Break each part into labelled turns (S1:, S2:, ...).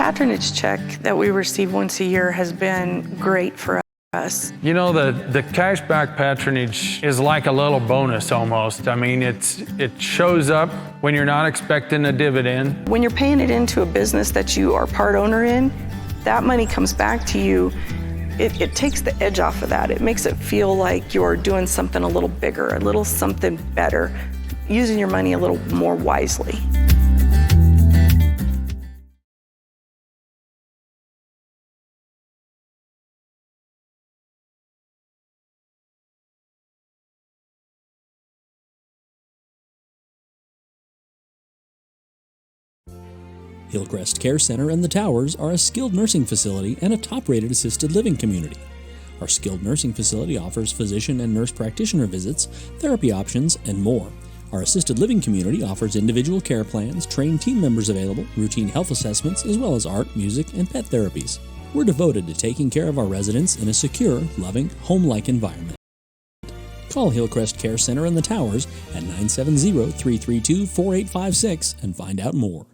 S1: patronage check that we receive once a year has been great for us.
S2: You know, the cashback patronage is like a little bonus almost. I mean, it shows up when you're not expecting a dividend.
S1: When you're paying it into a business that you are part owner in, that money comes back to you. It takes the edge off of that. It makes it feel like you're doing something a little bigger, a little something better, using your money a little more wisely.
S3: Hillcrest Care Center and the Towers are a skilled nursing facility and a top-rated assisted living community. Our skilled nursing facility offers physician and nurse practitioner visits, therapy options, and more. Our assisted living community offers individual care plans, trained team members available, routine health assessments, as well as art, music, and pet therapies. We're devoted to taking care of our residents in a secure, loving, home-like environment. Call Hillcrest Care Center and the Towers at 970-332-4856 and find out more.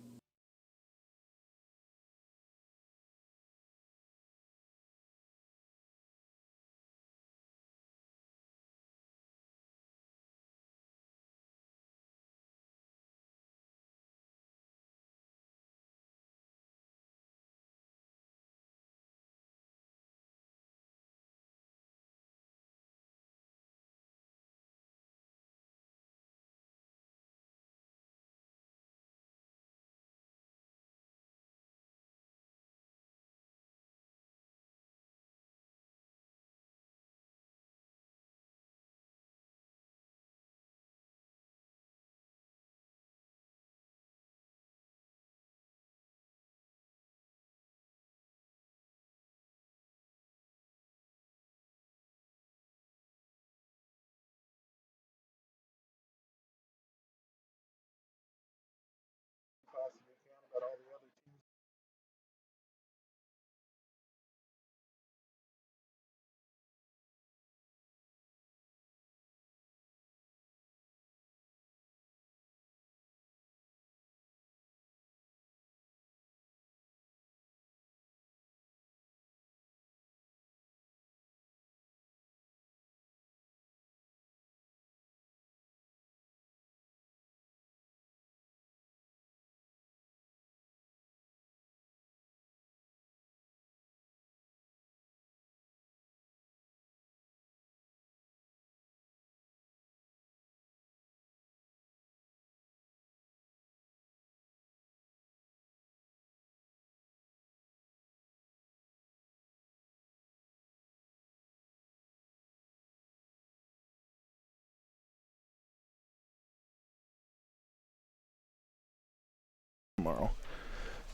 S4: Tomorrow.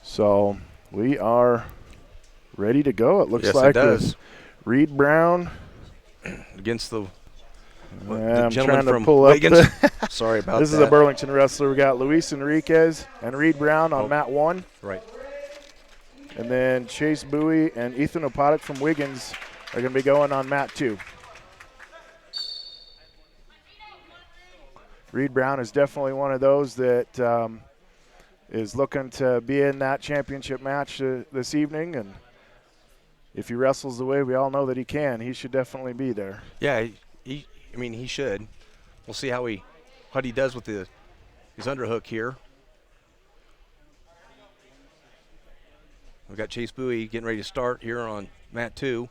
S4: So we are ready to go. It looks
S5: Yes,
S4: like
S5: it does.
S4: with Reed Brown
S5: Against the
S4: I'm
S5: gentleman
S4: trying to
S5: from
S4: pull up
S5: Wiggins.
S4: the
S5: Sorry about
S4: this
S5: that.
S4: is a Burlington wrestler. We got Luis Enriquez and Reed Brown on mat 1.
S5: Right.
S4: And then Chase Bowie and Ethan Opotic from Wiggins are going to be going on mat 2. Reed Brown is definitely one of those that is looking to be in that championship match this evening. And if he wrestles the way we all know that he can, he should definitely be there.
S5: Yeah, he should. We'll see what he does with his underhook here. We've got Chase Bowie getting ready to start here on mat 2.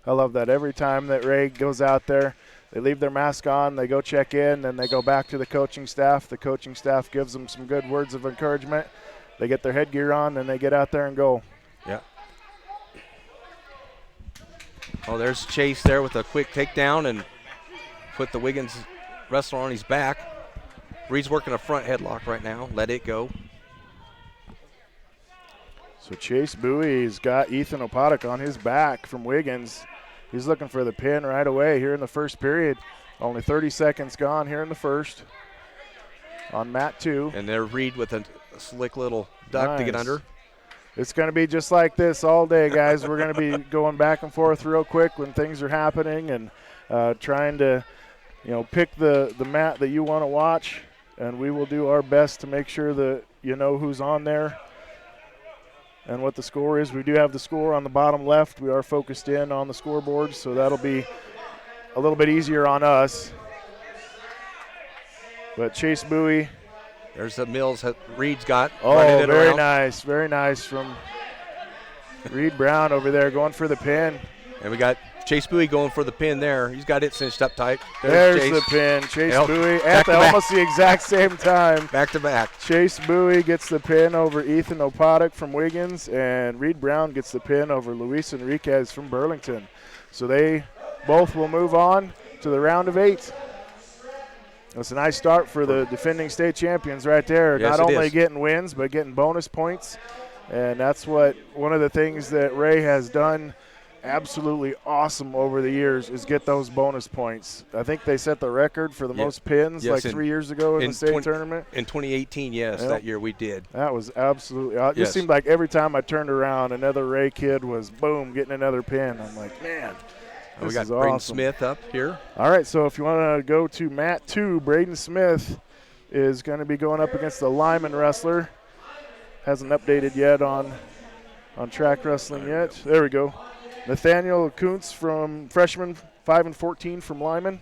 S4: I love that. Every time that Ray goes out there, they leave their mask on, they go check in, then they go back to the coaching staff. The coaching staff gives them some good words of encouragement. They get their headgear on, then they get out there and go.
S5: Yeah. Oh, there's Chase there with a quick takedown and put the Wiggins wrestler on his back. Reed's working a front headlock right now. Let it go.
S4: So Chase Bowie's got Ethan Opotic on his back from Wiggins. He's looking for the pin right away here in the first period. Only 30 seconds gone here in the first on mat 2.
S5: And there Reed with a slick little duck to get under.
S4: It's going to be just like this all day, guys. We're going to be going back and forth real quick when things are happening and trying to, pick the mat that you want to watch. And we will do our best to make sure that you know who's on there. and what the score is. We do have the score on the bottom left. We are focused in on the scoreboard, so that'll be a little bit easier on us. But Chase Bowie.
S5: There's the Mills that Reed's got.
S4: Oh,
S5: running it
S4: very
S5: around.
S4: nice. Very nice from Reed Brown over there going for the pin.
S5: And we got Chase Bowie going for the pin there. He's got it cinched up tight.
S4: There's
S5: Chase.
S4: the pin. Chase
S5: Yep.
S4: Bowie
S5: Back
S4: at
S5: to back.
S4: almost the exact same time.
S5: Back to back.
S4: Chase Bowie gets the pin over Ethan Opodic from Wiggins, and Reed Brown gets the pin over Luis Enriquez from Burlington. So they both will move on to the round of 8. That's a nice start for the defending state champions right there.
S5: Yes,
S4: Not
S5: it
S4: only
S5: is.
S4: getting wins, but getting bonus points. And that's what one of the things that Ray has done absolutely awesome over the years is get those bonus points. I think they set the record for the
S5: Yeah.
S4: most pins
S5: Yes,
S4: like 3 years ago in the state
S5: 20
S4: tournament.
S5: In 2018, yes,
S4: Yep.
S5: that year we did.
S4: That was absolutely. It
S5: Yes.
S4: just seemed like every time I turned around, another Ray kid was boom getting another pin. I'm like, man,
S5: We
S4: this
S5: got
S4: is
S5: Braden
S4: awesome.
S5: Smith up here.
S4: All right, so if you want to go to mat 2, Braden Smith is going to be going up against the Lyman wrestler. Hasn't updated yet on track wrestling yet. There we go. Nathaniel Kuntz from freshman 5 and 14 from Lyman.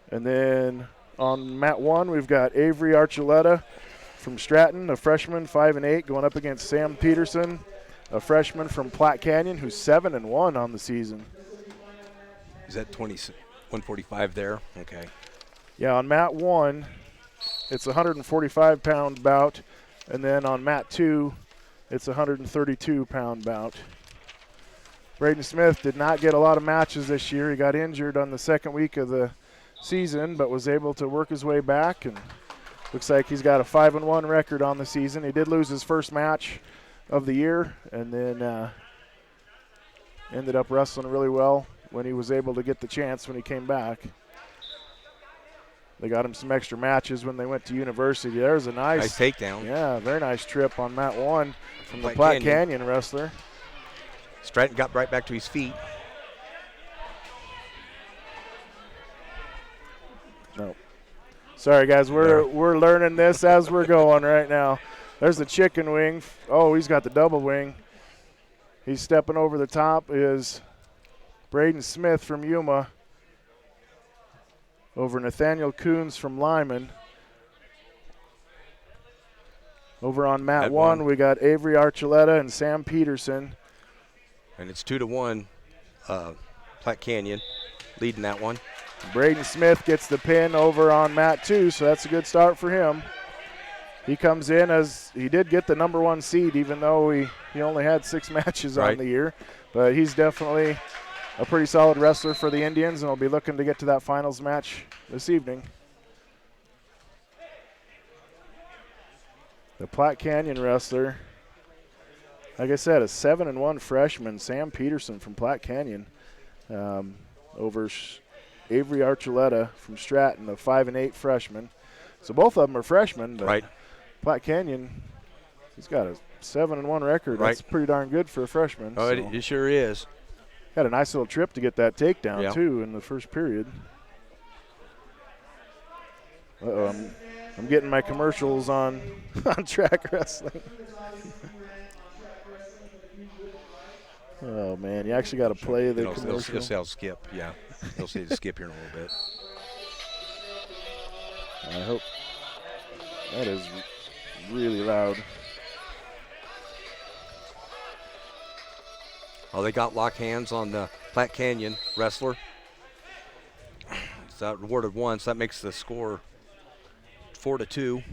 S4: And then on mat 1, we've got Avery Archuleta from Stratton, a freshman 5 and 8, going up against Sam Peterson, a freshman from Platte Canyon, who's 7 and 1 on the season.
S5: Is that 145 there? Okay.
S4: Yeah, on mat 1, it's a 145-pound bout, and then on mat 2, it's a 132-pound bout. Braden Smith did not get a lot of matches this year. He got injured on the second week of the season, but was able to work his way back, and looks like he's got a 5-1 record on the season. He did lose his first match of the year, and then ended up wrestling really well when he was able to get the chance when he came back. They got him some extra matches when they went to university. There's a
S5: Nice takedown.
S4: yeah, very nice trip on mat 1 from the
S5: Platte
S4: Platte
S5: Canyon.
S4: Canyon wrestler.
S5: Stratton got right back to his feet.
S4: No. Sorry, guys. We're learning this as we're going right now. There's the chicken wing. Oh, he's got the double wing. He's stepping over the top is Braden Smith from Yuma over Nathaniel Coons from Lyman. Over on mat
S5: At
S4: 1,
S5: one.
S4: we got Avery Archuleta and Sam Peterson.
S5: And it's 2-1. Platte Canyon leading that one.
S4: Braden Smith gets the pin over on mat 2, so that's a good start for him. He comes in as he did get the number 1 seed, even though he only had 6 matches on
S5: Right.
S4: the year. But he's definitely a pretty solid wrestler for the Indians, and will be looking to get to that finals match this evening. The Platte Canyon wrestler, like I said, a 7-1 freshman, Sam Peterson from Platte Canyon, over Avery Archuleta from Stratton, a 5 and 8 freshman. So both of them are freshmen. But
S5: Right.
S4: Platte Canyon, he's got a 7-1 record.
S5: Right.
S4: That's pretty darn good for a freshman.
S5: Oh,
S4: so.
S5: it sure is.
S4: Had a nice little trip to get that takedown,
S5: Yeah.
S4: too, in the first period. Uh-oh, I'm getting my commercials on track wrestling. Oh, man, you actually got to play the
S5: It'll
S4: commercial.
S5: say I'll skip. Yeah. They'll say to skip here in a little bit.
S4: I hope that is really loud.
S5: Oh, they got locked hands on the Platte Canyon wrestler. It's awarded 1, so that makes the score 4-2.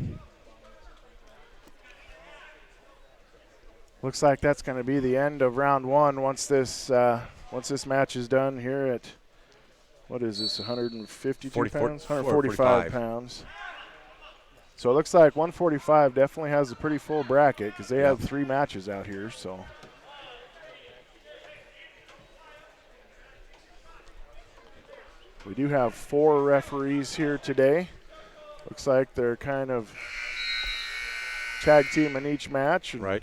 S4: Looks like that's going to be the end of round 1 once this match is done here at, what is this, 152 pounds? 145 pounds. So it looks like 145 definitely has a pretty full bracket because they have 3 matches out here. So we do have 4 referees here today. Looks like they're kind of tag teaming each match. And
S5: Right.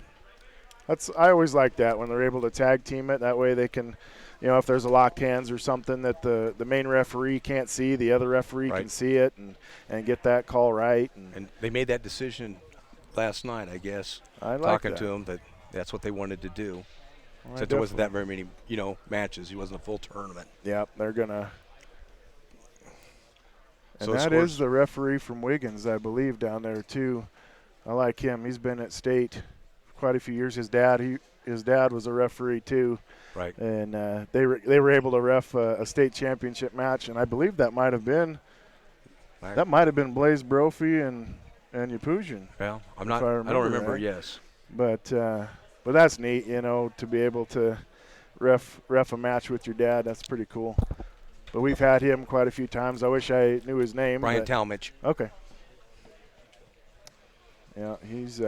S4: I always like that when they're able to tag team it. That way they can, if there's a locked hands or something that the main referee can't see, the other referee can
S5: Right.
S4: see it and get that call right.
S5: And they made that decision last night, I guess.
S4: I like
S5: Talking
S4: that.
S5: to them that That's what they wanted to do.
S4: Well,
S5: Since there wasn't that very many, matches. It wasn't a full tournament.
S4: Yep, they're gonna. And
S5: So
S4: that
S5: scores-
S4: is the referee from Wiggins, I believe, down there too. I like him. He's been at state quite a few years. His dad was a referee too,
S5: Right.
S4: and they were able to ref a state championship match, and I believe that might have been Blaze Brophy and Yapujian.
S5: Well, I
S4: I
S5: don't
S4: remember
S5: remember.
S4: right.
S5: Yes.
S4: But that's neat, to be able to ref a match with your dad. That's pretty cool. But we've had him quite a few times. I wish I knew his name.
S5: Brian
S4: but-
S5: Talmadge.
S4: Okay. Yeah, he's.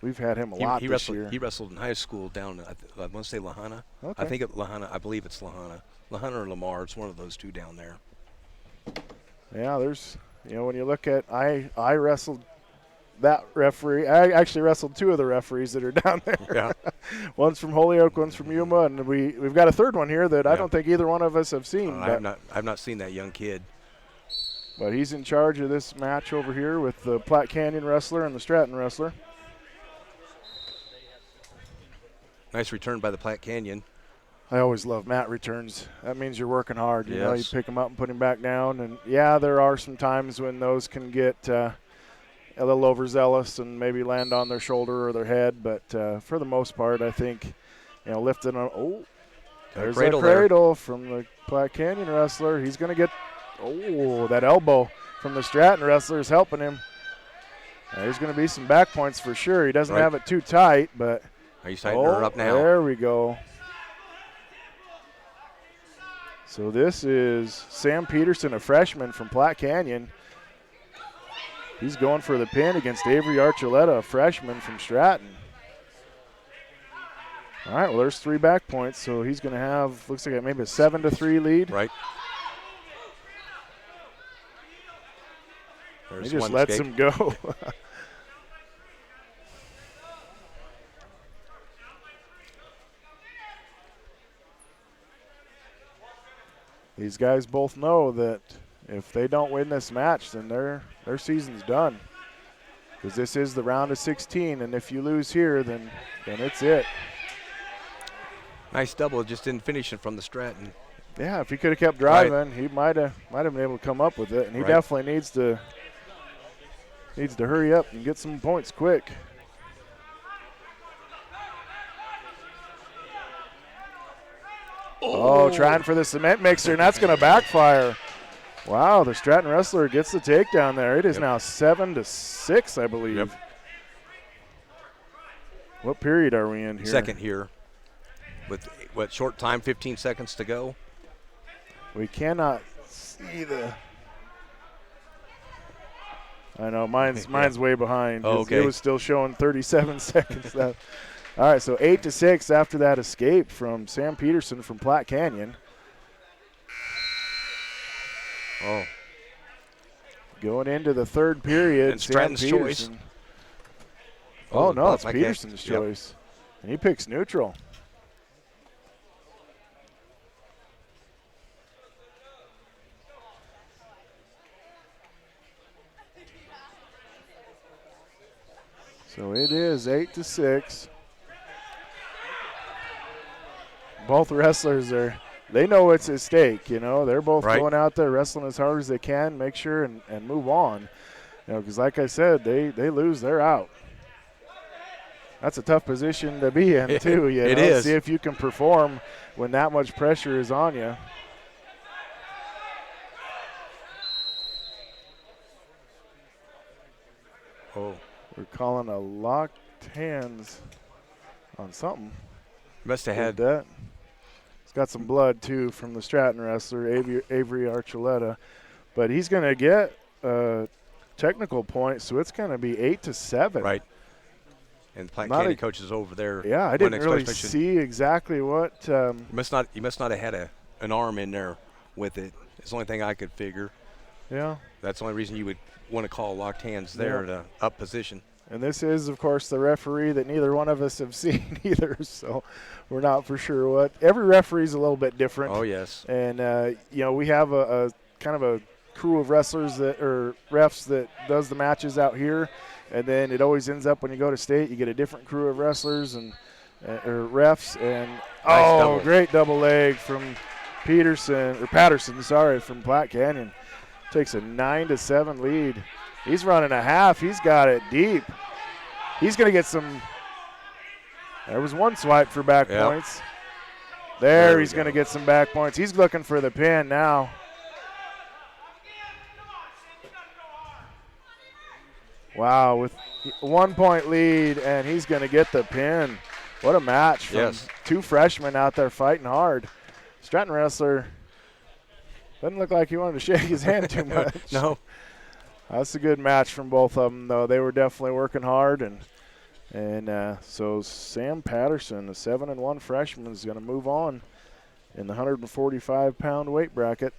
S4: We've had him a lot
S5: He
S4: this
S5: wrestled.
S4: year.
S5: He wrestled in high school down. I want to say Lahana.
S4: Okay.
S5: I think at Lahana. I believe it's Lahana. Lahana or Lamar. It's one of those two down there.
S4: Yeah, there's. When you look at, I wrestled that referee. I actually wrestled two of the referees that are down there.
S5: Yeah.
S4: One's from Holyoke, one's from Yuma, and we've got a third one here that I
S5: Yeah.
S4: don't think either one of us have seen.
S5: I've not seen that young kid.
S4: But he's in charge of this match over here with the Platte Canyon wrestler and the Stratton wrestler.
S5: Nice return by the Platte Canyon.
S4: I always love mat returns. That means you're working hard. You
S5: Yes.
S4: pick them up and put him back down. And, yeah, there are some times when those can get a little overzealous and maybe land on their shoulder or their head. But for the most part, I think, lifting on –
S5: Got a
S4: there's
S5: cradle
S4: that
S5: there.
S4: cradle from the Platte Canyon wrestler. He's going to get – that elbow from the Stratton wrestler is helping him. There's going to be some back points for sure. He doesn't
S5: Right.
S4: have it too tight, but –
S5: Are you signing her up now?
S4: There we go. So this is Sam Peterson, a freshman from Platte Canyon. He's going for the pin against Avery Archuleta, a freshman from Stratton. All right, well, there's 3 back points, so he's going to have, looks like maybe a 7-3 lead.
S5: Right.
S4: He
S5: There's
S4: just
S5: one
S4: lets
S5: escape.
S4: him go. These guys both know that if they don't win this match, then their season's done. Because this is the round of 16, and if you lose here, then it's it.
S5: Nice double. Just didn't finish it from the Stratton.
S4: Yeah, if he could have kept driving, he might have been able to come up with it, and he
S5: Right.
S4: definitely needs to hurry up and get some points quick. Oh, trying for the cement mixer, and that's going to backfire. Wow, the Stratton wrestler gets the takedown there. It is
S5: Yep.
S4: now 7-6, I believe.
S5: Yep.
S4: What period are we in here?
S5: Second here. With what short time, 15 seconds to go.
S4: We cannot see the. I know mine's way behind.
S5: Oh, okay.
S4: It was still showing 37 seconds left. All right, so 8-6 after that escape from Sam Peterson from Platte Canyon.
S5: Oh,
S4: Going into the third period,
S5: And
S4: Sam
S5: Stratton's choice.
S4: Peterson. Oh, no, it's
S5: Platte Canyon.
S4: Peterson's
S5: Yep.
S4: choice. And he picks neutral. So it is 8-6. Both wrestlers they know it's at stake, They're both
S5: Right.
S4: going out there wrestling as hard as they can, make sure and move on. Because like I said, they lose, they're out. That's a tough position to be in, too.
S5: It is.
S4: See if you can perform when that much pressure is on you.
S5: Oh.
S4: We're calling a locked hands on something.
S5: Must have
S4: With
S5: had.
S4: that. He's got some blood, too, from the Stratton wrestler, Avery Archuleta. But he's going to get a technical point, so it's going to be 8-7.
S5: Right. And the Platte
S4: Not
S5: Canyon
S4: a-
S5: coaches over there.
S4: Yeah, I
S5: One
S4: didn't really
S5: expression-
S4: see exactly what.
S5: You must not have had an arm in there with it. It's the only thing I could figure.
S4: Yeah.
S5: That's the only reason you would want to call locked hands there
S4: Yeah.
S5: at a up position.
S4: And this is, of course, the referee that neither one of us have seen either, so we're not for sure what. Every referee's a little bit different.
S5: Oh, yes.
S4: And, we have a kind of a crew of wrestlers that or refs that does the matches out here, and then it always ends up when you go to state, you get a different crew of wrestlers and or refs. And
S5: double.
S4: great double leg from Patterson, from Platte Canyon. Takes a 9-7 lead. He's running a half. He's got it deep. He's going to get some. There was one swipe for back points. There he's going to get some back points. He's looking for the pin now. Wow, with 1 point lead, and he's going to get the pin. What a match from two freshmen out there fighting hard. Stratton wrestler doesn't look like he wanted to shake his hand too much.
S5: No.
S4: That's a good match from both of them, though. They were definitely working hard, and so Sam Patterson, the 7-1 freshman, is going to move on in the 145-pound weight bracket.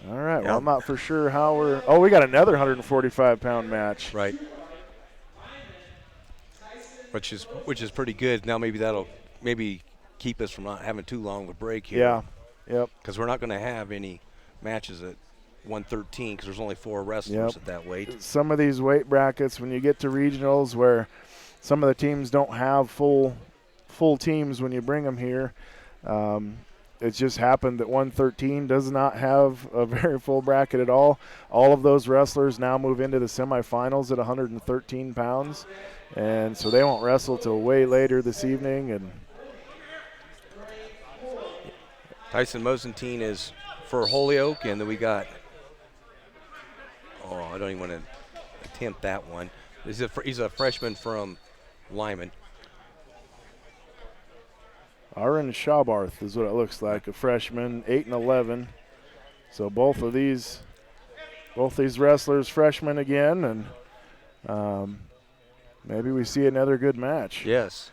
S4: All right. Well, I'm not for sure how we're. Oh, we got another 145-pound match.
S5: Right. Which is pretty good. Now maybe that'll keep us from not having too long of a break here.
S4: Yeah. Yep.
S5: Because we're not going to have any matches at 113 because there's only 4 wrestlers at that weight.
S4: Some of these weight brackets, when you get to regionals where some of the teams don't have full teams when you bring them here, it's just happened that 113 does not have a very full bracket at all. All of those wrestlers now move into the semifinals at 113 pounds, and so they won't wrestle till way later this evening. And
S5: Tyson Mosentine is for Holyoke, and then we got I don't even want to attempt that one. He's a freshman from Lyman.
S4: Aaron Schabarth is what it looks like, a freshman, 8-11. So both these wrestlers freshmen again, and maybe we see another good match.
S5: Yes.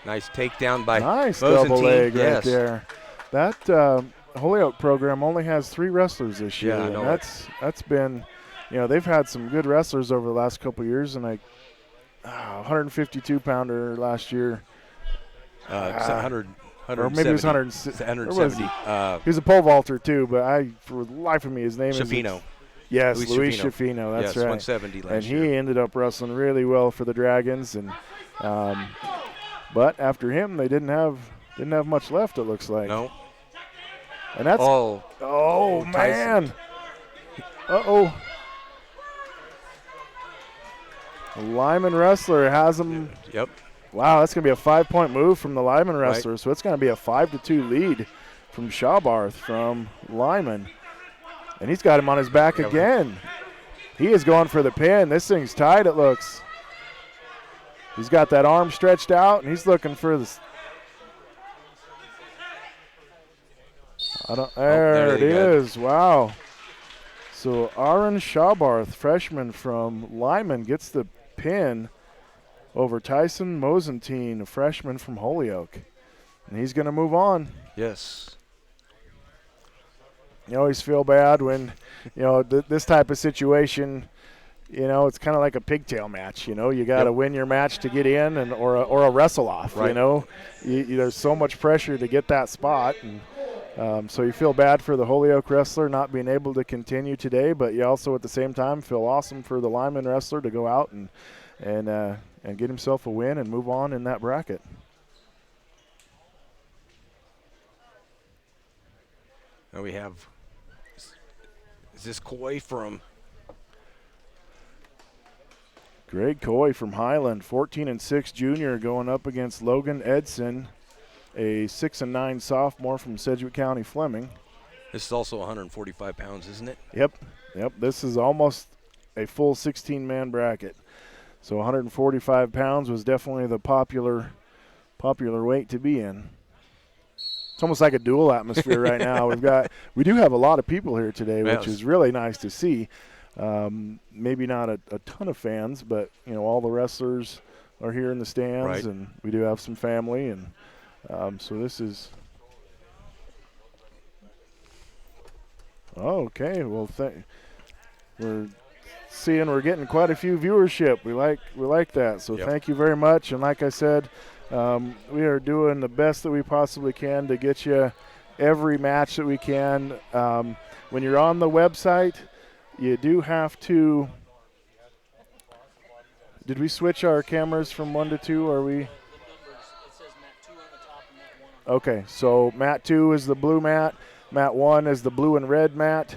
S5: Nice takedown by
S4: nice
S5: Mosentine.
S4: Double leg right there. That Holyoke program only has 3 wrestlers this year.
S5: Yeah, I know.
S4: That's been, they've had some good wrestlers over the last couple of years, and 152-pounder last year.
S5: 100.
S4: Or maybe it was
S5: 170.
S4: He was a pole vaulter too, but for the life of me, his name
S5: Shafino.
S4: is. Yes, Luis Shafino. That's right.
S5: 170 last
S4: and
S5: year.
S4: he ended up wrestling really well for the Dragons, and but after him, they didn't have much left. It looks like.
S5: No.
S4: And that's. Oh man. The Lyman wrestler has him.
S5: Yep.
S4: Wow, that's going to be a 5-point move from the Lyman wrestler. Right. So it's going to be a 5-2 lead from Schabarth from Lyman. And he's got him on his back again. He is going for the pin. This thing's tight, it looks. He's got that arm stretched out, and he's looking for this. There it is. Wow. So Aaron Schabarth, freshman from Lyman, gets the pin over Tyson Mosentine, a freshman from Holyoke. And he's going to move on.
S5: Yes.
S4: You always feel bad when, this type of situation, it's kind of like a pigtail match. You got to win your match to get in, or a wrestle off.
S5: Right.
S4: There's so much pressure to get that spot, and so you feel bad for the Holyoke wrestler not being able to continue today, but you also at the same time feel awesome for the Lyman wrestler to go out and get himself a win and move on in that bracket.
S5: Now we have. Is this Coy from?
S4: Greg Coy from Highland, 14-6 junior, going up against Logan Edson, a 6-9 sophomore from Sedgwick County Fleming.
S5: This is also 145 pounds, isn't it?
S4: Yep. This is almost a full 16-man bracket. So 145 pounds was definitely the popular weight to be in. It's almost like a dual atmosphere right now. We do have a lot of people here today, which is really nice to see. Maybe not a ton of fans, but all the wrestlers are here in the stands, and we do have some family, and so this is okay. Well, we're getting quite a few viewership. We like that. So thank you very much. And like I said, We are doing the best that we possibly can to get you every match that we can. When you're on the website, you do have to. Did we switch our cameras from 1 to 2? Are we? Okay, so mat 2 is the blue mat. Mat 1 is the blue and red mat.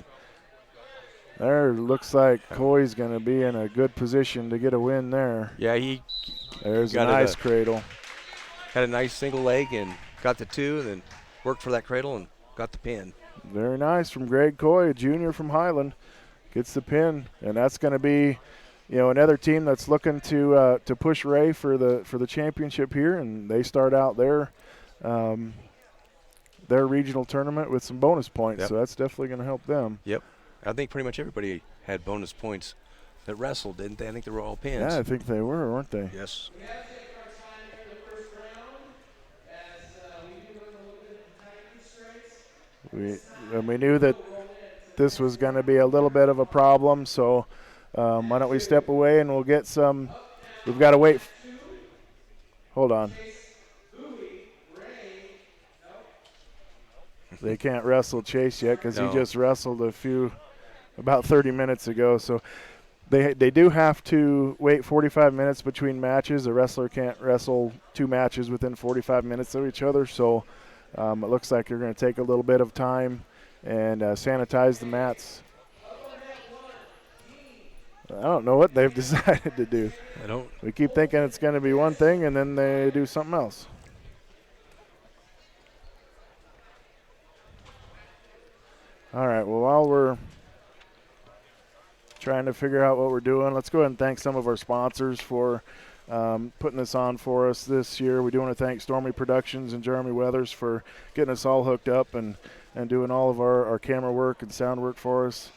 S4: There looks like Coy's going to be in a good position to get a win there.
S5: Yeah, he
S4: There's a
S5: got
S4: nice cradle.
S5: had a nice single leg and got the 2, and then worked for that cradle and got the pin.
S4: Very nice from Greg Coy, a junior from Highland. Gets the pin, and that's going to be, another team that's looking to push Ray for the championship here, and they start out their regional tournament with some bonus points.
S5: Yep.
S4: So that's definitely going to help them.
S5: Yep. I think pretty much everybody had bonus points that wrestled, didn't they? I think they were all pins.
S4: Yeah, I think they were, weren't they?
S5: Yes.
S4: We knew that this was going to be a little bit of a problem, so why don't we step away and we'll get some. We've got to wait. Hold on. They can't wrestle Chase yet because
S5: No.
S4: he just wrestled about 30 minutes ago. So they do have to wait 45 minutes between matches. A wrestler can't wrestle 2 matches within 45 minutes of each other. So it looks like you're going to take a little bit of time and sanitize the mats. I don't know what they've decided to do.
S5: I don't.
S4: We keep thinking it's going to be one thing, and then they do something else. All right, well, while we're trying to figure out what we're doing, let's go ahead and thank some of our sponsors for putting this on for us this year. We do want to thank Stormy Productions and Jeremy Weathers for getting us all hooked up and doing all of our camera work and sound work for us,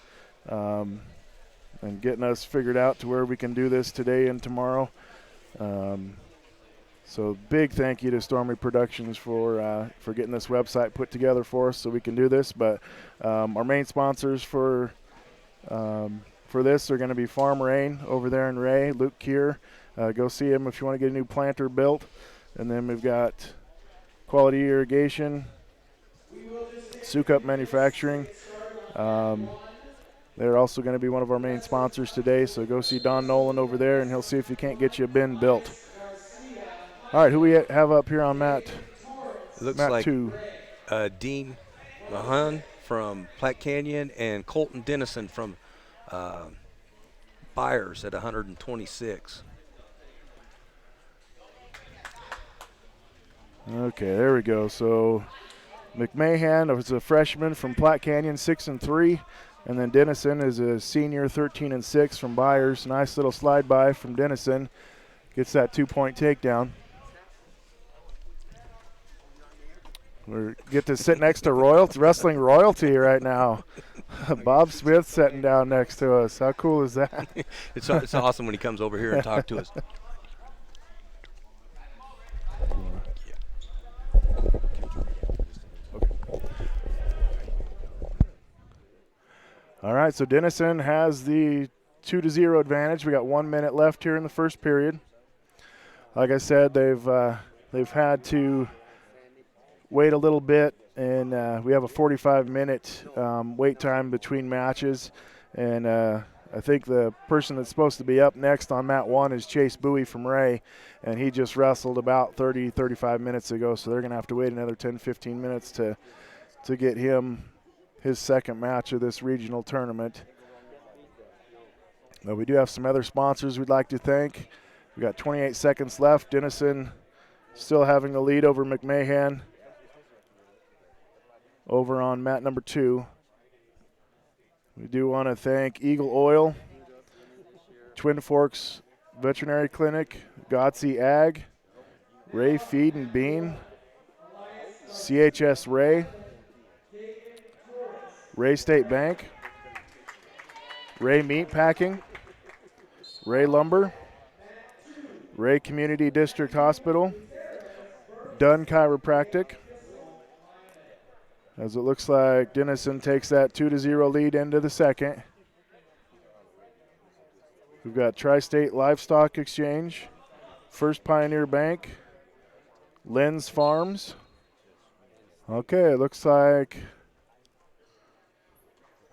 S4: and getting us figured out to where we can do this today and tomorrow. So big thank you to Stormy Productions for getting this website put together for us so we can do this. But our main sponsors for this are going to be Farm Rain over there in Ray, Luke Keir. Go see him if you want to get a new planter built. And then we've got Quality Irrigation, Sukup Manufacturing. They're also going to be one of our main sponsors today. So go see Don Nolan over there, and he'll see if he can't get you a bin built. All right, who we have up here on mat?
S5: It looks
S4: mat
S5: like
S4: 2.
S5: Dean Mahan from Platte Canyon and Colton Dennison from Byers at 126.
S4: Okay, there we go. So McMahon is a freshman from Platte Canyon, 6-3, and then Dennison is a senior, 13-6 from Byers. Nice little slide by from Dennison. Gets that 2-point takedown. We get to sit next to wrestling royalty right now. Bob Smith sitting down next to us. How cool is that?
S5: It's awesome when he comes over here and talks to us.
S4: All right, so Dennison has the 2-0 advantage. We got 1 minute left here in the first period. Like I said, they've had to wait a little bit, and we have a 45-minute wait time between matches. And I think the person that's supposed to be up next on mat 1 is Chase Bowie from Ray, and he just wrestled about 35 minutes ago, so they're going to have to wait another 10-15 minutes to get him his second match of this regional tournament. But we do have some other sponsors we'd like to thank. We got 28 seconds left. Dennison still having the lead over McMahon over on mat number 2. We do want to thank Eagle Oil, Twin Forks Veterinary Clinic, Godsey Ag, Ray Feed and Bean, CHS Ray, Ray State Bank, Ray Meat Packing, Ray Lumber, Ray Community District Hospital, Dunn Chiropractic. As it looks like Dennison takes that 2-0 lead into the second. We've got Tri-State Livestock Exchange, First Pioneer Bank, Lynn's Farms. Okay, it looks like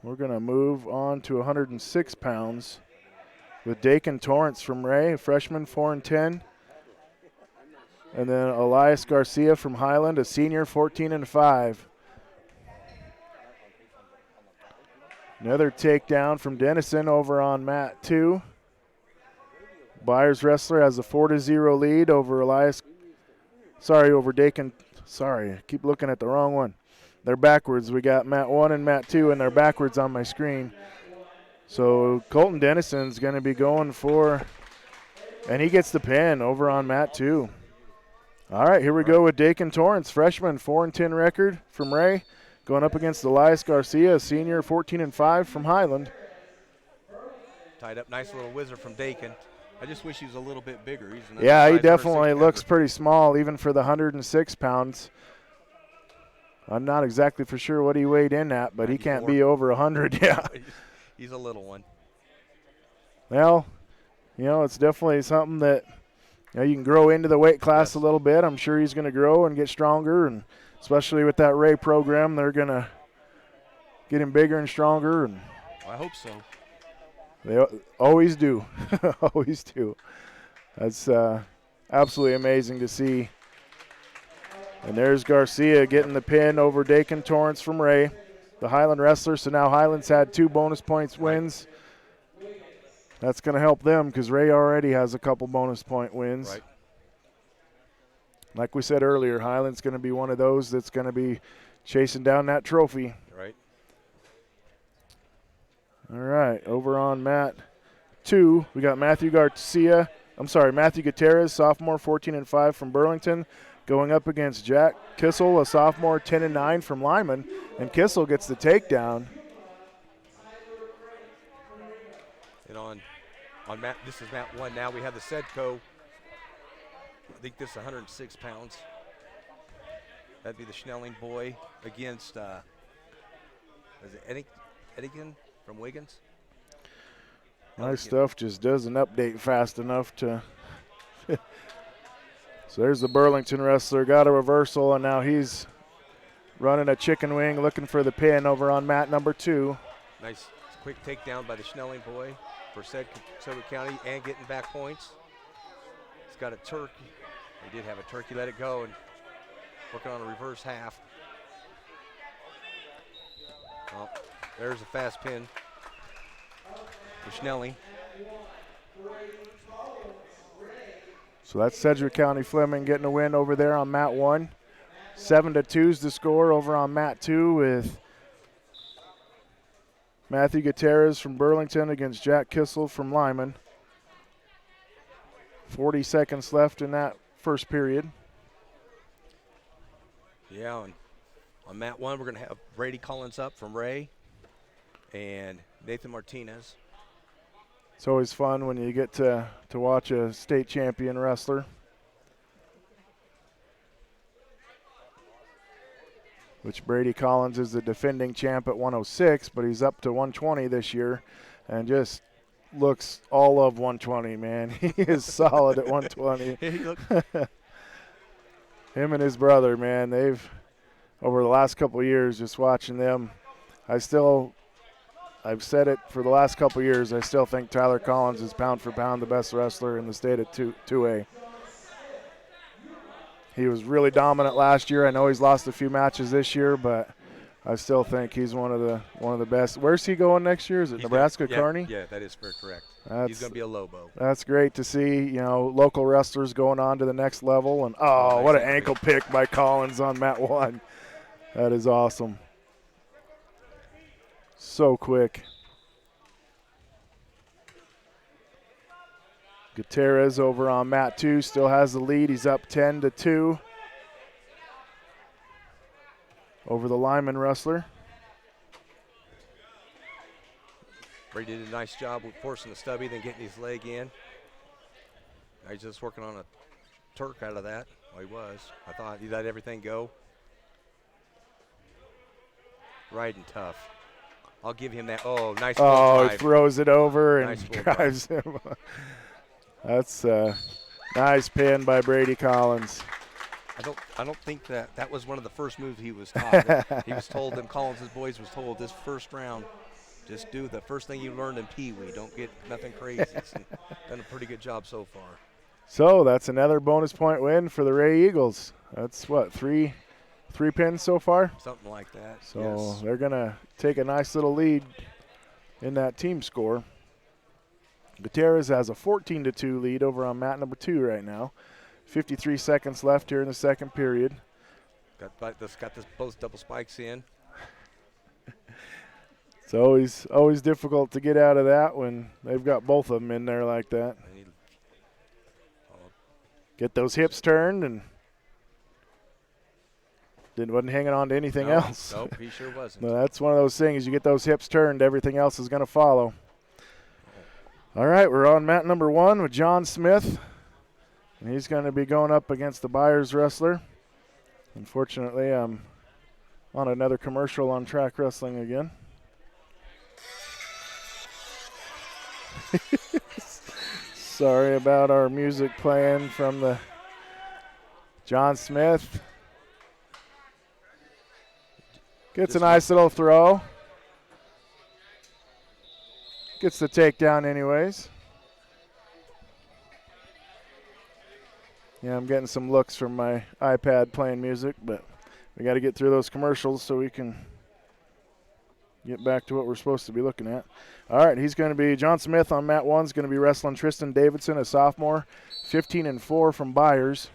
S4: we're going to move on to 106 pounds with Dakin Torrance from Ray, a freshman, 4-10. And then Elias Garcia from Highland, a senior, 14-5. Another takedown from Denison over on mat 2. Byers Wrestler has a 4-0 lead over over Dakin. Sorry, I keep looking at the wrong one. They're backwards. We got mat 1 and mat 2, and they're backwards on my screen. So Colton Denison's going to be going for, and he gets the pin over on mat 2. All right, here we go with Dakin Torrance, freshman, 4-10 record from Ray, going up against Elias Garcia, senior, 14-5 from Highland.
S5: Tied up, nice little whizzer from Dakin. I just wish he was a little bit bigger.
S4: Yeah, he definitely looks pretty small, even for the 106 pounds. I'm not exactly for sure what he weighed in at, but 94. He can't be over 100. Yeah,
S5: he's a little one.
S4: Well, it's definitely something that you can grow into the weight class a little bit. I'm sure he's going to grow and get stronger, and especially with that Ray program, they're going to get him bigger and stronger. And
S5: I hope so.
S4: They always do. Always do. That's absolutely amazing to see. And there's Garcia getting the pin over Dakin Torrance from Ray, the Highland wrestler. So now Highland's had 2 bonus points wins. That's going to help them because Ray already has a couple bonus point wins.
S5: Right.
S4: Like we said earlier, Highland's going to be one of those that's going to be chasing down that trophy.
S5: Right.
S4: All right, over on mat 2, we got Matthew Gutierrez, sophomore, 14-5 from Burlington, going up against Jack Kissel, a sophomore, 10-9 from Lyman, and Kissel gets the takedown.
S5: And on mat, this is mat 1 now. We have the Sedco. I think this is 106 pounds. That'd be the Schnelling boy against, is it Eddington from Wiggins?
S4: My stuff just doesn't update fast enough to. So there's the Burlington wrestler, got a reversal, and now he's running a chicken wing, looking for the pin over on mat number 2.
S5: Nice quick takedown by the Schnelling boy for Sedgwick County and getting back points. He's got a turkey. He did have a turkey, let it go, and working on a reverse half. Well, there's a fast pin for Schnelling.
S4: So that's Sedgwick County Fleming getting a win over there on mat 1. 7-2's the score over on mat 2 with Matthew Gutierrez from Burlington against Jack Kissel from Lyman. 40 seconds left in that first period.
S5: Yeah, and on mat 1, we're going to have Brady Collins up from Ray and Nathan Martinez.
S4: It's always fun when you get to watch a state champion wrestler. Which Brady Collins is the defending champ at 106, but he's up to 120 this year and just looks all of 120, man. He is solid at 120. Him and his brother, man, they've, over the last couple of years, just watching them, I've said it for the last couple of years, I still think Tyler Collins is pound for pound the best wrestler in the state at 2A. He was really dominant last year. I know he's lost a few matches this year, but I still think he's one of the best. Where's he going next year? Is it Nebraska Kearney?
S5: Yeah, that is correct. He's going to be a Lobo.
S4: That's great to see, local wrestlers going on to the next level. And what an ankle pick by Collins on mat 1. That is awesome. So quick. Gutierrez over on mat 2 still has the lead. He's up 10-2 over the Lyman wrestler.
S5: Brady did a nice job with forcing the stubby, then getting his leg in. Now he's just working on a Turk out of that. Well, he was. I thought he let everything go. Riding tough. I'll give him that. Oh, nice.
S4: Oh, he throws it over and
S5: nice
S4: drives him. That's a nice pin by Brady Collins.
S5: I don't think that was one of the first moves he was taught. He was told, them Collins' boys was told, this first round, just do the first thing you learned in Pee Wee. Don't get nothing crazy. He's done a pretty good job so far.
S4: So that's another bonus point win for the Ray Eagles. That's what, three pins so far?
S5: Something like that.
S4: So
S5: yes.
S4: they're going to take a nice little lead in that team score. Gutierrez has a 14-2 lead over on mat number 2 right now. 53 seconds left here in the second period.
S5: Got both double spikes in.
S4: It's always difficult to get out of that when they've got both of them in there like that. Get those hips turned, and wasn't hanging on to anything else.
S5: Nope, he sure wasn't.
S4: No, that's one of those things. You get those hips turned, everything else is going to follow. All right, we're on mat number 1 with John Smith, and he's going to be going up against the Byers wrestler. Unfortunately, I'm on another commercial on Track Wrestling again. Sorry about our music playing from the John Smith. Gets a nice little throw. Gets the takedown anyways. Yeah, I'm getting some looks from my iPad playing music, but we got to get through those commercials so we can get back to what we're supposed to be looking at. All right, he's going to be, John Smith on mat 1 is going to be wrestling Tristan Davidson, a sophomore, 15-4 from Byers.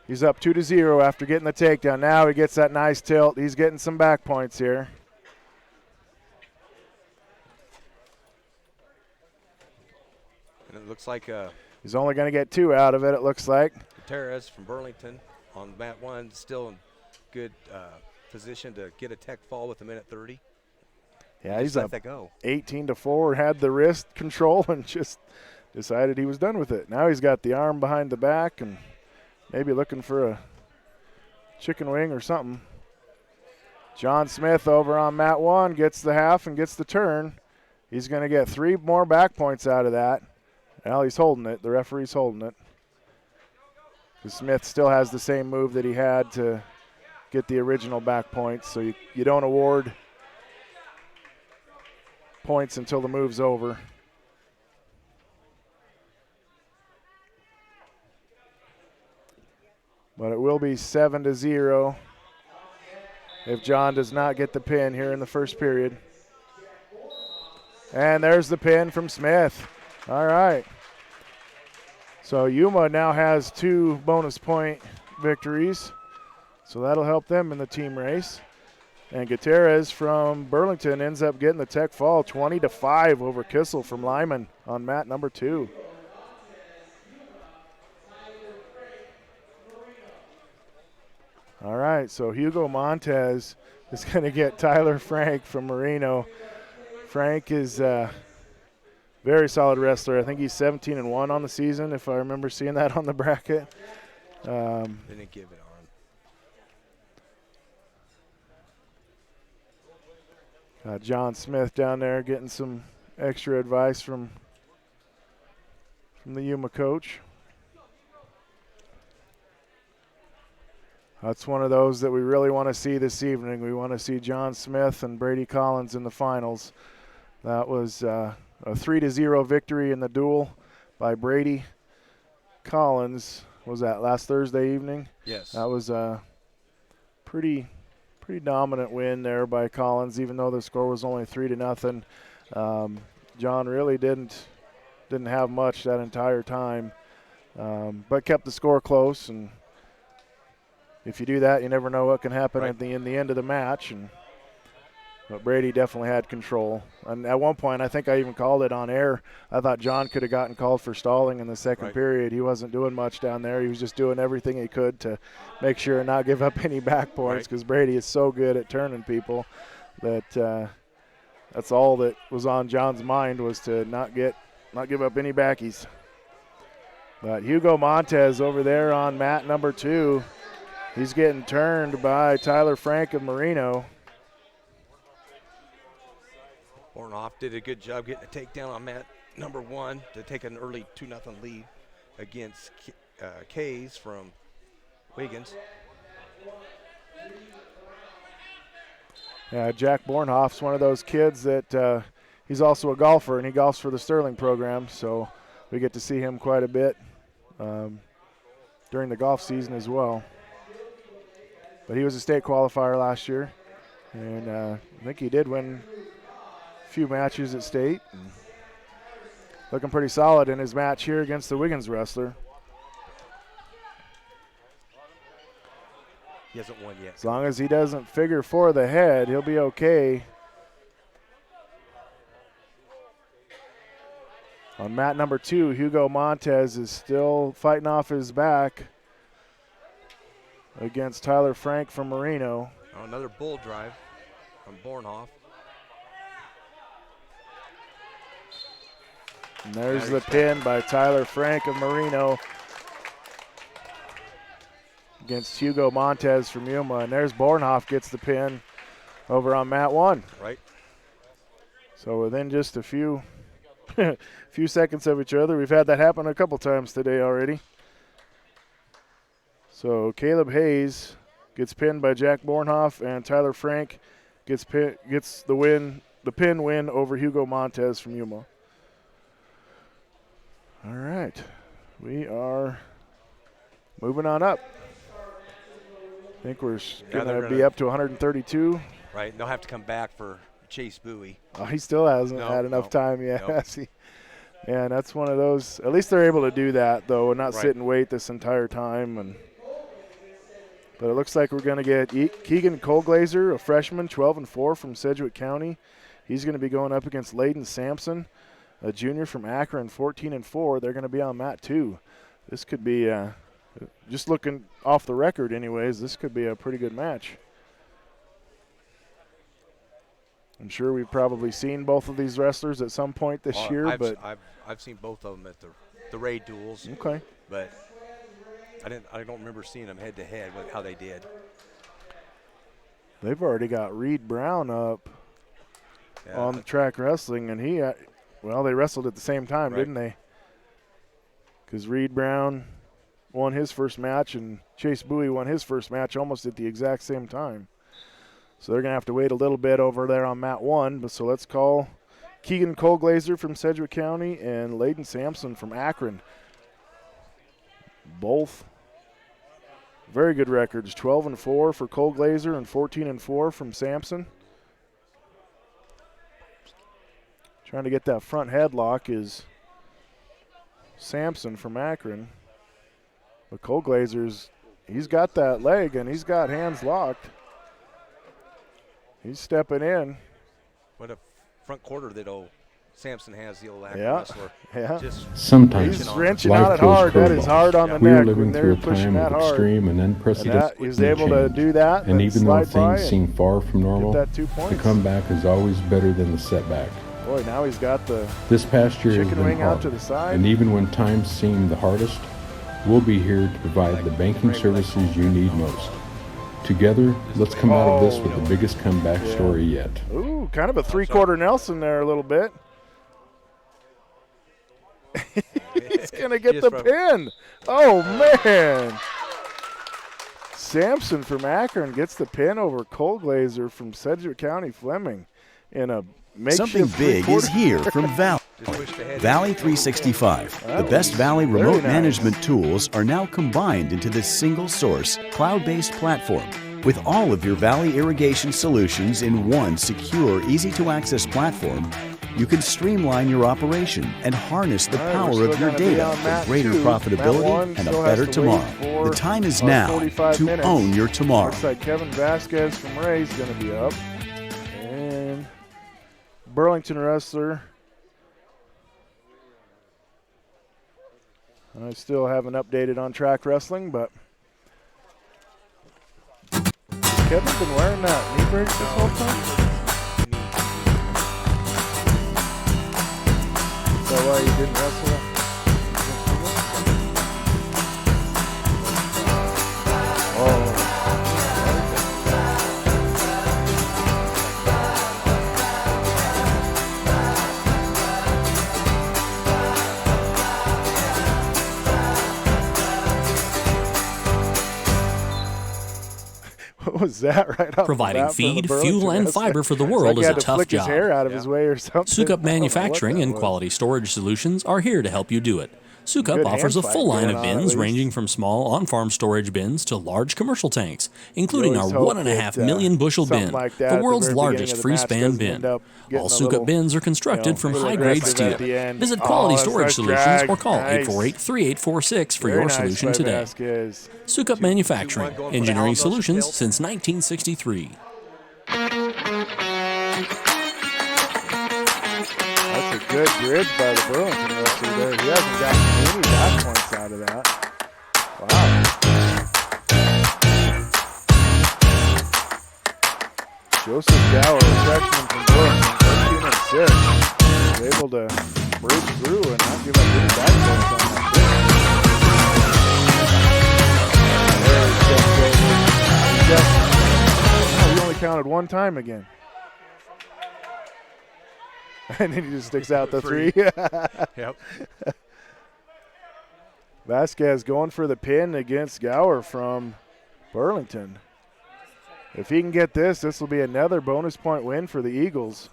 S4: He's up 2-0 after getting the takedown. Now he gets that nice tilt. He's getting some back points here.
S5: And it looks like
S4: he's only going to get 2 out of it, it looks like.
S5: Gutierrez from Burlington on mat 1, still in good position to get a tech fall with 1:30.
S4: Yeah, he's up
S5: let that go.
S4: 18-4, had the wrist control and just decided he was done with it. Now he's got the arm behind the back and maybe looking for a chicken wing or something. John Smith over on mat 1 gets the half and gets the turn. He's going to get 3 more back points out of that. Well, he's holding it. The referee's holding it. Smith still has the same move that he had to get the original back points, so you don't award points until the move's over. But it will be 7-0 if John does not get the pin here in the first period. And there's the pin from Smith. All right. So Yuma now has 2 bonus point victories, so that'll help them in the team race. And Gutierrez from Burlington ends up getting the tech fall, 20-5 over Kissel from Lyman on mat number 2. All right, so Hugo Montez is going to get Tyler Frank from Marino. Frank is a very solid wrestler. I think he's 17-1 on the season, if I remember seeing that on the bracket.
S5: Didn't give it on.
S4: John Smith down there getting some extra advice from the Yuma coach. That's one of those that we really want to see this evening. We want to see John Smith and Brady Collins in the finals. That was a 3-0 victory in the duel by Brady Collins. Was that last Thursday evening?
S5: Yes.
S4: That was a pretty dominant win there by Collins, even though the score was only 3-0. John really didn't have much that entire time, but kept the score close. And if you do that, you never know what can happen
S5: right
S4: in the end of the match. But Brady definitely had control. And at one point, I think I even called it on air. I thought John could have gotten called for stalling in the second period. He wasn't doing much down there. He was just doing everything he could to make sure and not give up any back points, because Brady is so good at turning people that that's all that was on John's mind, was to not give up any backies. But Hugo Montez over there on mat number 2, he's getting turned by Tyler Frank of Marino.
S5: Ornoff did a good job getting a takedown on mat number 1 to take an early 2-0 lead against Kays from Wiggins.
S4: Yeah, Jack Bornhoff's one of those kids that he's also a golfer, and he golfs for the Sterling program, so we get to see him quite a bit during the golf season as well. But he was a state qualifier last year, and I think he did win a few matches at state. Looking pretty solid in his match here against the Wiggins wrestler.
S5: He hasn't won yet.
S4: As long as he doesn't figure for the head, he'll be okay. On mat number 2, Hugo Montez is still fighting off his back against Tyler Frank from Marino.
S5: Oh, another bull drive from Bornhoff.
S4: And there's the pin by Tyler Frank of Marino against Hugo Montez from Yuma. And there's Bornhoff gets the pin over on mat 1.
S5: Right.
S4: So within just a few seconds of each other, we've had that happen a couple times today already. So Caleb Hayes gets pinned by Jack Bornhoff, and Tyler Frank gets the pin win over Hugo Montez from Yuma. All right, we are moving on up. I think we're going to be up to 132.
S5: Right, they'll have to come back for Chase Bowie.
S4: Oh, he still hasn't had enough time yet, has he? Yeah, and that's one of those. At least they're able to do that, though, and not sit and wait this entire time. But it looks like we're going to get Keegan Colglazer, a freshman, 12-4 from Sedgwick County. He's going to be going up against Layden Sampson, a junior from Akron, 14-4. They're going to be on mat 2. This could be, just looking off the record anyways, this could be a pretty good match. I'm sure we've probably seen both of these wrestlers at some point this year,
S5: I've seen both of them at the raid duels.
S4: Okay.
S5: But I don't remember seeing them head to head with how they did.
S4: They've already got Reed Brown up on the track wrestling, and they wrestled at the same time, didn't they? Because Reed Brown won his first match, and Chase Bowie won his first match almost at the exact same time. So they're going to have to wait a little bit over there on mat 1. So let's call Keegan Colglazer from Sedgwick County and Layden Sampson from Akron. Both very good records, 12-4 for Colglazer and 14-4 from Sampson. Trying to get that front headlock is Sampson from Akron. But Colglazer's, he's got that leg and he's got hands locked. He's stepping in.
S5: What a front quarter that Sampson has, the old Akron wrestler.
S4: Yeah.
S6: Sometimes
S4: he's wrenching on it hard. That is hard on the
S6: we are
S4: neck
S6: living
S4: when
S6: through
S4: they're
S6: a
S4: pushing
S6: time
S4: that
S6: of
S4: hard.
S6: extreme and unprecedented
S4: He's able to
S6: change.
S4: do that.
S6: And even though
S4: slide by
S6: things seem far from normal,
S4: get that 2
S6: the
S4: points.
S6: comeback is always better than the setback.
S4: Boy, now he's got the
S6: This past year has
S4: chicken
S6: been
S4: wing out
S6: hard,
S4: to the side.
S6: and even when times seem the hardest, we'll be here to provide the banking services you need most. Together, let's come out of this with the biggest comeback story yet.
S4: Ooh, kind of a three-quarter Nelson there a little bit. He's going to get the pin. Oh, man. Sampson from Akron gets the pin over Colglazer from Sedgwick County Fleming in a makeshift
S7: Something big is here from Valley. Valley 365. The best Valley remote management tools are now combined into this single source, cloud-based platform. With all of your Valley irrigation solutions in one secure, easy-to-access platform, you can streamline your operation and harness the power of your data for greater profitability and a better tomorrow. The time is now to own your tomorrow.
S4: Looks like Kevin Vasquez from Ray is going to be up. And Burlington wrestler. I still haven't updated on track wrestling, but Kevin's been wearing that knee brace this whole time? Is that why you didn't wrestle? What was that right off
S3: Providing
S4: the bat
S3: feed,
S4: from the
S3: fuel, and
S4: Burlington?
S3: fiber for the
S4: It's
S3: world
S4: like
S3: is
S4: he
S3: a
S4: had to
S3: tough
S4: flick his
S3: job.
S4: hair out of his way or something.
S3: Sukup
S4: I don't know what
S3: Manufacturing
S4: that
S3: and
S4: was.
S3: Quality Storage Solutions are here to help you do it. Sukup
S4: Good
S3: offers a
S4: hand
S3: full
S4: fight
S3: line
S4: going
S3: of
S4: on, at
S3: bins
S4: least.
S3: ranging from small on-farm storage bins to large commercial tanks, including our
S4: always hope
S3: 1.5
S4: that,
S3: million bushel
S4: something
S3: bin,
S4: like that at
S3: the
S4: the
S3: world's
S4: very
S3: largest
S4: beginning of the match
S3: free-span
S4: doesn't end
S3: bin.
S4: up getting
S3: All
S4: a
S3: Sukup
S4: little,
S3: bins are constructed from
S4: little
S3: high-grade
S4: aggressive
S3: steel.
S4: at the end.
S3: Visit
S4: Oh,
S3: Quality
S4: that's
S3: Storage
S4: nice
S3: Solutions
S4: drag.
S3: or call
S4: Nice.
S3: 848-3846 for
S4: Very
S3: your
S4: nice
S3: solution
S4: by
S3: today.
S4: Vasquez.
S3: Sukup Manufacturing,
S5: 2-1 going for the
S3: engineering
S5: Alamos
S3: solutions
S5: tilt.
S3: since 1963.
S4: That's a good bridge by the Burlington rusher there. He hasn't gotten any back points out of that. Wow. Joseph Gower, a freshman from Burlington, 13 and 6, is able to bridge through and not give up any back points on that bridge. He only counted one time again. And then he just sticks out the three.
S5: Yep.
S4: Vasquez going for the pin against Gower from Burlington. If he can get this will be another bonus point win for the Eagles.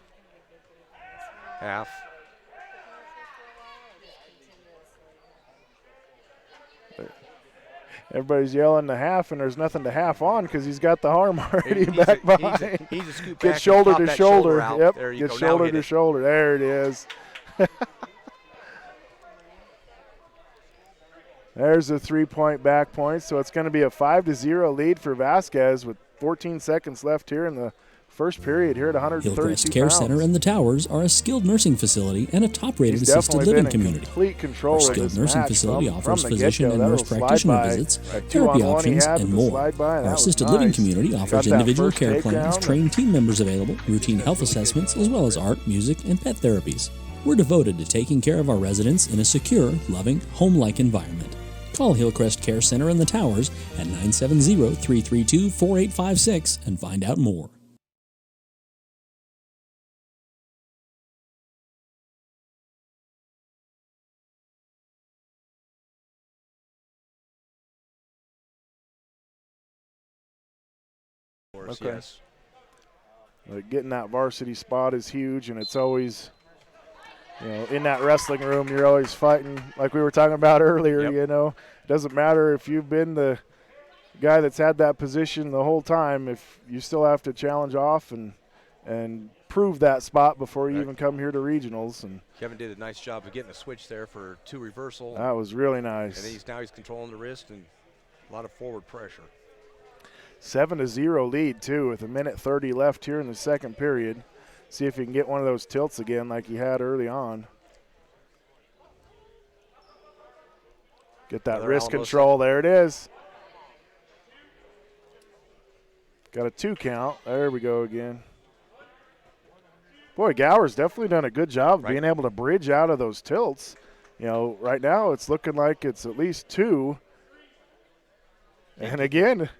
S5: Half.
S4: Everybody's yelling the half, and there's nothing to half on because he's got the arm already
S5: He's
S4: back
S5: a
S4: behind.
S5: he's a scoop back
S4: Get
S5: and
S4: shoulder
S5: pop
S4: to
S5: that
S4: shoulder.
S5: out.
S4: Yep,
S5: There you
S4: get
S5: go. Now
S4: shoulder
S5: hit
S4: to
S5: it.
S4: shoulder. There it is. There's a 3-point back point, so it's going to be a 5-0 lead for Vasquez with 14 seconds left here in the first period here at 132
S3: Hillcrest Care
S4: pounds.
S3: Center and the Towers are a skilled nursing facility and a top-rated
S4: He's
S3: assisted
S4: definitely
S3: living
S4: been in
S3: community.
S4: complete control
S3: Our
S4: of
S3: skilled
S4: this
S3: nursing
S4: match
S3: facility
S4: from
S3: offers
S4: the
S3: physician
S4: get-go.
S3: and
S4: That
S3: nurse
S4: little slide
S3: practitioner
S4: by,
S3: visits,
S4: a
S3: therapy
S4: 2-on-1 he
S3: options,
S4: had
S3: and
S4: with the
S3: more.
S4: slide by, and that
S3: Our
S4: was
S3: assisted
S4: nice.
S3: living community
S4: Got
S3: offers
S4: that
S3: individual
S4: first
S3: care plans,
S4: takedown.
S3: trained team members available, routine health assessments, as well as art, music, and pet therapies. We're devoted to taking care of our residents in a secure, loving, home-like environment. Call Hillcrest Care Center and the Towers at 970-332-4856 and find out more.
S5: Course,
S4: Okay.
S5: yes.
S4: Getting that varsity spot is huge, and it's always, in that wrestling room, you're always fighting, like we were talking about earlier,
S5: Yep.
S4: It doesn't matter if you've been the guy that's had that position the whole time, if you still have to challenge off and prove that spot before you
S5: Right.
S4: even come here to regionals. And
S5: Kevin did a nice job of getting a switch there for 2 reversal.
S4: that was really
S5: and
S4: nice.
S5: now he's controlling the wrist and a lot of forward pressure.
S4: 7-0 lead, too, with 1:30 left here in the second period. See if he can get one of those tilts again like he had early on. Get that
S5: Another
S4: wrist
S5: Alamos.
S4: control. There it is. Got a 2 count. There we go again. Boy, Gower's definitely done a good job of
S5: Right.
S4: being able to bridge out of those tilts. Right now it's looking like it's at least 2. And again.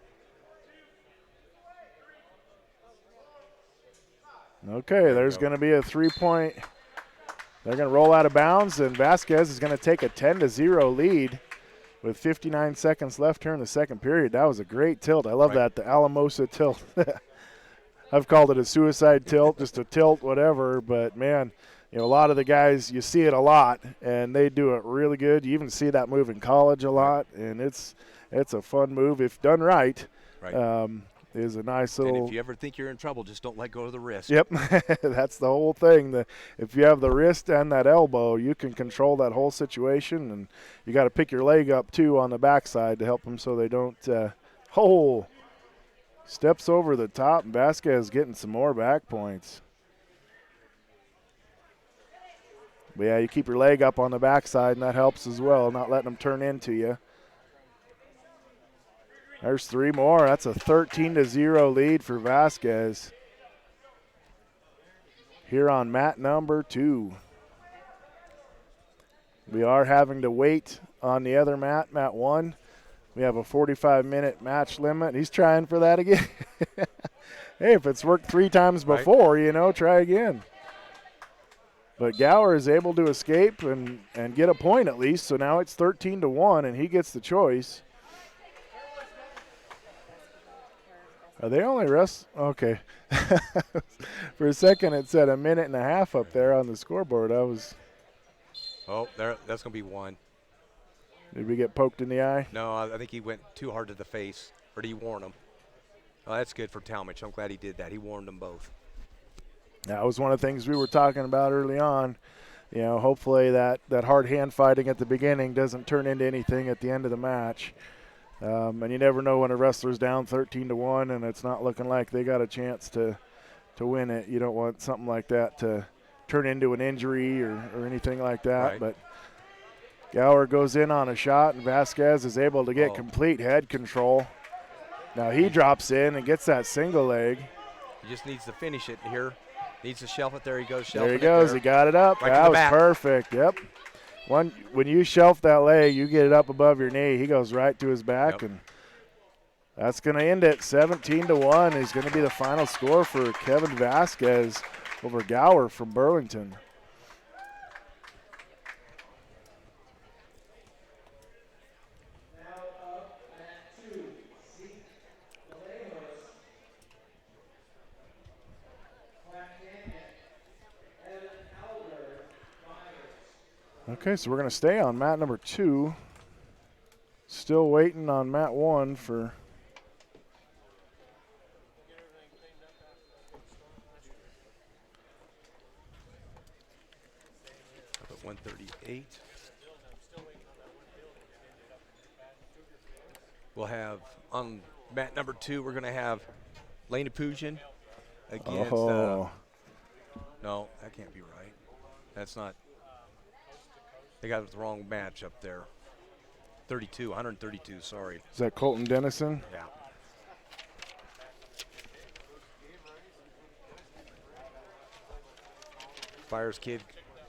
S4: Okay, there's going to be a 3-point. They're going to roll out of bounds, and Vasquez is going to take a 10-0 lead with 59 seconds left here in the second period. That was a great tilt. I love that, the Alamosa tilt. I've called it a suicide tilt, just a tilt, whatever. But, man, a lot of the guys, you see it a lot, and they do it really good. You even see that move in college a lot, and it's a fun move if done right.
S5: Right.
S4: Is a nice little.
S5: And if you ever think you're in trouble, just don't let go of the wrist.
S4: Yep, that's the whole thing. If you have the wrist and that elbow, you can control that whole situation, and you got to pick your leg up too on the backside to help them so they don't. Steps over the top, and Vasquez getting some more back points. But yeah, you keep your leg up on the backside, and that helps as well, not letting them turn into you. There's 3 more. That's a 13-0 lead for Vasquez here on mat number 2. We are having to wait on the other mat, mat 1. We have a 45-minute match limit. He's trying for that again. Hey, if it's worked 3 times before, try again. But Gower is able to escape and get a point at least, so now it's 13-1, and he gets the choice. Are they only okay. For a second it said 1.5 minutes up there on the scoreboard.
S5: Oh, there. That's going to be one.
S4: Did we get poked in the eye?
S5: No, I think he went too hard to the face. Or did he warn him? Oh, that's good for Talmadge. I'm glad he did that. He warned them both.
S4: That was one of the things we were talking about early on. You know, hopefully that hard hand fighting at the beginning doesn't turn into anything at the end of the match. And you never know when a wrestler's down 13-1 and it's not looking like they got a chance to win it. You don't want something like that to turn into an injury or anything like that.
S5: Right.
S4: But Gower goes in on a shot, and Vasquez is able to get complete head control. Now he drops in and gets that single leg.
S5: He just needs to finish it here. Needs to shelf it. There he goes.
S4: There he goes. He got it up.
S5: Right
S4: that was
S5: back.
S4: Perfect. Yep. When you shelf that leg, you get it up above your knee. He goes right to his back, and that's going to end it 17-1. He's going to be the final score for Kevin Vasquez over Gower from Burlington. Okay, so we're going to stay on mat number 2. Still waiting on mat 1 for
S5: At 138. We'll have on mat number 2. We're going to have Lena Pujan against. No, that can't be right. That's not. They got the wrong match up there. 132, sorry.
S4: Is that Colton Dennison?
S5: Yeah. Byers kid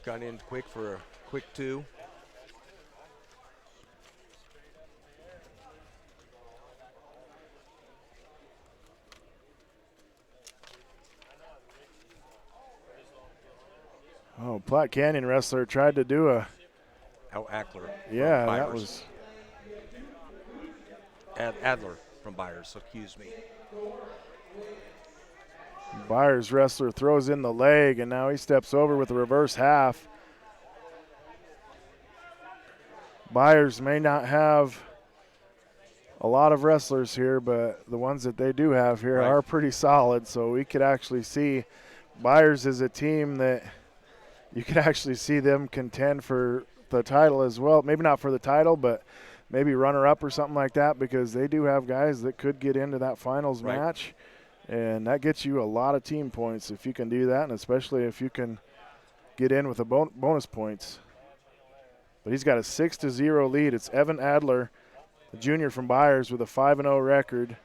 S5: got in quick for a quick 2.
S4: Oh, Platte Canyon wrestler tried to do a.
S5: Ackler.
S4: Yeah, that was.
S5: Adler from Byers, excuse me.
S4: Byers wrestler throws in the leg, and now he steps over with a reverse half. Byers may not have a lot of wrestlers here, but the ones that they do have here are pretty solid, so we could actually see Byers is a team that you could actually see them contend for the title as well. Maybe not for the title, but maybe runner-up or something like that, because they do have guys that could get into that finals match, and that gets you a lot of team points if you can do that, and especially if you can get in with the bonus points. But he's got a 6-0 lead. It's Evan Adler, a junior from Byers, with a 5-0 record,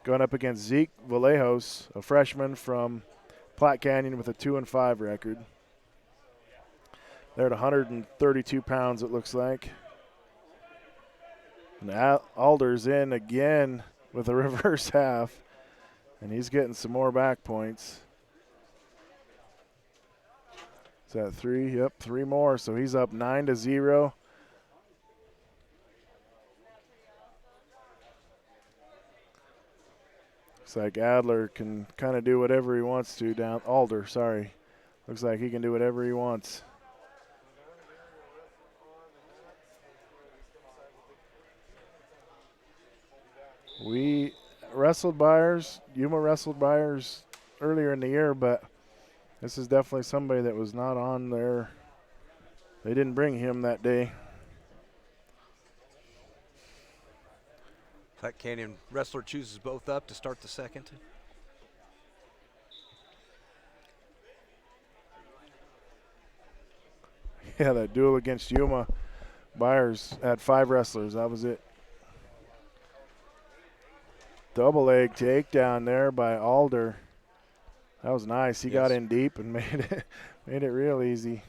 S4: going up against Zeke Vallejos, a freshman from Platte Canyon, with a 2-5 record. They're at 132 pounds, it looks like. And Alder's in again with a reverse half, and he's getting some more back points. Is that 3? Yep, 3 more, so he's up 9-0. Looks like Adler can kind of do whatever he wants to down. Alder, sorry. Looks like he can do whatever he wants. We wrestled Byers. Yuma wrestled Byers earlier in the year, but this is definitely somebody that was not on there. They didn't bring him that day.
S5: Platte Canyon wrestler chooses both up to start the second.
S4: Yeah, that duel against Yuma. Byers had 5 wrestlers. That was it. Double leg takedown there by Alder. That was nice. He got in deep and made it real easy.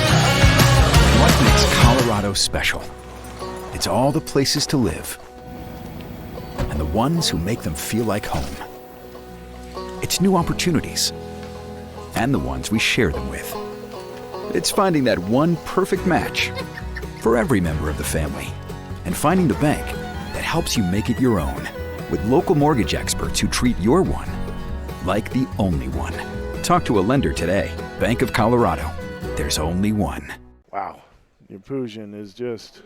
S7: What makes Colorado special? It's all the places to live and the ones who make them feel like home. It's new opportunities and the ones we share them with. It's finding that one perfect match for every member of the family and finding the bank that helps you make it your own with local mortgage experts who treat your one like the only one. Talk to a lender today. Bank of Colorado. There's only one.
S4: Wow. Yapusian is just.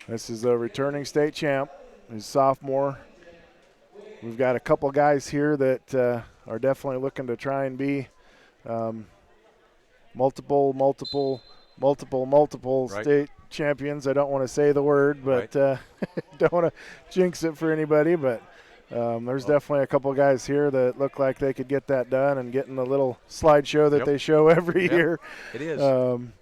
S4: This is a returning state champ. He's sophomore. We've got a couple guys here that are definitely looking to try and be multiple
S5: Right.
S4: state champions. I don't want to say the word, but don't want to jinx it for anybody. But there's definitely a couple guys here that look like they could get that done and getting the little slideshow that
S5: Yep.
S4: they show every
S5: Yep.
S4: year.
S5: It is.
S4: Um,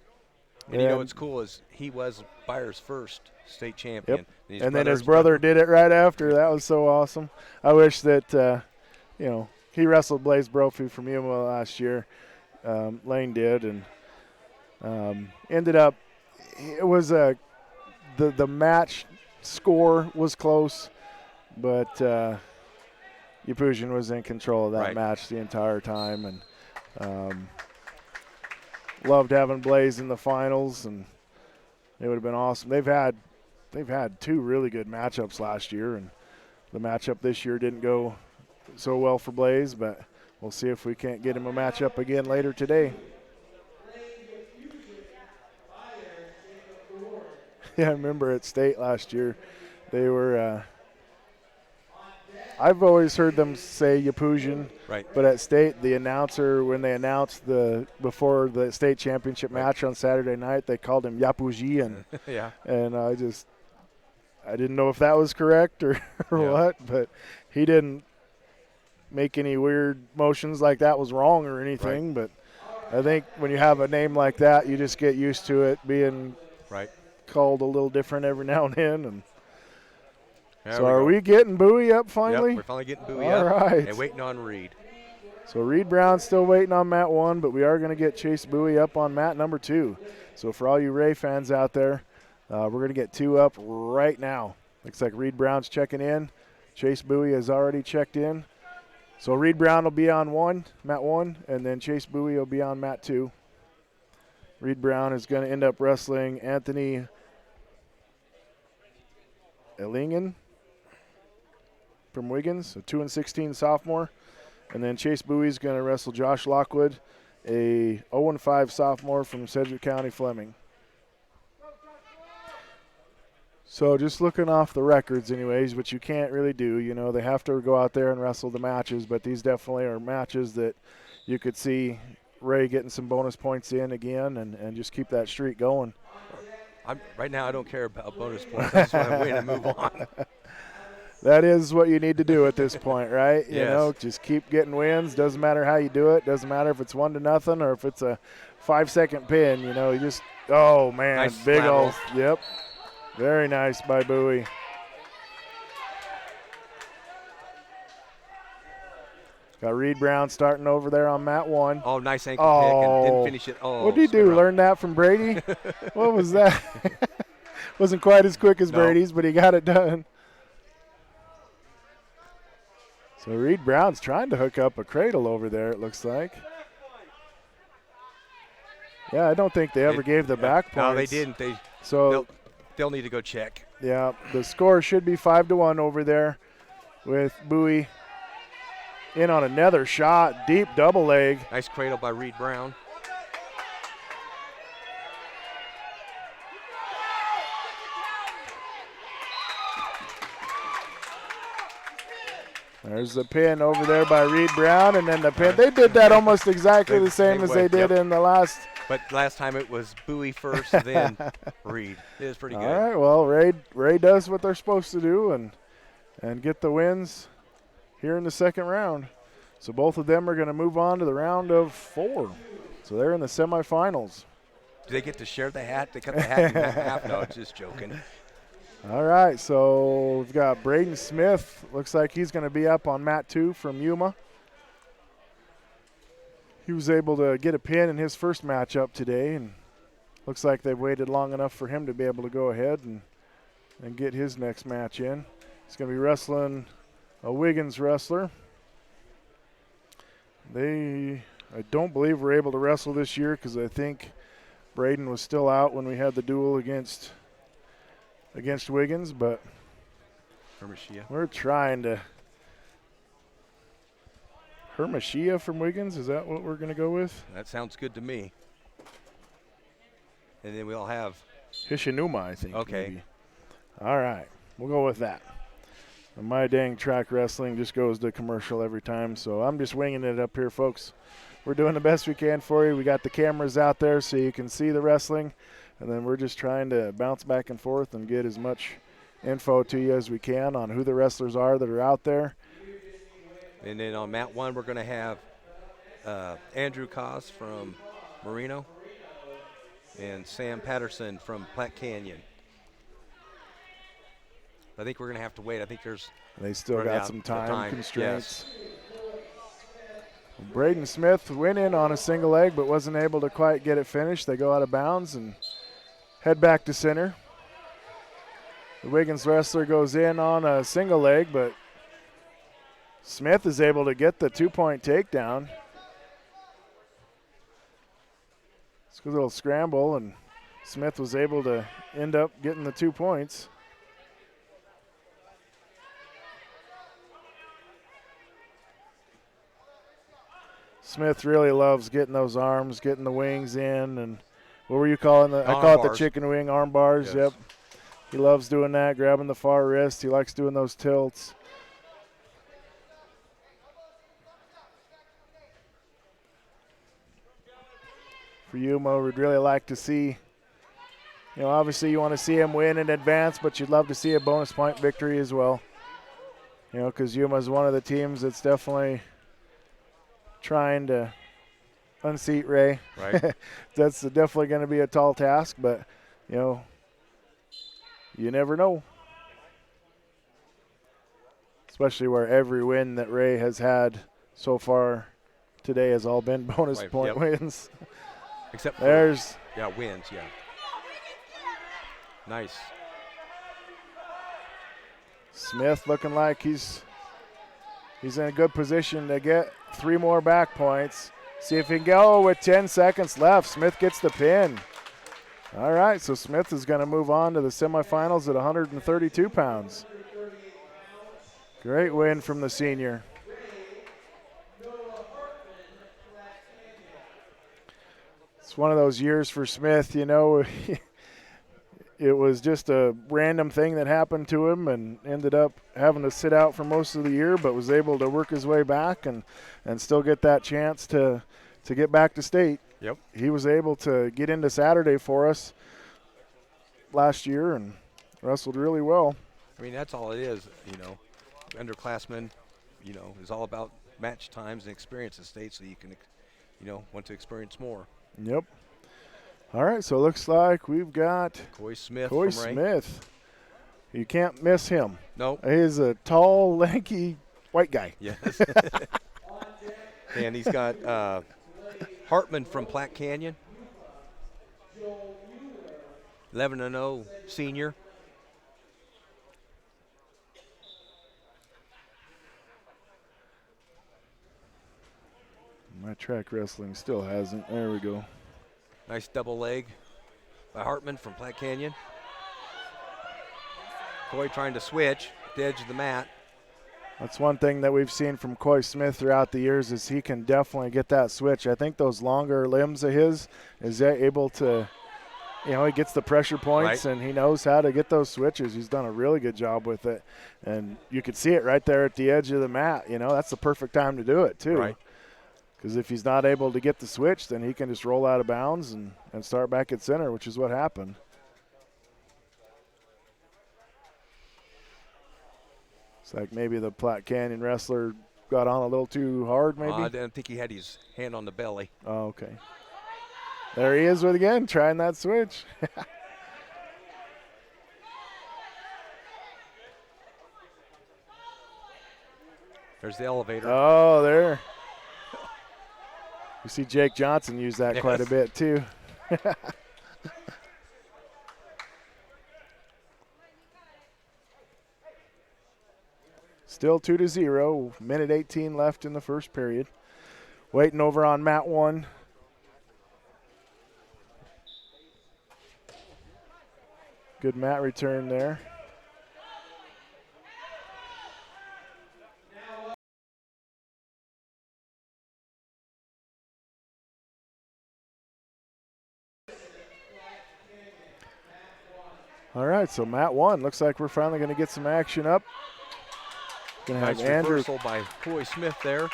S5: and you know
S4: and-
S5: what's cool is he was Byers' first state champion.
S4: Yep. And then his brother did it right after. That was so awesome. I wish that, he wrestled Blaze Brophy from Yuma last year. Lane did, and ended up, it was the match score was close, but Yapusian was in control of that
S5: Right.
S4: match the entire time, and loved having Blaze in the finals, and it would have been awesome. They've had two really good matchups last year, and the matchup this year didn't go so well for Blaze, but we'll see if we can't get him a matchup again later today. Yeah, I remember at state last year, they were I've always heard them say Yapusian,
S5: Right.
S4: but at state, the announcer, when they announced before the state championship match on Saturday night, they called him Yapujian.
S5: Yeah.
S4: And I didn't know if that was correct or
S5: Yeah.
S4: what, but he didn't make any weird motions like that was wrong or anything. But I think when you have a name like that, you just get used to it being
S5: Right.
S4: called a little different every now and then. And
S5: There
S4: so are
S5: go.
S4: we getting Bowie up finally?
S5: Yep, we're finally getting Bowie
S4: All
S5: up
S4: right.
S5: and waiting on Reed.
S4: So Reed Brown's still waiting on mat 1, but we are going to get Chase Bowie up on mat number 2. So for all you Ray fans out there, we're going to get 2 up right now. Looks like Reed Brown's checking in. Chase Bowie has already checked in. So Reed Brown will be on mat 1, and then Chase Bowie will be on mat 2. Reed Brown is going to end up wrestling Anthony Ellingen from Wiggins, a 2-16 sophomore. And then Chase Bowie's going to wrestle Josh Lockwood, a 0-5 sophomore from Sedgwick County Fleming. So just looking off the records anyways, which you can't really do. You know, they have to go out there and wrestle the matches, but these definitely are matches that you could see Ray getting some bonus points in again and just keep that streak going.
S5: Right now, I don't care about bonus points. I just want to win and move on.
S4: That is what you need to do at this point, right? You
S5: Yes.
S4: know, just keep getting wins. Doesn't matter how you do it. Doesn't matter if it's 1-0 or if it's a 5-second pin. You know, you just, oh man,
S5: Nice
S4: big
S5: lateral.
S4: old, yep. Very nice by Bowie. Got Reed Brown starting over there on mat 1.
S5: Oh, nice ankle pick and didn't
S4: Oh.
S5: finish it. Oh,
S4: What did he
S5: spin
S4: do?
S5: around.
S4: Learn that from Brady? What was that? Wasn't quite as quick as
S5: No.
S4: Brady's, but he got it done. So Reed Brown's trying to hook up a cradle over there, it looks like. Yeah, I don't think they ever gave the back points.
S5: No, they didn't.
S4: So,
S5: They'll need to go check.
S4: yeah, the score should be 5-1 over there with Bowie in on another shot, deep double leg.
S5: Nice cradle by Reed Brown.
S4: There's the pin over there by Reed Brown, and then the pin. They did that almost exactly the same as they did in the last.
S5: But last time it was Bowie first, then Reed. It was pretty good.
S4: All right, well, Ray does what they're supposed to do and get the wins here in the second round. So both of them are going to move on to the round of 4. So they're in the semifinals.
S5: Do they get to share the hat? They cut the hat in half? No, just joking.
S4: All right, so we've got Braden Smith. Looks like he's going to be up on mat 2 from Yuma. He was able to get a pin in his first matchup today, and looks like they've waited long enough for him to be able to go ahead and get his next match in. He's going to be wrestling a Wiggins wrestler. I don't believe we're able to wrestle this year because I think Braden was still out when we had the duel against Wiggins, but we're trying to. Hermashia from Wiggins, is that what we're going to go with?
S5: That sounds good to me. And then we'll have
S4: Hishinuma, I think.
S5: Okay.
S4: Maybe. All right, we'll go with that. And my dang track wrestling just goes to commercial every time, so I'm just winging it up here, folks. We're doing the best we can for you. We got the cameras out there so you can see the wrestling, and then we're just trying to bounce back and forth and get as much info to you as we can on who the wrestlers are that are out there.
S5: And then on mat 1, we're going to have Andrew Koss from Marino and Sam Patterson from Platte Canyon. I think we're going to have to wait. I think
S4: they still got some time constraints.
S5: Yes.
S4: Braden Smith went in on a single leg but wasn't able to quite get it finished. They go out of bounds and head back to center. The Wiggins wrestler goes in on a single leg, but Smith is able to get the 2-point takedown. It's a little scramble, and Smith was able to end up getting the 2 points. Smith really loves getting those arms, getting the wings in, and what were you calling the? I call it the chicken wing arm bars.
S5: Yes.
S4: Yep. He loves doing that, grabbing the far wrist. He likes doing those tilts. For Yuma, we'd really like to see, obviously you want to see him win in advance, but you'd love to see a bonus point victory as well. Because Yuma is one of the teams that's definitely trying to unseat Ray.
S5: Right.
S4: That's definitely going to be a tall task, but, you never know. Especially where every win that Ray has had so far today has all been bonus point wins.
S5: Except for
S4: wins,
S5: yeah. Nice.
S4: Smith looking like he's in a good position to get 3 more back points. See if he can go with 10 seconds left. Smith gets the pin. All right, so Smith is going to move on to the semifinals at 132 pounds. Great win from the senior. It's one of those years for Smith, it was just a random thing that happened to him and ended up having to sit out for most of the year, but was able to work his way back and still get that chance to get back to state.
S5: Yep.
S4: He was able to get into Saturday for us last year and wrestled really well.
S5: I mean, that's all it is, Underclassmen, is all about match times and experience at state so you can, want to experience more.
S4: Yep. All right, so it looks like we've got
S5: Coy Smith.
S4: Coy
S5: from Ray.
S4: Smith. You can't miss him.
S5: No.
S4: He's a tall, lanky white guy.
S5: Yes. And he's got Hartman from Platte Canyon. 11-0 senior.
S4: My track wrestling still hasn't. There we go.
S5: Nice double leg by Hartman from Platte Canyon. Coy trying to switch at the edge of the mat.
S4: That's one thing that we've seen from Coy Smith throughout the years is he can definitely get that switch. I think those longer limbs of his is able to you know, he gets the pressure points,
S5: Right.
S4: and he knows how to get those switches. He's done a really good job with it. And you could see it right there at the edge of the mat. You know, that's the perfect time to do it, too.
S5: Right.
S4: Because if he's not able to get the switch, then he can just roll out of bounds and start back at center, which is what happened. It's like maybe the Platte Canyon wrestler got on a little too hard, maybe.
S5: I didn't think he had his hand on the belly.
S4: Oh, okay. There he is with again, trying that switch.
S5: There's the elevator.
S4: Oh, there. You see Jake Johnson use that quite a
S5: Yes.
S4: bit, too. Still 2-0. Minute 18 left in the first period. Waiting over on mat 1. Good mat return there. All right, so mat 1. Looks like we're finally going to get some action up. Going to have
S5: Nice
S4: Andrew.
S5: reversal by Coy Smith there.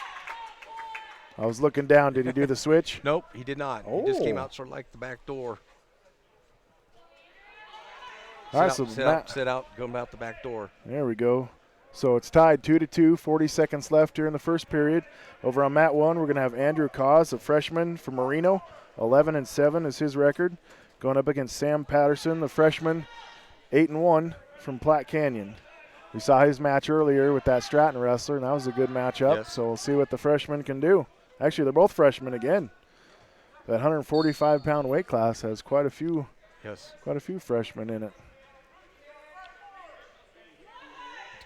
S4: I was looking down. Did he do the switch?
S5: Nope, he did not. He just came
S4: Oh.
S5: out sort of like the back door.
S4: All right, so
S5: sit out, going out the back door.
S4: there we go. So it's tied 2-2, 40 seconds left here in the first period. Over on mat 1, we're going to have Andrew Cause, a freshman from Marino. 11-7 is his record. Going up against Sam Patterson, the freshman, 8-1 from Platte Canyon. We saw his match earlier with that Stratton wrestler, and that was a good matchup.
S5: Yes.
S4: So we'll see what the freshman can do. Actually, they're both freshmen again. That 145-pound weight class has quite a few
S5: Yes.
S4: freshmen in it.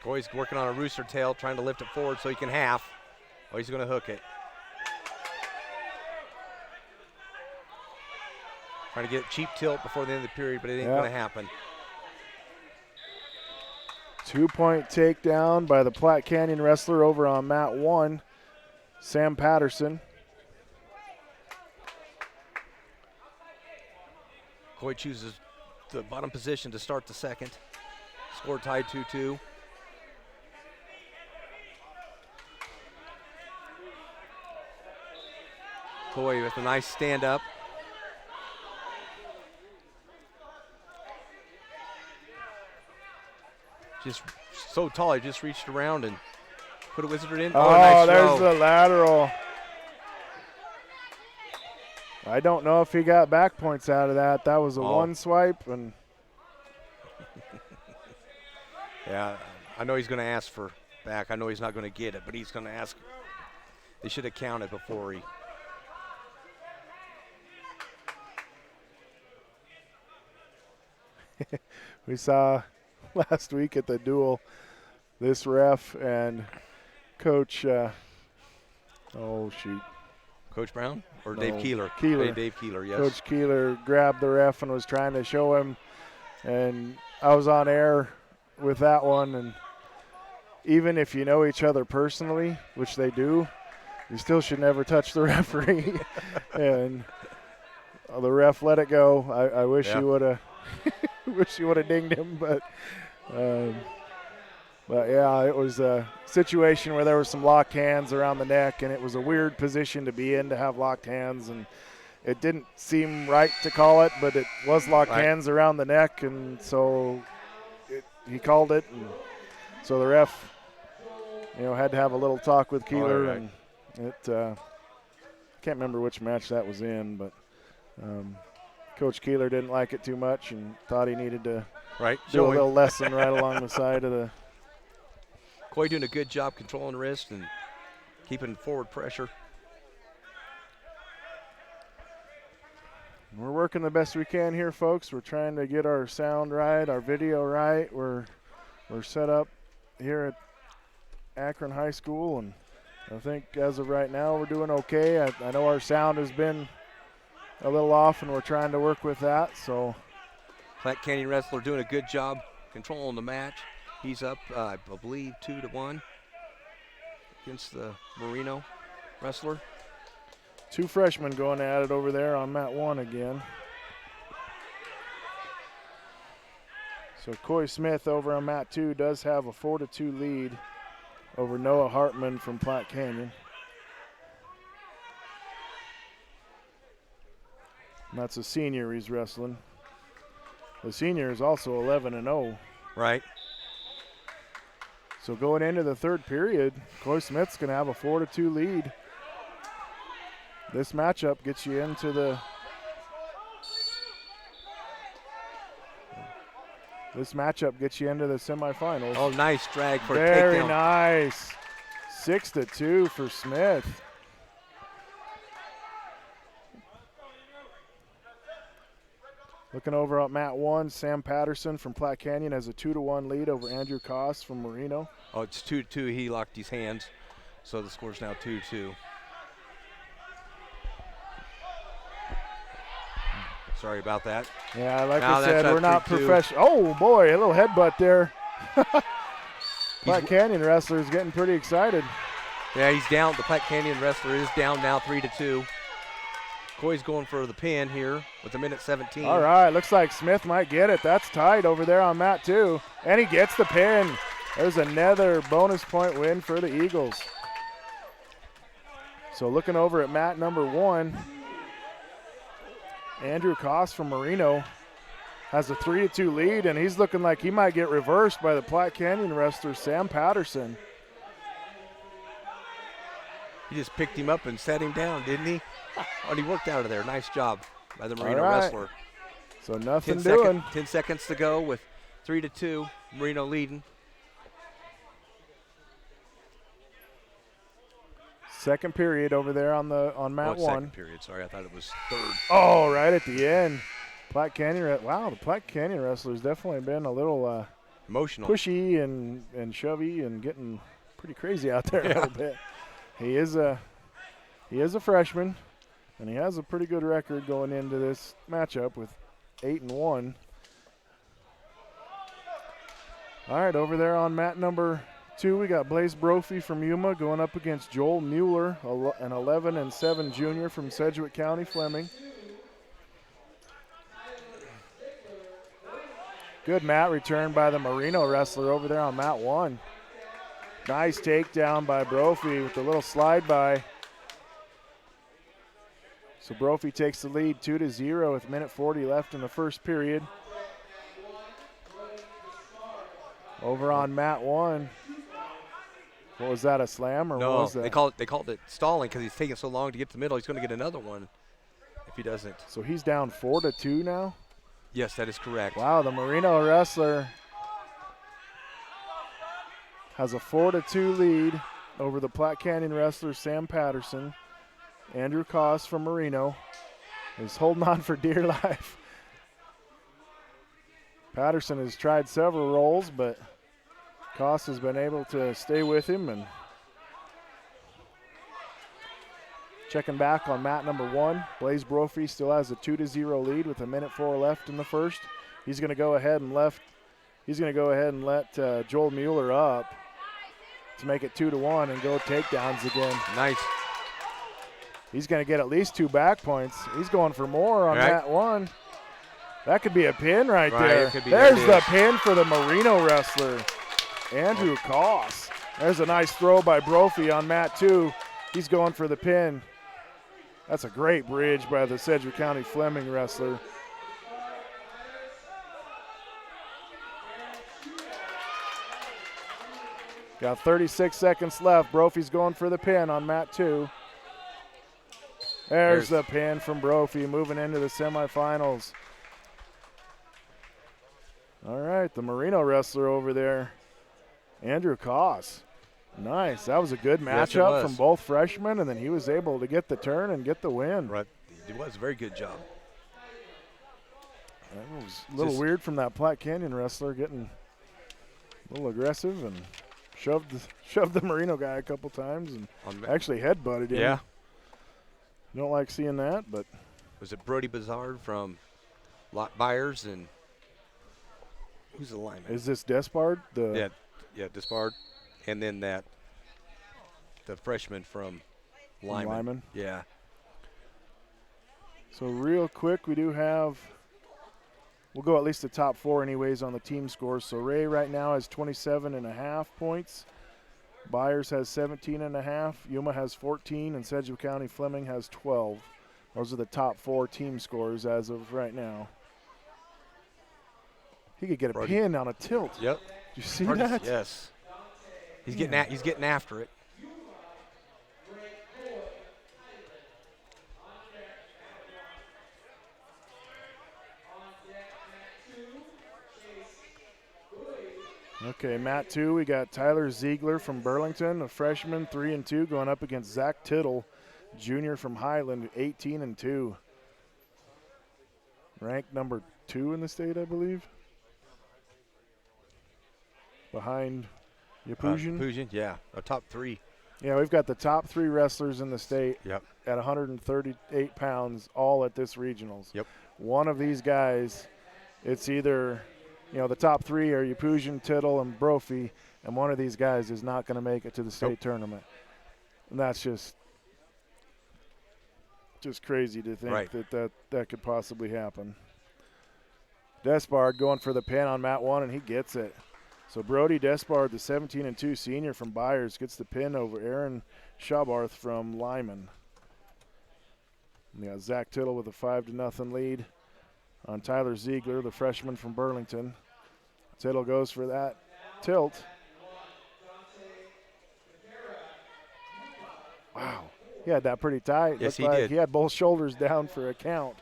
S5: Coy's working on a rooster tail, trying to lift it forward so he can half. Oh, he's going to hook it. Trying to get cheap tilt before the end of the period, but it ain't
S4: Yeah.
S5: going to happen.
S4: 2-point takedown by the Platte Canyon wrestler over on mat 1, Sam Patterson.
S5: Coy chooses the bottom position to start the second. Score tied 2-2. Coy with a nice stand up. Just so tall, he just reached around and put a wizard in.
S4: Oh,
S5: nice
S4: there's
S5: throw.
S4: the lateral. I don't know if he got back points out of that. That was a
S5: Oh.
S4: one swipe, and
S5: Yeah, I know he's going to ask for back. I know he's not going to get it, but he's going to ask. They should have counted before he.
S4: we saw last week at the duel this ref and coach. Oh shoot.
S5: Coach Brown or
S4: No,
S5: Dave Keeler?
S4: Keeler.
S5: Hey, Dave Keeler, yes.
S4: Coach Keeler grabbed the ref and was trying to show him, and I was on air with that one. And even if you know each other personally, which they do, you still should never touch the referee. And the ref let it go. I wish
S5: Yeah.
S4: he would have, wish he would have dinged him, but yeah, it was a situation where there was some locked hands around the neck, and it was a weird position to be in to have locked hands, and it didn't seem right to call it, but it was locked
S5: Right.
S4: hands around the neck, and so he called it, and so the ref, had to have a little talk with Keeler,
S5: right.
S4: and it. Can't remember which match that was in, but Coach Keeler didn't like it too much and thought he needed to
S5: Right.
S4: do a little lesson right along the side of the.
S5: Coy doing a good job controlling wrist and keeping forward pressure.
S4: We're working the best we can here, folks. We're trying to get our sound right, our video right. We're set up here at Akron High School, and I think as of right now we're doing okay. I know our sound has been a little off, and we're trying to work with that. So
S5: Platte Canyon wrestler doing a good job controlling the match. He's up, I believe, 2-1 against the Marino wrestler.
S4: two freshmen going at it over there on mat 1 again. So Coy Smith over on mat 2 does have a 4-2 lead over Noah Hartman from Platte Canyon. And that's a senior he's wrestling. The senior is also 11-0.
S5: Right.
S4: So going into the third period, Coy Smith's going to have a 4-2 lead. This matchup gets you into the semifinals.
S5: Oh, nice drag for a
S4: Very
S5: takedown.
S4: nice. 6-2 for Smith. Looking over at mat 1, Sam Patterson from Platte Canyon has a 2-1 lead over Andrew Koss from Marino.
S5: Oh, it's 2-2. He locked his hands, so the score's now 2-2. Sorry about that.
S4: Yeah, like
S5: Now
S4: I said,
S5: that's
S4: we're not
S5: 3-2.
S4: professional. Oh, boy, a little headbutt there. Platte Canyon wrestler is getting pretty excited.
S5: Yeah, he's down. The Platte Canyon wrestler is down now 3-2. Coy's going for the pin here with 1:17.
S4: All right, looks like Smith might get it. That's tight over there on mat 2. And he gets the pin. There's another bonus point win for the Eagles. So looking over at mat number 1, Andrew Koss from Marino has a 3-2 lead, and he's looking like he might get reversed by the Platte Canyon wrestler, Sam Patterson.
S5: He just picked him up and set him down, didn't he? And he worked out of there. Nice job by the Marino
S4: All right.
S5: wrestler.
S4: So nothing
S5: 10
S4: doing.
S5: 10 seconds to go with 3-2. Marino leading.
S4: Second period over there on mat 1.
S5: Second period. Sorry, I thought it was third.
S4: Oh, right at the end. Platte Canyon. Wow, the Platte Canyon wrestler's definitely been a little
S5: Emotional.
S4: pushy and shovey and getting pretty crazy out there a little bit. He is a freshman, and he has a pretty good record going into this matchup with 8-1. All right, over there on mat number 2, we got Blaze Brophy from Yuma going up against Joel Mueller, an 11-7 junior from Sedgwick County, Fleming. Good mat return by the Marino wrestler over there on mat 1. Nice takedown by Brophy with a little slide by. So Brophy takes the lead 2-0 with 1:40 left in the first period. Over on mat 1. What was that, a slam or what
S5: No,
S4: was that?
S5: they called it stalling because he's taking so long to get to the middle. He's going to get another one if he doesn't.
S4: So he's down 4-2 now?
S5: Yes, that is correct.
S4: Wow, the Marino wrestler has a 4-2 lead over the Platte Canyon wrestler, Sam Patterson. Andrew Koss from Marino is holding on for dear life. Patterson has tried several rolls, but Koss has been able to stay with him. And checking back on mat number 1, Blaze Brophy still has a 2-0 lead with 1:04 left in the first. He's going to go ahead and let Joel Mueller up to make it 2-1 and go takedowns again.
S5: Nice.
S4: He's going to get at least 2 back points. He's going for more on
S5: Right.
S4: mat 1. That could be a pin right
S5: Right,
S4: there.
S5: it could be.
S4: There's
S5: There it
S4: the
S5: is.
S4: pin for the Marino wrestler, Andrew Koss. There's a nice throw by Brophy on mat 2. He's going for the pin. That's a great bridge by the Sedgwick County Fleming wrestler. Got 36 seconds left. Brophy's going for the pin on mat 2. There's the pin from Brophy moving into the semifinals. All right, the Marino wrestler over there, Andrew Koss. Nice. That was a good
S5: Yes, it
S4: matchup
S5: was.
S4: from both freshmen, and then he was able to get the turn and get the win.
S5: Right. It was a very good job.
S4: That was a little
S5: Just-
S4: weird from that Platte Canyon wrestler getting a little aggressive and shoved the Marino guy a couple times and actually headbutted him.
S5: Yeah.
S4: You don't like seeing that, but
S5: Was it Brody Bazard from Lot Byers and who's the lineman?
S4: is this Despard?
S5: Yeah, Despard. And then the freshman from Lyman.
S4: Lyman?
S5: Yeah.
S4: So real quick, we do have we'll go at least the top 4 anyways on the team scores. So Ray right now has 27.5 points. Byers has 17.5. Yuma has 14, and Sedgwick County Fleming has 12. Those are the top 4 team scores as of right now. He could get a pin on a tilt.
S5: Yep.
S4: Did you see that?
S5: Yes. He's getting after it.
S4: Okay, mat 2, we got Tyler Ziegler from Burlington, a freshman, 3-2, going up against Zach Tittle, junior from Highland, 18-2. Ranked number 2 in the state, I believe. Behind Yapoujian.
S5: Yapoujian, yeah, a top 3.
S4: Yeah, we've got the top 3 wrestlers in the state
S5: Yep.
S4: at 138 pounds, all at this regionals.
S5: Yep.
S4: One of these guys, it's either, the top 3 are Yapoujian, Tittle, and Brophy, and one of these guys is not going to make it to the state tournament. And that's just crazy to think that could possibly happen. Despard going for the pin on mat 1, and he gets it. So Brody Despard, the 17-2 senior from Byers, gets the pin over Aaron Schabarth from Lyman. And got Zach Tittle with a 5-0 lead on Tyler Ziegler, the freshman from Burlington. Tittle goes for that tilt. Wow. He had that pretty tight.
S5: Yes,
S4: Looked
S5: he
S4: like
S5: did.
S4: He had both shoulders down for a count.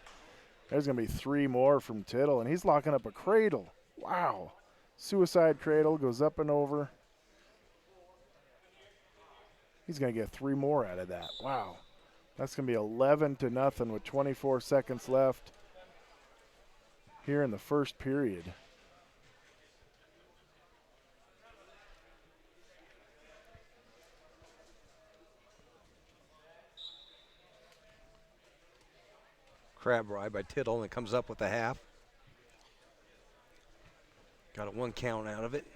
S4: There's going to be 3 more from Tittle, and he's locking up a cradle. Wow. Suicide cradle, goes up and over. He's going to get 3 more out of that. Wow. That's going to be 11-0 with 24 seconds left here in the first period.
S5: Crab ride by Tittle, and it comes up with a half. Got a 1 count out of it.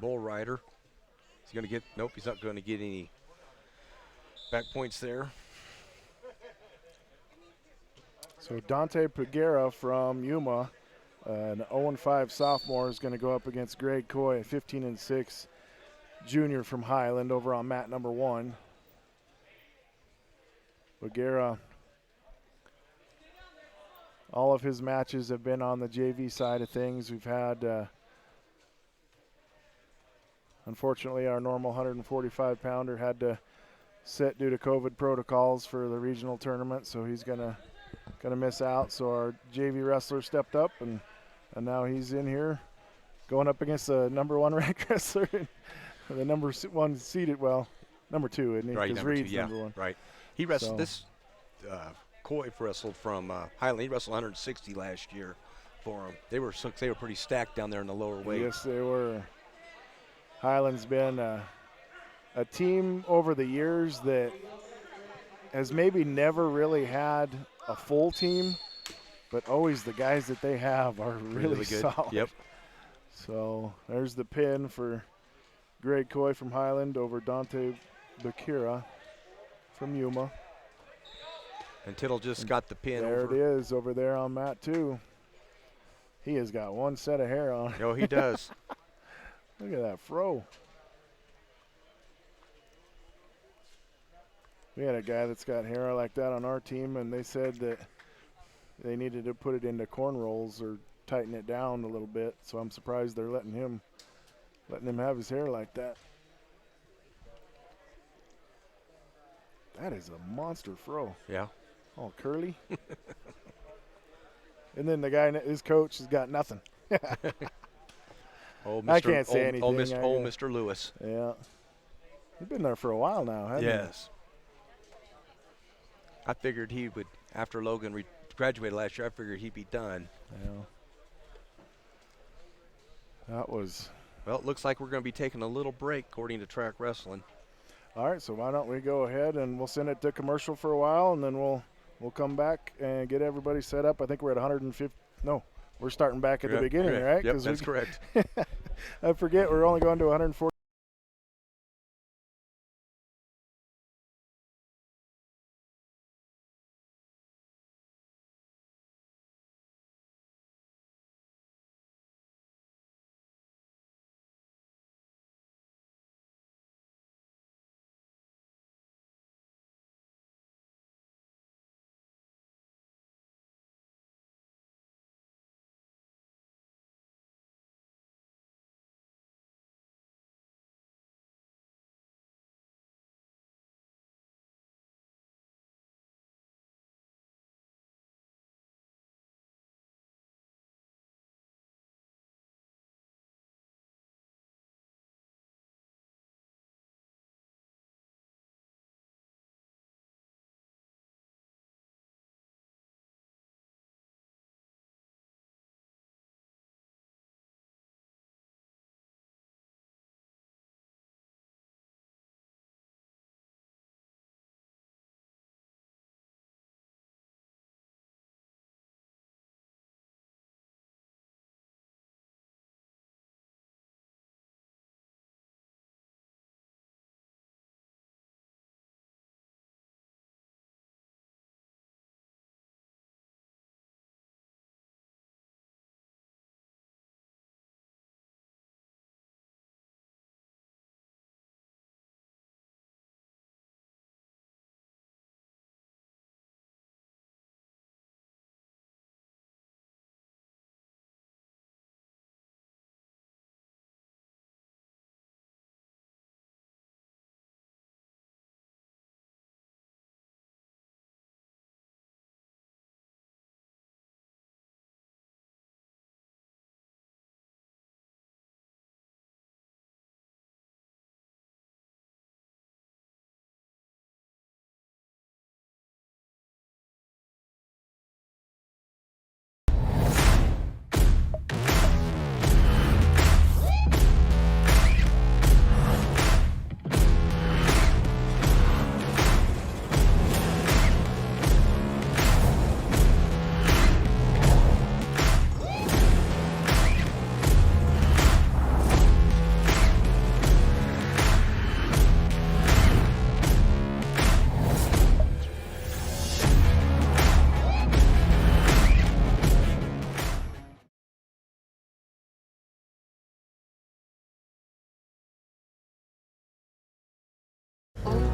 S5: Bull rider. He's going to get, nope, he's not going to get any back points there.
S4: So Dante Peguera from Yuma, an 0-5 sophomore, is going to go up against Greg Coy, a 15-6 junior from Highland, over on mat number 1. Peguera, all of his matches have been on the JV side of things. We've had, unfortunately, our normal 145-pounder had to sit due to COVID protocols for the regional tournament, so he's gonna miss out. So our JV wrestler stepped up, and now he's in here going up against the number 1 ranked wrestler, the number 1 seeded, number 2, isn't he?
S5: Right,
S4: Because
S5: number 2,
S4: Reed's
S5: yeah,
S4: number 1.
S5: right. He wrestled Coy wrestled from Highland. He wrestled 160 last year for him. They were pretty stacked down there in the lower weight.
S4: Yes, they were. Highland's been a team over the years that has maybe never really had a full team, but always the guys that they have are really
S5: good.
S4: solid.
S5: Yep.
S4: So there's the pin for Greg Coy from Highland over Dante Bakira from Yuma.
S5: And Tittle just got the pin
S4: There
S5: over.
S4: it is over there on mat 2. He has got 1 set of hair on.
S5: Oh, he does.
S4: Look at that fro. We had a guy that's got hair like that on our team, and they said that they needed to put it into corn rolls or tighten it down a little bit. So I'm surprised they're letting him have his hair like that. That is a monster fro.
S5: Yeah.
S4: All curly. And then the guy, his coach, has got nothing. I can't say anything.
S5: Mr. Lewis.
S4: Yeah. He's been there for a while now, hasn't he?
S5: Yes. I figured he would, after Logan graduated last year, I figured he'd be done.
S4: Yeah. That was.
S5: Well, it looks like we're going to be taking a little break, according to Track Wrestling.
S4: All right, so why don't we go ahead and we'll send it to commercial for a while, and then we'll come back and get everybody set up. I think we're at 150. No, we're starting back at the beginning, right?
S5: Yep, that's correct.
S4: I forget we're only going to 140.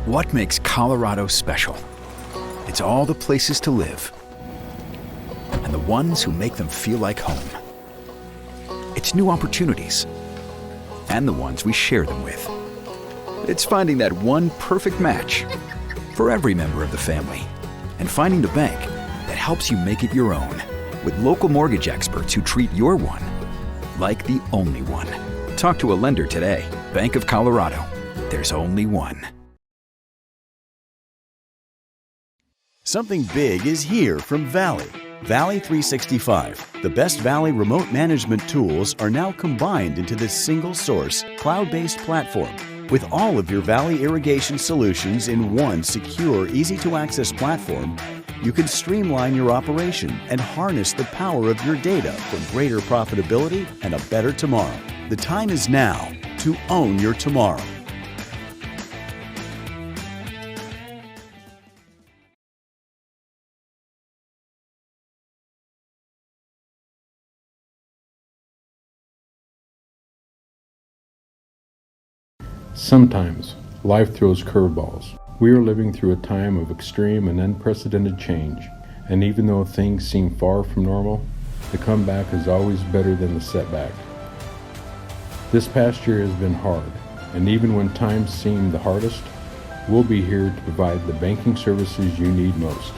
S8: What makes Colorado special? It's all the places to live and the ones who make them feel like home. It's new opportunities and the ones we share them with. It's finding that one perfect match for every member of the family and finding the bank that helps you make it your own with local mortgage experts who treat your one like the only one. Talk to a lender today. Bank of Colorado. There's only one.
S7: Something big is here from Valley. Valley 365, the best Valley remote management tools are now combined into this single source, cloud-based platform. With all of your Valley irrigation solutions in one secure, easy-to-access platform, you can streamline your operation and harness the power of your data for greater profitability and a better tomorrow. The time is now to own your tomorrow.
S6: Sometimes life throws curveballs. We are living through a time of extreme and unprecedented change, and even though things seem far from normal, the comeback is always better than the setback. This past year has been hard, and even when times seem the hardest, we'll be here to provide the banking services you need most.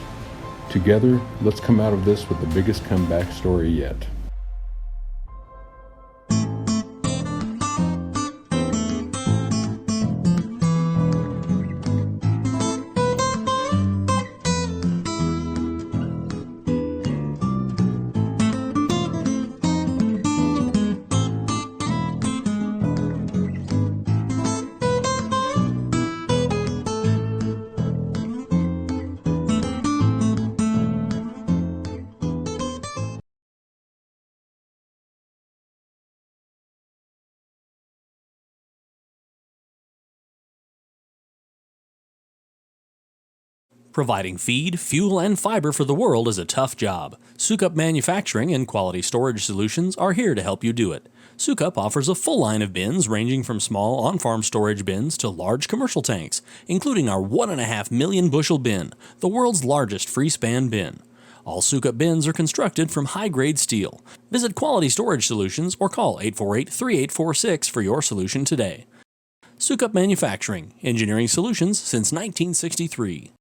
S6: Together, let's come out of this with the biggest comeback story yet.
S3: Providing feed, fuel, and fiber for the world is a tough job. Sukup Manufacturing and Quality Storage Solutions are here to help you do it. Sukup offers a full line of bins ranging from small on-farm storage bins to large commercial tanks, including our 1.5 million bushel bin, the world's largest free-span bin. All Sukup bins are constructed from high-grade steel. Visit Quality Storage Solutions or call 848-3846 for your solution today. Sukup Manufacturing, engineering solutions since 1963.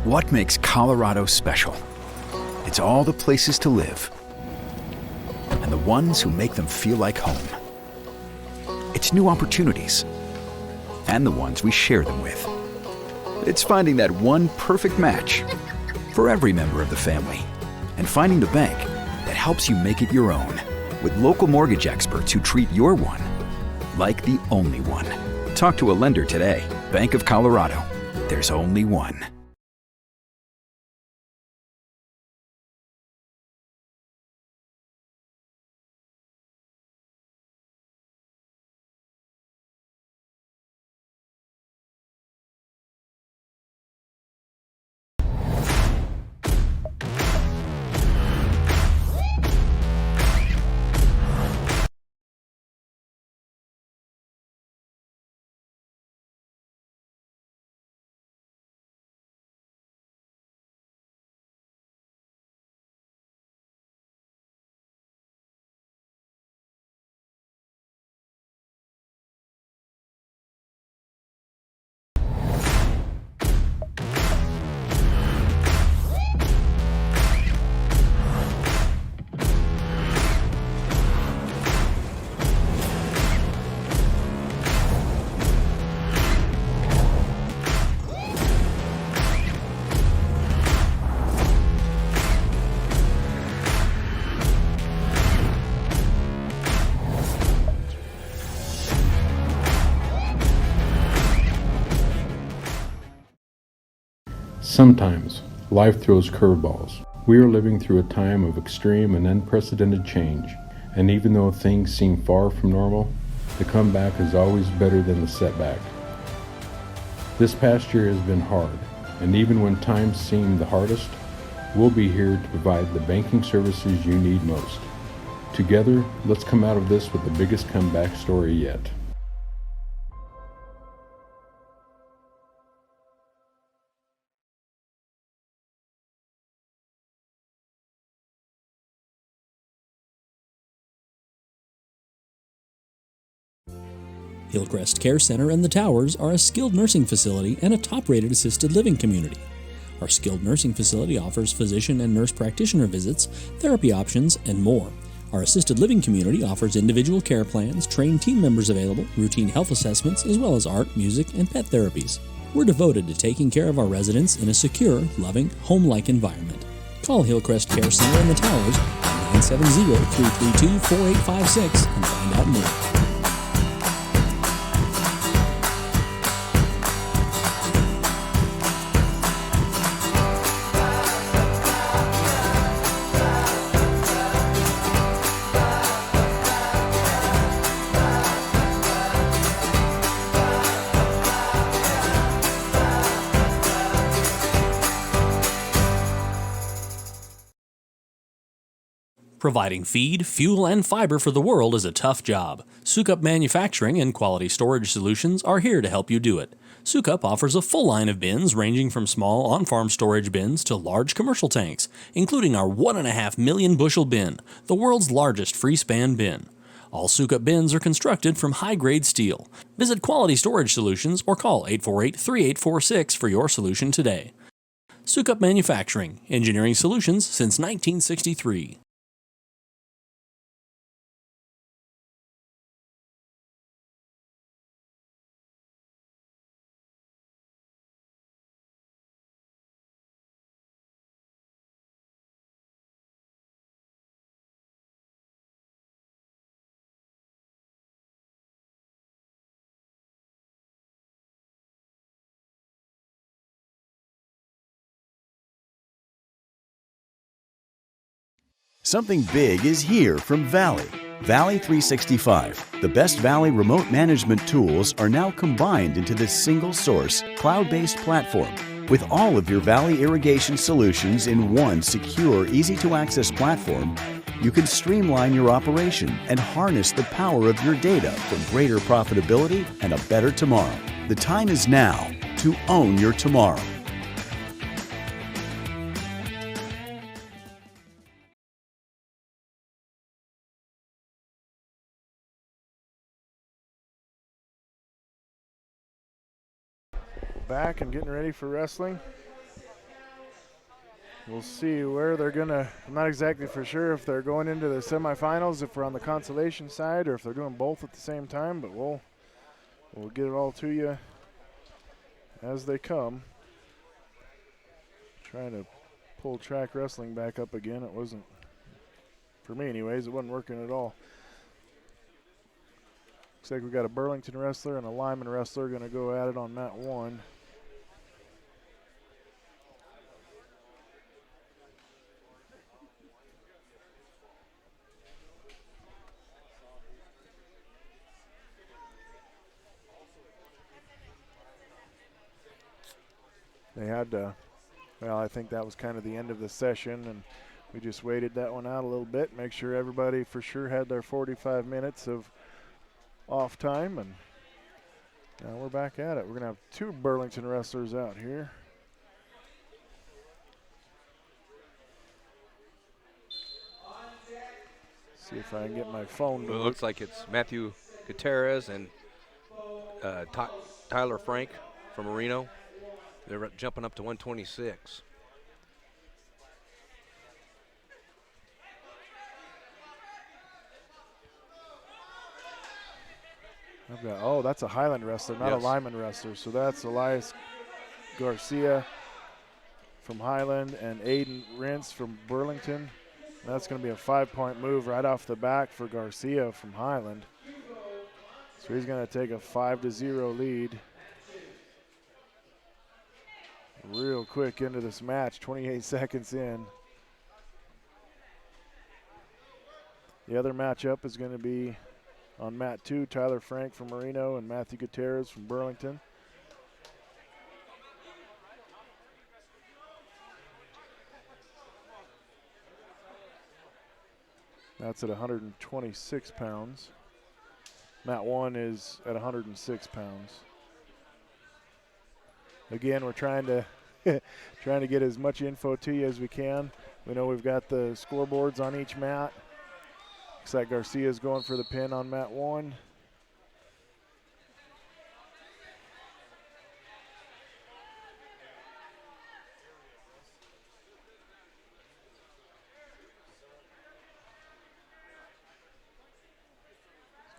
S8: What makes Colorado special? It's all the places to live and the ones who make them feel like home. It's new opportunities and the ones we share them with. It's finding that one perfect match for every member of the family and finding the bank that helps you make it your own with local mortgage experts who treat your one like the only one. Talk to a lender today. Bank of Colorado. There's only one.
S6: Sometimes life throws curveballs. We are living through a time of extreme and unprecedented change, and even though things seem far from normal, the comeback is always better than the setback. This past year has been hard, and even when times seem the hardest, we'll be here to provide the banking services you need most. Together, let's come out of this with the biggest comeback story yet.
S3: Hillcrest Care Center and the Towers are a skilled nursing facility and a top-rated assisted living community. Our skilled nursing facility offers physician and nurse practitioner visits, therapy options, and more. Our assisted living community offers individual care plans, trained team members available, routine health assessments, as well as art, music, and pet therapies. We're devoted to taking care of our residents in a secure, loving, home-like environment. Call Hillcrest Care Center and the Towers at 970-332-4856 and find out more. Providing feed, fuel, and fiber for the world is a tough job. Sukup Manufacturing and Quality Storage Solutions are here to help you do it. Sukup offers a full line of bins ranging from small on-farm storage bins to large commercial tanks, including our 1.5 million bushel bin, the world's largest free-span bin. All Sukup bins are constructed from high-grade steel. Visit Quality Storage Solutions or call 848-3846 for your solution today. Sukup Manufacturing, engineering solutions since 1963.
S7: Something big is here from Valley. Valley 365. The best Valley remote management tools are now combined into this single source, cloud-based platform. With all of your Valley irrigation solutions in one secure, easy-to-access platform, you can streamline your operation and harness the power of your data for greater profitability and a better tomorrow. The time is now to own your tomorrow.
S4: Back and getting ready for wrestling. we'll see where they're gonna. I'm not exactly for sure if they're going into the semifinals, if we're on the consolation side, or if they're doing both at the same time. But we'll get it all to you as they come. Trying to pull track wrestling back up again. It wasn't, for me anyways, it wasn't working at all. Looks like we got a Burlington wrestler and a Lyman wrestler going to go at it on mat 1. They had to, well, I think that was kind of the end of the session, and we just waited that one out a little bit, make sure everybody for sure had their 45 minutes of off time, and now we're back at it. We're going to have 2 Burlington wrestlers out here. See if I can get my phone to
S5: It looks like it's Matthew Gutierrez and Tyler Frank from Marino. They're jumping up to 126.
S4: I've got, oh, that's a Highland wrestler, not a
S5: Yes.
S4: Lyman wrestler. So that's Elias Garcia from Highland and Aiden Rentz from Burlington. And that's going to be a 5-point move right off the back for Garcia from Highland. So he's going to take a 5-0 lead. Real quick into this match, 28 seconds in. The other matchup is going to be on mat 2, Tyler Frank from Marino and Matthew Gutierrez from Burlington. That's at 126 pounds. Mat 1 is at 106 pounds. Again, we're trying to get as much info to you as we can. We know we've got the scoreboards on each mat. Looks like Garcia's going for the pin on mat 1.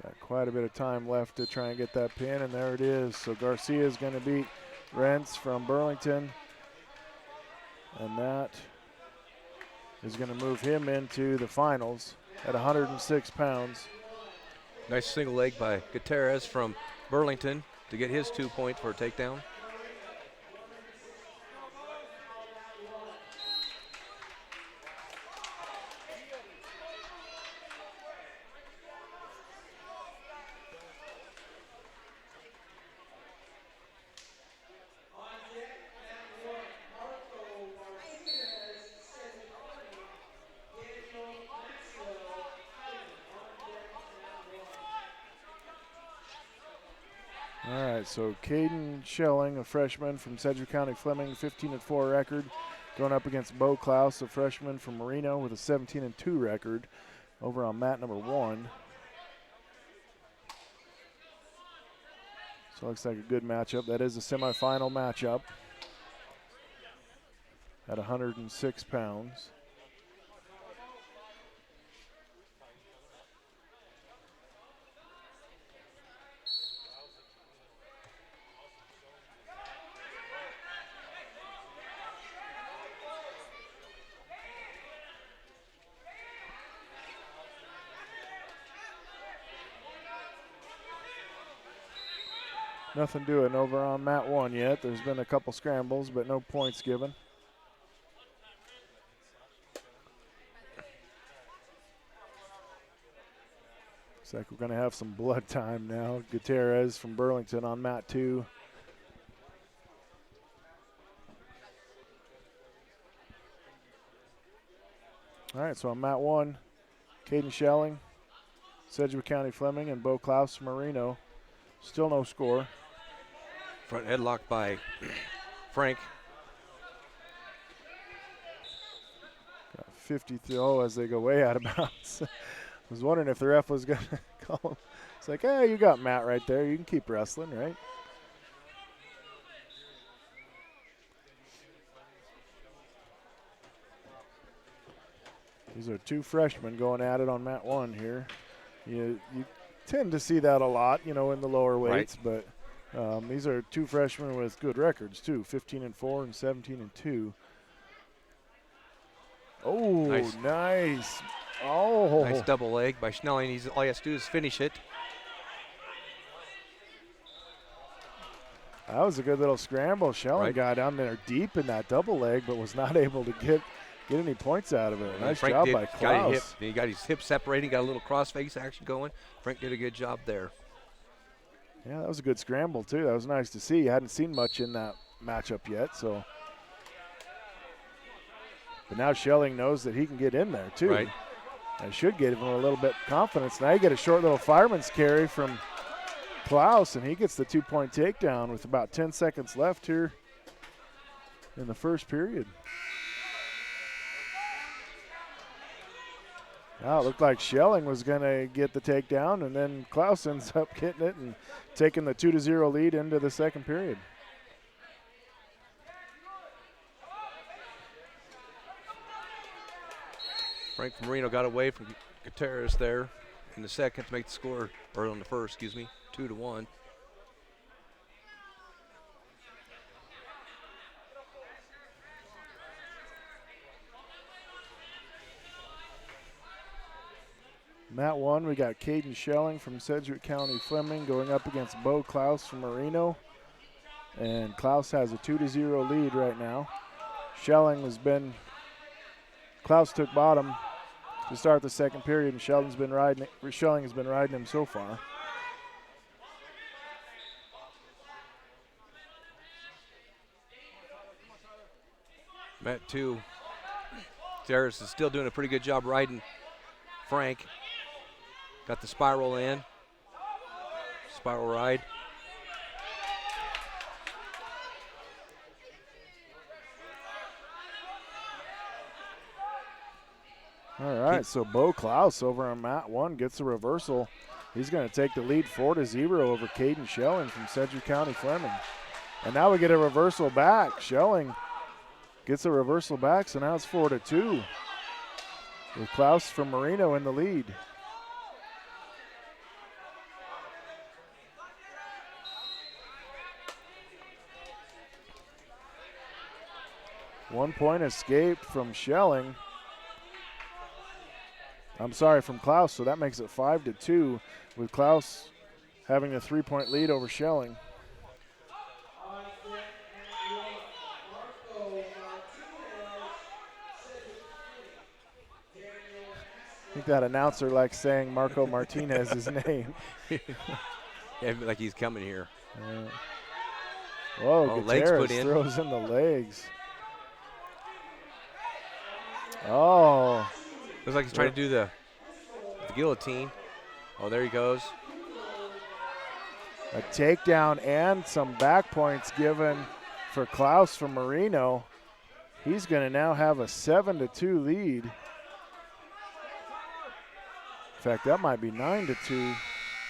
S4: Got quite a bit of time left to try and get that pin, and there it is. So Garcia is going to beat Rentz from Burlington, and that is going to move him into the finals at 106 pounds.
S5: Nice single leg by Gutierrez from Burlington to get his 2 points for a takedown.
S4: All right, so Caden Schelling, a freshman from Sedgwick County Fleming, 15-4 record, going up against Bo Klaus, a freshman from Marino with a 17-2 record, over on mat number 1. So it looks like a good matchup. That is a semifinal matchup at 106 pounds. Nothing doing over on mat 1 yet. There's been a couple scrambles, but no points given. Looks like we're going to have some blood time now. Gutierrez from Burlington on mat 2. All right, so on mat 1, Caden Schelling, Sedgwick County Fleming, and Bo Klaus Marino. Still no score.
S5: Front headlock by Frank.
S4: Got 53 as they go way out of bounds. I was wondering if the ref was going to call him. It's like, hey, you got Matt right there. You can keep wrestling, right? These are two freshmen going at it on mat 1 here. You tend to see that a lot, in the lower weights, but these are two freshmen with good records too, 15-4 and 17-2. Oh, nice. Oh,
S5: nice double leg by Schnelling. All he has to do is finish it.
S4: That was a good little scramble. Schelling got down there deep in that double leg, but was not able to get any points out of it. Nice job by Klaus.
S5: He got his hip separating, got a little cross-face action going. Frank did a good job there.
S4: Yeah, that was a good scramble, too. That was nice to see. You hadn't seen much in that matchup yet, so. But now Schelling knows that he can get in there, too.
S5: Right.
S4: That should give him a little bit of confidence. Now you get a short little fireman's carry from Klaus, and he gets the 2-point takedown with about 10 seconds left here in the first period. Now it looked like Schelling was going to get the takedown, and then Klaus ends up getting it and taking the 2-0 lead into the second period.
S5: Frank Marino got away from Gutierrez there in the second to make the score, or on the first, excuse me, 2-1.
S4: Mat 1, we got Caden Schelling from Sedgwick County Fleming going up against Bo Klaus from Marino. And Klaus has a 2-0 lead right now. Klaus took bottom to start the second period, and Schelling has been riding him so far.
S5: Mat 2. Terrace is still doing a pretty good job riding Frank. Got the spiral in. Spiral ride.
S4: All right, so Bo Klaus over on mat 1 gets a reversal. He's going to take the lead 4-0 over Caden Schelling from Sedgwick County Fleming. And now we get a reversal back. Schelling gets a reversal back, so now it's 4-2 with Klaus from Marino in the lead. One point escaped from Schelling. From Klaus, so that makes it 5-2 with Klaus having a 3-point lead over Schelling. I think that announcer likes saying Marco Martinez's name.
S5: Yeah, like he's coming here.
S4: Whoa,
S5: legs put in.
S4: Throws in the legs. Oh.
S5: Looks like he's trying to do the guillotine. Oh, there he goes.
S4: A takedown and some back points given for Klaus from Marino. He's going to now have a 7-2 lead. In fact, that might be 9-2.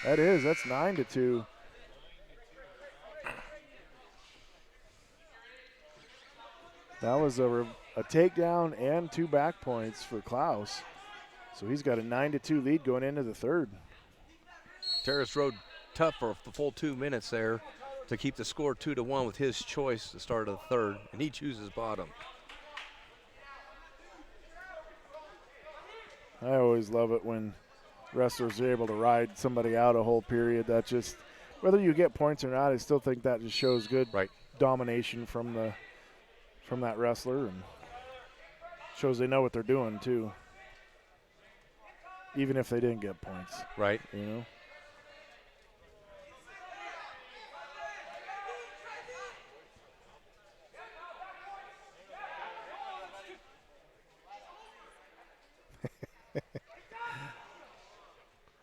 S4: That's 9-2. That was a takedown and 2 back points for Klaus. So he's got a 9-2 lead going into the third.
S5: Terrace rode tough for the full 2 minutes there to keep the score 2-1 with his choice at the start of the third, and he chooses bottom.
S4: I always love it when wrestlers are able to ride somebody out a whole period. That just, whether you get points or not, I still think that just shows good domination from that wrestler, and shows they know what they're doing too. Even if they didn't get points.
S5: Right.
S4: You know?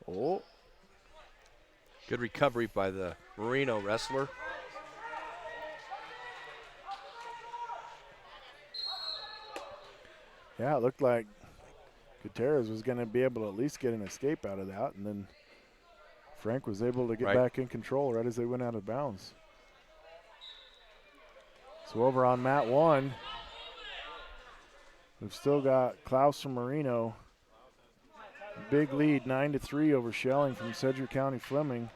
S4: Oh.
S5: Good recovery by the Marino wrestler.
S4: Yeah, it looked like Gutierrez was going to be able to at least get an escape out of that, and then Frank was able to get back in control right as they went out of bounds. So over on mat 1, We've still got Klaus from Marino. Big lead, 9-3 over Schelling from Sedgwick County Fleming.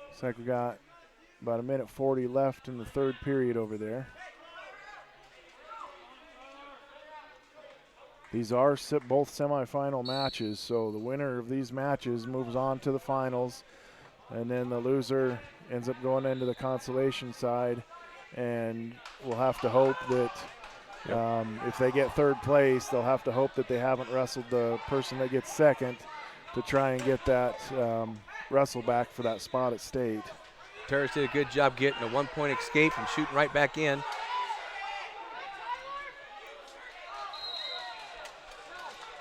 S4: Looks like we got about 1:40 left in the third period over there. These are both semifinal matches, so the winner of these matches moves on to the finals, and then the loser ends up going into the consolation side, and we'll have to hope that if they get third place, they'll have to hope that they haven't wrestled the person that gets second to try and get that wrestle back for that spot at state.
S5: Terrace did a good job getting a 1-point escape and shooting right back in.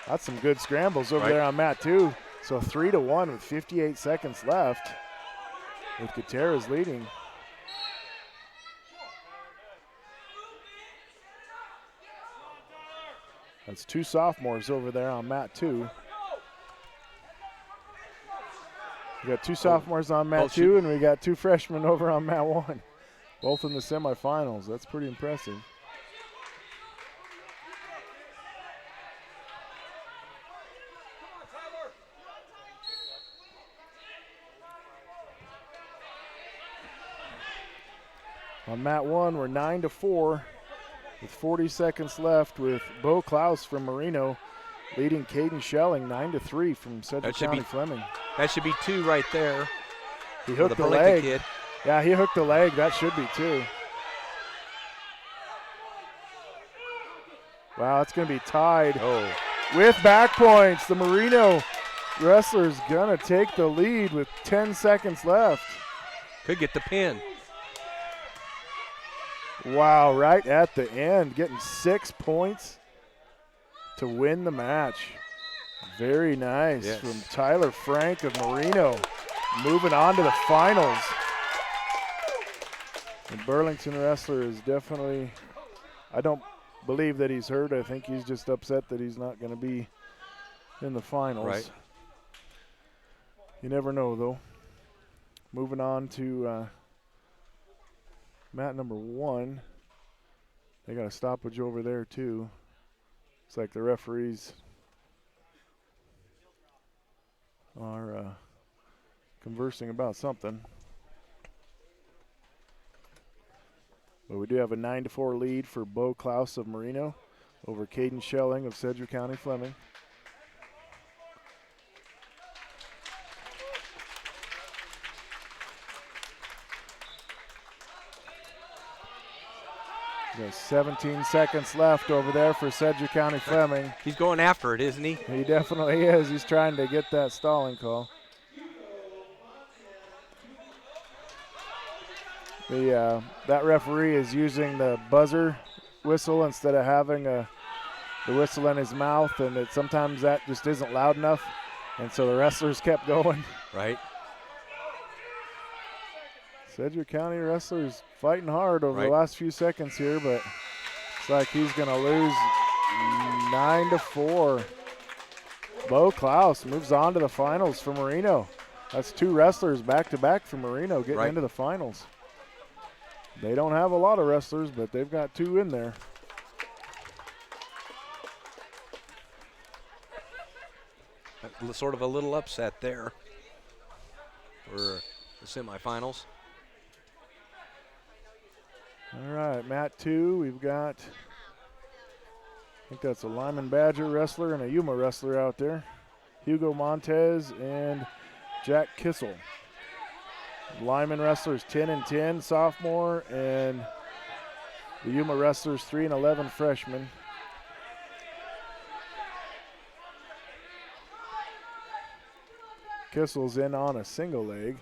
S4: That's some good scrambles over there on mat 2. So 3-1 with 58 seconds left with Gutierrez leading. That's 2 sophomores over there on mat 2. We got 2 sophomores on mat 2, and we got 2 freshmen over on mat 1. Both in the semifinals. That's pretty impressive. On mat 1, we're 9-4 with 40 seconds left with Bo Klaus from Marino leading Caden Schelling 9-3 from Sedgwick County Fleming.
S5: That should be 2 right there.
S4: He hooked the leg. Kid. Yeah, he hooked the leg. That should be 2. Wow, it's going to be tied with back points. The Marino wrestler's going to take the lead with 10 seconds left.
S5: Could get the pin.
S4: Wow, right at the end, getting 6 points to win the match. Very nice from Tyler Frank of Marino. Moving on to the finals. The Burlington wrestler is definitely, I don't believe that he's hurt. I think he's just upset that he's not going to be in the finals.
S5: Right.
S4: You never know, though. Moving on to mat number 1. They got a stoppage over there too. Looks like the referees are conversing about something. But we do have a 9-4 lead for Bo Klaus of Marino over Caden Schelling of Sedgwick County Fleming. There's 17 seconds left over there for Sedgwick County Fleming.
S5: He's going after it, isn't he?
S4: He definitely is. He's trying to get that stalling call. That referee is using the buzzer whistle instead of having the whistle in his mouth, and sometimes that just isn't loud enough, and so the wrestlers kept going.
S5: Right.
S4: Sedgwick County wrestlers fighting hard over the last few seconds here, but it's like he's going to lose 9-4. Bo Klaus moves on to the finals for Marino. That's 2 wrestlers back-to-back for Marino getting into the finals. They don't have a lot of wrestlers, but they've got 2 in there.
S5: Sort of a little upset there for the semifinals.
S4: All right, mat 2, we've got, I think that's a Lyman Badger wrestler and a Yuma wrestler out there. Hugo Montez and Jack Kissel. Lyman wrestlers 10-10 sophomore, and the Yuma wrestlers 3-11 freshman. Kissel's in on a single leg.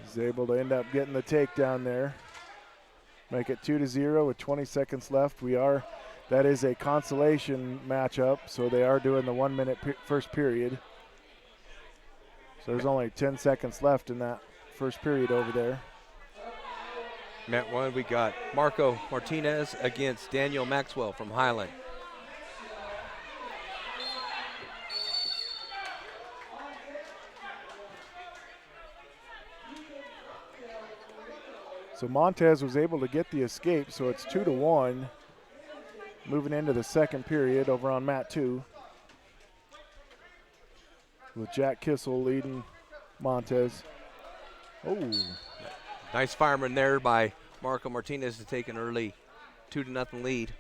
S4: He's able to end up getting the takedown there. Make it 2-0 with 20 seconds left. That is a consolation matchup, so they are doing the 1-minute first period. So there's only 10 seconds left in that first period over there.
S5: Mat 1, we got Marco Martinez against Daniel Maxwell from Highland.
S4: So Montez was able to get the escape, so it's 2-1. Moving into the second period over on mat 2. With Jack Kissel leading Montez. Oh.
S5: Nice fireman there by Marco Martinez to take an early 2-0 lead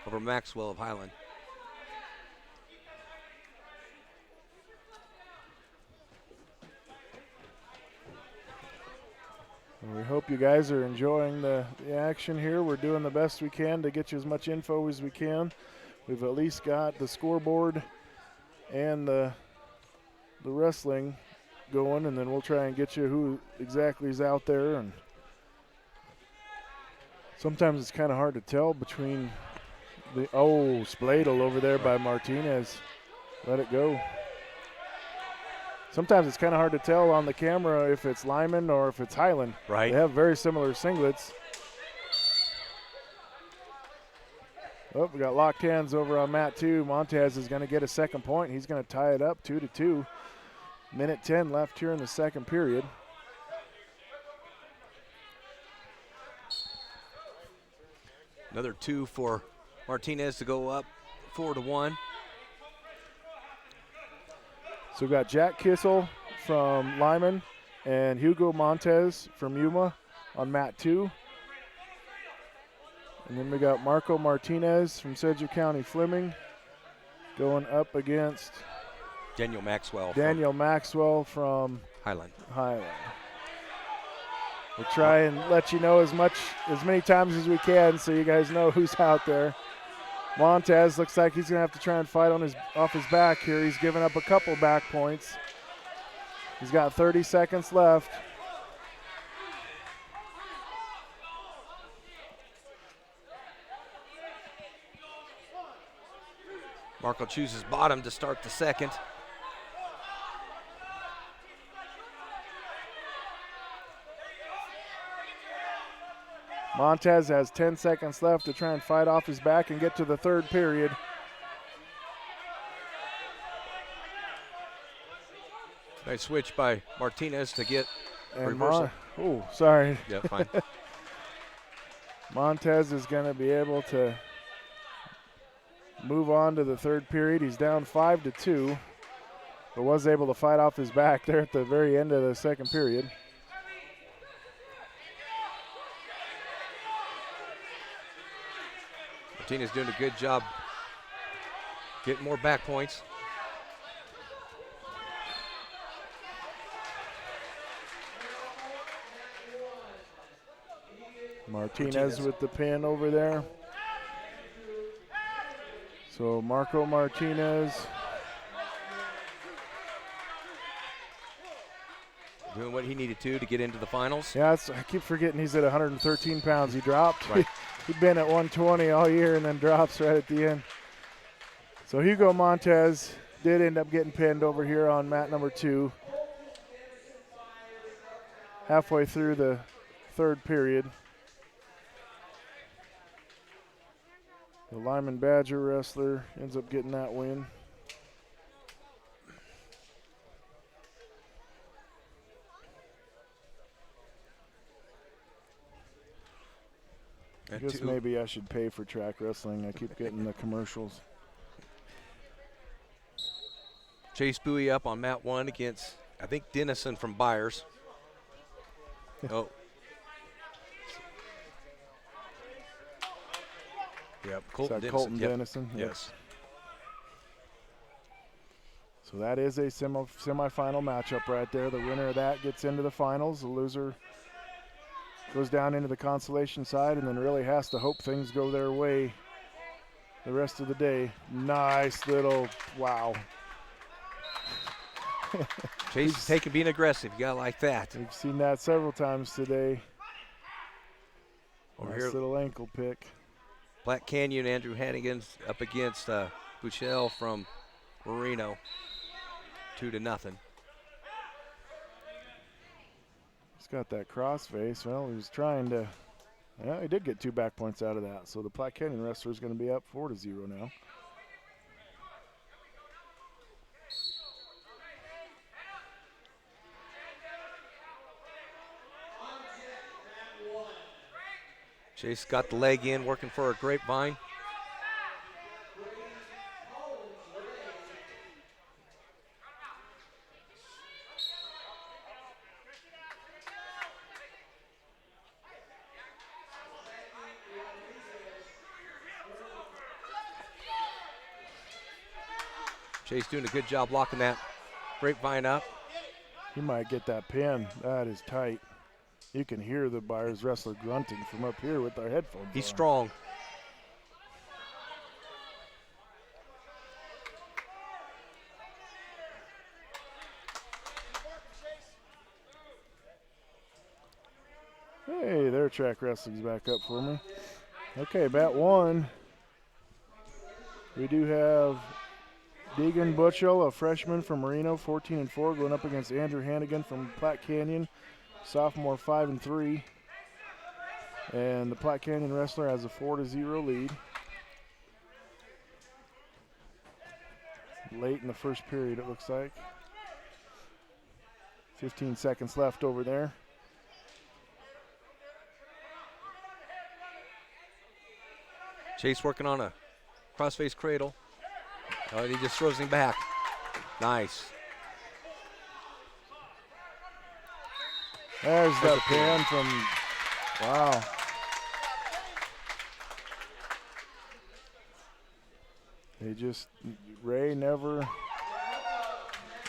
S5: over Maxwell of Highland.
S4: We hope you guys are enjoying the action here. We're doing the best we can to get you as much info as we can. We've at least got the scoreboard and the wrestling going, and then we'll try and get you who exactly is out there. And sometimes it's kind of hard to tell between the Spladle over there by Martinez. Let it go. Sometimes it's kind of hard to tell on the camera if it's Lyman or if it's Highland.
S5: Right.
S4: They have very similar singlets. Oh, we got locked hands over on mat 2. Montez is going to get a second point. He's going to tie it up 2-2. Minute 10 left here in the second period.
S5: Another 2 for Martinez to go up 4-1.
S4: So we've got Jack Kissel from Lyman and Hugo Montez from Yuma on mat 2. And then we got Marco Martinez from Sedgwick County Fleming going up against
S5: Daniel Maxwell
S4: from
S5: Highland.
S4: We'll try and let you know as many times as we can so you guys know who's out there. Montez looks like he's going to have to try and fight off his back here. He's given up a couple back points. He's got 30 seconds left.
S5: Marco chooses bottom to start the second.
S4: Montez has 10 seconds left to try and fight off his back and get to the third period.
S5: Nice switch by Martinez to get
S4: And
S5: reversal.
S4: Sorry.
S5: Yeah, fine.
S4: Montez is going to be able to move on to the third period. He's down 5-2, but was able to fight off his back there at the very end of the second period.
S5: Martinez doing a good job getting more back points.
S4: Martinez with the pin over there. So Marco Martinez
S5: doing what he needed to get into the finals.
S4: Yeah, I keep forgetting he's at 113 pounds. He dropped.
S5: Right.
S4: He'd been at 120 all year and then drops right at the end. So Hugo Montez did end up getting pinned over here on mat number 2. Halfway through the third period. The Lyman Badger wrestler ends up getting that win. I guess maybe I should pay for track wrestling. I keep getting the commercials.
S5: Chase Bowie up on mat 1 against, I think, Dennison from Byers. Oh. Yep, Colton
S4: Dennison.
S5: Yes.
S4: So that is a semifinal matchup right there. The winner of that gets into the finals. The loser goes down into the consolation side and then really has to hope things go their way the rest of the day. Nice little, wow.
S5: Chase is being aggressive. You got like that.
S4: We've seen that several times today.
S5: Over
S4: nice
S5: here,
S4: little ankle pick.
S5: Black Canyon, Andrew Hannigan up against Buchel from Marino. 2-0.
S4: He's got that cross face. Well, he was trying to. Yeah, he did get 2 back points out of that. So the Platte Canyon wrestler is going to be up 4-0 now.
S5: Chase got the leg in, working for a grapevine. Chase doing a good job locking that grapevine up.
S4: He might get that pin. That is tight. You can hear the Byers wrestler grunting from up here with our headphones
S5: He's
S4: on.
S5: strong.
S4: Hey, their track wrestling's back up for me. Okay, bat one. We do have Deegan Butchell, a freshman from Marino, 14-4, going up against Andrew Hannigan from Platte Canyon, sophomore, 5-3. And the Platte Canyon wrestler has a 4-0 lead. Late in the first period, it looks like. 15 seconds left over there.
S5: Chase working on a crossface cradle. Oh, he just throws him back. Nice.
S4: There's that pin from, wow. They just, Ray never,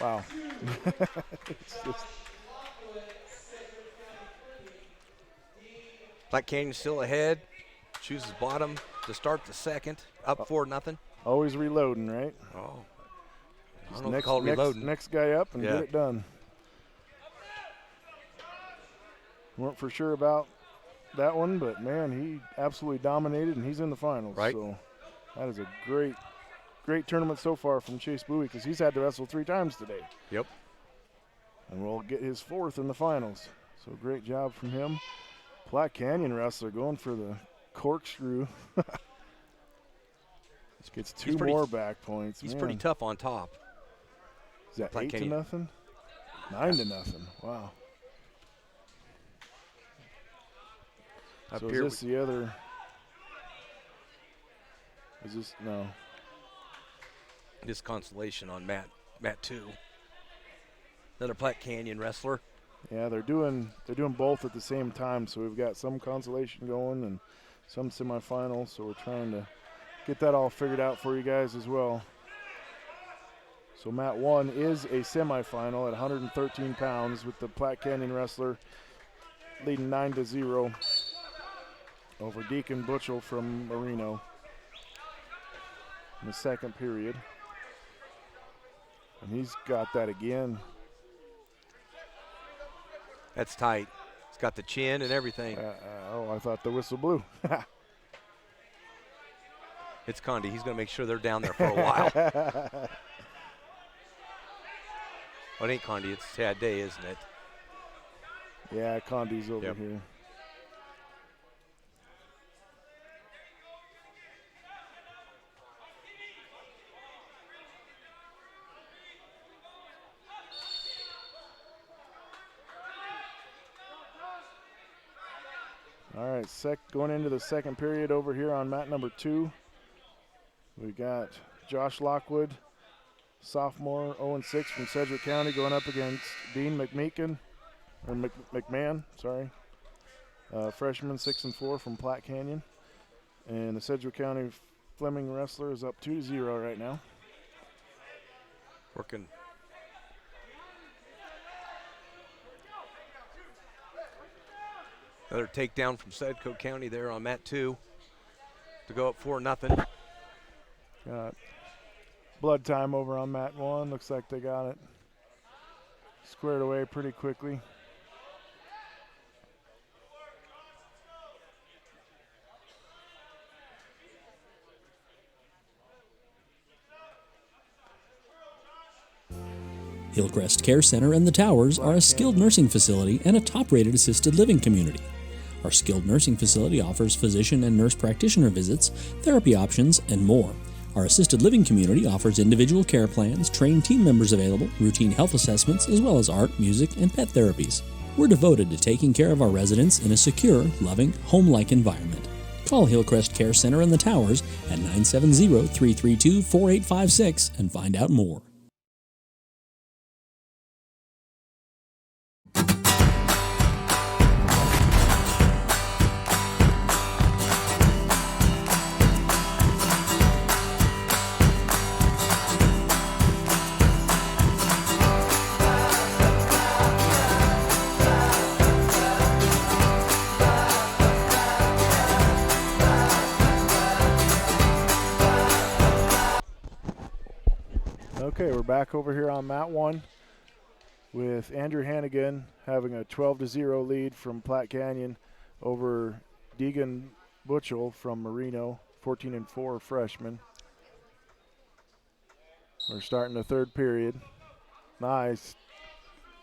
S4: wow. It's just,
S5: Platte Canyon still ahead. Chooses bottom to start the second. Up 4-0.
S4: always reloading, right?
S5: Oh. I don't know if it's called reloading.
S4: Next guy up and
S5: Yeah.
S4: get it done. Weren't for sure about that one, but man, he absolutely dominated, and he's in the finals.
S5: Right.
S4: So that is a great, great tournament so far from Chase Bowie, because he's had to wrestle 3 times today.
S5: Yep.
S4: And will get his 4th in the finals. So great job from him. Platte Canyon wrestler going for the corkscrew. Gets 2 more back points.
S5: He's
S4: Man.
S5: pretty tough on top.
S4: Is that
S5: Platte
S4: 8-0? 9-0. Wow.
S5: Up
S4: So
S5: here
S4: is this the other? Is this no?
S5: this consolation on Matt 2. Another Platte Canyon wrestler.
S4: Yeah, they're doing both at the same time. So we've got some consolation going and some semifinals. So we're trying to get that all figured out for you guys as well. So Mat 1 is a semifinal at 113 pounds with the Platte Canyon wrestler leading 9-0 over Deacon Butchell from Marino in the second period. And he's got that again.
S5: That's tight. He's got the chin and everything.
S4: I thought the whistle blew.
S5: It's Condi. He's going to make sure they're down there for a while. Oh, it ain't Condi. It's Tad Day, isn't it?
S4: Yeah, Condi's over
S5: Yep.
S4: here. All right, going into the second period over here on mat number 2. We got Josh Lockwood, sophomore, 0-6 from Sedgwick County, going up against Dean McMahon, sorry. Freshman, 6-4 from Platte Canyon. And the Sedgwick County Fleming wrestler is up 2-0 right now.
S5: Working. Another takedown from Sedco County there on mat 2 to go up 4-0.
S4: Got blood time over on mat 1. Looks like they got it squared away pretty quickly.
S3: Hillcrest Care Center and the Towers are a skilled nursing facility and a top-rated assisted living community. Our skilled nursing facility offers physician and nurse practitioner visits, therapy options, and more. Our assisted living community offers individual care plans, trained team members available, routine health assessments, as well as art, music, and pet therapies. We're devoted to taking care of our residents in a secure, loving, home-like environment. Call Hillcrest Care Center in the Towers at 970-332-4856 and find out more.
S4: Okay, we're back over here on mat 1 with Andrew Hannigan having a 12-0 lead from Platte Canyon over Deegan Butchell from Marino, 14-4 freshman. We're starting the third period. Nice.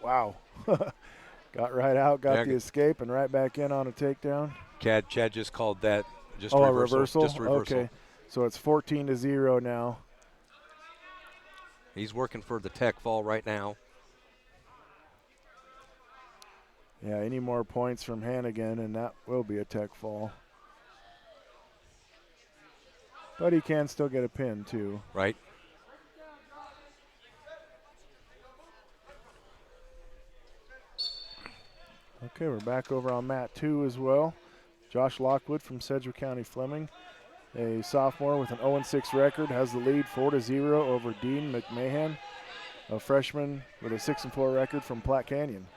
S4: Wow. Got right out, got the escape, and right back in on a takedown.
S5: Chad just called that just
S4: a
S5: reversal.
S4: reversal?
S5: Just a reversal.
S4: Okay, so it's 14-0 now.
S5: He's working for the tech fall right now.
S4: Yeah, any more points from Hannigan, and that will be a tech fall. But he can still get a pin, too.
S5: Right.
S4: Okay, we're back over on mat 2 as well. Josh Lockwood from Sedgwick County Fleming, a sophomore with an 0-6 record, has the lead 4-0 over Dean McMahon, a freshman with a 6-4 record from Platte Canyon.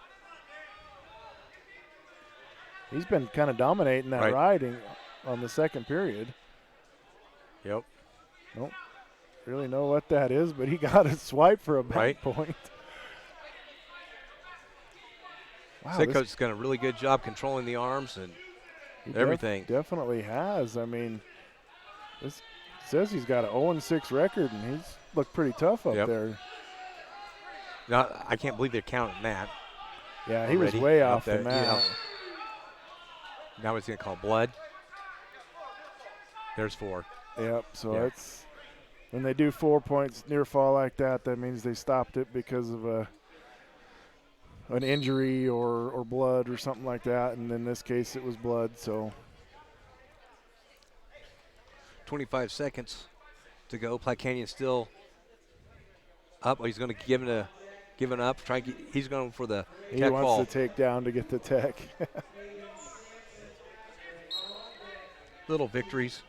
S4: He's been kind of dominating that riding on the second period.
S5: Yep.
S4: Don't really know what that is, but he got a swipe for a back point. Wow,
S5: Sitko's done a really good job controlling the arms and everything.
S4: Definitely has. I mean, this says he's got an 0-6 record, and he's looked pretty tough up there.
S5: No, I can't believe they're counting that.
S4: Yeah, he was way off the mat.
S5: Yeah. Now he's going to call blood. There's 4.
S4: Yep, so it's when they do 4 points near fall like that, that means they stopped it because of an injury or blood or something like that, and in this case it was blood. So
S5: 25 seconds to go. Platte Canyon still up. He's going to give it up. He's going for the
S4: he
S5: tech
S4: wants
S5: ball.
S4: to take down to get the tech.
S5: Little victories.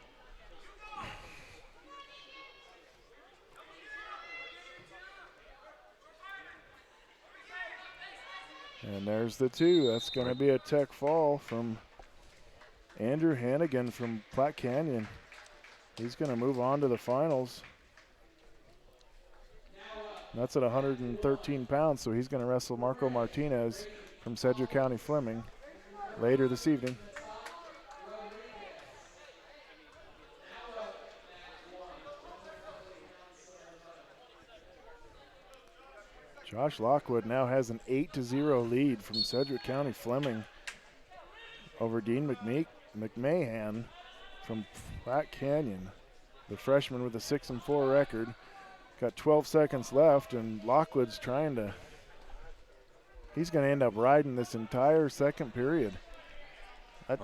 S4: And there's the 2. That's going to be a tech fall from Andrew Hannigan from Platte Canyon. He's going to move on to the finals. That's at 113 pounds, so he's going to wrestle Marco Martinez from Sedgwick County Fleming later this evening. Josh Lockwood now has an 8-0 lead from Sedgwick County Fleming over Dean McMahon from Platte Canyon, the freshman with a 6-4 record. Got 12 seconds left, and Lockwood's trying to, he's going to end up riding this entire second period. When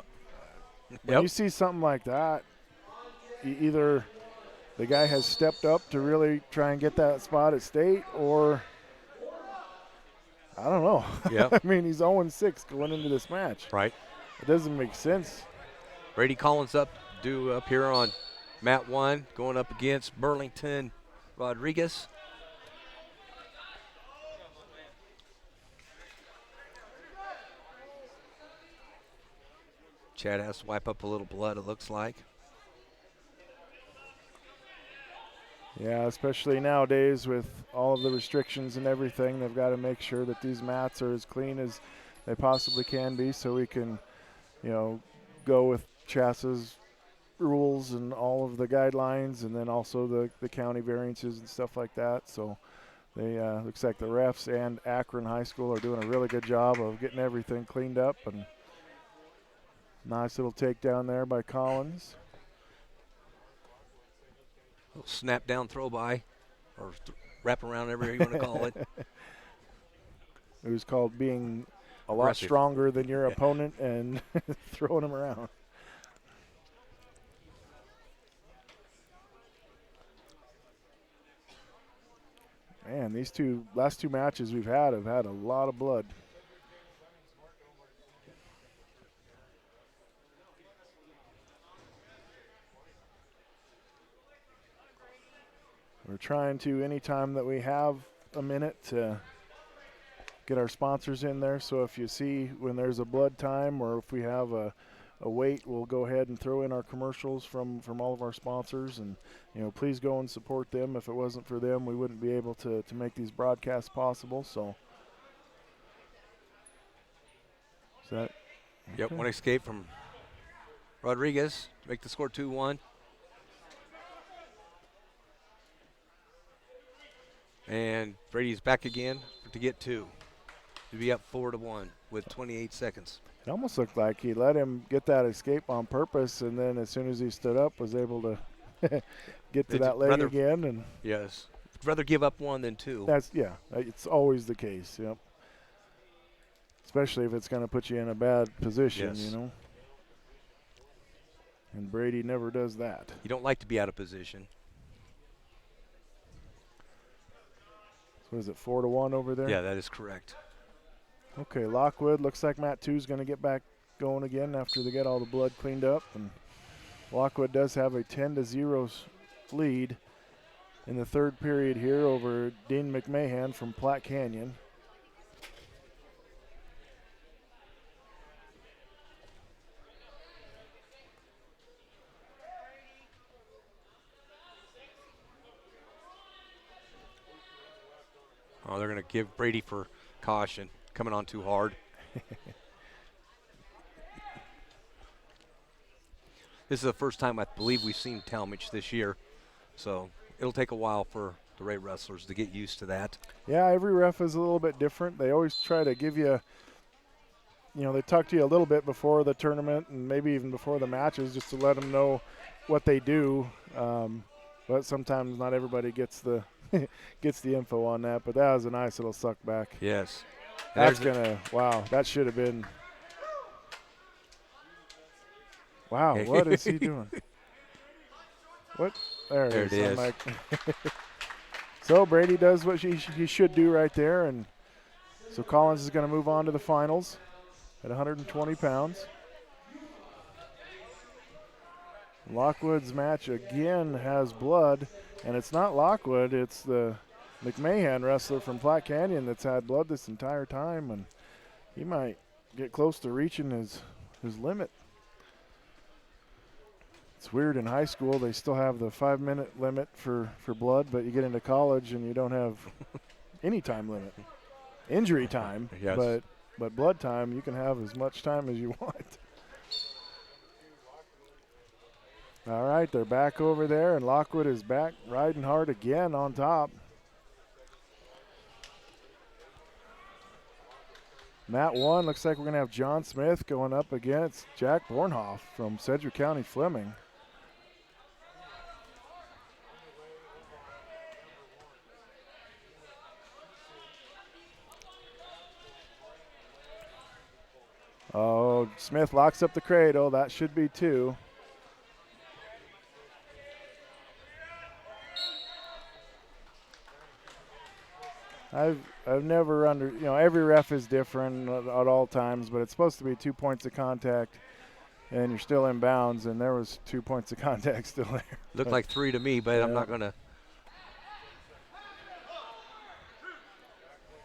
S4: you see something like that, either the guy has stepped up to really try and get that spot at state, or I don't know.
S5: Yeah.
S4: I mean, he's 0-6 going into this match.
S5: Right.
S4: It doesn't make sense.
S5: Brady Collins up here on mat 1, going up against Burlington Rodriguez. Chad has to wipe up a little blood, it looks like.
S4: Yeah, especially nowadays with all of the restrictions and everything, they've got to make sure that these mats are as clean as they possibly can be, so we can, go with CHASA's rules and all of the guidelines, and then also the county variances and stuff like that. So they looks like the refs and Akron High School are doing a really good job of getting everything cleaned up. And nice little takedown there by Collins.
S5: Little snap down throw by, or wrap around, whatever you want to call it.
S4: It was called being a lot
S5: aggressive.
S4: stronger than your opponent and throwing them around. Man, these last two matches we've had have had a lot of blood. We're trying to, anytime that we have a minute, to get our sponsors in there. So if you see when there's a blood time or if we have a wait, we'll go ahead and throw in our commercials from all of our sponsors. And, please go and support them. If it wasn't for them, we wouldn't be able to make these broadcasts possible. So, is that?
S5: Yep, one escape from Rodriguez to make the score 2-1. And Brady's back again to get 2. To be up 4-1 with 28 seconds.
S4: It almost looked like he let him get that escape on purpose, and then as soon as he stood up, was able to get to that leg again. And
S5: yes, I'd rather give up 1 than 2.
S4: It's always the case. Yep. Especially if it's going to put you in a bad position,
S5: Yes.
S4: And Brady never does that.
S5: You don't like to be out of position.
S4: So is it 4-1 over there?
S5: Yeah, that is correct.
S4: Okay, Lockwood, looks like Matt 2's going to get back going again after they get all the blood cleaned up. And Lockwood does have a 10-0 lead in the third period here over Dean McMahon from Platte Canyon.
S5: Oh, they're going to give Brady for caution. Coming on too hard. This is the first time I believe we've seen Talmadge this year. So it'll take a while for the Ray wrestlers to get used to that.
S4: Yeah, every ref is a little bit different. They always try to give you, they talk to you a little bit before the tournament and maybe even before the matches just to let them know what they do. But sometimes not everybody gets the info on that. But that was a nice little suck back.
S5: Yes.
S4: That's wow, that should have been. Wow, what is he doing? What? There it is. So Brady does what he should do right there. And so Collins is going to move on to the finals at 120 pounds. Lockwood's match again has blood, and it's not Lockwood, it's the McMahon wrestler from Platte Canyon that's had blood this entire time, and he might get close to reaching his limit. It's weird, in high school they still have the 5-minute limit for blood, but you get into college and you don't have any time limit. Injury time,
S5: yes.
S4: but blood time, you can have as much time as you want. All right, they're back over there, and Lockwood is back riding hard again on top. Mat 1, looks like we're going to have John Smith going up against Jack Bornhoff from Sedgwick County Fleming. Oh, Smith locks up the cradle. That should be 2. I've never every ref is different at all times, but it's supposed to be 2 points of contact, and you're still in bounds, and there was 2 points of contact still there.
S5: Looked like 3 to me, but yeah. I'm not going to.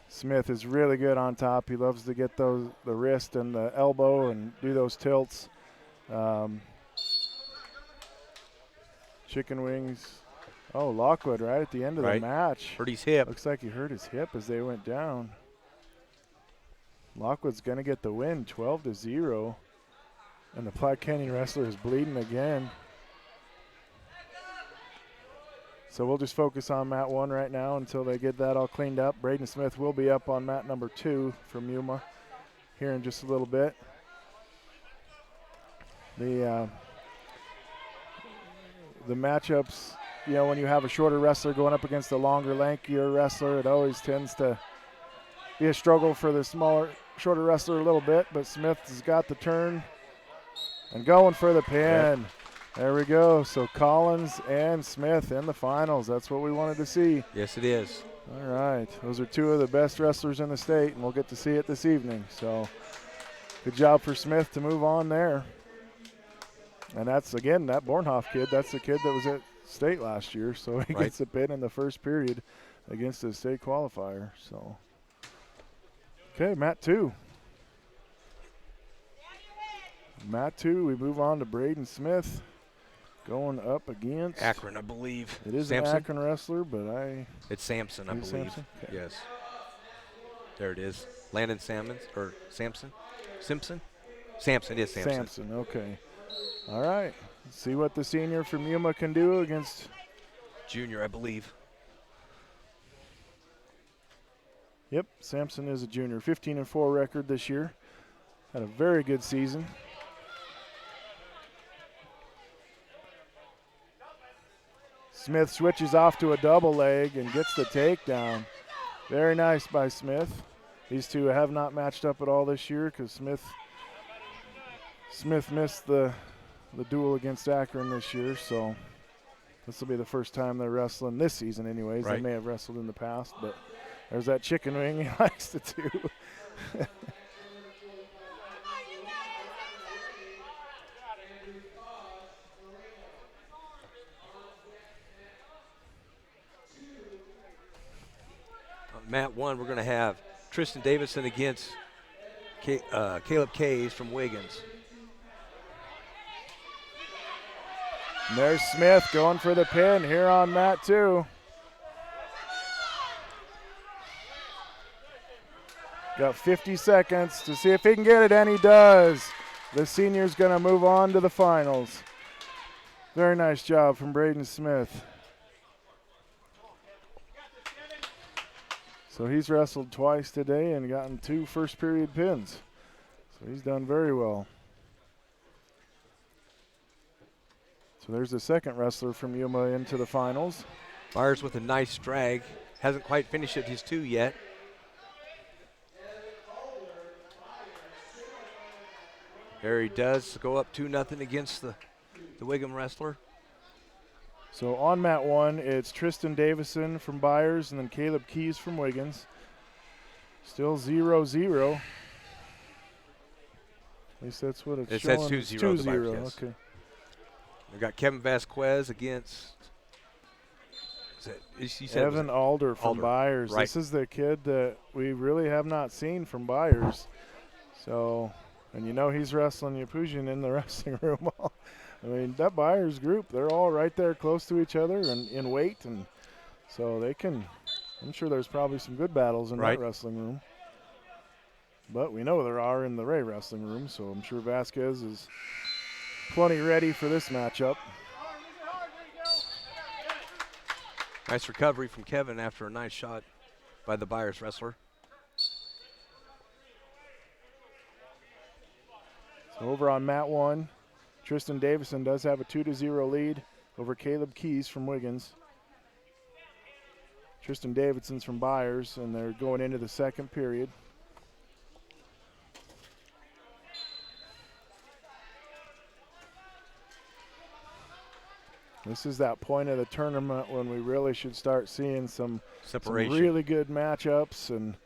S4: Smith is really good on top. He loves to get the wrist and the elbow and do those tilts. Chicken wings. Oh, Lockwood right at the end of the match.
S5: Hurt his hip.
S4: Looks like he hurt his hip as they went down. Lockwood's going to get the win, 12-0. And the Platte Canyon wrestler is bleeding again. So we'll just focus on mat 1 right now until they get that all cleaned up. Braden Smith will be up on mat number 2 from Yuma here in just a little bit. The matchups, when you have a shorter wrestler going up against a longer, lankier wrestler, it always tends to be a struggle for the smaller shorter wrestler a little bit, but Smith has got the turn and going for the pin.
S5: Yep.
S4: There we go. So Collins and Smith in the finals. That's what we wanted to see.
S5: Yes, it is.
S4: All right. Those are two of the best wrestlers in the state, and we'll get to see it this evening. So good job for Smith to move on there. And that's, again, that Bornhoff kid, that's the kid that was at state last year. So he gets a pin in the first period against the state qualifier. So, okay, mat 2. Mat 2, we move on to Braden Smith going up against
S5: Akron, I believe.
S4: It is
S5: Sampson?
S4: an Akron wrestler, but
S5: It's Sampson, I
S4: Is it
S5: believe.
S4: Sampson? Okay.
S5: Yes. There it is. Landon Sampson, or Sampson? Simpson? Sampson, it is Sampson.
S4: Sampson, okay. All right. Let's see what the senior from Yuma can do against
S5: Junior, I believe.
S4: Yep, Sampson is a junior. 15-4 record this year. Had a very good season. Smith switches off to a double leg and gets the takedown. Very nice by Smith. These two have not matched up at all this year because Smith missed the duel against Akron this year, so this will be the first time they're wrestling this season anyways.
S5: Right.
S4: They may have wrestled in the past, but there's that chicken wing he likes to do.
S5: Mat 1, we're going to have Tristan Davidson against Caleb Kays from Wiggins.
S4: And there's Smith going for the pin here on mat 2. Got 50 seconds to see if he can get it, and he does. The senior's going to move on to the finals. Very nice job from Braden Smith. So he's wrestled twice today and gotten 2 first period pins. So he's done very well. So there's the second wrestler from Yuma into the finals.
S5: Byers with a nice drag. Hasn't quite finished his 2 yet. There he does go up 2-0 against the Wiggum wrestler.
S4: So on mat 1, it's Tristan Davison from Byers and then Caleb Keys from Wiggins. Still 0-0. At least that's what it's showing.
S5: It says 2-0.
S4: 2-0,
S5: Yes.
S4: okay.
S5: We got Kevin Vasquez against.
S4: Evan Alder from
S5: Alder.
S4: Byers.
S5: Right.
S4: This is the kid that we really have not seen from Byers. So, and you know he's wrestling Yapujian in the wrestling room. I mean, that Byers group, they're all right there close to each other and in weight. And so they can, I'm sure there's probably some good battles in that wrestling room. But we know there are in the Ray wrestling room, so I'm sure Vasquez is plenty ready for this matchup.
S5: Nice recovery from Kevin after a nice shot by the Byers wrestler.
S4: So over on mat 1, Tristan Davison does have a 2-0 lead over Caleb Keys from Wiggins. Tristan Davidson's from Byers, and they're going into the second period. This is that point of the tournament when we really should start seeing some
S5: Separation.
S4: really good matchups. And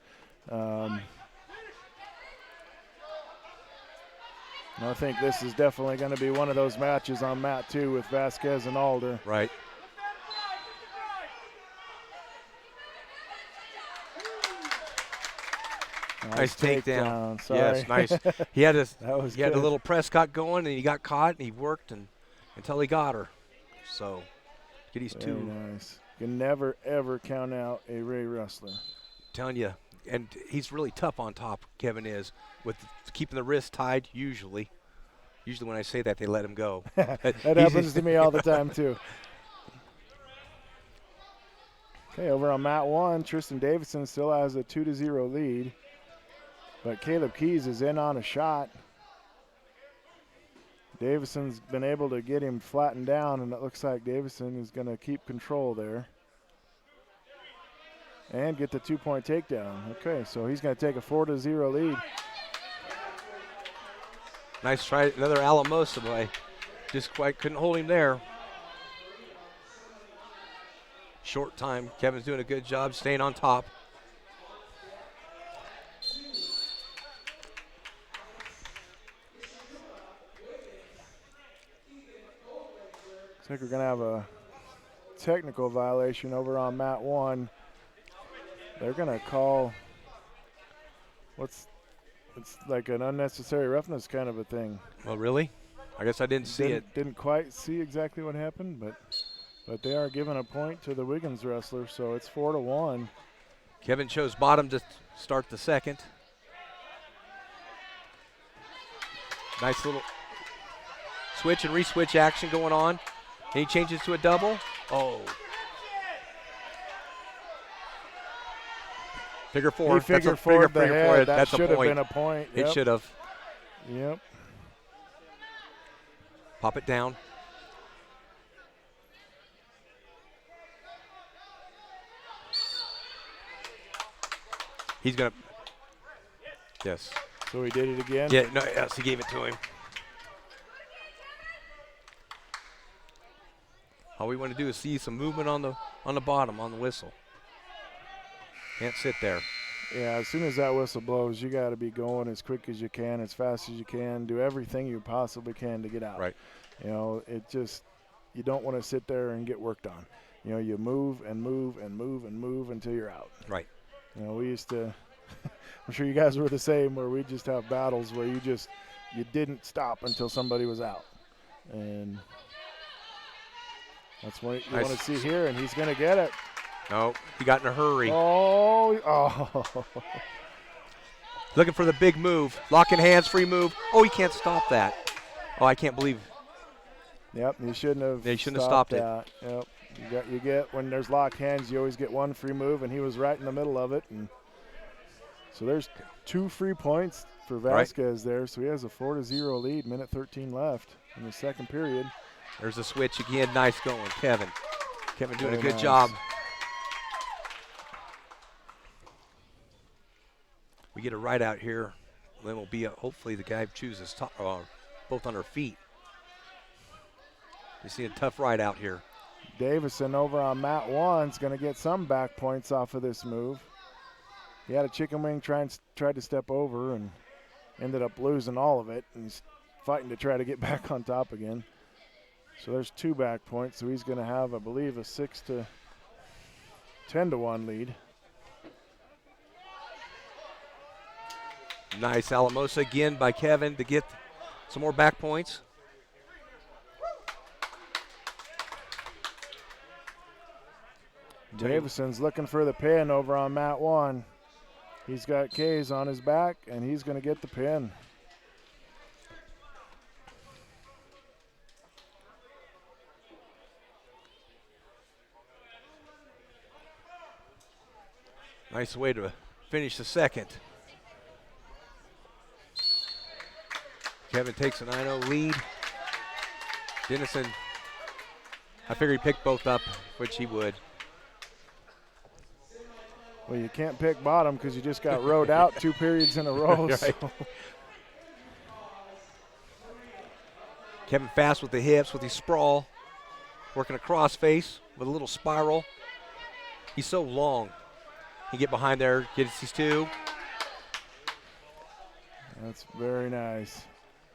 S4: I think this is definitely going to be one of those matches on mat 2 with Vasquez and Alder.
S5: Right. Nice takedown.
S4: Sorry.
S5: Yes, nice. He had a
S4: good.
S5: little Prescott going, and he got caught, and he worked until he got her. So, get his
S4: Very
S5: 2.
S4: nice. You can never, ever count out a Ray wrestler.
S5: Telling you, and he's really tough on top, Kevin is, with keeping the wrist tied usually. Usually when I say that, they let him go.
S4: That happens to me all the time, too. Okay, over on mat 1, Tristan Davison still has a 2-0 lead. But Caleb Keys is in on a shot. Davison's been able to get him flattened down, and it looks like Davison is going to keep control there. and get the 2-point takedown. Okay, so he's going to take a 4-0 lead.
S5: Nice try, another Alamosa boy. Just quite couldn't hold him there. Short time. Kevin's doing a good job staying on top.
S4: Looks like we're going to have a technical violation over on mat 1. They're going to call it's like an unnecessary roughness kind of a thing.
S5: Well, really? I guess I didn't see it.
S4: Didn't quite see exactly what happened, but they are giving a point to the Wiggins wrestler, so it's 4-1.
S5: Kevin chose bottom to start the second. Nice little switch and re-switch action going on. And he changes to a double. Oh. Figure four.
S4: He figure
S5: That's a
S4: four
S5: figure
S4: the head.
S5: four.
S4: That
S5: That's a
S4: should have
S5: point.
S4: been a point. Yep.
S5: It should have.
S4: Yep.
S5: Pop it down. He's going to. Yes.
S4: So he did it again?
S5: Yeah, no, yes, he gave it to him. All we want to do is see some movement on the bottom, on the whistle. Can't sit there.
S4: Yeah, as soon as that whistle blows, you got to be going as quick as you can, as fast as you can, do everything you possibly can to get out.
S5: Right.
S4: You know, you don't want to sit there and get worked on. You know, you move and move and move and move until you're out.
S5: Right.
S4: You know, we used to, I'm sure you guys were the same, where we just have battles where you didn't stop until somebody was out. And that's what you want to see here, and he's going to get it.
S5: No, he got in a hurry.
S4: Oh.
S5: Looking for the big move. Locking hands, free move. Oh, he can't stop that. Oh, I can't believe.
S4: Yep, you shouldn't have.
S5: They shouldn't have stopped
S4: that. Yep, you get when there's locked hands, you always get one free move, and he was right in the middle of it, and so there's 2 free points for Vasquez there. So he has a 4-0 lead. Minute 13 left in the second period.
S5: There's a switch again. Nice going, Kevin. Kevin doing
S4: Very
S5: a good
S4: nice
S5: job. We get a right out here. Then we'll be hopefully the guy chooses both on her feet. You see a tough right out here.
S4: Davison over on mat 1 is going to get some back points off of this move. He had a chicken wing tried to step over and ended up losing all of it. And he's fighting to try to get back on top again. So there's 2 back points. So he's going to have, I believe, a 10-1 lead.
S5: Nice Alamosa again by Kevin to get some more back points.
S4: Davison's looking for the pin over on mat 1. He's got K's on his back, and he's going to get the pin.
S5: Nice way to finish the second. Kevin takes a 9-0 lead. Dennison, I figure he picked both up, which he would.
S4: Well, you can't pick bottom because you just got rode out 2 periods in a row.
S5: Right.
S4: So.
S5: Kevin fast with the hips, with his sprawl. Working a cross face with a little spiral. He's so long. He get behind there, gets his 2.
S4: That's very nice.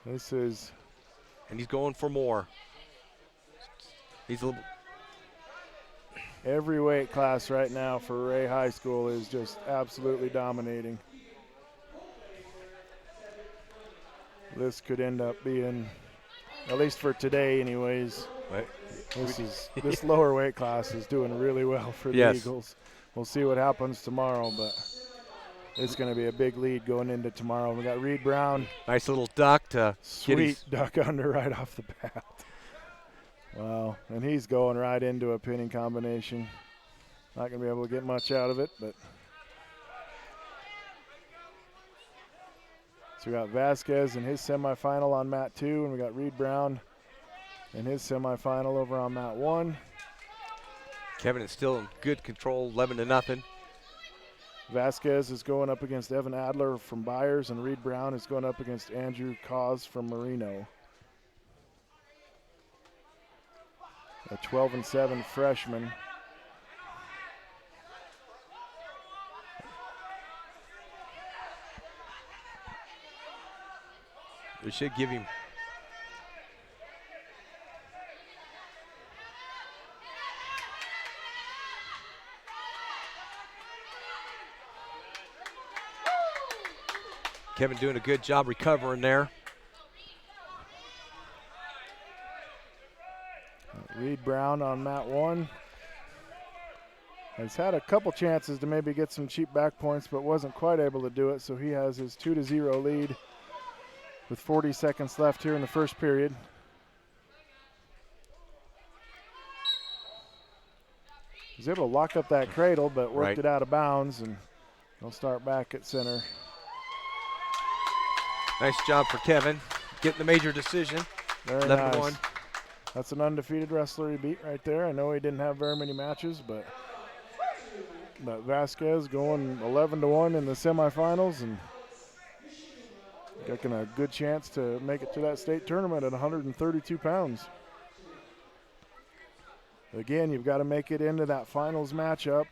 S4: This is.
S5: And he's going for more. He's a little.
S4: Every weight class right now for Ray High School is just absolutely dominating. This could end up being, at least for today anyways,
S5: Right.
S4: this lower weight class is doing really well for the Eagles. We'll see what happens tomorrow, but it's going to be a big lead going into tomorrow. We got Reed Brown.
S5: Nice little duck to
S4: Sweet duck under right off the bat. Wow, and he's going right into a pinning combination. Not going to be able to get much out of it, but. So we got Vasquez in his semifinal on mat 2, and we got Reed Brown in his semifinal over on mat 1.
S5: Kevin is still in good control, 11-0.
S4: Vasquez is going up against Evan Adler from Byers, and Reed Brown is going up against Andrew Cause from Marino. A 12-7 freshman.
S5: They should give him. Kevin doing a good job recovering there.
S4: Reed Brown on mat 1. Has had a couple chances to maybe get some cheap back points, but wasn't quite able to do it, so he has his 2-0 lead with 40 seconds left here in the first period. He's able to lock up that cradle, but worked it out of bounds, and they'll start back at center.
S5: Nice job for Kevin, getting the major decision.
S4: Very
S5: 11-1.
S4: nice. That's an undefeated wrestler he beat right there. I know he didn't have very many matches, but Vasquez going 11-1 in the semifinals and getting a good chance to make it to that state tournament at 132 pounds. Again, you've got to make it into that finals matchup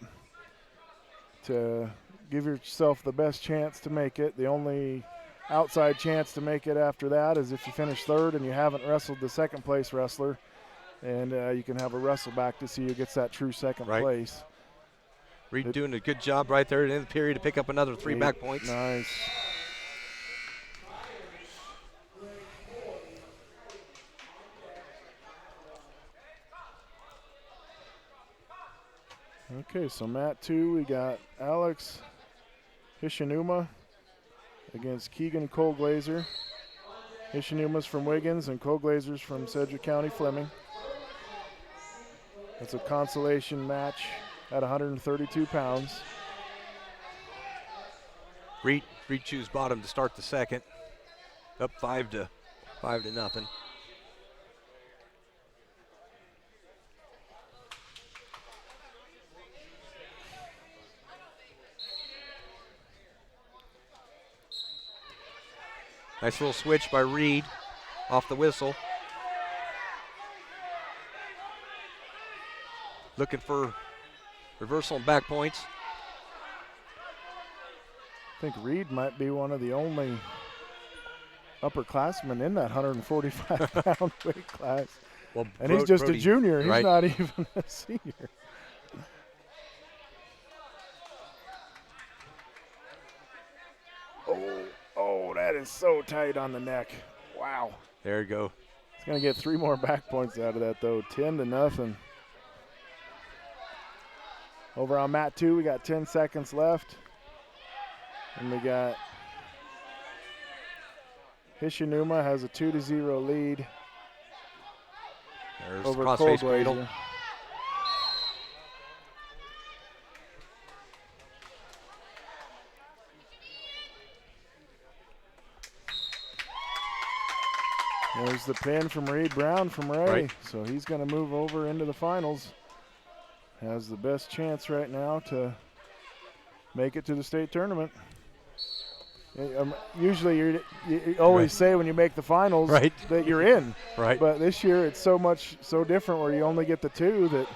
S4: to give yourself the best chance to make it. The only outside chance to make it after that is if you finish third and you haven't wrestled the second place wrestler, and you can have a wrestle back to see who gets that true second place.
S5: Reed doing a good job right there in the period to pick up another 3 back points.
S4: Nice. Okay, so mat 2, we got Alex Hishinuma against Keegan Colglazer. Hishinuma's from Wiggins and Colglazer's from Sedgwick County Fleming. That's a consolation match at 132 pounds.
S5: Reed choose bottom to start the second. Up 5-0. Nice little switch by Reed off the whistle. Looking for reversal and back points.
S4: I think Reed might be one of the only upperclassmen in that 145-pound weight class.
S5: Well,
S4: and he's just a junior. He's
S5: right.
S4: not even a senior. Oh, that is so tight on the neck. Wow.
S5: There you go.
S4: He's going to get 3 more back points out of that, though. 10-0. Over on mat 2, we got 10 seconds left. And we got Hishinuma has a 2-0 lead.
S5: There's
S4: over
S5: crossface cradle.
S4: Colglazer. There's the pin from Reed Brown from Ray.
S5: Right.
S4: So he's going to move over into the finals. Has the best chance right now to make it to the state tournament. Usually you always say when you make the finals that you're in.
S5: Right.
S4: But this year it's so different where you only get the 2 that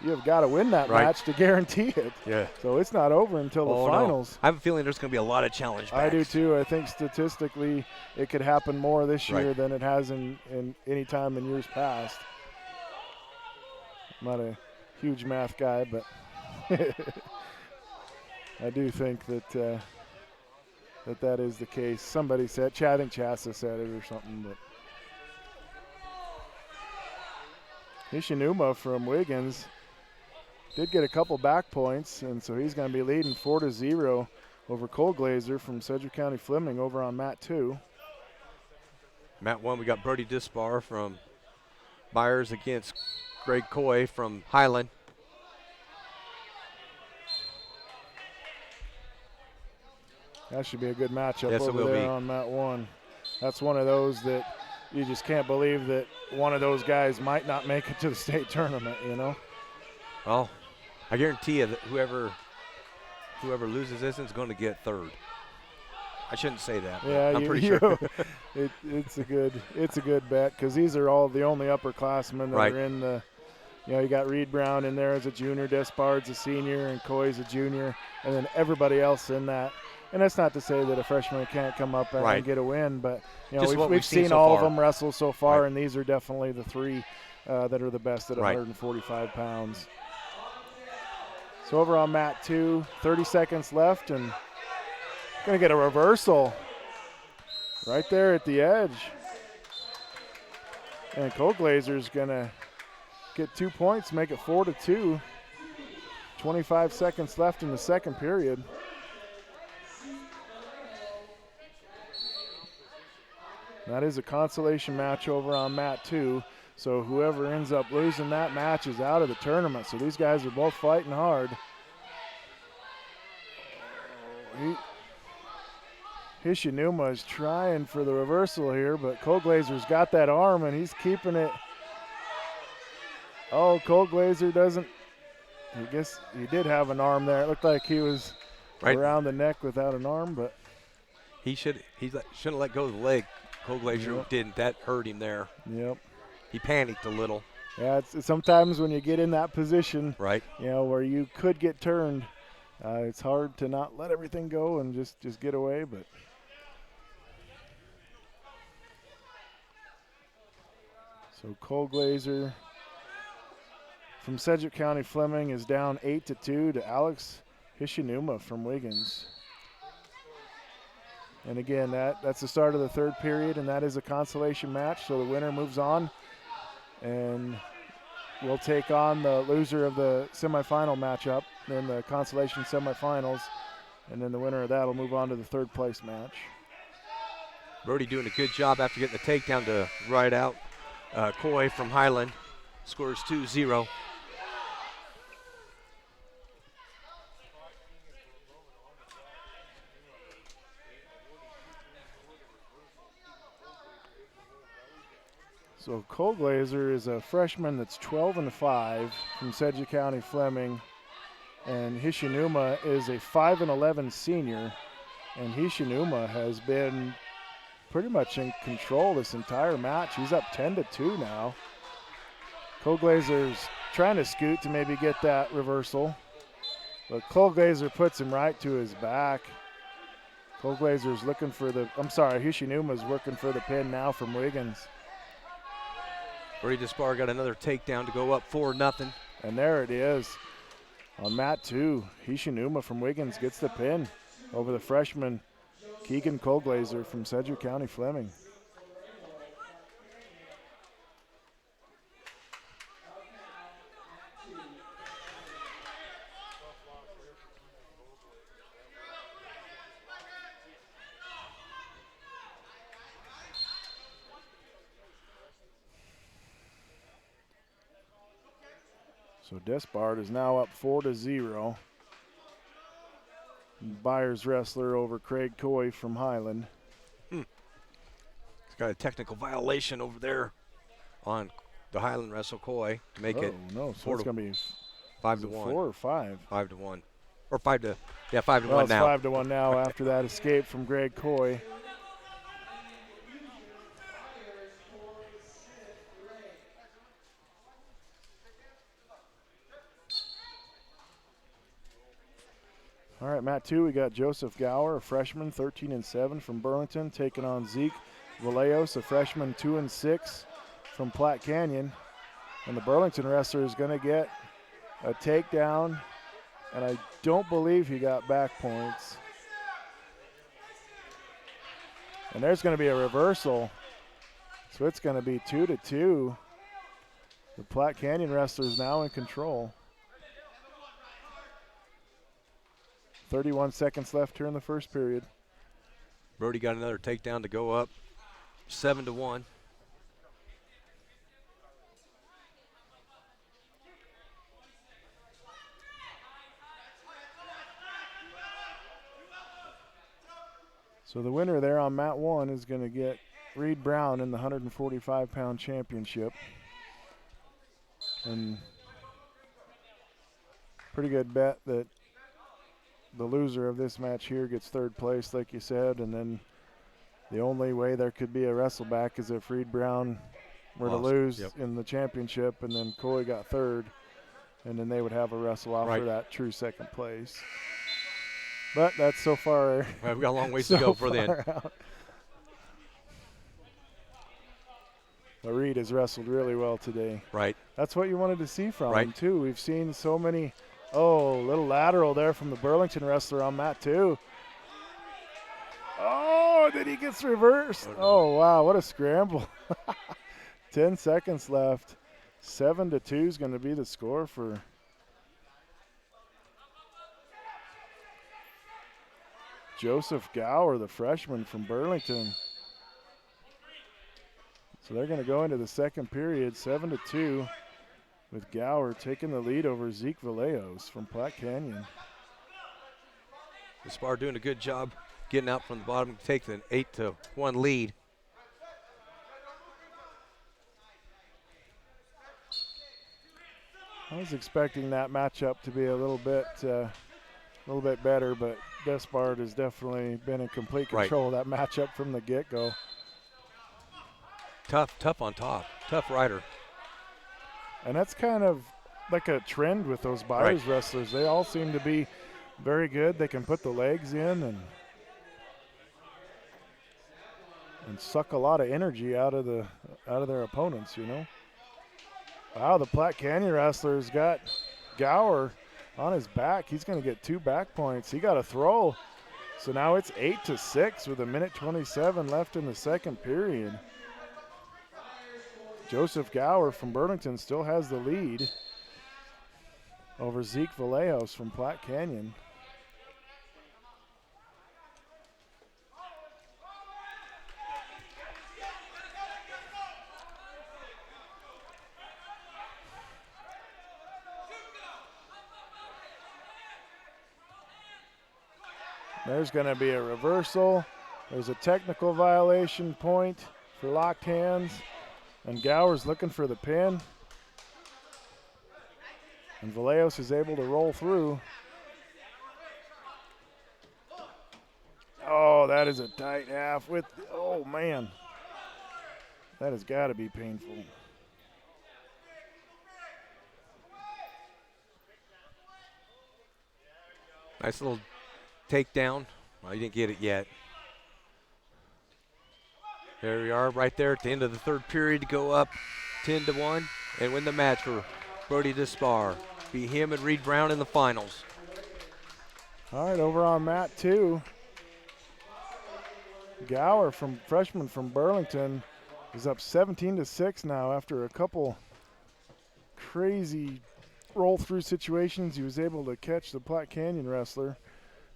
S4: you have got to win that match to guarantee it.
S5: Yeah.
S4: So it's not over until the finals.
S5: No. I have a feeling there's going to be a lot of challenge backs.
S4: I do too. I think statistically it could happen more this year than it has in any time in years past. I'm not a huge math guy, but I do think that that is the case. Somebody said, I think Chassa said it or something, but Hishinuma from Wiggins did get a couple back points, and so he's going to be leading 4-0 over Colglazer from Sedgwick County Fleming over on mat 2.
S5: Mat 1, we got Brody Dispar from Byers against Greg Coy from Highland.
S4: That should be a good matchup
S5: yes,
S4: over there on mat 1. That's one of those that you just can't believe that one of those guys might not make it to the state tournament, you know?
S5: Well, I guarantee you that whoever whoever loses this is going to get third. I shouldn't say that. But
S4: Yeah,
S5: I'm pretty sure.
S4: it's a good bet because these are all the only upperclassmen that
S5: Right.
S4: are in the. You got Reed Brown in there as a junior, Despard's a senior, and Coy's a junior, and then everybody else in that. And that's not to say that a freshman can't come up and,
S5: Right.
S4: get a win, but
S5: Just what
S4: we've seen
S5: so
S4: all
S5: far.
S4: of them wrestle so far,
S5: Right.
S4: and these are definitely the three that are the best at
S5: Right.
S4: 145 pounds. So over on mat 2, 30 seconds left, and going to get a reversal right there at the edge. And Cole Glazer's going to get 2 points, make it 4-2. 25 seconds left in the second period. That is a consolation match over on mat 2. So whoever ends up losing that match is out of the tournament. So these guys are both fighting hard. Hishinuma is trying for the reversal here, but Cole Glazer's got that arm and he's keeping it. Oh, Cole Glazer doesn't. I guess he did have an arm there. It looked like he was
S5: Right.
S4: around the neck without an arm, but
S5: He shouldn't let go of the leg. Cole Glazier
S4: Yep.
S5: didn't. That hurt him there.
S4: yep.
S5: He panicked a little.
S4: Yeah, it's sometimes when you get in that position,
S5: Right.
S4: where you could get turned, it's hard to not let everything go and just get away. But so Cole Glazer from Sedgwick County Fleming is down 8-2 to Alex Hishinuma from Wiggins. And again, that's the start of the third period, and that is a consolation match. So the winner moves on, and will take on the loser of the semifinal matchup in the consolation semifinals, and then the winner of that will move on to the third place match.
S5: Brody doing a good job after getting the takedown to ride out Coy from Highland. Scores 2-0.
S4: So Cole Glazer is a freshman that's 12-5 from Sedgwick County Fleming, and Hishinuma is a 5-11 senior, and Hishinuma has been pretty much in control this entire match. He's up 10-2 now. Cole Glazer's trying to scoot to maybe get that reversal, but Cole Glazer puts him right to his back. Cole Glazer's looking for Hishinuma's looking for the pin now from Wiggins.
S5: Brody Despard got another takedown to go up 4-0.
S4: And there it is. On mat 2, Hishinuma from Wiggins gets the pin over the freshman Keegan Cole Glazer from Sedgwick County Fleming. So Despard is now up 4-0. Byers wrestler over Craig Coy from Highland.
S5: He's got a technical violation over there on the Highland wrestle Coy to make it
S4: No, so it's going to be
S5: 5-1.
S4: 4 or 5.
S5: 5-1. Or 5-1
S4: Well, it's
S5: now.
S4: 5-1 now after that escape from Greg Coy. All right, mat 2, we got Joseph Gower, a freshman, 13-7 from Burlington, taking on Zeke Vallejos, a freshman, 2-6 from Platte Canyon. And the Burlington wrestler is going to get a takedown, and I don't believe he got back points. And there's going to be a reversal, so it's going to be 2-2. The Platte Canyon wrestler is now in control. 31 seconds left here in the first period.
S5: Brody got another takedown to go up 7-1.
S4: So the winner there on mat 1 is going to get Reed Brown in the 145-pound championship. And pretty good bet that the loser of this match here gets third place, like you said, and then the only way there could be a wrestle back is if Reed Brown were to
S5: Lost.
S4: lose
S5: Yep.
S4: in the championship, and then Coy got third, and then they would have a wrestle off
S5: Right.
S4: for that true second place. But that's so far.
S5: Well, we've got a long ways
S4: so
S5: to go for then.
S4: far out. But Reed has wrestled really well today.
S5: Right.
S4: That's what you wanted to see from
S5: Right.
S4: him, too. We've seen so many. Oh, little lateral there from the Burlington wrestler on mat 2. Oh, then he gets reversed. Oh, wow, what a scramble. 10 seconds left. 7-2 is going to be the score for Joseph Gower, the freshman from Burlington. So they're going to go into the second period, 7-2, with Gower taking the lead over Zeke Vallejos from Platte Canyon.
S5: Gaspar doing a good job getting out from the bottom to take the 8-1 lead.
S4: I was expecting that matchup to be a little bit better, but Despard has definitely been in complete
S5: Right.
S4: control of that matchup from the get-go.
S5: Tough on top. Tough rider.
S4: And that's kind of like a trend with those Byers wrestlers. They all seem to be very good. They can put the legs in and suck a lot of energy out of their opponents, you know. Wow, the Platte Canyon wrestler's got Gower on his back. He's going to get 2 back points. He got a throw. So now it's 8-6 with 1:27 left in the second period. Joseph Gower from Burlington still has the lead over Zeke Vallejos from Platte Canyon. There's going to be a reversal. There's a technical violation point for locked hands. And Gower's looking for the pin. And Vallejos is able to roll through. Oh, that is a tight half with, oh man. That has got to be painful.
S5: Nice little takedown. Well, you didn't get it yet. There we are right there at the end of the third period to go up 10-1 and win the match for Brody Despar. Be him and Reed Brown in the finals.
S4: All right, over on mat 2. Gower, freshman from Burlington, is up 17-6 now after a couple crazy roll-through situations. He was able to catch the Platte Canyon wrestler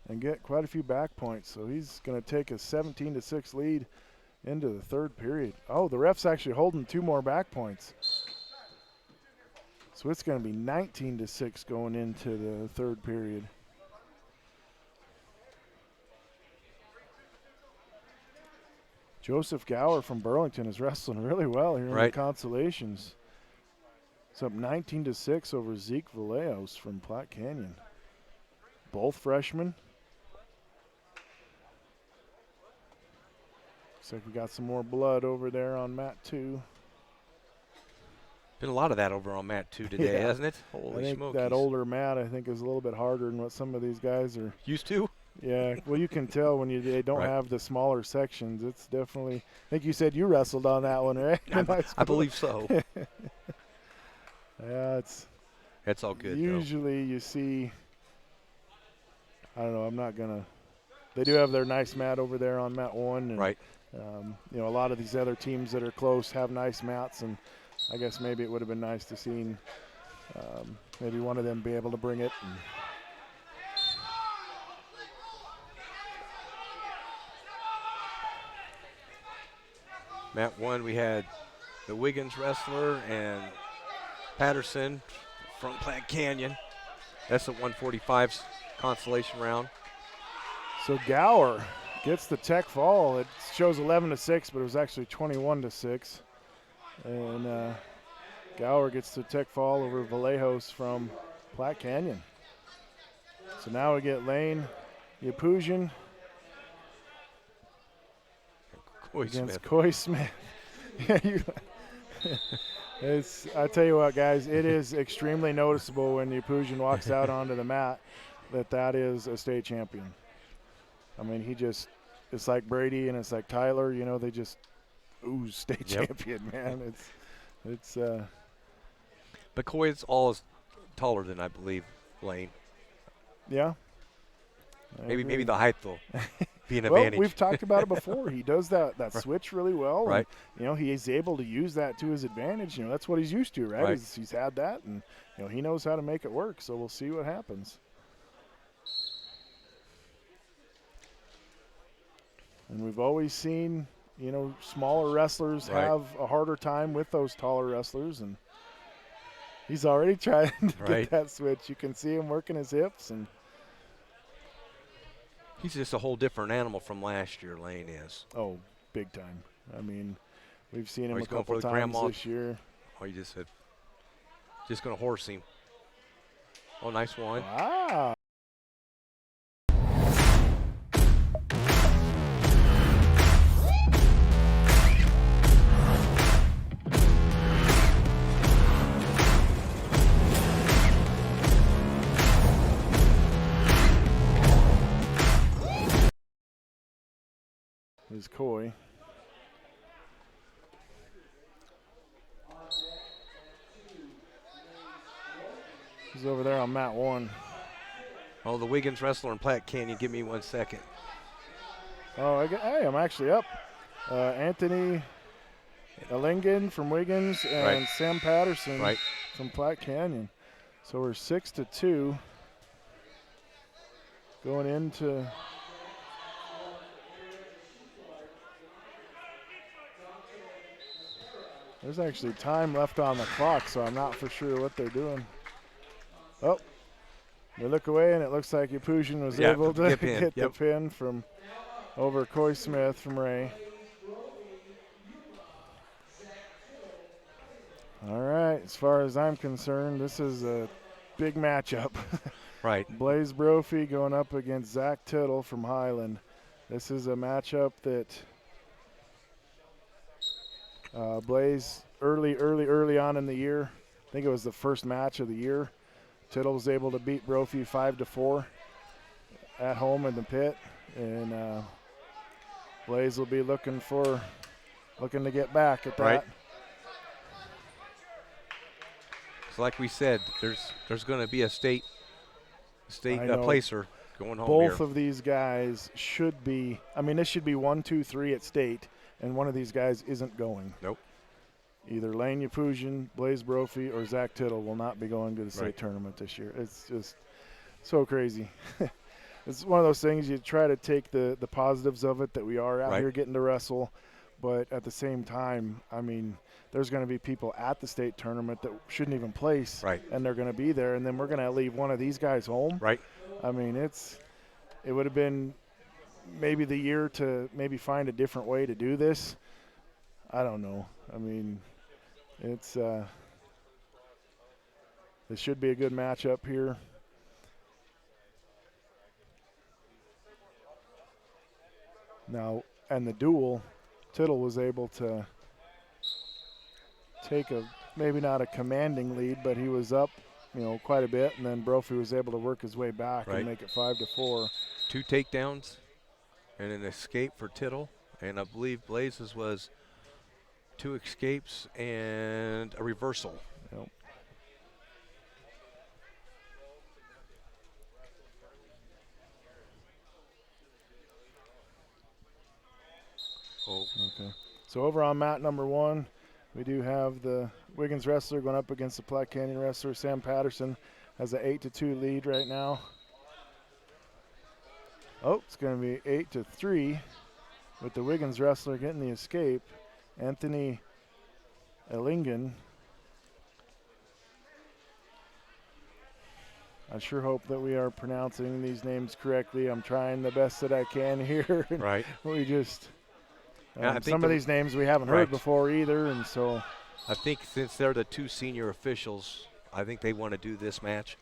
S4: and get quite a few back points. So he's going to take a 17-6 lead into the third period. Oh, the ref's actually holding 2 more back points. So it's going to be 19-6 going into the third period. Joseph Gower from Burlington is wrestling really well here in the consolations. It's up 19-6 over Zeke Vallejos from Platte Canyon. Both freshmen. Looks like we got some more blood over there on mat 2.
S5: Been a lot of that over on mat 2 today, hasn't it? Holy
S4: I think
S5: smokies.
S4: that older mat, I think, is a little bit harder than what some of these guys are
S5: used to.
S4: Yeah, well, you can tell when they don't have the smaller sections. It's definitely. I think you said you wrestled on that one, right?
S5: I believe so.
S4: Yeah,
S5: it's all good.
S4: Usually you see. I don't know. I'm not gonna. They do have their nice mat over there on mat 1. And, you know, a lot of these other teams that are close have nice mats, and I guess maybe it would have been nice to see maybe one of them be able to bring it. And
S5: mat 1, we had the Wiggins wrestler and Patterson from Platte Canyon. That's the 145 consolation round.
S4: So Gower gets the tech fall. It shows 11-6, but it was actually 21-6. And Gower gets the tech fall over Vallejos from Platte Canyon. So now we get Lane Yapusian against Coy Smith. I tell you what, guys, it is extremely noticeable when Yapusian walks out onto the mat that is a state champion. I mean, it's like Brady and it's like Tyler, you know, they just ooze state champion, man. It's
S5: But Coy is all taller than I believe Lane.
S4: Yeah.
S5: Maybe the height will be an
S4: well,
S5: advantage.
S4: We've talked about it before. He does that switch really well.
S5: Right.
S4: And, you know, he is able to use that to his advantage. You know, that's what he's used to, right? He's had that, and, you know, he knows how to make it work. So we'll see what happens. And we've always seen, you know, smaller wrestlers have a harder time with those taller wrestlers. And he's already trying to get that switch. You can see him working his hips. And
S5: he's just a whole different animal from last year, Lane is.
S4: Oh, big time. I mean, we've seen him a
S5: He's going
S4: couple
S5: for the
S4: times
S5: grandma.
S4: this year.
S5: Oh, you just said, just going to horse him. Oh, nice one.
S4: Wow. Is Coy. He's over there on mat 1.
S5: Oh, the Wiggins wrestler in Platte Canyon. Give me 1 second.
S4: Oh, hey, I'm actually up. Anthony Elingen from Wiggins and Sam Patterson from Platte Canyon. So we're 6-2 going into there's actually time left on the clock, so I'm not for sure what they're doing. Oh, they look away, and it looks like Yapusian was able to get the pin from over Coy Smith from Ray. All right, as far as I'm concerned, this is a big matchup. Blaze Brophy going up against Zach Tittle from Highland. This is a matchup that Blaze early on in the year, I think it was the first match of the year, Tittle was able to beat Brophy 5-4 at home in the pit, and Blaze will be looking to get back at that.
S5: So like we said, there's going to be a state placer going home
S4: Both
S5: here.
S4: of these guys should be, I mean, this should be 1, 2, 3 at state, and one of these guys isn't going.
S5: Nope.
S4: Either Lane Yapusian, Blaze Brophy, or Zach Tittle will not be going to the state tournament this year. It's just so crazy. It's one of those things you try to take the positives of it, that we are out here getting to wrestle, but at the same time, I mean, there's going to be people at the state tournament that shouldn't even place, and they're going to be there, and then we're going to leave one of these guys home. I mean, it would have been maybe the year to maybe find a different way to do this. I don't know. I mean, this should be a good matchup here. Now, and the duel, Tittle was able to take maybe not a commanding lead, but he was up, you know, quite a bit, and then Brophy was able to work his way back and make it 5-4.
S5: 2 takedowns and an escape for Tittle, and I believe Blaze's was 2 escapes and a reversal.
S4: Yep.
S5: Oh.
S4: Okay. So over on mat number 1, we do have the Wiggins wrestler going up against the Platte Canyon wrestler. Sam Patterson has an 8-2 lead right now. Oh, it's going to be 8-3 with the Wiggins wrestler getting the escape. Anthony Elingen. I sure hope that we are pronouncing these names correctly. I'm trying the best that I can here. We just some of these names we haven't heard before either, and so
S5: I think since they're the 2 senior officials, I think they want to do this match.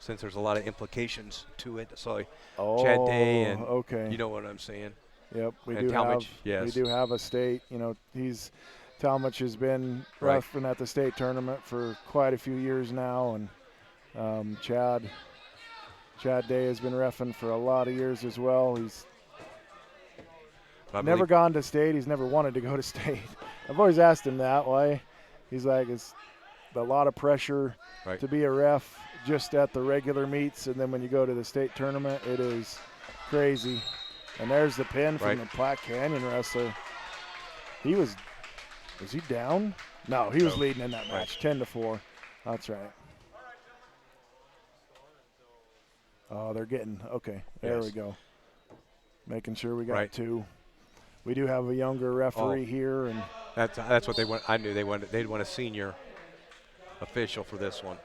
S5: since there's a lot of implications to it. So
S4: Oh,
S5: Chad Day and
S4: okay.
S5: you know what I'm saying.
S4: Yep, we
S5: And
S4: do
S5: Talmadge,
S4: have.
S5: yes.
S4: We do have a state. You know, Talmadge has been roughing at the state tournament for quite a few years now, and Chad Day has been reffing for a lot of years as well. He's never gone to state. He's never wanted to go to state. I've always asked him that. Why? He's like, it's a lot of pressure to be a ref just at the regular meets, and then when you go to the state tournament, it is crazy. And there's the pin from the Platte Canyon wrestler. Was he down? No, he was leading in that match, 10-4. That's right. Oh, they're getting, okay, there we go. Making sure we got 2. We do have a younger referee here, and
S5: that's what they want. I knew they'd want a senior official for this one.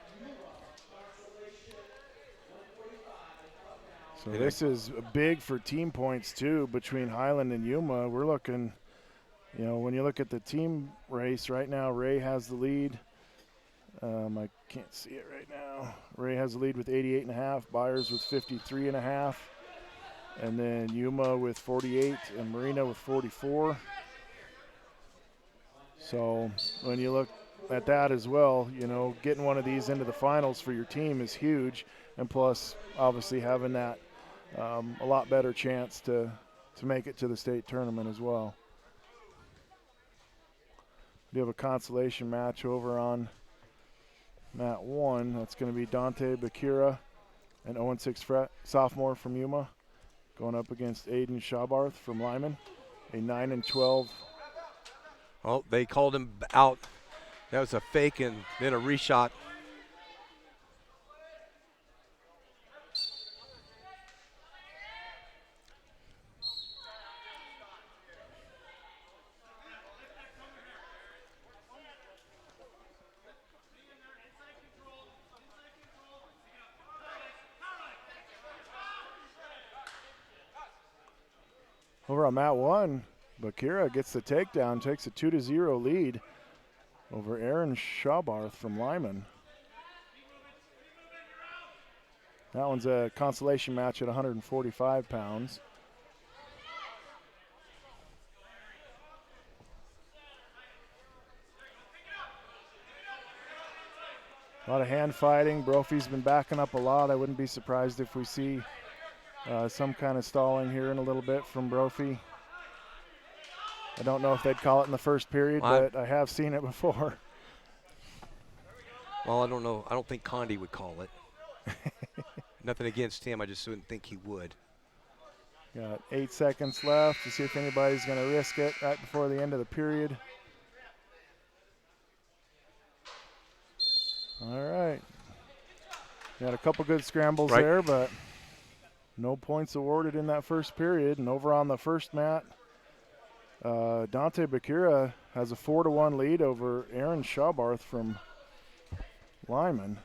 S4: So this is big for team points too between Highland and Yuma. We're looking, you know, when you look at the team race right now, Ray has the lead. I can't see it right now. Ray has the lead with 88.5, Byers with 53.5, and then Yuma with 48 and Marina with 44. So when you look at that as well, you know, getting one of these into the finals for your team is huge, and plus obviously having that a lot better chance to make it to the state tournament as well. We have a consolation match over on mat 1. That's going to be Dante Bakira, an 0-6 sophomore from Yuma, going up against Aiden Schabarth from Lyman, a 9-12.
S5: Oh, they called him out. That was a fake and then a reshot.
S4: Over on mat 1, Bakira gets the takedown, takes a 2-0 lead over Aaron Schabarth from Lyman. That one's a consolation match at 145 pounds. A lot of hand fighting. Brophy's been backing up a lot. I wouldn't be surprised if we see some kind of stalling here in a little bit from Brophy. I don't know if they'd call it in the first period, but I have seen it before.
S5: Well, I don't know. I don't think Condi would call it. Nothing against him. I just wouldn't think he would.
S4: Got 8 seconds left to see if anybody's going to risk it right before the end of the period. All right. Got a couple good scrambles there, but no points awarded in that first period. And over on the first mat, Dante Bakira has a 4-1 lead over Aaron Schabarth from Lyman.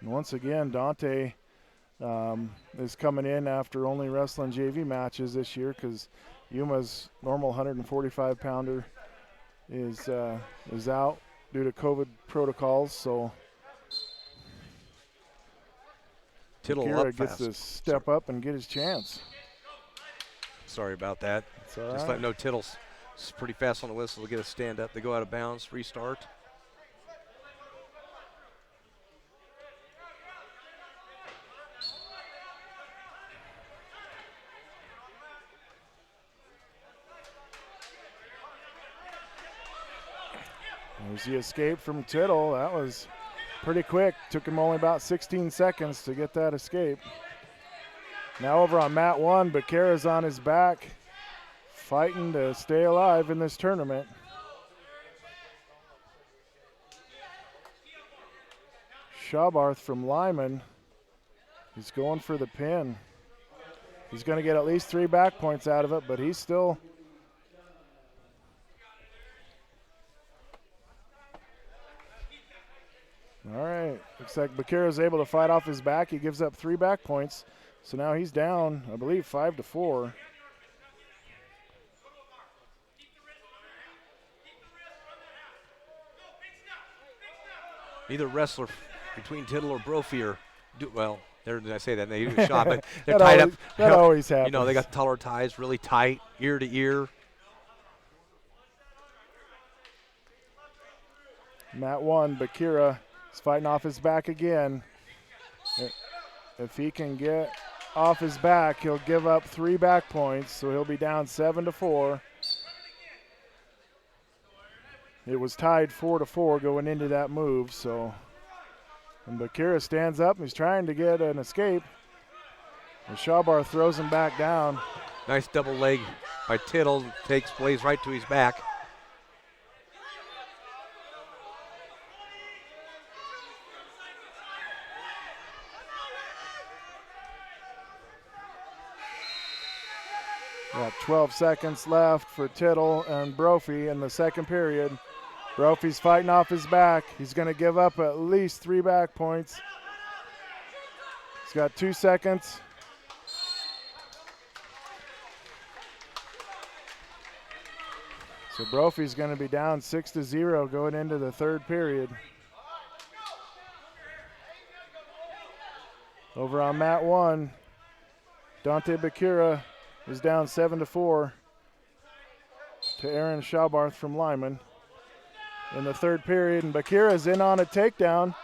S4: And once again, Dante is coming in after only wrestling JV matches this year because Yuma's normal 145-pounder is out due to COVID protocols. So Bakira gets to step up and get his chance.
S5: Sorry about that. Just letting know Tittle's pretty fast on the whistle to get a stand up. They go out of bounds, restart.
S4: There's the escape from Tittle. That was pretty quick. Took him only about 16 seconds to get that escape. Now over on mat 1, Bakira's on his back, fighting to stay alive in this tournament. Schabarth from Lyman, he's going for the pin. He's going to get at least 3 back points out of it, but he's still... All right, looks like Bakira's able to fight off his back. He gives up 3 back points. So now he's down, I believe, 5-4.
S5: Neither wrestler between Tittle or Brophy are, well, I say that, they do a shot, but they're
S4: That
S5: tied
S4: always-
S5: up.
S4: that always
S5: You know,
S4: happens.
S5: they got taller ties, really tight, ear to ear.
S4: Mat 1, Bakira is fighting off his back again. If he can get off his back, he'll give up 3 back points, so he'll be down 7-4. It was tied 4-4 going into that move, so. And Bakira stands up and he's trying to get an escape. And Shawbar throws him back down.
S5: Nice double leg by Tittle, takes Blaze right to his back.
S4: Got 12 seconds left for Tittle and Brophy in the second period. Brophy's fighting off his back. He's going to give up at least 3 back points. He's got 2 seconds. So Brophy's going to be down 6-0 going into the third period. Over on mat 1, Dante Bakira is down 7-4 to Aaron Schaubarth from Lyman in the third period, and Bakira's in on a takedown.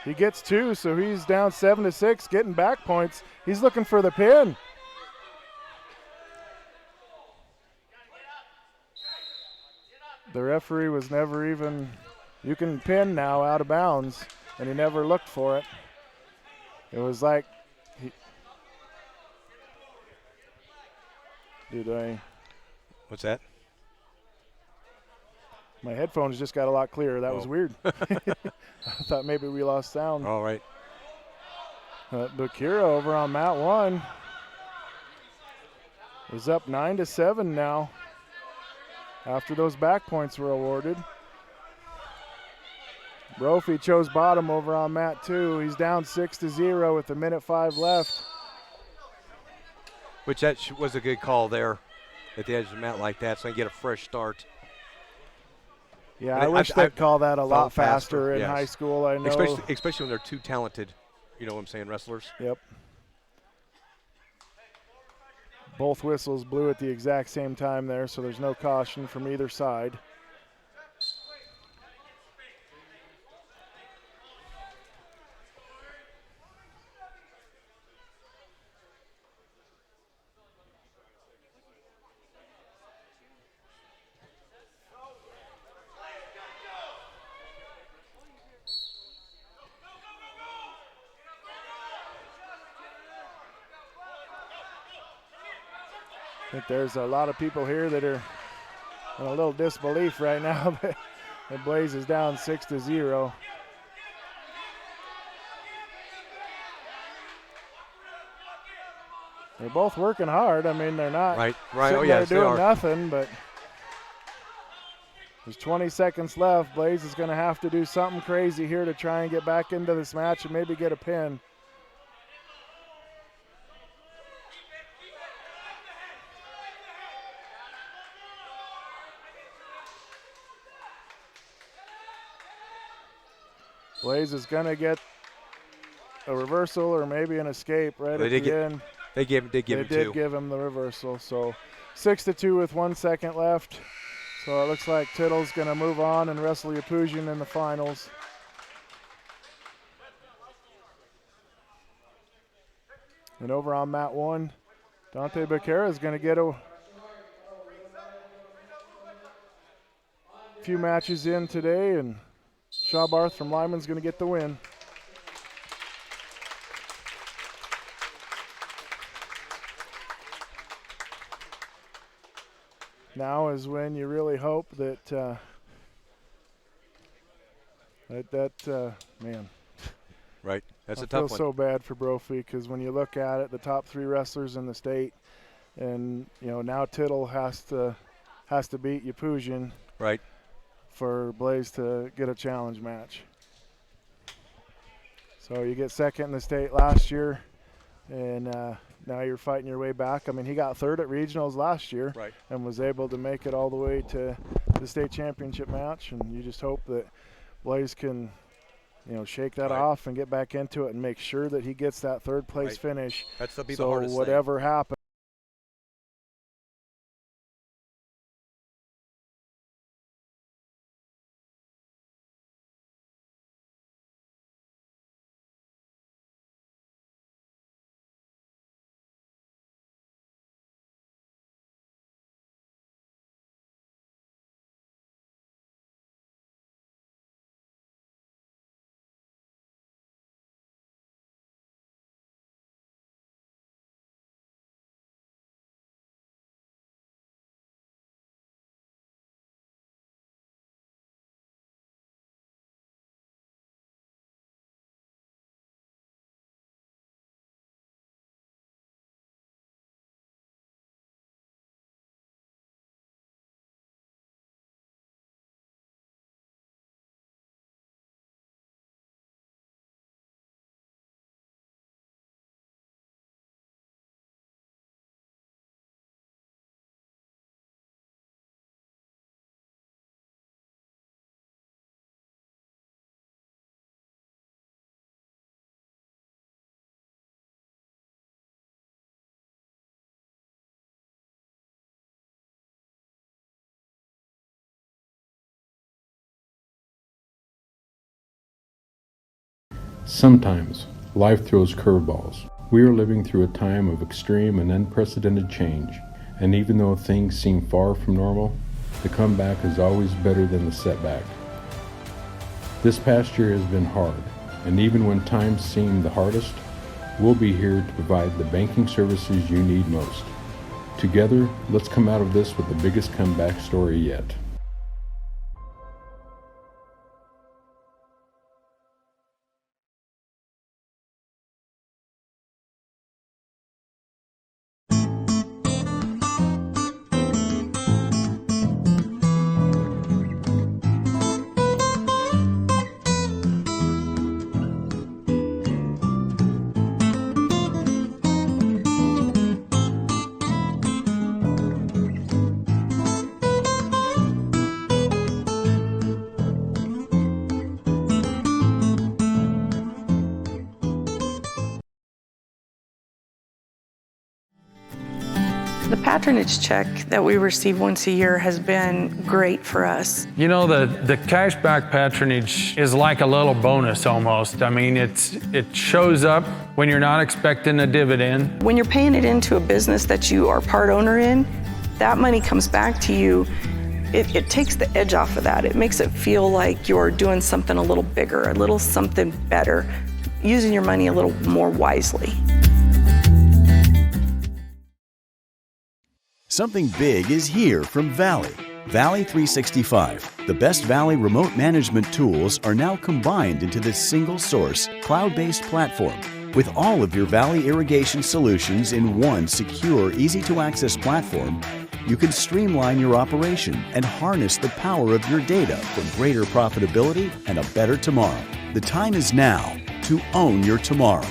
S4: He gets 2, so he's down 7-6, getting back points. He's looking for the pin. The referee was never even, you can pin now out of bounds, and he never looked for it. It was like,
S5: What's that?
S4: My headphones just got a lot clearer. That was weird. I thought maybe we lost sound.
S5: All right.
S4: Bakira over on mat 1 is up 9-7 now after those back points were awarded. Brophy chose bottom over on mat 2. He's down 6-0 with 1:05 left.
S5: Which that was a good call there at the edge of the mat like that, so I can get a fresh start.
S4: Yeah,
S5: And
S4: I wish they'd call that a lot faster in
S5: yes.
S4: high school. I know.
S5: Especially when they're too talented, you know what I'm saying, wrestlers.
S4: Yep. Both whistles blew at the exact same time there, so there's no caution from either side. I think there's a lot of people here that are in a little disbelief right now that Blaze is down 6-0. They're both working hard. I mean, they're not
S5: Right.
S4: sitting
S5: Oh,
S4: there
S5: yes, they
S4: doing
S5: are.
S4: nothing, but there's 20 seconds left. Blaze is going to have to do something crazy here to try and get back into this match and maybe get a pin. Blaze is going to get a reversal or maybe an escape right
S5: They
S4: at
S5: did
S4: the
S5: get-
S4: end.
S5: They did give
S4: They
S5: him
S4: did
S5: 2.
S4: give him the reversal. So 6-2 with 1 second left. So it looks like Tittle's going to move on and wrestle Yapujian in the finals. And over on mat 1, Dante Bakira is going to get a few matches in today, and Schaubarth from Lyman's going to get the win. Now is when you really hope that man.
S5: Right. That's
S4: I
S5: a tough
S4: feel
S5: one.
S4: so bad for Brophy because when you look at it, the top 3 wrestlers in the state, and now Tittle has to beat Yapujian
S5: Right.
S4: for Blaze to get a challenge match. So you get second in the state last year, and now you're fighting your way back. I mean, he got third at regionals last year,
S5: Right.
S4: and was able to make it all the way to the state championship match. And you just hope that Blaze can shake that
S5: Right.
S4: off and get back into it and make sure that he gets that third place
S5: Right.
S4: finish.
S5: That's be the
S4: So
S5: hardest
S4: whatever happens.
S6: Sometimes life throws curveballs. We are living through a time of extreme and unprecedented change, and even though things seem far from normal, the comeback is always better than the setback. This past year has been hard, and even when times seem the hardest, we'll be here to provide the banking services you need most. Together, let's come out of this with the biggest comeback story yet.
S1: The patronage check that we receive once a year has been great for us.
S2: You know, the cashback patronage is like a little bonus almost. I mean, it shows up when you're not expecting a dividend.
S1: When you're paying it into a business that you are part owner in, that money comes back to you. It takes the edge off of that. It makes it feel like you're doing something a little bigger, a little something better, using your money a little more wisely.
S7: Something big is here from Valley. Valley 365. The best Valley remote management tools are now combined into this single source, cloud-based platform. With all of your Valley irrigation solutions in one secure, easy-to-access platform, you can streamline your operation and harness the power of your data for greater profitability and a better tomorrow. The time is now to own your tomorrow.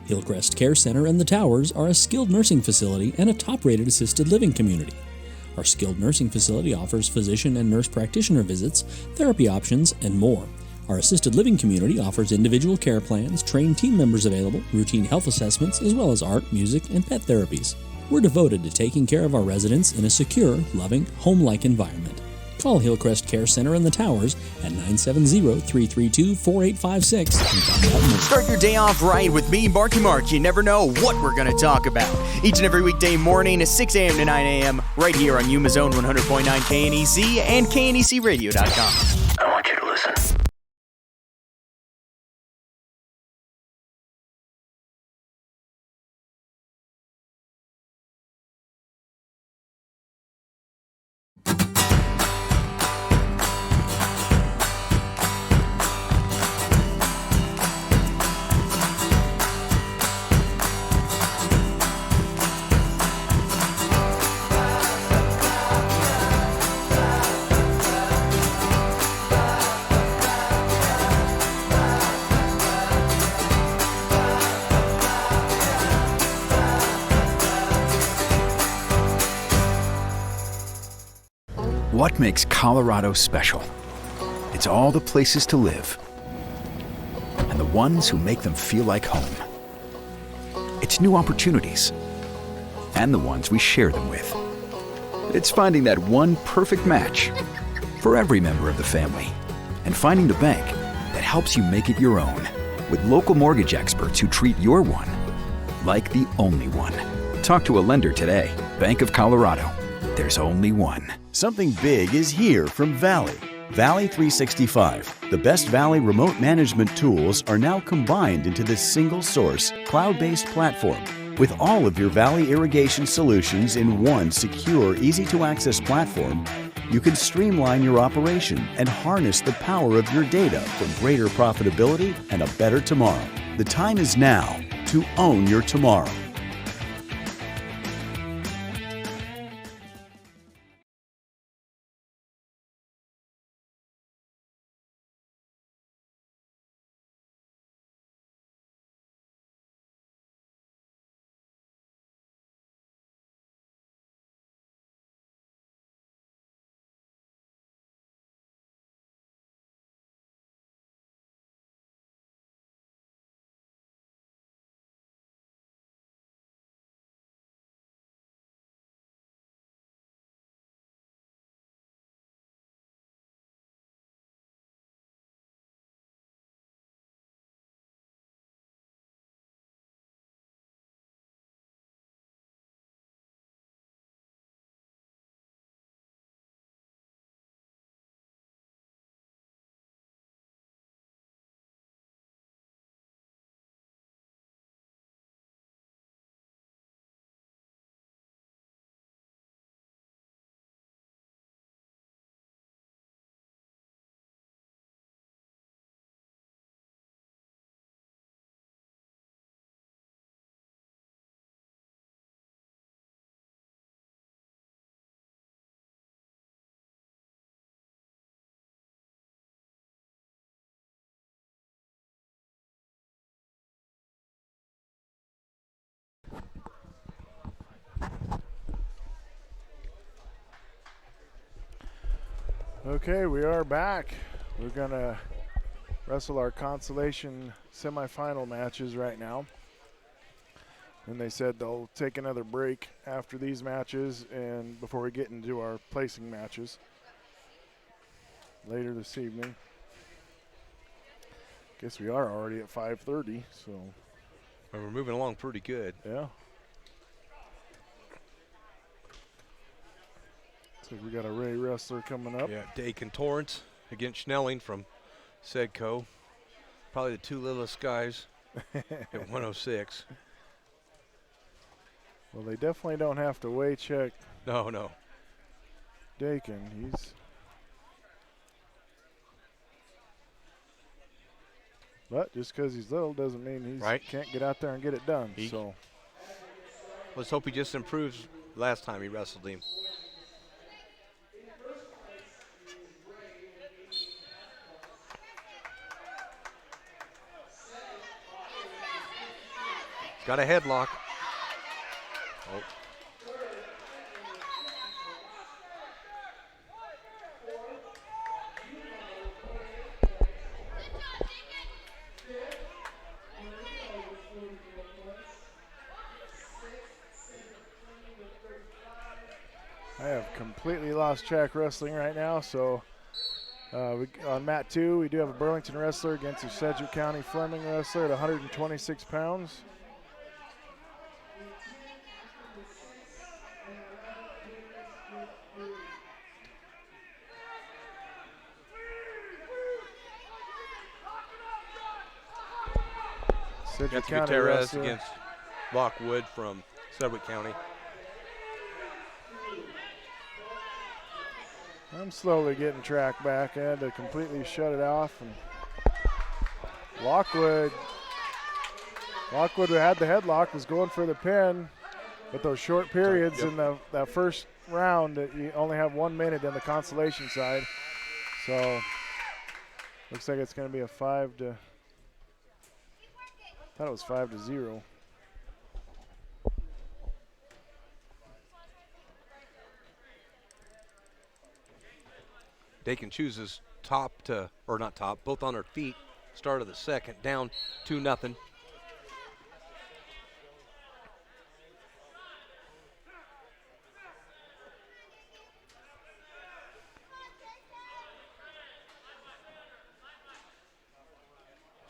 S3: Hillcrest Care Center and the Towers are a skilled nursing facility and a top-rated assisted living community. Our skilled nursing facility offers physician and nurse practitioner visits, therapy options, and more. Our assisted living community offers individual care plans, trained team members available, routine health assessments, as well as art, music, and pet therapies. We're devoted to taking care of our residents in a secure, loving, home-like environment. Call Call Hillcrest Care Center in the Towers at 970-332-4856 and find out more.
S9: Start your day off right with me, Marky Mark. You never know what we're going to talk about. Each and every weekday morning at 6 a.m. to 9 a.m. right here on Yuma Zone 100.9 KNEC and KNECradio.com.
S8: I want you to listen. What makes Colorado special? It's all the places to live and the ones who make them feel like home. It's new opportunities and the ones we share them with. It's finding that one perfect match for every member of the family and finding the bank that helps you make it your own with local mortgage experts who treat your one like the only one. Talk to a lender today. Bank of Colorado. There's only one.
S7: Something big is here from Valley. Valley 365. The best Valley remote management tools are now combined into this single source, cloud-based platform. With all of your Valley irrigation solutions in one secure, easy-to-access platform, you can streamline your operation and harness the power of your data for greater profitability and a better tomorrow. The time is now to own your tomorrow.
S4: Okay, we are back. We're going to wrestle our consolation semifinal matches right now. And they said they'll take another break after these matches and before we get into our placing matches later this evening. Guess we are already at 5:30, so.
S5: And we're moving along pretty good.
S4: Yeah. So we got a Ray wrestler coming up.
S5: Yeah, Dakin Torrance against Schnelling from Sedco. Probably the two littlest guys at 106.
S4: Well, they definitely don't have to weigh check.
S5: No.
S4: Dakin, but just because he's little doesn't mean he can't get out there and get it done. So
S5: let's hope he just improves. Last time he wrestled him. Got a headlock. Oh.
S4: I have completely lost track wrestling right now, so on mat 2, we do have a Burlington wrestler against a Sedgwick County Fleming wrestler at 126 pounds. Sedgwick
S5: That's
S4: County
S5: Gutierrez
S4: wrestler
S5: against Lockwood from Sedgwick County.
S4: I'm slowly getting track back. I had to completely shut it off. And Lockwood who had the headlock, was going for the pin, but those short periods in that first round, you only have 1 minute in the consolation side. So looks like it's going to be a 5 to. I thought it was 5-0.
S5: Dakin chooses top to, or not top, both on their feet. Start of the second, down 2-0.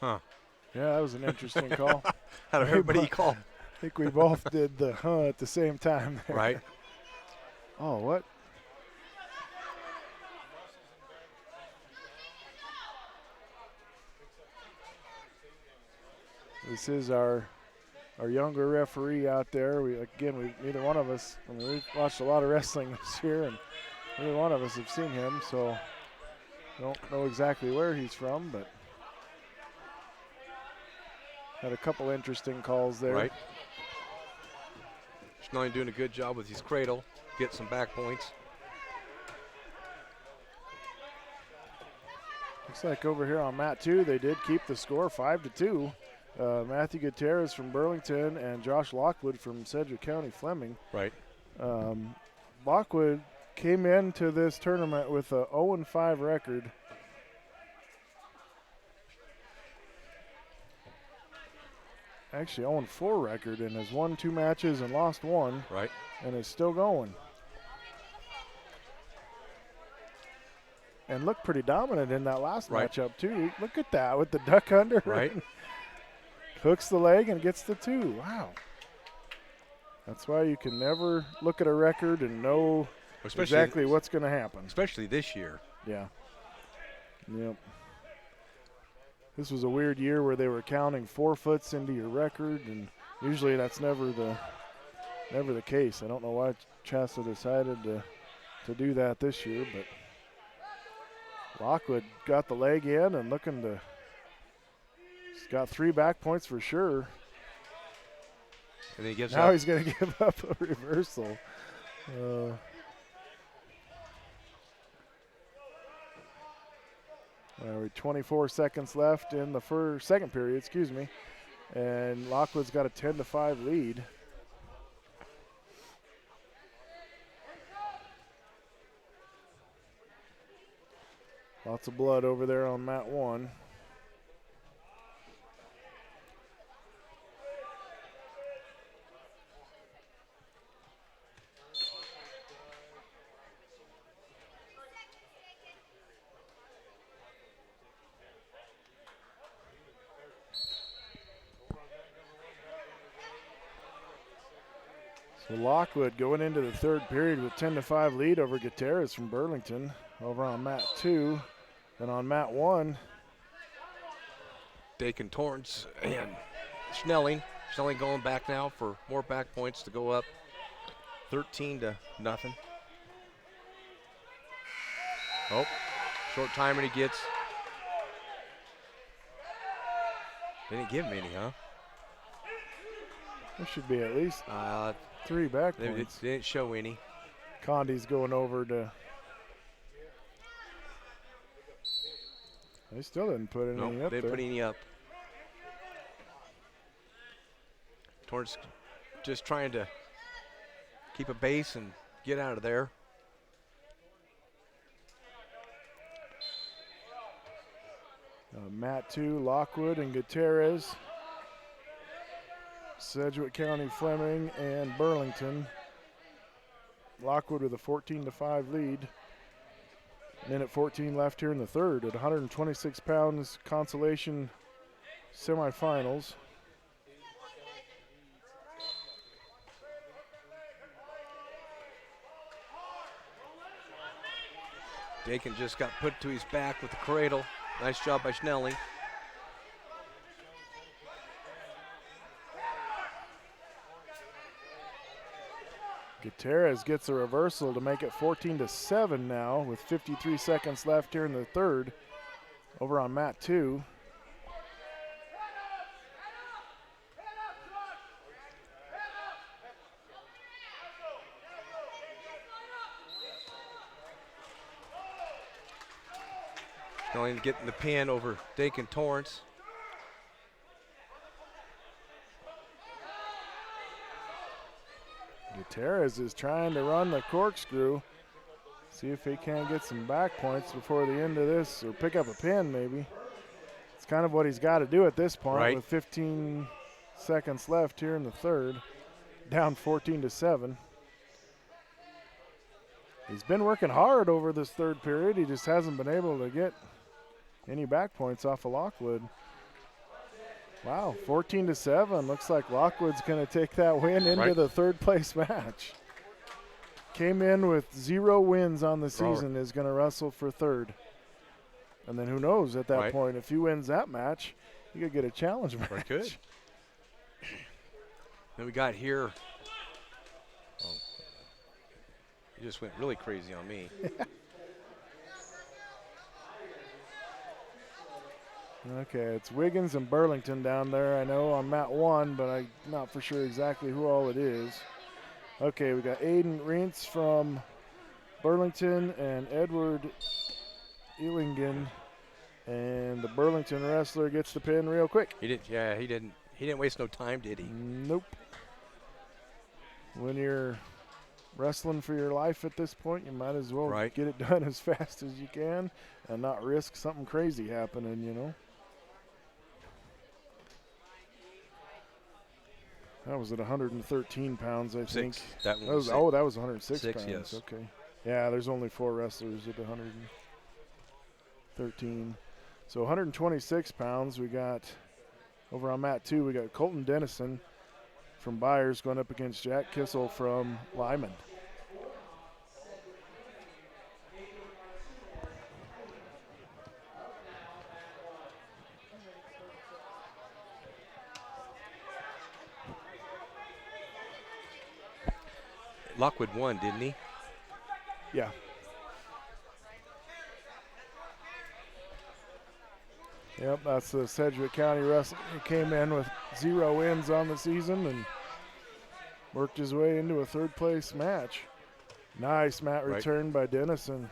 S5: Huh.
S4: Yeah, that was an interesting call.
S5: How did everybody call?
S4: I think we both did the at the same time there.
S5: Right.
S4: Oh, what? This is our younger referee out there. Neither one of us, we've watched a lot of wrestling this year, and neither one of us have seen him, so don't know exactly where he's from, but had a couple interesting calls there.
S5: Right. Schnelling doing a good job with his cradle, get some back points.
S4: Looks like over here on mat 2, they did keep the score 5-2. Matthew Gutierrez from Burlington and Josh Lockwood from Sedgwick County Fleming.
S5: Right.
S4: Lockwood came into this tournament with a 0-5 record. Actually 0-4 record, and has won 2 matches and lost 1.
S5: Right.
S4: And is still going. And looked pretty dominant in that last matchup too. Look at that with the duck under.
S5: Right.
S4: Hooks the leg and gets the 2. Wow. That's why you can never look at a record and know exactly what's going to happen.
S5: Especially this year.
S4: Yeah. Yep. This was a weird year where they were counting forfeits into your record, and usually that's never the case. I don't know why Chassa decided to do that this year, but Lockwood got the leg in and looking to. He's got 3 back points for sure.
S5: And then he gives
S4: now
S5: up.
S4: He's going to give up a reversal. With 24 seconds left in the second period, and Lockwood's got a 10-5 lead. Lots of blood over there on mat 1. So Lockwood going into the third period with 10-5 lead over Gutierrez from Burlington over on mat 2. And on mat 1,
S5: Dakin Torrance and Schnelling. Schnelling going back now for more back points to go up 13-0. Oh, short timer he gets. They didn't give him any, huh?
S4: there should be at least 3 back points.
S5: They didn't show any.
S4: Condi's going over to. They still didn't put any up
S5: they
S4: there.
S5: didn't put any up. Torrance just trying to keep a base and get out of there.
S4: mat 2, Lockwood and Gutierrez. Sedgwick County Fleming and Burlington. Lockwood with a 14-5 lead. Minute 14 left here in the third at 126 pounds consolation semifinals.
S5: Dakin just got put to his back with the cradle. Nice job by Schnelling.
S4: Gutierrez gets a reversal to make it 14-7 now with 53 seconds left here in the third. Over on mat 2.
S5: Schnelling getting the pin over Dakin Torrance.
S4: Gutierrez is trying to run the corkscrew. See if he can get some back points before the end of this, or pick up a pin maybe. It's kind of what he's got to do at this point,
S5: right,
S4: with 15 seconds left here in the third. Down 14-7. He's been working hard over this third period. He just hasn't been able to get any back points off of Lockwood. Wow, 14-7. Looks like Lockwood's going to take that win into the third place match. Came in with 0 wins on the season, is going to wrestle for third. And then who knows at that point, if he wins that match, he could get a challenge match.
S5: Very good. Then we got here. Oh, he just went really crazy on me.
S4: Okay, it's Wiggins and Burlington down there. I know on mat 1, but I'm not for sure exactly who all it is. Okay, we got Aiden Reentz from Burlington and Edward Illingen. And the Burlington wrestler gets the pin real quick.
S5: He didn't waste no time, did he?
S4: Nope. When you're wrestling for your life at this point, you might as well get it done as fast as you can and not risk something crazy happening, you know. That was at 113 pounds, I think.
S5: That
S4: was 106 pounds.
S5: Yes.
S4: Okay. Yeah, there's only 4 wrestlers at 113. So 126 pounds. We got over on mat 2. We got Colton Dennison from Byers going up against Jack Kissel from Lyman.
S5: Lockwood won, didn't he?
S4: Yeah. Yep, that's the Sedgwick County wrestler. He came in with 0 wins on the season and worked his way into a third place match. Nice mat return by Dennison.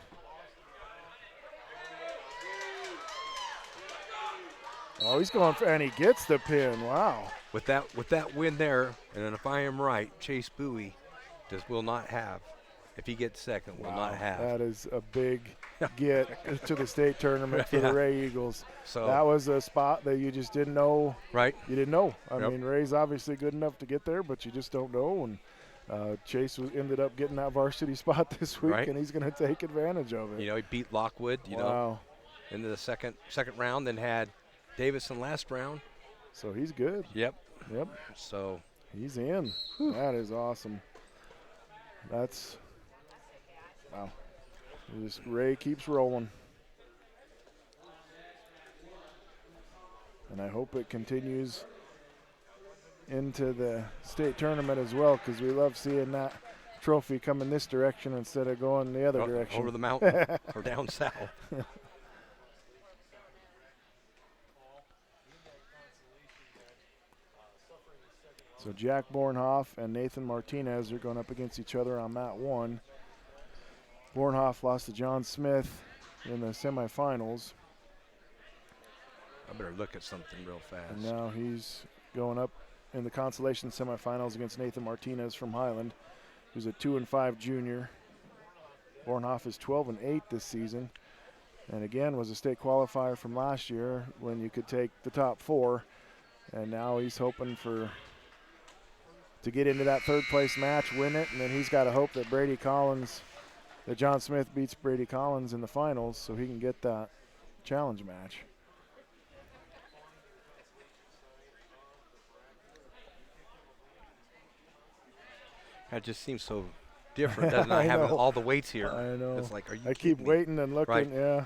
S4: Oh, he's going for, and he gets the pin. Wow.
S5: With that win there, and then if I am right, Chase Bowie will not have. If he gets second, will not have.
S4: That is a big get to the state tournament for the Ray Eagles.
S5: So
S4: that was a spot that you just didn't know.
S5: Right.
S4: You didn't know. I mean, Ray's obviously good enough to get there, but you just don't know. And Chase ended up getting that varsity spot this week, and he's going to take advantage of it.
S5: You know, he beat Lockwood, you know, into the second round, then had Davison last round.
S4: So he's good.
S5: Yep.
S4: So he's in. Whew. That is awesome. That's wow. Ray keeps rolling. And I hope it continues into the state tournament as well, because we love seeing that trophy coming this direction instead of going the other direction.
S5: Over the mountain or down south.
S4: So Jack Bornhoff and Nathan Martinez are going up against each other on mat 1. Bornhoff lost to John Smith in the semifinals.
S5: I better look at something real fast.
S4: And now he's going up in the consolation semifinals against Nathan Martinez from Highland, who's a 2-5 junior. Bornhoff is 12-8 this season, and again was a state qualifier from last year when you could take the top 4, and now he's hoping to get into that third place match, win it, and then he's got to hope that John Smith beats Brady Collins in the finals so he can get that challenge match.
S5: That just seems so different, doesn't it? Having all the weights here.
S4: I know.
S5: It's like, are you
S4: I keep
S5: kidding
S4: waiting and looking,
S5: Right.
S4: yeah.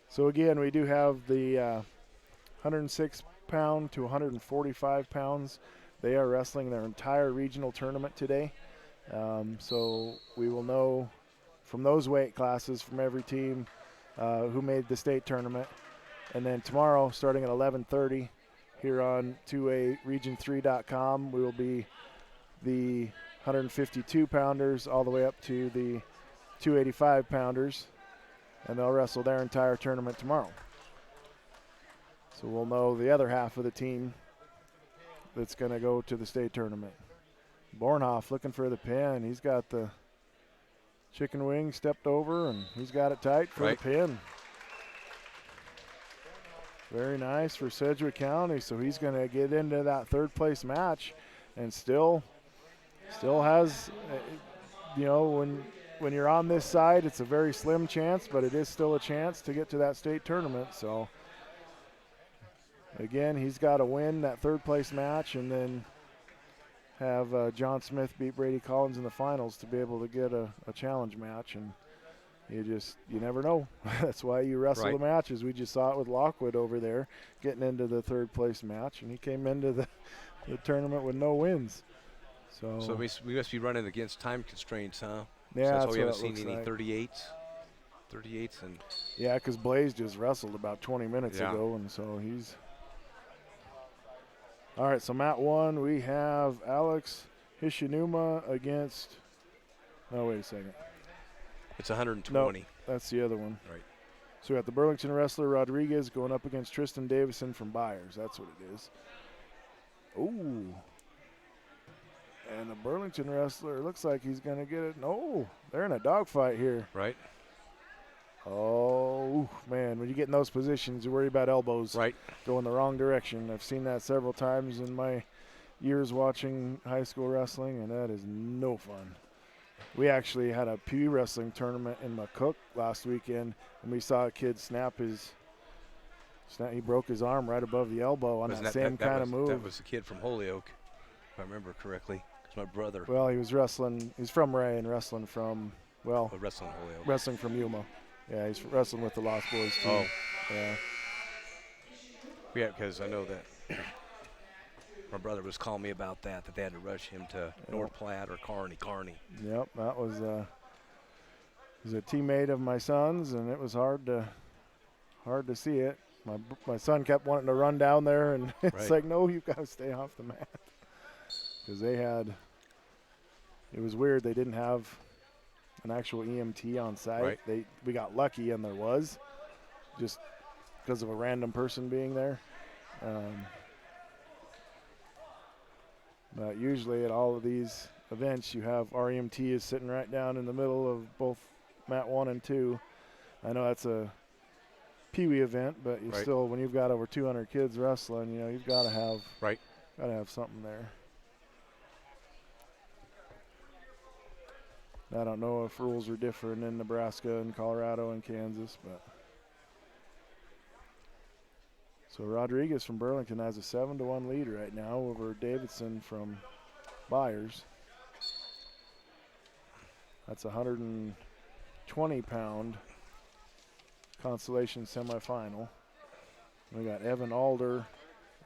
S4: So again, we do have the 106 pound to 145 pounds. They are wrestling their entire regional tournament today. So we will know from those weight classes from every team who made the state tournament. And then tomorrow, starting at 11:30 here on 2aregion3.com, we will be the 152 pounders all the way up to the 285 pounders, and they'll wrestle their entire tournament tomorrow. So we'll know the other half of the team that's going to go to the state tournament. Bornhoff looking for the pin. He's got the chicken wing stepped over, and he's got it tight for the pin. Very nice for Sedgwick County. So he's going to get into that third place match, and still has, when you're on this side, it's a very slim chance, but it is still a chance to get to that state tournament. So again, he's got to win that third place match and then have John Smith beat Brady Collins in the finals to be able to get a challenge match. And you never know. That's why you wrestle the matches. We just saw it with Lockwood over there getting into the third place match, and he came into the tournament with no wins. So
S5: we must be running against time constraints, huh?
S4: Yeah,
S5: so that's
S4: that's
S5: why we haven't
S4: what
S5: seen
S4: it
S5: any
S4: looks
S5: 38s and.
S4: Yeah, because Blaze just wrestled about 20 minutes ago, and so he's. All right, so mat 1, we have Alex Hishinuma against. Oh, wait a second.
S5: It's 120.
S4: No, that's the other one.
S5: Right.
S4: So we got the Burlington wrestler Rodriguez going up against Tristan Davison from Byers. That's what it is. Ooh. And the Burlington wrestler looks like he's going to get it. No, they're in a dogfight here.
S5: Right.
S4: Oh, man, when you get in those positions, you worry about elbows going the wrong direction. I've seen that several times in my years watching high school wrestling, and that is no fun. We actually had a Pee Wee wrestling tournament in McCook last weekend, and we saw a kid he broke his arm right above the elbow on that same kind of move.
S5: That was a kid from Holyoke, if I remember correctly. It's my brother.
S4: Well, he was wrestling. He's from Ray and wrestling from,
S5: wrestling Holyoke.
S4: Wrestling from Yuma. Yeah, he's wrestling with the Lost Boys too.
S5: Oh.
S4: Yeah.
S5: Yeah, because I know that my brother was calling me about that they had to rush him to North Platte or Kearney.
S4: Yep, that was he's a teammate of my son's, and it was hard to see it. My son kept wanting to run down there, and it's like, no, you've got to stay off the mat. Because it was weird. They didn't have an actual EMT on site. We got lucky, and there was, just because of a random person being there. But usually at all of these events, you have our EMT is sitting right down in the middle of both mat 1 and 2. I know that's a Pee Wee event, but you still, when you've got over 200 kids wrestling, you've got to have something there. I don't know if rules are different in Nebraska and Colorado and Kansas, but. So Rodriguez from Burlington has a 7-1 lead right now over Davidson from Byers. That's a 120-pound consolation semifinal. We got Evan Alder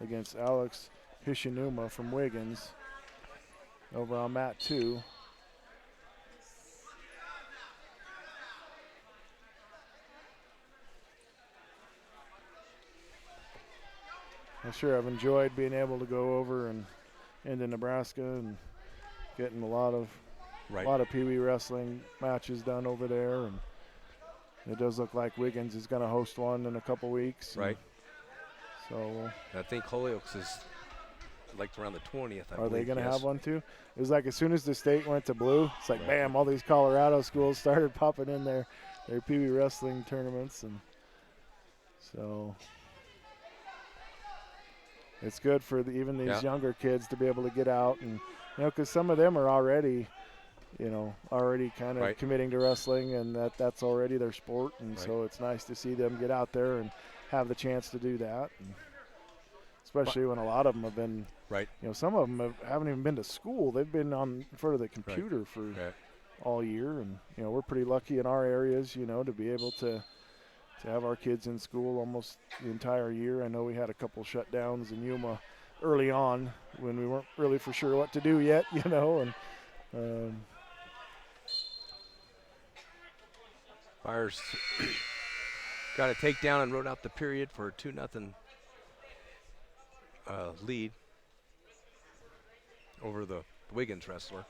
S4: against Alex Hishinuma from Wiggins over on mat 2. I'm sure I've enjoyed being able to go over and into Nebraska and getting a lot of Pee Wee wrestling matches done over there, and it does look like Wiggins is going to host one in a couple weeks.
S5: Right.
S4: So
S5: I think Holyoke's is like around the 20th.
S4: Are they going to have one too? It was like as soon as the state went to blue, it's like bam, all these Colorado schools started popping in their Pee Wee wrestling tournaments, and so. It's good for even these
S5: Yeah.
S4: younger kids to be able to get out and, because some of them are already, kind of
S5: Right.
S4: committing to wrestling, and that's already their sport. And
S5: Right.
S4: so it's nice to see them get out there and have the chance to do that. And especially when a lot of them have been,
S5: Right.
S4: some of them haven't even been to school. They've been in front of the computer for
S5: Right.
S4: all year. And, we're pretty lucky in our areas, to be able to have our kids in school almost the entire year. I know we had a couple shutdowns in Yuma early on when we weren't really for sure what to do yet, and
S5: Byers got a takedown and wrote out the period for a 2-0 lead over the Wiggins wrestler.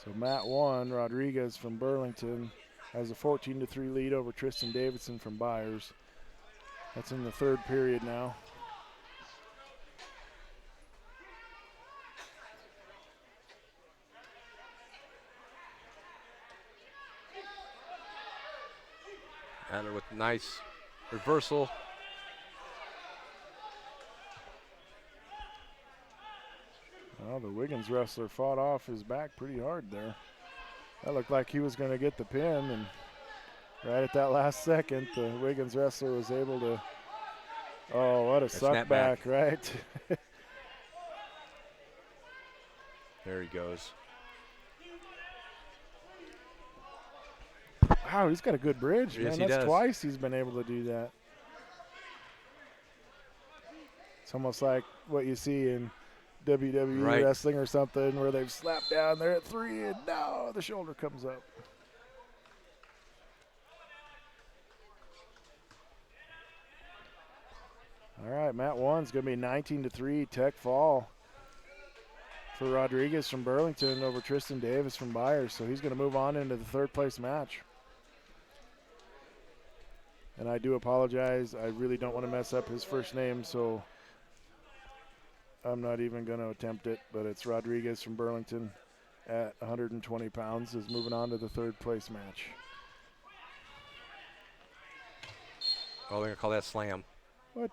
S4: So Matt 1, Rodriguez from Burlington has a 14-3 lead over Tristan Davidson from Byers. That's in the third period now.
S5: Adler with nice reversal.
S4: Well, the Wiggins wrestler fought off his back pretty hard there. That looked like he was going to get the pin, and right at that last second, the Wiggins wrestler was able to, what a suck back, right?
S5: There he goes.
S4: Wow, he's got a good bridge,
S5: Yes,
S4: man.
S5: he
S4: That's
S5: does.
S4: twice he's been able to do that. It's almost like what you see in WWE
S5: Right.
S4: wrestling or something where they've slapped down there at 3 and now the shoulder comes up. All right, Matt 1's going to be 19-3 tech fall for Rodriguez from Burlington over Tristan Davis from Byers. So he's going to move on into the third place match. And I do apologize. I really don't want to mess up his first name, so I'm not even going to attempt it. But it's Rodriguez from Burlington at 120 pounds is moving on to the third place match.
S5: Oh, they're going to call that slam.
S4: What?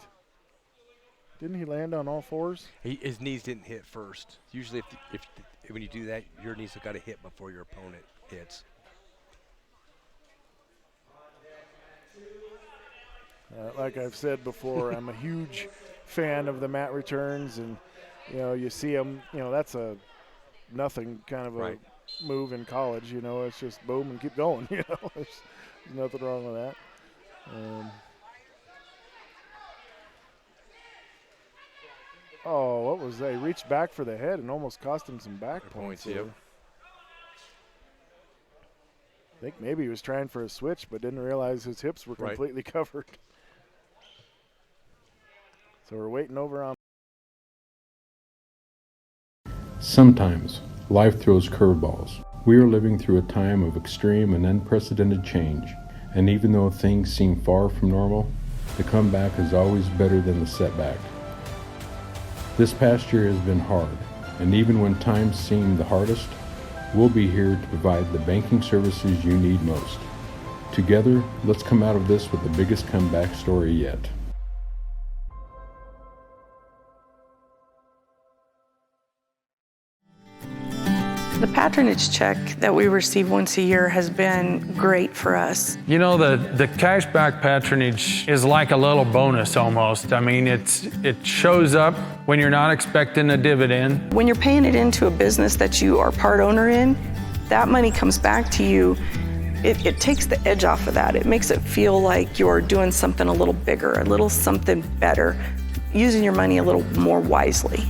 S4: Didn't he land on all fours?
S5: His knees didn't hit first. Usually if when you do that, your knees have got to hit before your opponent hits.
S4: Like I've said before, I'm a huge fan of the mat returns, and you see them. That's a nothing kind of a
S5: Right.
S4: move in college. It's just boom and keep going. There's nothing wrong with that. What was that? He reached back for the head and almost cost him some back points.
S5: Yep.
S4: there. I think maybe he was trying for a switch, but didn't realize his hips were
S5: Right.
S4: completely covered. So we're waiting over on.
S6: Sometimes life throws curveballs. We are living through a time of extreme and unprecedented change, and even though things seem far from normal, the comeback is always better than the setback. This past year has been hard, and even when times seem the hardest, we'll be here to provide the banking services you need most. Together, let's come out of this with the biggest comeback story yet.
S1: The patronage check that we receive once a year has been great for us.
S2: The cashback patronage is like a little bonus almost. I mean, it shows up when you're not expecting a dividend.
S1: When you're paying it into a business that you are part owner in, that money comes back to you. It takes the edge off of that. It makes it feel like you're doing something a little bigger, a little something better, using your money a little more wisely.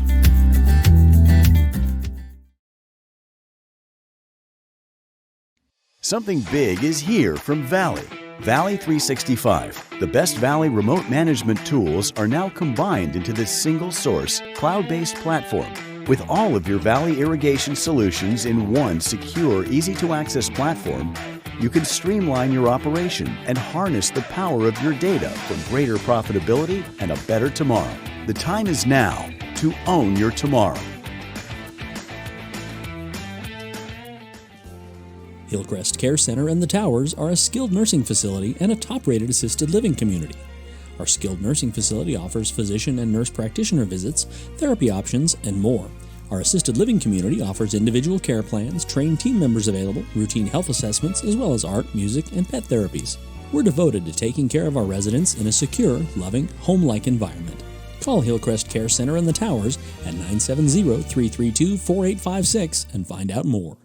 S7: Something big is here from Valley. Valley 365. The best Valley remote management tools are now combined into this single source, cloud-based platform. With all of your Valley irrigation solutions in one secure, easy-to-access platform, you can streamline your operation and harness the power of your data for greater profitability and a better tomorrow. The time is now to own your tomorrow.
S3: Hillcrest Care Center and the Towers are a skilled nursing facility and a top-rated assisted living community. Our skilled nursing facility offers physician and nurse practitioner visits, therapy options, and more. Our assisted living community offers individual care plans, trained team members available, routine health assessments, as well as art, music, and pet therapies. We're devoted to taking care of our residents in a secure, loving, home-like environment. Call Hillcrest Care Center and the Towers at 970-332-4856 and find out more.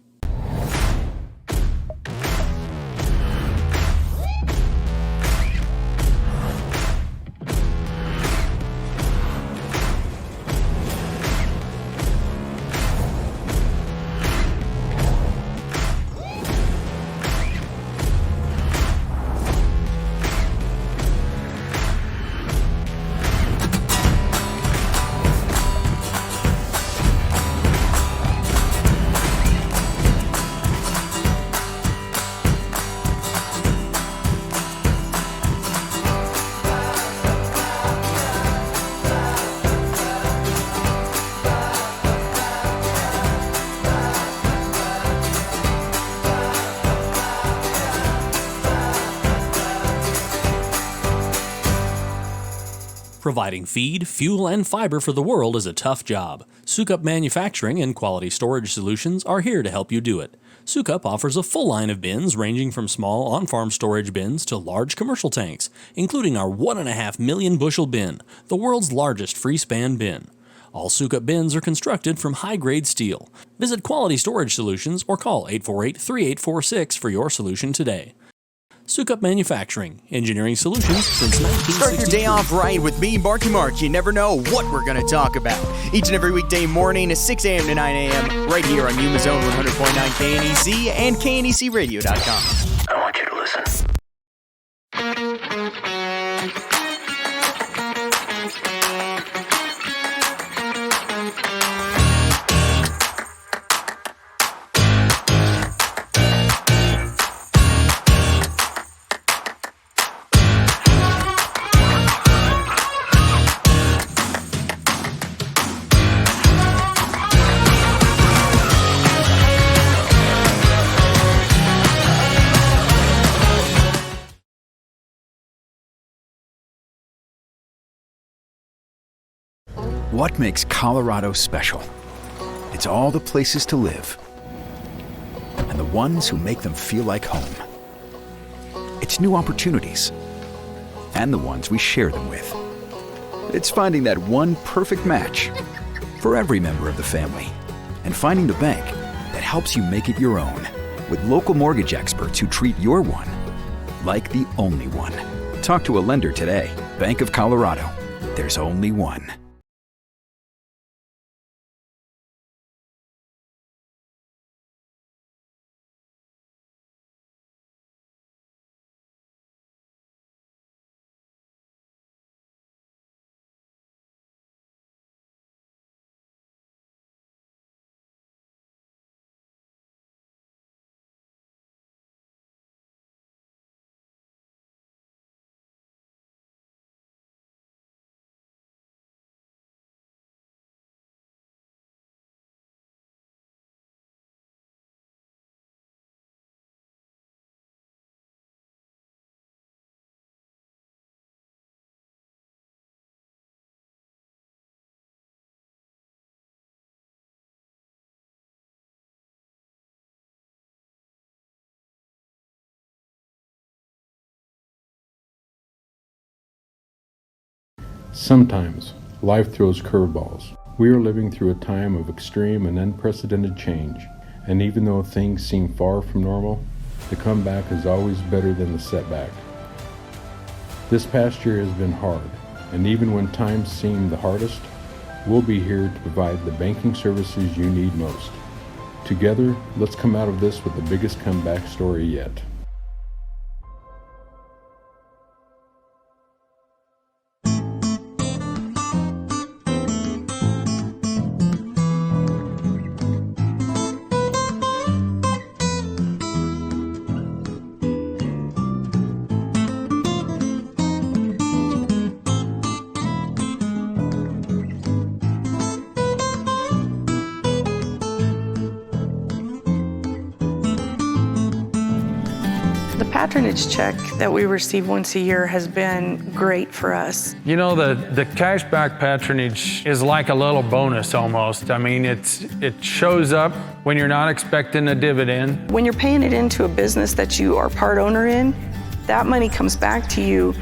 S3: Providing feed, fuel, and fiber for the world is a tough job. Sukup Manufacturing and Quality Storage Solutions are here to help you do it. Sukup offers a full line of bins ranging from small on-farm storage bins to large commercial tanks, including our 1.5 million bushel bin, the world's largest free-span bin. All Sukup bins are constructed from high-grade steel. Visit Quality Storage Solutions or call 848-3846 for your solution today. Sukup Manufacturing, engineering solutions since 1963.
S9: Start your day off right with me, Marky Mark. You never know what we're going to talk about. Each and every weekday morning at 6 a.m. to 9 a.m. right here on Yuma Zone 100.9 KNEC and KNECradio.com.
S10: I want you to listen.
S8: What makes Colorado special? It's all the places to live and the ones who make them feel like home. It's new opportunities and the ones we share them with. It's finding that one perfect match for every member of the family and finding the bank that helps you make it your own with local mortgage experts who treat your one like the only one. Talk to a lender today. Bank of Colorado. There's only one.
S6: Sometimes life throws curveballs. We are living through a time of extreme and unprecedented change, and even though things seem far from normal, the comeback is always better than the setback. This past year has been hard, and even when times seem the hardest, we'll be here to provide the banking services you need most. Together, let's come out of this with the biggest comeback story yet.
S1: patronage check that we receive once a year has been great for us.
S2: You know, the cashback patronage is like a little bonus almost. I mean, it shows up when you're not expecting a dividend.
S1: When you're paying it into a business that you are part owner in, that money comes back to you.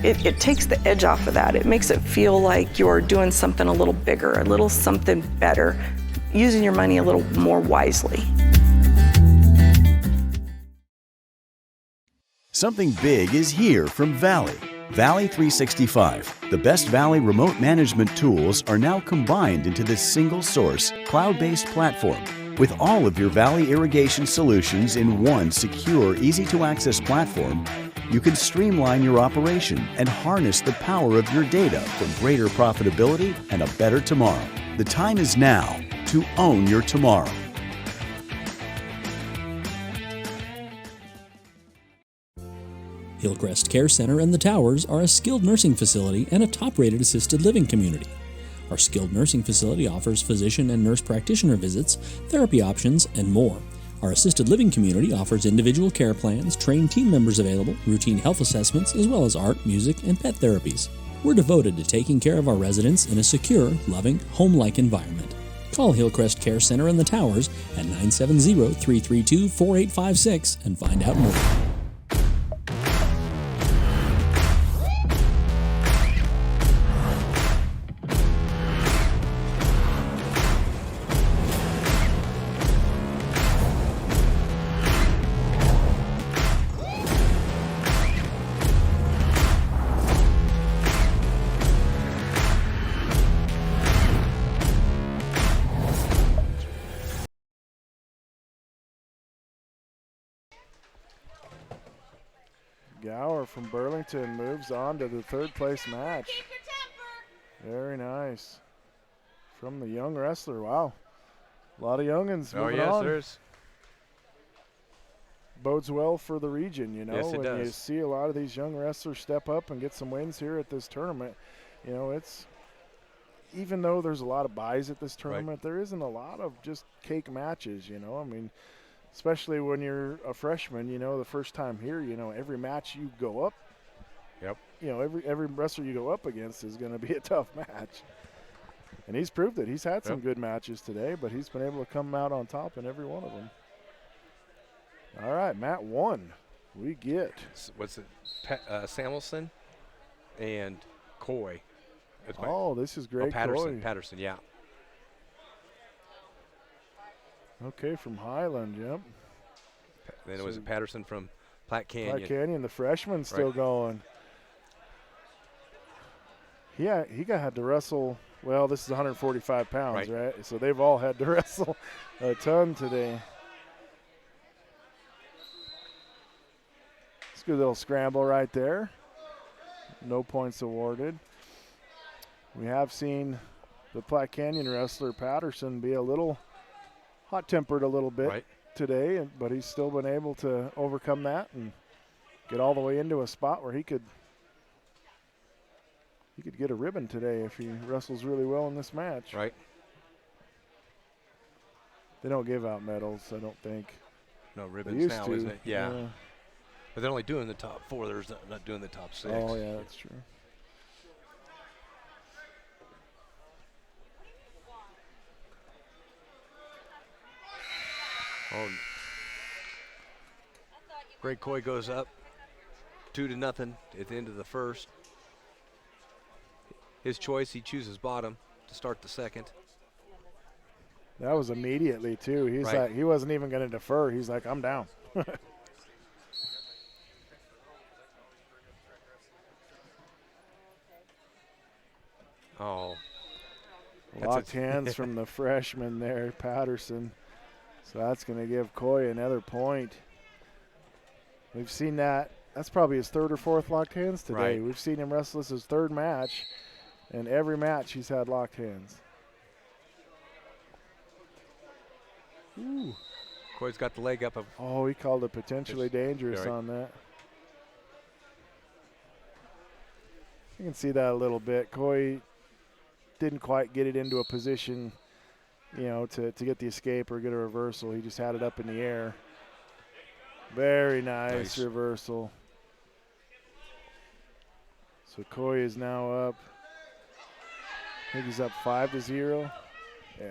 S1: It takes the edge off of that. It makes it feel like you're doing something a little bigger, a little something better, using your money a little more wisely.
S7: Something big is here from Valley. Valley 365. The best Valley remote management tools are now combined into this single source, cloud-based platform. With all of your Valley irrigation solutions in one secure, easy-to-access platform, you can streamline your operation and harness the power of your data for greater profitability and a better tomorrow. The time is now to own your tomorrow.
S3: Hillcrest Care Center and the Towers are a skilled nursing facility and a top-rated assisted living community. Our skilled nursing facility offers physician and nurse practitioner visits, therapy options, and more. Our assisted living community offers individual care plans, trained team members available, routine health assessments, as well as art, music, and pet therapies. We're devoted to taking care of our residents in a secure, loving, home-like environment. Call Hillcrest Care Center and the Towers at 970-332-4856 and find out more.
S4: Gower from Burlington moves on to the third place match. Very nice. From the young wrestler. Wow. A lot of youngins moving on.
S5: There's.
S4: Bodes well for the region, you know.
S5: Yes, it
S4: when you
S5: does.
S4: see a lot of these young wrestlers step up and get some wins here at this tournament, you know, it's, even though there's a lot of buys at this tournament, there isn't a lot of just cake matches, you know. I mean, especially when you're a freshman, you know, the first time here, you know, every match you go up, you know, every wrestler you go up against is going to be a tough match. And he's proved it. He's had some good matches today, but he's been able to come out on top in every one of them. All right, Mat 1. We get.
S5: What's it? Samuelson and Coy.
S4: Oh, this is great.
S5: Patterson.
S4: Coy.
S5: Patterson, yeah.
S4: Okay, from Highland, yep.
S5: Then it was Patterson from Platte Canyon.
S4: Platte Canyon, the freshman still going. Yeah, he had to wrestle. Well, this is 145 pounds, right? So they've all had to wrestle a ton today. It's a good little scramble right there. No points awarded. We have seen the Platte Canyon wrestler Patterson be a little hot-tempered a little bit today, but he's still been able to overcome that and get all the way into a spot where he could get a ribbon today if he wrestles really well in this match.
S5: Right.
S4: They don't give out medals, I don't think.
S5: No ribbons now, isn't it? Yeah.
S4: Yeah.
S5: But they're only doing the top 4. They're not doing the top 6.
S4: Oh, yeah, that's true.
S5: Oh. Greg Coy goes up 2-0 at the end of the first. His choice, he chooses bottom to start the second.
S4: That was immediately, too. He's like, he wasn't even going to defer. He's like, I'm down.
S5: Oh.
S4: Locked hands from the freshman there, Patterson. So that's going to give Coy another point. We've seen that. That's probably his third or fourth locked hands today. We've seen him wrestle. This is his third match, and every match he's had locked hands. Ooh.
S5: Coy's got the leg up.
S4: Oh, he called it potentially dangerous on that. You can see that a little bit. Coy didn't quite get it into a position, you know, to get the escape or get a reversal. He just had it up in the air. Very nice reversal. So Coy is now up. I think he's up 5-0. Yeah.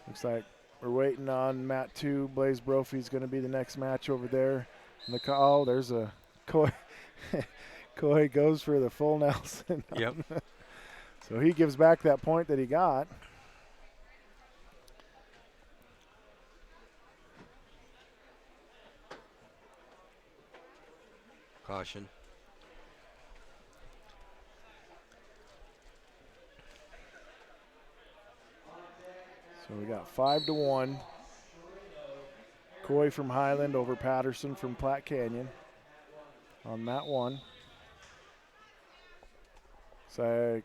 S4: Looks like we're waiting on Mat 2. Blaze Brophy's going to be the next match over there. And there's a Coy. Coy goes for the full Nelson.
S5: Yep.
S4: So he gives back that point that he got.
S5: Caution.
S4: So we got 5-1. Coy from Highland over Patterson from Platte Canyon on that one. So,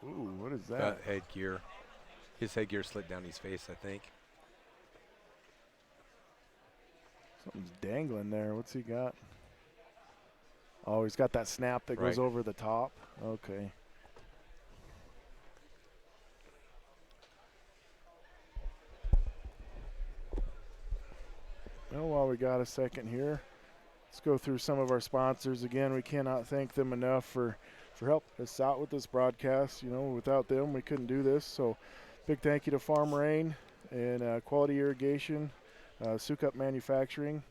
S4: what is that?
S5: Headgear. His headgear slid down his face, I think.
S4: Something's dangling there. What's he got? Oh, he's got that snap that goes over the top. Okay. Well, while we got a second here, let's go through some of our sponsors. Again, we cannot thank them enough for helping us out with this broadcast. You know, without them, we couldn't do this. So big thank you to Farm Rain and Quality Irrigation, Sukup Manufacturing.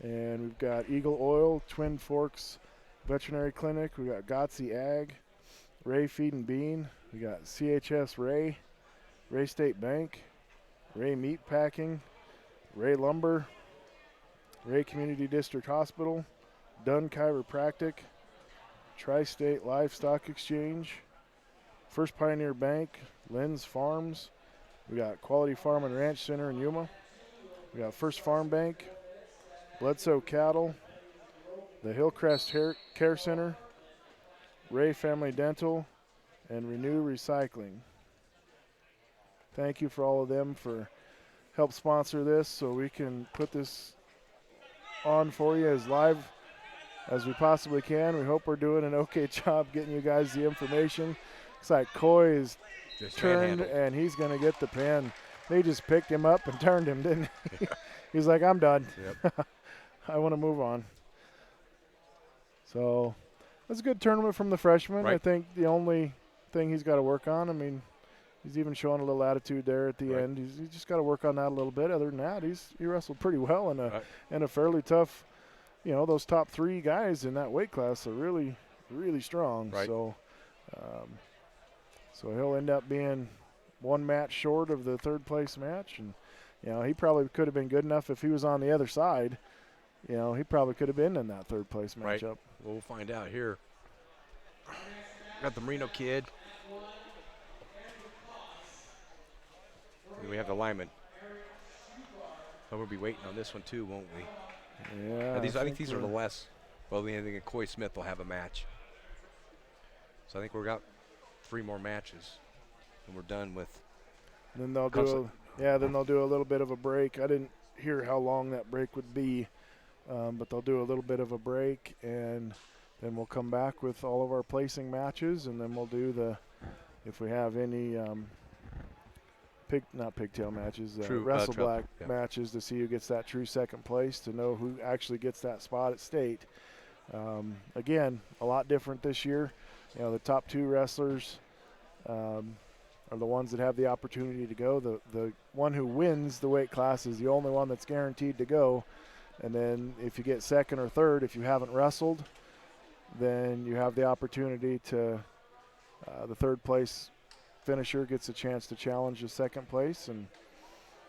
S4: And we've got Eagle Oil, Twin Forks Veterinary Clinic. We got Gotsey Ag, Ray Feed and Bean. We got CHS Ray State Bank, Ray Meat Packing, Ray Lumber, Ray Community District Hospital, Dunn Chiropractic, Tri-State Livestock Exchange, First Pioneer Bank, Lynn's Farms. We got Quality Farm and Ranch Center in Yuma. We got First Farm Bank, Bledsoe Cattle, the Hillcrest Care Center, Ray Family Dental, and Renew Recycling. Thank you for all of them for help sponsor this so we can put this on for you as live as we possibly can. We hope we're doing an okay job getting you guys the information. Looks like Coy is
S5: Just
S4: turned and he's going to get the pin. They just picked him up and turned him, didn't he? He's like, I'm done.
S5: Yep.
S4: I want to move on. So that's a good tournament from the freshman. I think the only thing he's got to work on, I mean, he's even showing a little attitude there at the end. He's just got to work on that a little bit. Other than that, he wrestled pretty well in a fairly tough, you know, those top three guys in that weight class are really, really strong.
S5: Right.
S4: So, so he'll end up being one match short of the third place match. And, you know, he probably could have been good enough if he was on the other side. You know, he probably could have been in that third place matchup.
S5: Right. We'll find out here. Got the Marino kid. And we have the lineman. So we'll be waiting on this one too, won't we?
S4: Yeah.
S5: I think these are the less. Well, I think Coy Smith will have a match. So I think we've got 3 more matches, and we're done with.
S4: Then they'll do a little bit of a break. I didn't hear how long that break would be, but they'll do a little bit of a break, and then we'll come back with all of our placing matches, and then we'll do if we have any not pigtail matches, wrestle black matches to see who gets that true second place, to know who actually gets that spot at state. Again, a lot different this year. You know, the top 2 wrestlers are the ones that have the opportunity to go. The one who wins the weight class is the only one that's guaranteed to go. And then if you get second or third, if you haven't wrestled, then you have the opportunity to the third place finisher gets a chance to challenge the second place, and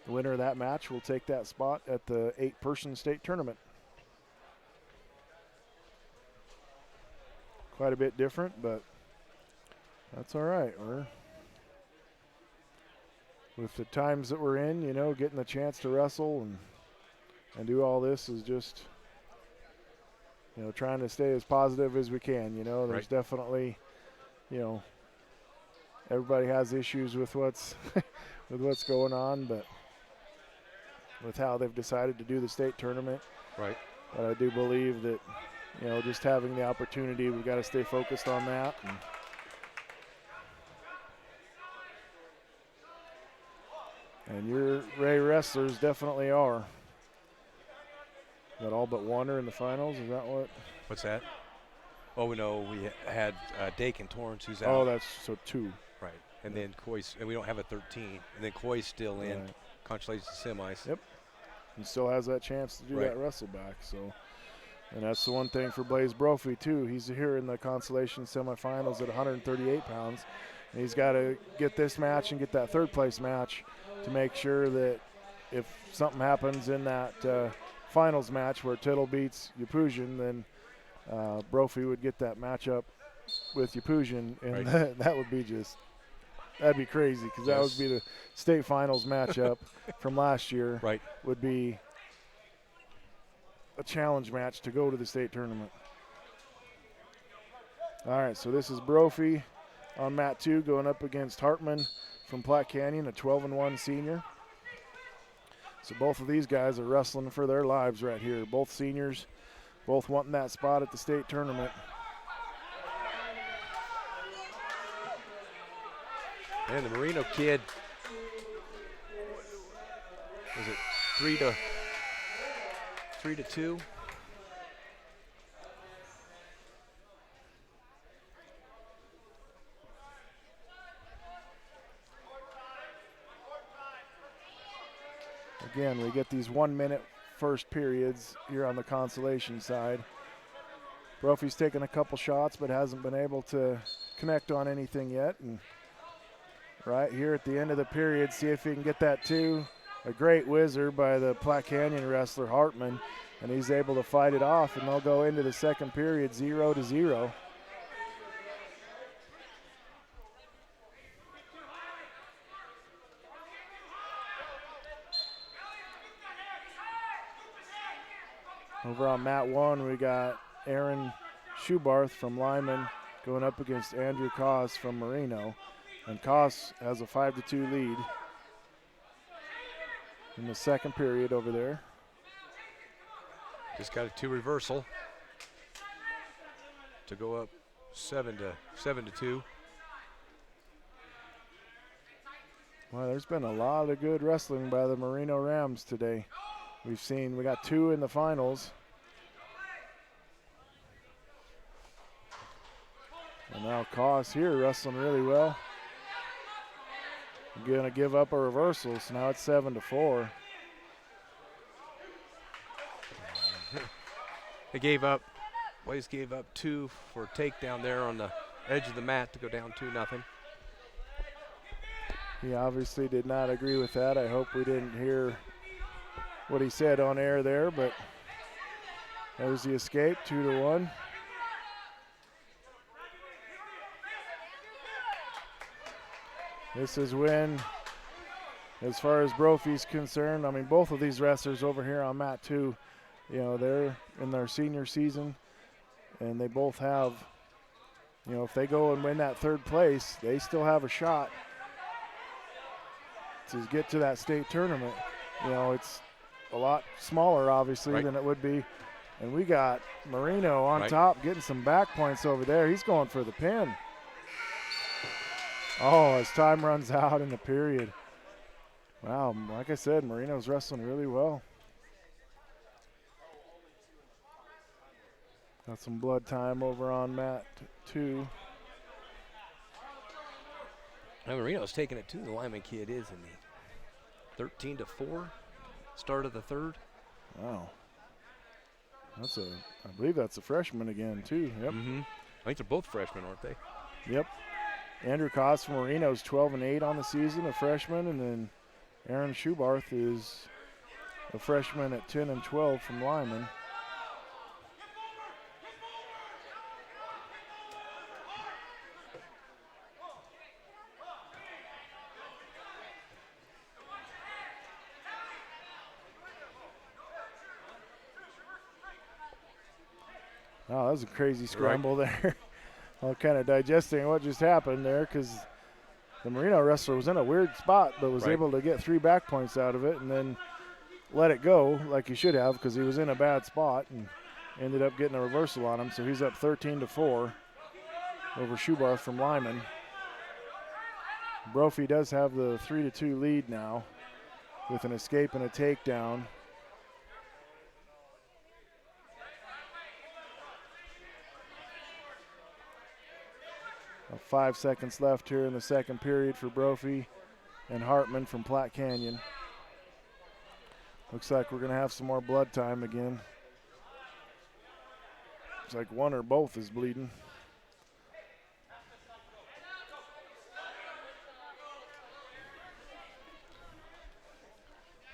S4: the winner of that match will take that spot at the 8-person state tournament. Quite a bit different, but that's all right. With the times that we're in, you know, getting the chance to wrestle and do all this is just, you know, trying to stay as positive as we can. You know, there's definitely, you know, everybody has issues with what's going on, but with how they've decided to do the state tournament,
S5: right.
S4: But I do believe that just having the opportunity, we've got to stay focused on that. And your Ray wrestlers definitely are. That all but one are in the finals, is that what?
S5: What's that? Oh, no, we had Dakin Torrance who's out.
S4: Oh, that's so 2.
S5: Right. And then Coy's, and we don't have a 13. And then Coy's still in Constellation's semis.
S4: Yep. He still has that chance to do that wrestle back. So, and that's the one thing for Blaze Brophy too. He's here in the Constellation semifinals at 138 pounds. And he's got to get this match and get that third place match to make sure that if something happens in that finals match where Tittle beats Yapuzhin, then Brophy would get that matchup with Yapuzhin, and that would be that'd be crazy, because that would be the state finals matchup from last year.
S5: Right.
S4: Would be a challenge match to go to the state tournament. All right, so this is Brophy on mat 2 going up against Hartman from Platte Canyon, a 12-1 senior. So both of these guys are wrestling for their lives right here. Both seniors, both wanting that spot at the state tournament.
S5: And the Marino kid, was it 3-2?
S4: Again, we get these 1-minute first periods here on the Constellation side. Brophy's taken a couple shots but hasn't been able to connect on anything yet. And right here at the end of the period, see if he can get that 2. A great whizzer by the Platte Canyon wrestler Hartman, and he's able to fight it off, and they'll go into the second period 0-0. Over on mat 1, we got Aaron Schubarth from Lyman going up against Andrew Koss from Marino. And Koss has a 5-2 lead in the second period over there.
S5: Just got a 2 reversal to go up 7-2.
S4: Well, there's been a lot of good wrestling by the Marino Rams today. We got 2 in the finals. And now Koss here wrestling really well. Gonna give up a reversal, so now it's 7-4.
S5: They Blaze gave up 2 for a takedown there on the edge of the mat to go down 2-0.
S4: He obviously did not agree with that. I hope we didn't hear what he said on air there, but there's the escape, 2-1. This is when, as far as Brophy's concerned, I mean, both of these wrestlers over here on mat 2, they're in their senior season, and they both have, if they go and win that third place, they still have a shot to get to that state tournament. It's a lot smaller, obviously, than it would be. And we got Marino on top getting some back points over there. He's going for the pin. Oh, as time runs out in the period. Wow, like I said, Marino's wrestling really well. Got some blood time over on mat 2.
S5: Now Marino's taking it too. The Lyman kid is in the 13-4 start of the third.
S4: Wow. I believe that's a freshman again too. Yep.
S5: Mm-hmm. I think they're both freshmen, aren't they?
S4: Yep. Andrew Koss from Marino's 12-8 on the season, a freshman, and then Aaron Schubarth is a freshman at 10-12 from Lyman. Wow, that was a crazy scramble there. I'm kind of digesting what just happened there, because the Marino wrestler was in a weird spot, but was able to get 3 back points out of it and then let it go like he should have, because he was in a bad spot. And ended up getting a reversal on him, so he's up 13-4 over Schubarth from Lyman. Brophy does have the 3-2 lead now with an escape and a takedown. About 5 seconds left here in the second period for Brophy and Hartman from Platte Canyon. Looks like we're going to have some more blood time again. Looks like one or both is bleeding.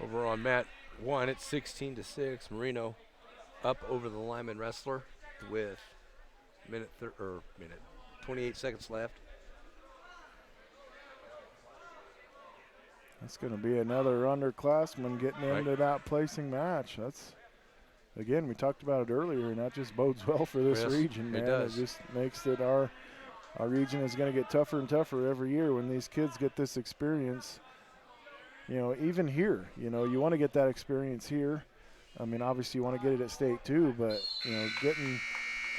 S5: Over on mat 1, it's 16-6. Marino up over the Lyman wrestler with 28 seconds left.
S4: That's going to be another underclassman getting into that placing match. That's, again, we talked about it earlier, and that just bodes well for this region, man.
S5: It does.
S4: It just makes it our region is going to get tougher and tougher every year when these kids get this experience. You know, even here, you know, you want to get that experience here. I mean, obviously you want to get it at state too, but, you know, getting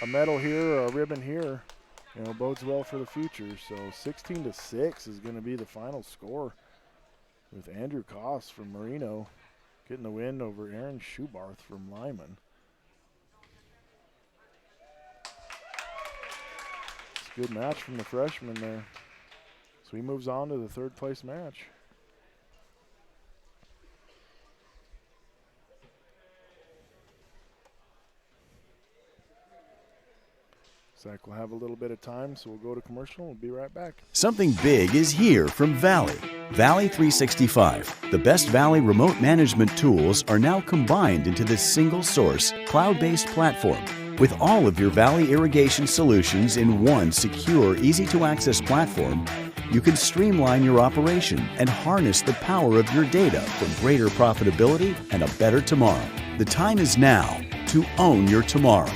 S4: a medal here or a ribbon here, you know, bodes well for the future. So 16-6 is going to be the final score, with Andrew Koss from Marino getting the win over Aaron Schubarth from Lyman. It's a good match from the freshman there. So he moves on to the third place match. Zach will have a little bit of time, so we'll go to commercial. We'll be right back.
S7: Something big is here from Valley. Valley 365. The best Valley remote management tools are now combined into this single source, cloud-based platform. With all of your Valley irrigation solutions in one secure, easy-to-access platform, you can streamline your operation and harness the power of your data for greater profitability and a better tomorrow. The time is now to own your tomorrow.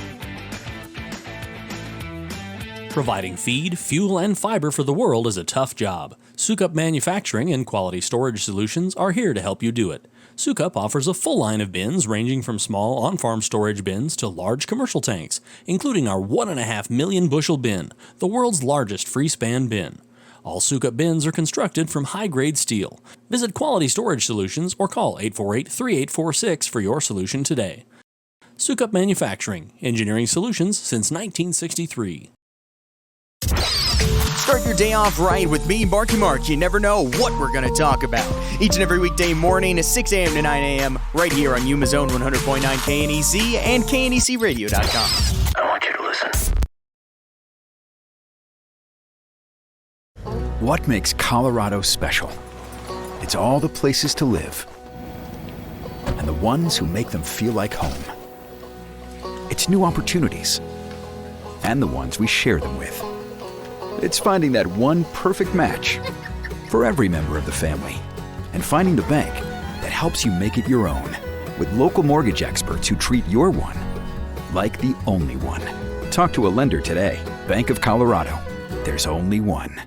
S3: Providing feed, fuel, and fiber for the world is a tough job. Sukup Manufacturing and Quality Storage Solutions are here to help you do it. Sukup offers a full line of bins ranging from small on-farm storage bins to large commercial tanks, including our 1.5 million bushel bin, the world's largest free-span bin. All Sukup bins are constructed from high-grade steel. Visit Quality Storage Solutions or call 848-3846 for your solution today. Sukup Manufacturing, engineering solutions since 1963.
S9: Start your day off right with me, Marky Mark. You never know what we're going to talk about. Each and every weekday morning at 6 a.m. to 9 a.m. right here on Yuma Zone 100.9 KNEC and KNECradio.com.
S8: I want you to listen. What makes Colorado special? It's all the places to live and the ones who make them feel like home. It's new opportunities and the ones we share them with. It's finding that one perfect match for every member of the family and finding the bank that helps you make it your own with local mortgage experts who treat your one like the only one. Talk to a lender today. Bank of Colorado. There's only one.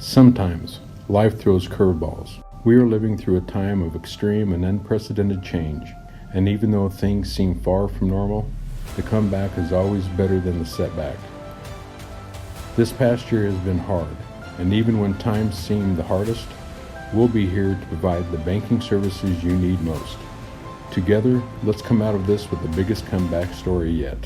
S6: Sometimes life throws curveballs. We are living through a time of extreme and unprecedented change, and even though things seem far from normal, the comeback is always better than the setback. This past year has been hard, and even when times seem the hardest, we'll be here to provide the banking services you need most. Together, let's come out of this with the biggest comeback story yet.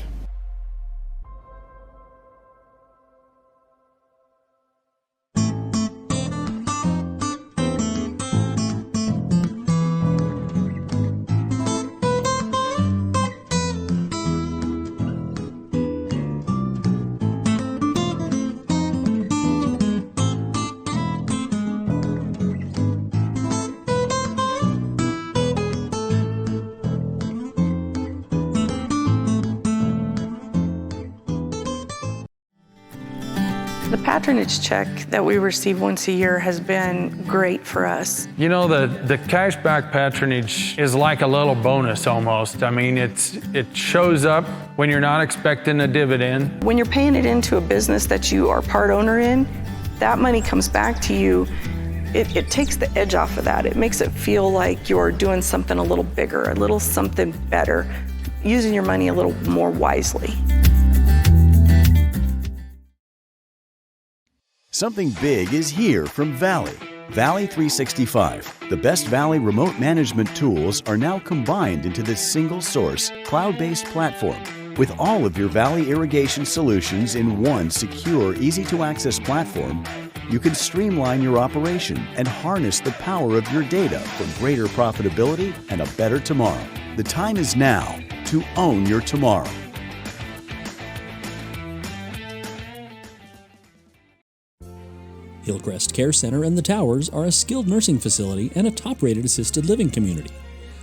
S1: The patronage check that we receive once a year has been great for us.
S2: You know, the cashback patronage is like a little bonus almost. I mean, it shows up when you're not expecting a dividend.
S1: When you're paying it into a business that you are part owner in, that money comes back to you. It takes the edge off of that. It makes it feel like you're doing something a little bigger, a little something better, using your money a little more wisely.
S7: Something big is here from Valley. Valley 365. The best Valley remote management tools are now combined into this single source, cloud-based platform. With all of your Valley irrigation solutions in one secure, easy-to-access platform, you can streamline your operation and harness the power of your data for greater profitability and a better tomorrow. The time is now to own your tomorrow.
S3: Hillcrest Care Center and the Towers are a skilled nursing facility and a top-rated assisted living community.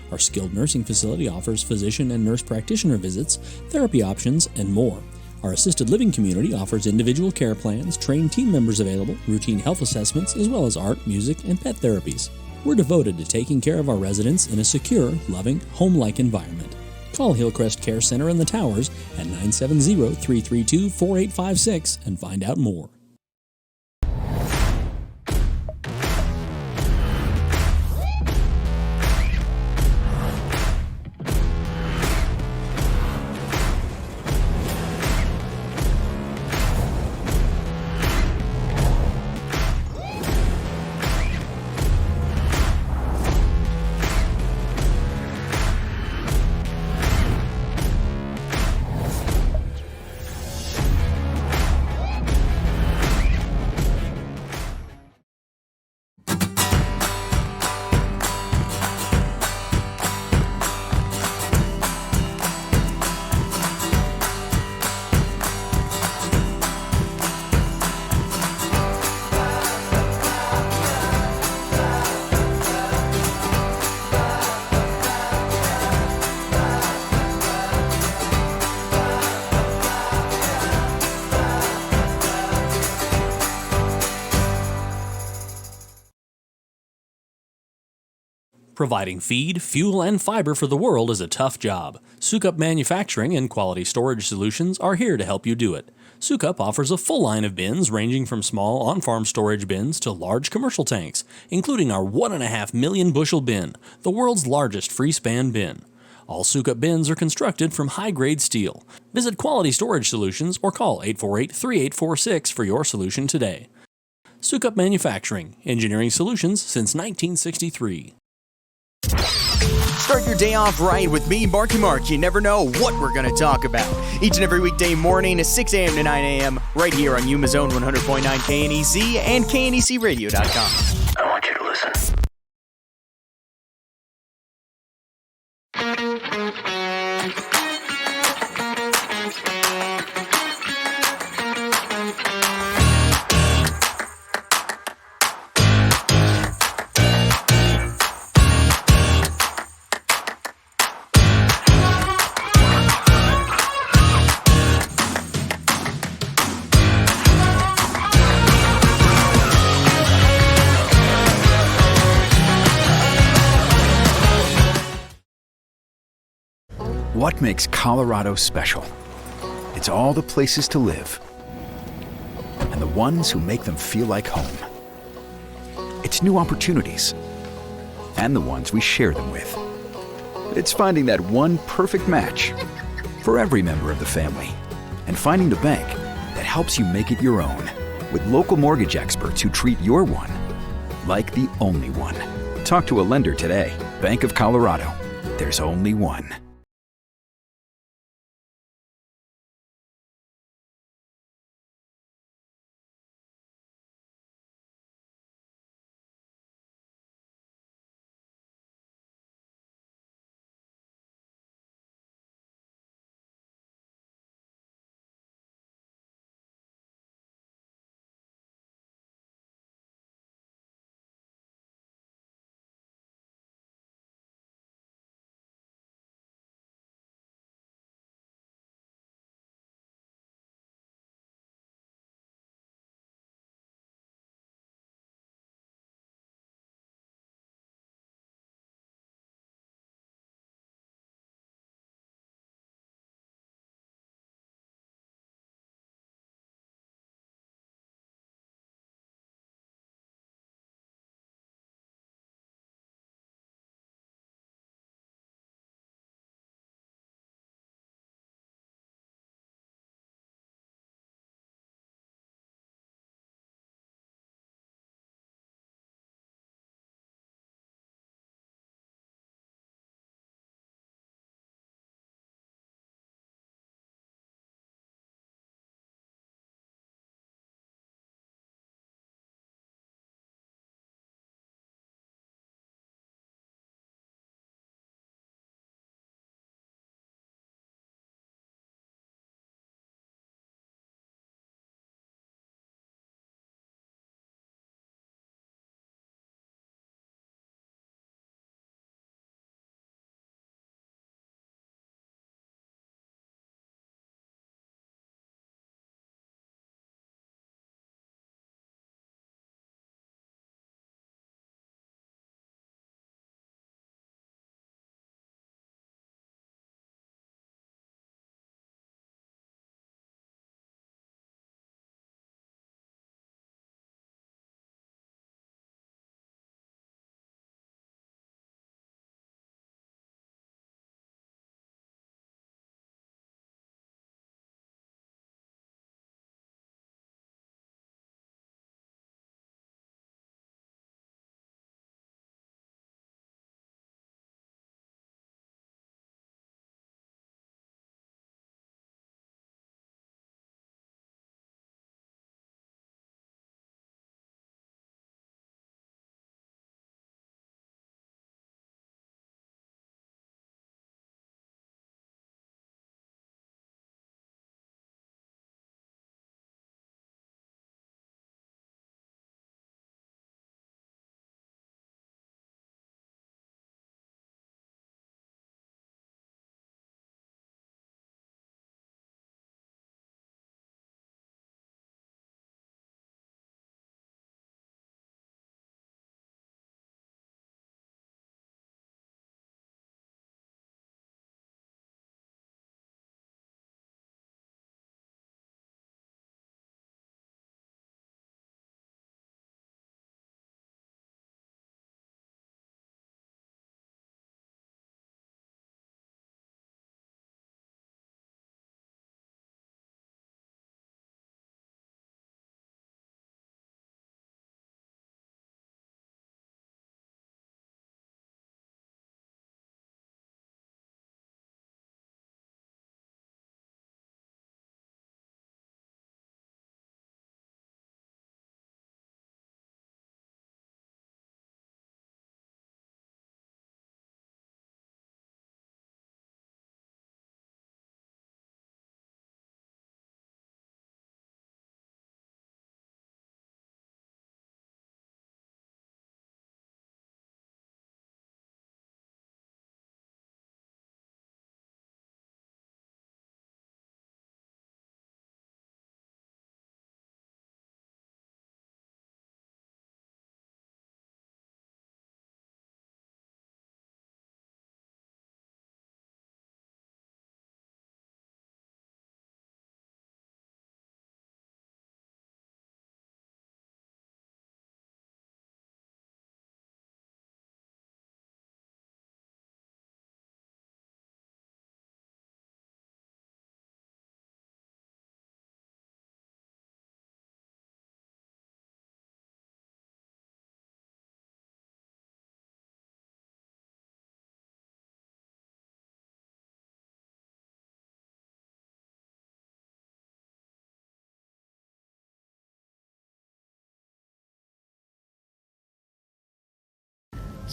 S3: Our skilled nursing facility offers physician and nurse practitioner visits, therapy options, and more. Our assisted living community offers individual care plans, trained team members available, routine health assessments, as well as art, music, and pet therapies. We're devoted to taking care of our residents in a secure, loving, home-like environment. Call Hillcrest Care Center and the Towers at 970-332-4856 and find out more. Providing feed, fuel, and fiber for the world is a tough job. Sukup Manufacturing and Quality Storage Solutions are here to help you do it. Sukup offers a full line of bins ranging from small on-farm storage bins to large commercial tanks, including our 1.5 million bushel bin, the world's largest free-span bin. All Sukup bins are constructed from high-grade steel. Visit Quality Storage Solutions or call 848-3846 for your solution today. Sukup Manufacturing, engineering solutions since 1963.
S9: Start your day off right with me, Marky Mark. You never know what we're going to talk about. Each and every weekday morning at 6 a.m. to 9 a.m. right here on Yuma Zone 100.9 KNEC and KNECradio.com.
S10: I want you to listen.
S8: What makes Colorado special? It's all the places to live and the ones who make them feel like home. It's new opportunities and the ones we share them with. It's finding that one perfect match for every member of the family and finding the bank that helps you make it your own with local mortgage experts who treat your one like the only one. Talk to a lender today. Bank of Colorado. There's only one.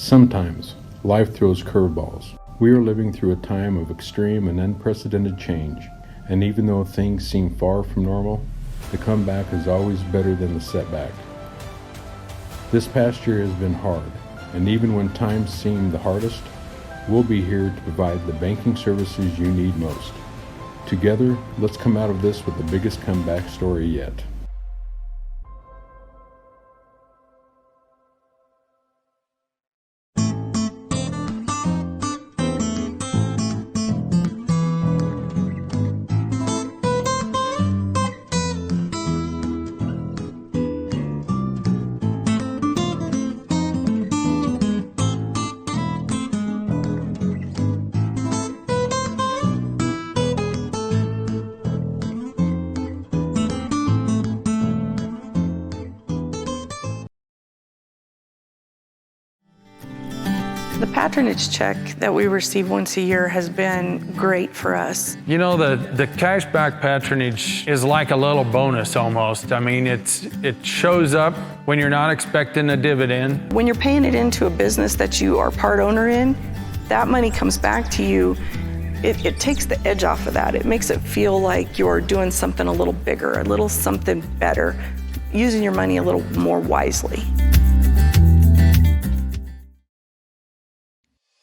S6: Sometimes life throws curveballs. We are living through a time of extreme and unprecedented change, and even though things seem far from normal, the comeback is always better than the setback. This past year has been hard, and even when times seem the hardest, we'll be here to provide the banking services you need most. Together, let's come out of this with the biggest comeback story yet.
S1: The patronage check that we receive once a year has been great for us.
S2: You know, the cashback patronage is like a little bonus almost. I mean, it shows up when you're not expecting a dividend.
S1: When you're paying it into a business that you are part owner in, that money comes back to you. It takes the edge off of that. It makes it feel like you're doing something a little bigger, a little something better, using your money a little more wisely.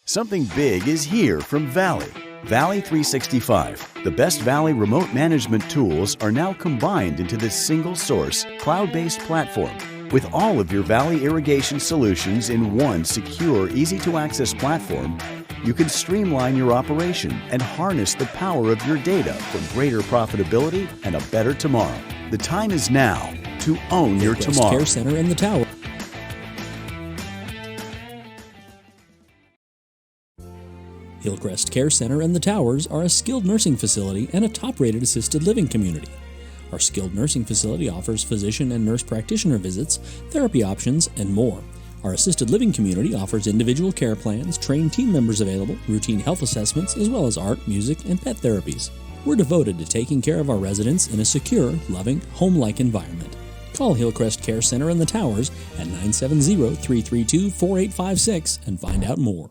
S7: Something big is here from Valley. Valley 365. The best Valley remote management tools are now combined into this single source, cloud-based platform. With all of your Valley irrigation solutions in one secure, easy-to-access platform, you can streamline your operation and harness the power of your data for greater profitability and a better tomorrow. The time is now to own your
S3: Hillcrest
S7: tomorrow.
S3: Care Center and the Tower. Hillcrest Care Center and the Towers are a skilled nursing facility and a top-rated assisted living community. Our skilled nursing facility offers physician and nurse practitioner visits, therapy options, and more. Our assisted living community offers individual care plans, trained team members available, routine health assessments, as well as art, music, and pet therapies. We're devoted to taking care of our residents in a secure, loving, home-like environment. Call Hillcrest Care Center and the Towers at 970-332-4856 and find out more.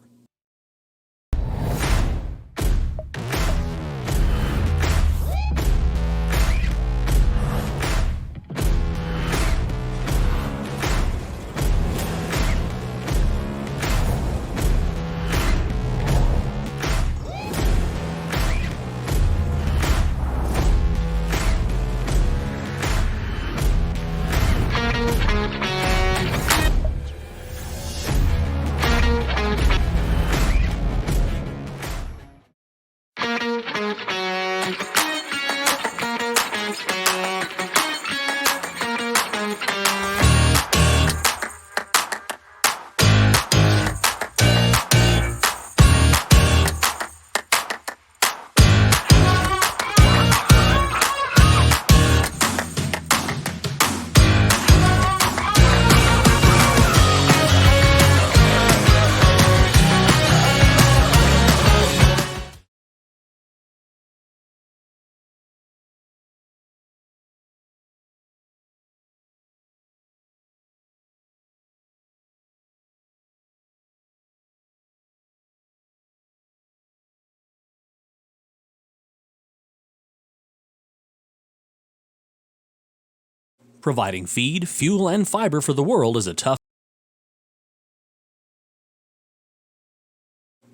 S3: Providing feed, fuel, and fiber for the world is a tough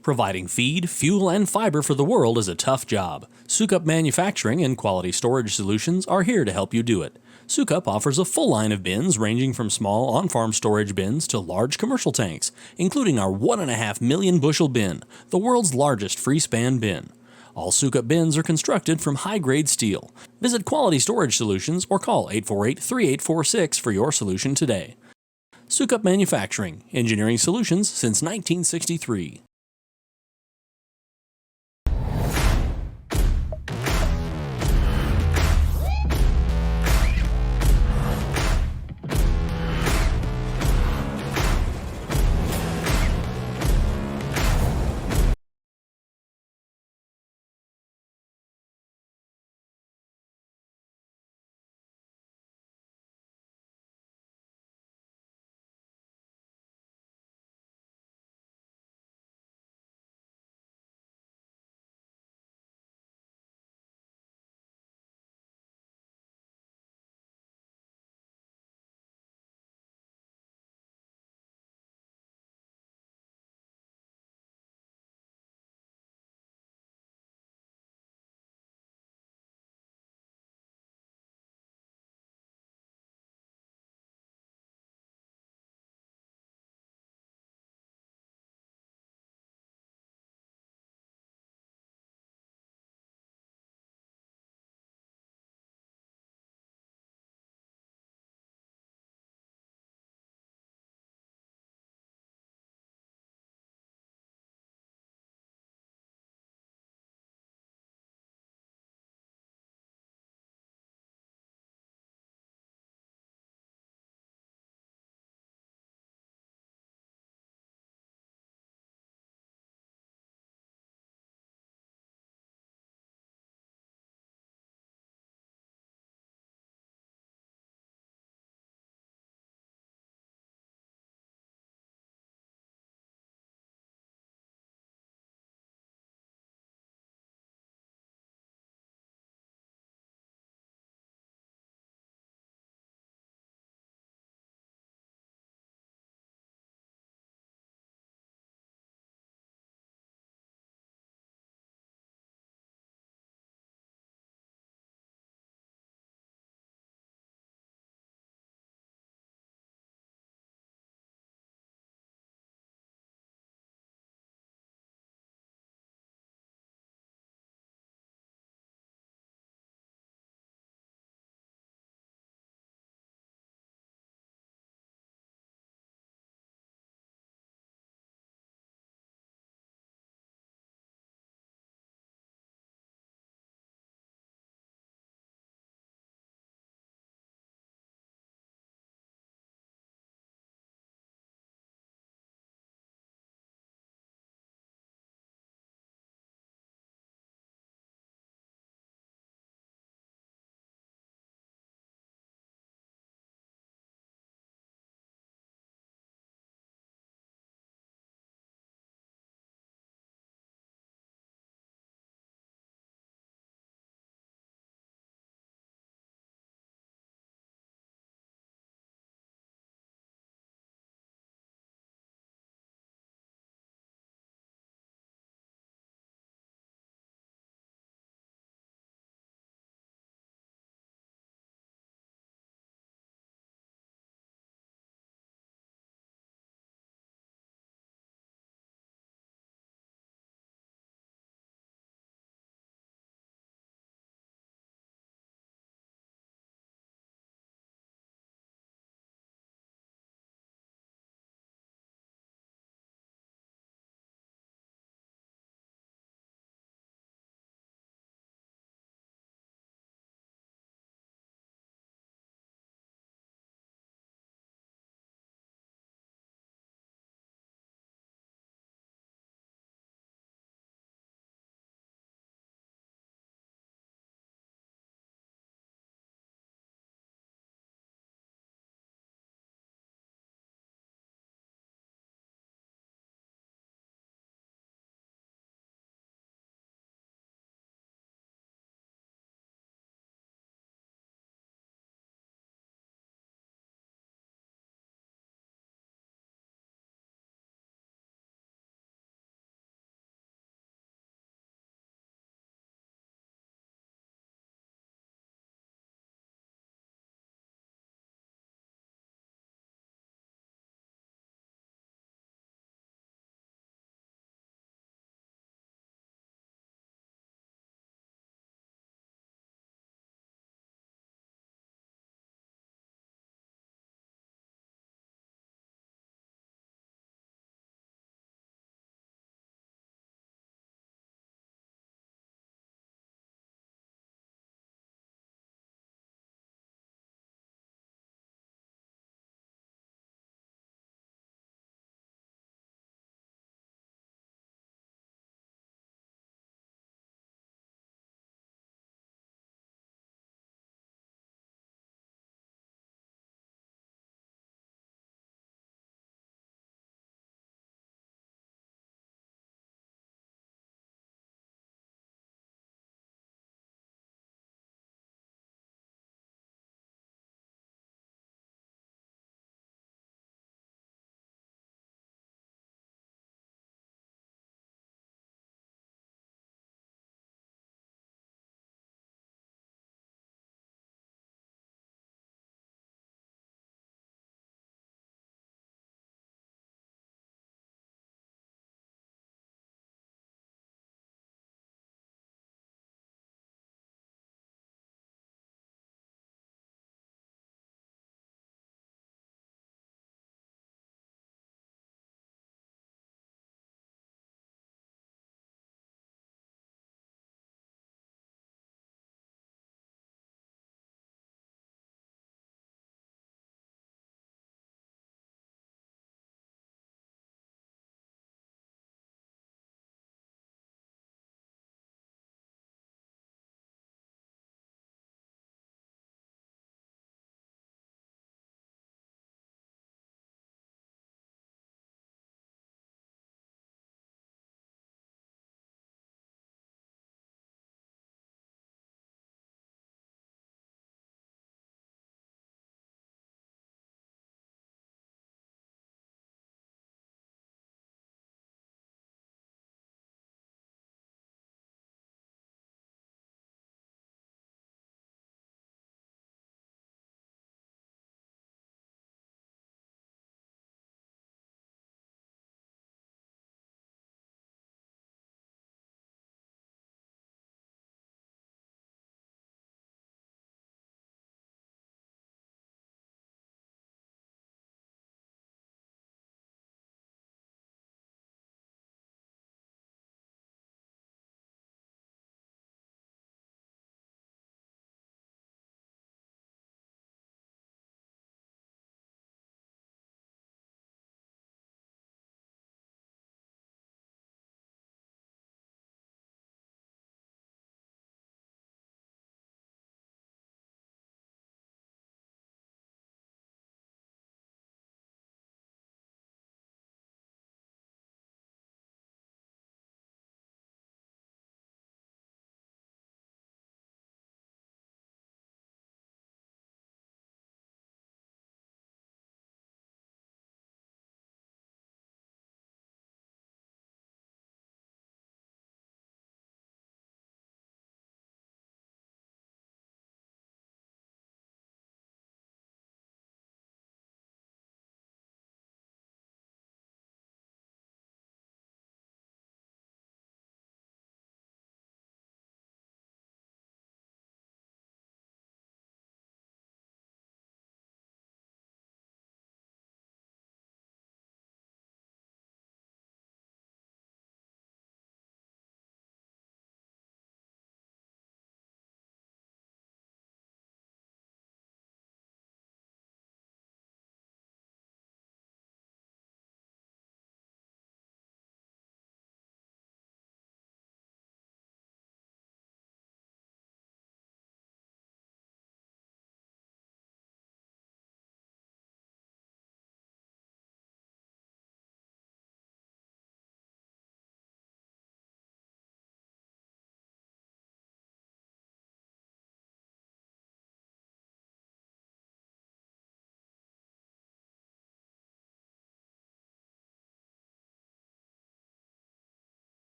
S3: Providing feed, fuel, and fiber for the world is a tough job. Sukup Manufacturing and Quality Storage Solutions are here to help you do it. Sukup offers a full line of bins ranging from small on-farm storage bins to large commercial tanks, including our 1.5 million bushel bin, the world's largest free-span bin. All Sukup bins are constructed from high-grade steel. Visit Quality Storage Solutions or call 848-3846 for your solution today. Sukup Manufacturing, engineering solutions since 1963.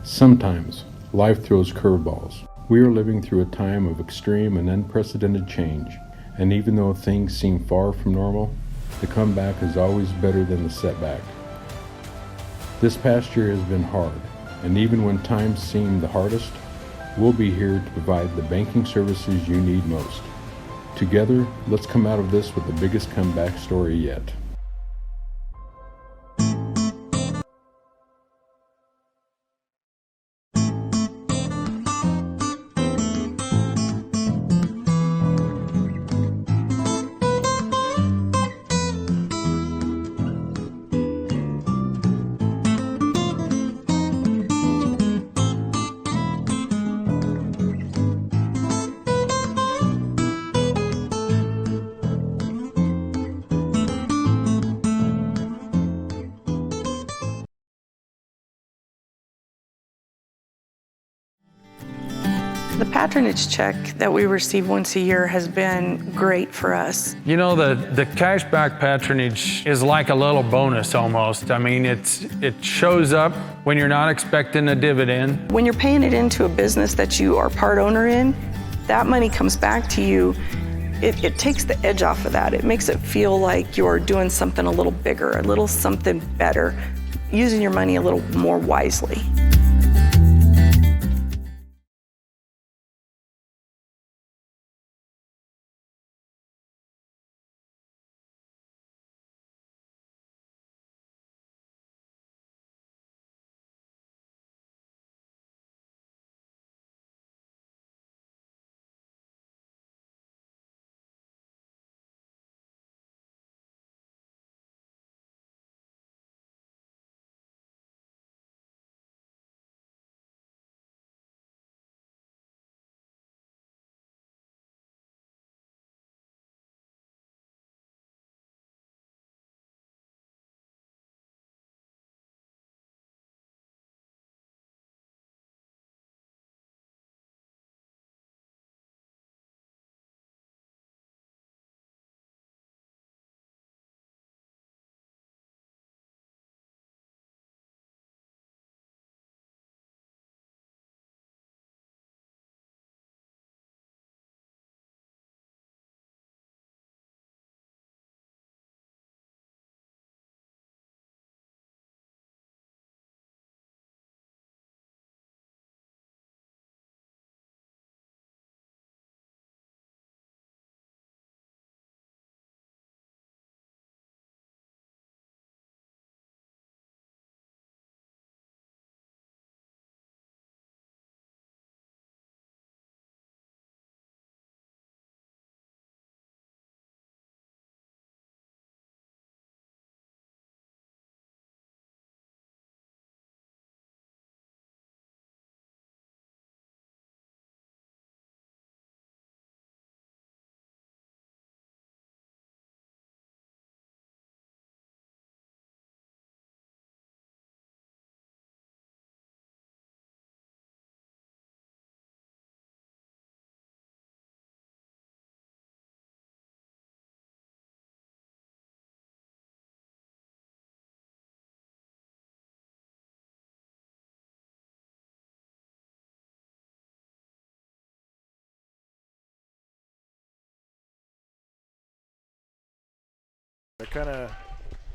S6: Sometimes life throws curveballs. We are living through a time of extreme and unprecedented change, and even though things seem far from normal, the comeback is always better than the setback. This past year has been hard, and even when times seem the hardest, we'll be here to provide the banking services you need most. Together, let's come out of this with the biggest comeback story yet.
S1: The patronage check that we receive once a year has been great for us.
S2: You know, the cashback patronage is like a little bonus almost. I mean, it shows up when you're not expecting a dividend.
S1: When you're paying it into a business that you are part owner in, that money comes back to you. It takes the edge off of that. It makes it feel like you're doing something a little bigger, a little something better, using your money a little more wisely.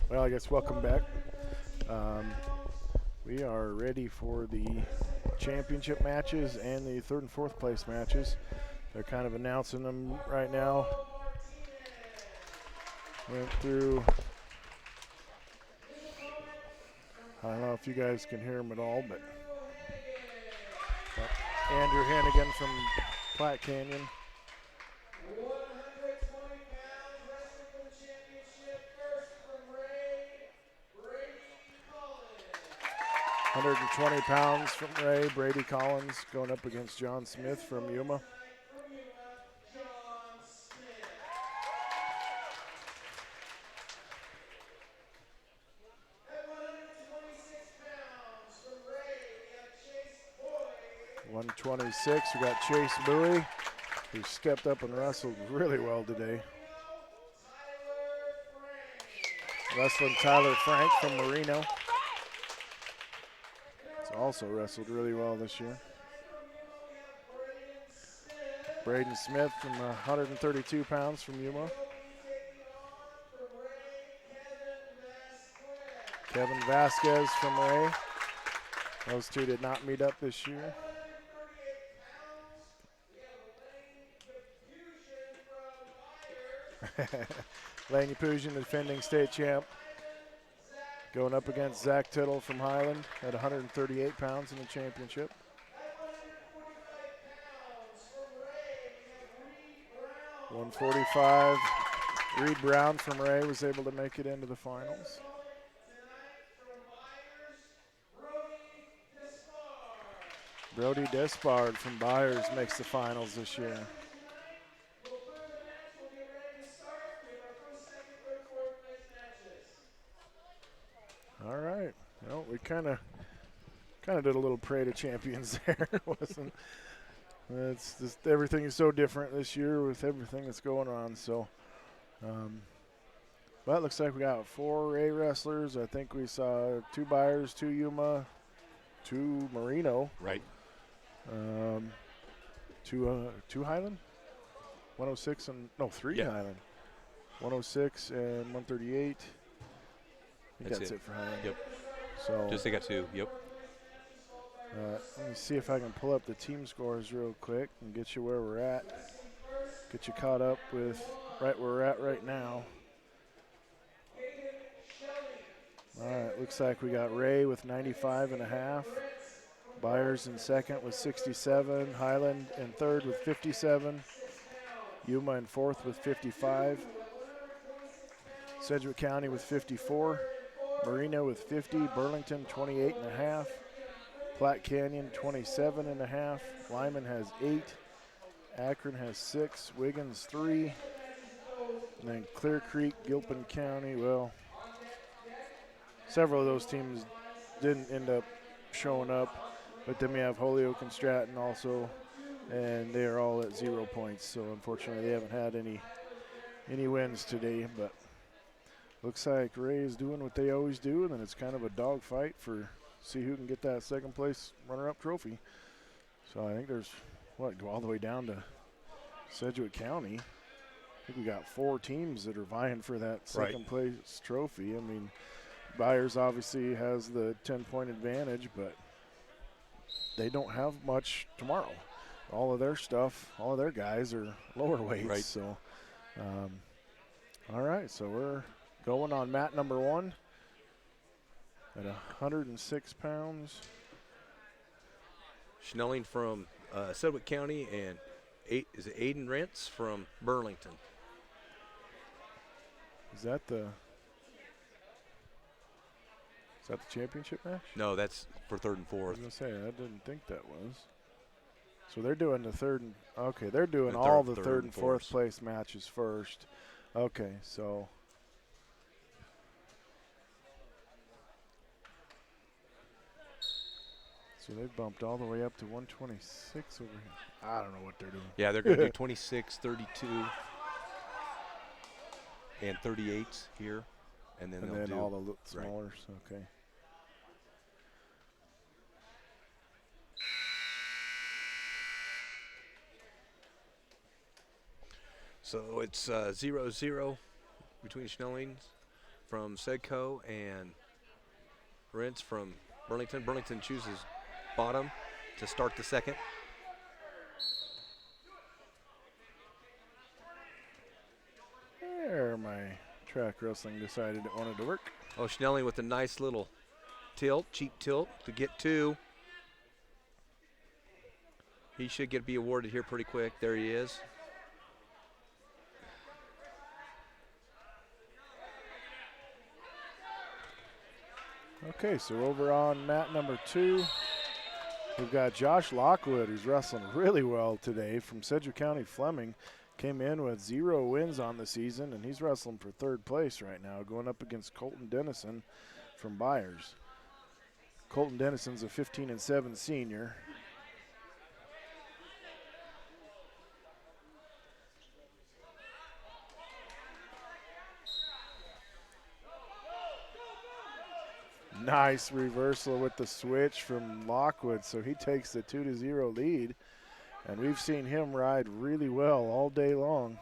S4: I guess welcome back. We are ready for the championship matches and the third and fourth place matches. They're kind of announcing them right now. Went through, I don't know if you guys can hear them at all, but Andrew Hannigan from Platte Canyon. £120 from Ray, Brady Collins going up against John Smith from Yuma. $126, we got Chase Bowie, who stepped up and wrestled really well today. Wrestling Tyler Frank from Marino. also wrestled really well this year. Braden Smith from 132 pounds from Yuma. Kevin Vasquez from Ray. Those two did not meet up this year. Laney Pujan, defending state champ, going up against Zach Tittle from Highland at 138 pounds in the championship. .145. Reed Brown from Ray was able to make it into the finals. Brody Despard from Byers makes the finals this year. All right. Well, we kind of did a little parade of champions there, wasn't? It's just everything is so different this year with everything that's going on. So, but it looks like we got 4 Ray wrestlers. I think we saw 2 Byers, 2 Yuma, 2 Marino.
S10: Right.
S4: 2 Highland. 106 and no 3 Highland. 106 and 138. I think that's it for Highland.
S10: Yep.
S4: So
S10: just they got 2. Yep.
S4: Let me see if I can pull up the team scores real quick and get you where we're at. Get you caught up with right where we're at right now. All right, looks like we got Ray with 95.5. Byers in second with 67. Highland in third with 57. Yuma in fourth with 55. Sedgwick County with 54. Marino with 50. Burlington 28.5. Platte Canyon 27.5. Lyman has 8. Akron has 6. Wiggins 3. And then Clear Creek, Gilpin County, well, several of those teams didn't end up showing up. But then we have Holyoke and Stratton also, and they are all at 0 points. So unfortunately, they haven't had any wins today. But looks like Ray is doing what they always do, and then it's kind of a dogfight for see who can get that second place runner-up trophy. So I think there's go all the way down to Sedgwick County. I think we got 4 teams that are vying for that second place trophy. I mean, Byers obviously has the 10-point advantage, but they don't have much tomorrow. All of their stuff, all of their guys are lower weights.
S10: Right.
S4: So, all right, so we're going on mat number 1 at 106 pounds.
S5: Schnelling from Sedgwick County and is it Aiden Rentz from Burlington?
S4: Is that the championship match?
S5: No, that's for third and
S4: I
S5: fourth.
S4: was going to say, I didn't think that was. So they're doing the third and – okay, they're doing
S5: The
S4: all
S5: third-
S4: the
S5: third
S4: third
S5: and
S4: and fourth
S5: fourths.
S4: place matches first. Okay, so – so they've bumped all the way up to 126 over here. I don't know what they're doing.
S5: Yeah, they're going to do 26, 32, and 38 here, and then
S4: And
S5: they'll
S4: then
S5: do
S4: all the smallers, okay.
S5: So it's 0-0 between Schnelling from Sedco and Rentz from Burlington. Burlington chooses bottom to start the second.
S4: There, my track wrestling decided it wanted to work.
S5: Oh, Schnelling with a nice little tilt, cheap tilt to get 2. He should be awarded here pretty quick. There he is.
S4: Okay, so over on mat number 2, we've got Josh Lockwood, who's wrestling really well today from Sedgwick County Fleming. Came in with 0 wins on the season, and he's wrestling for 3rd place right now, going up against Colton Dennison from Byers. Colton Dennison's a 15-7 senior. Nice reversal with the switch from Lockwood, so he takes the 2-0 lead. And we've seen him ride really well all day long.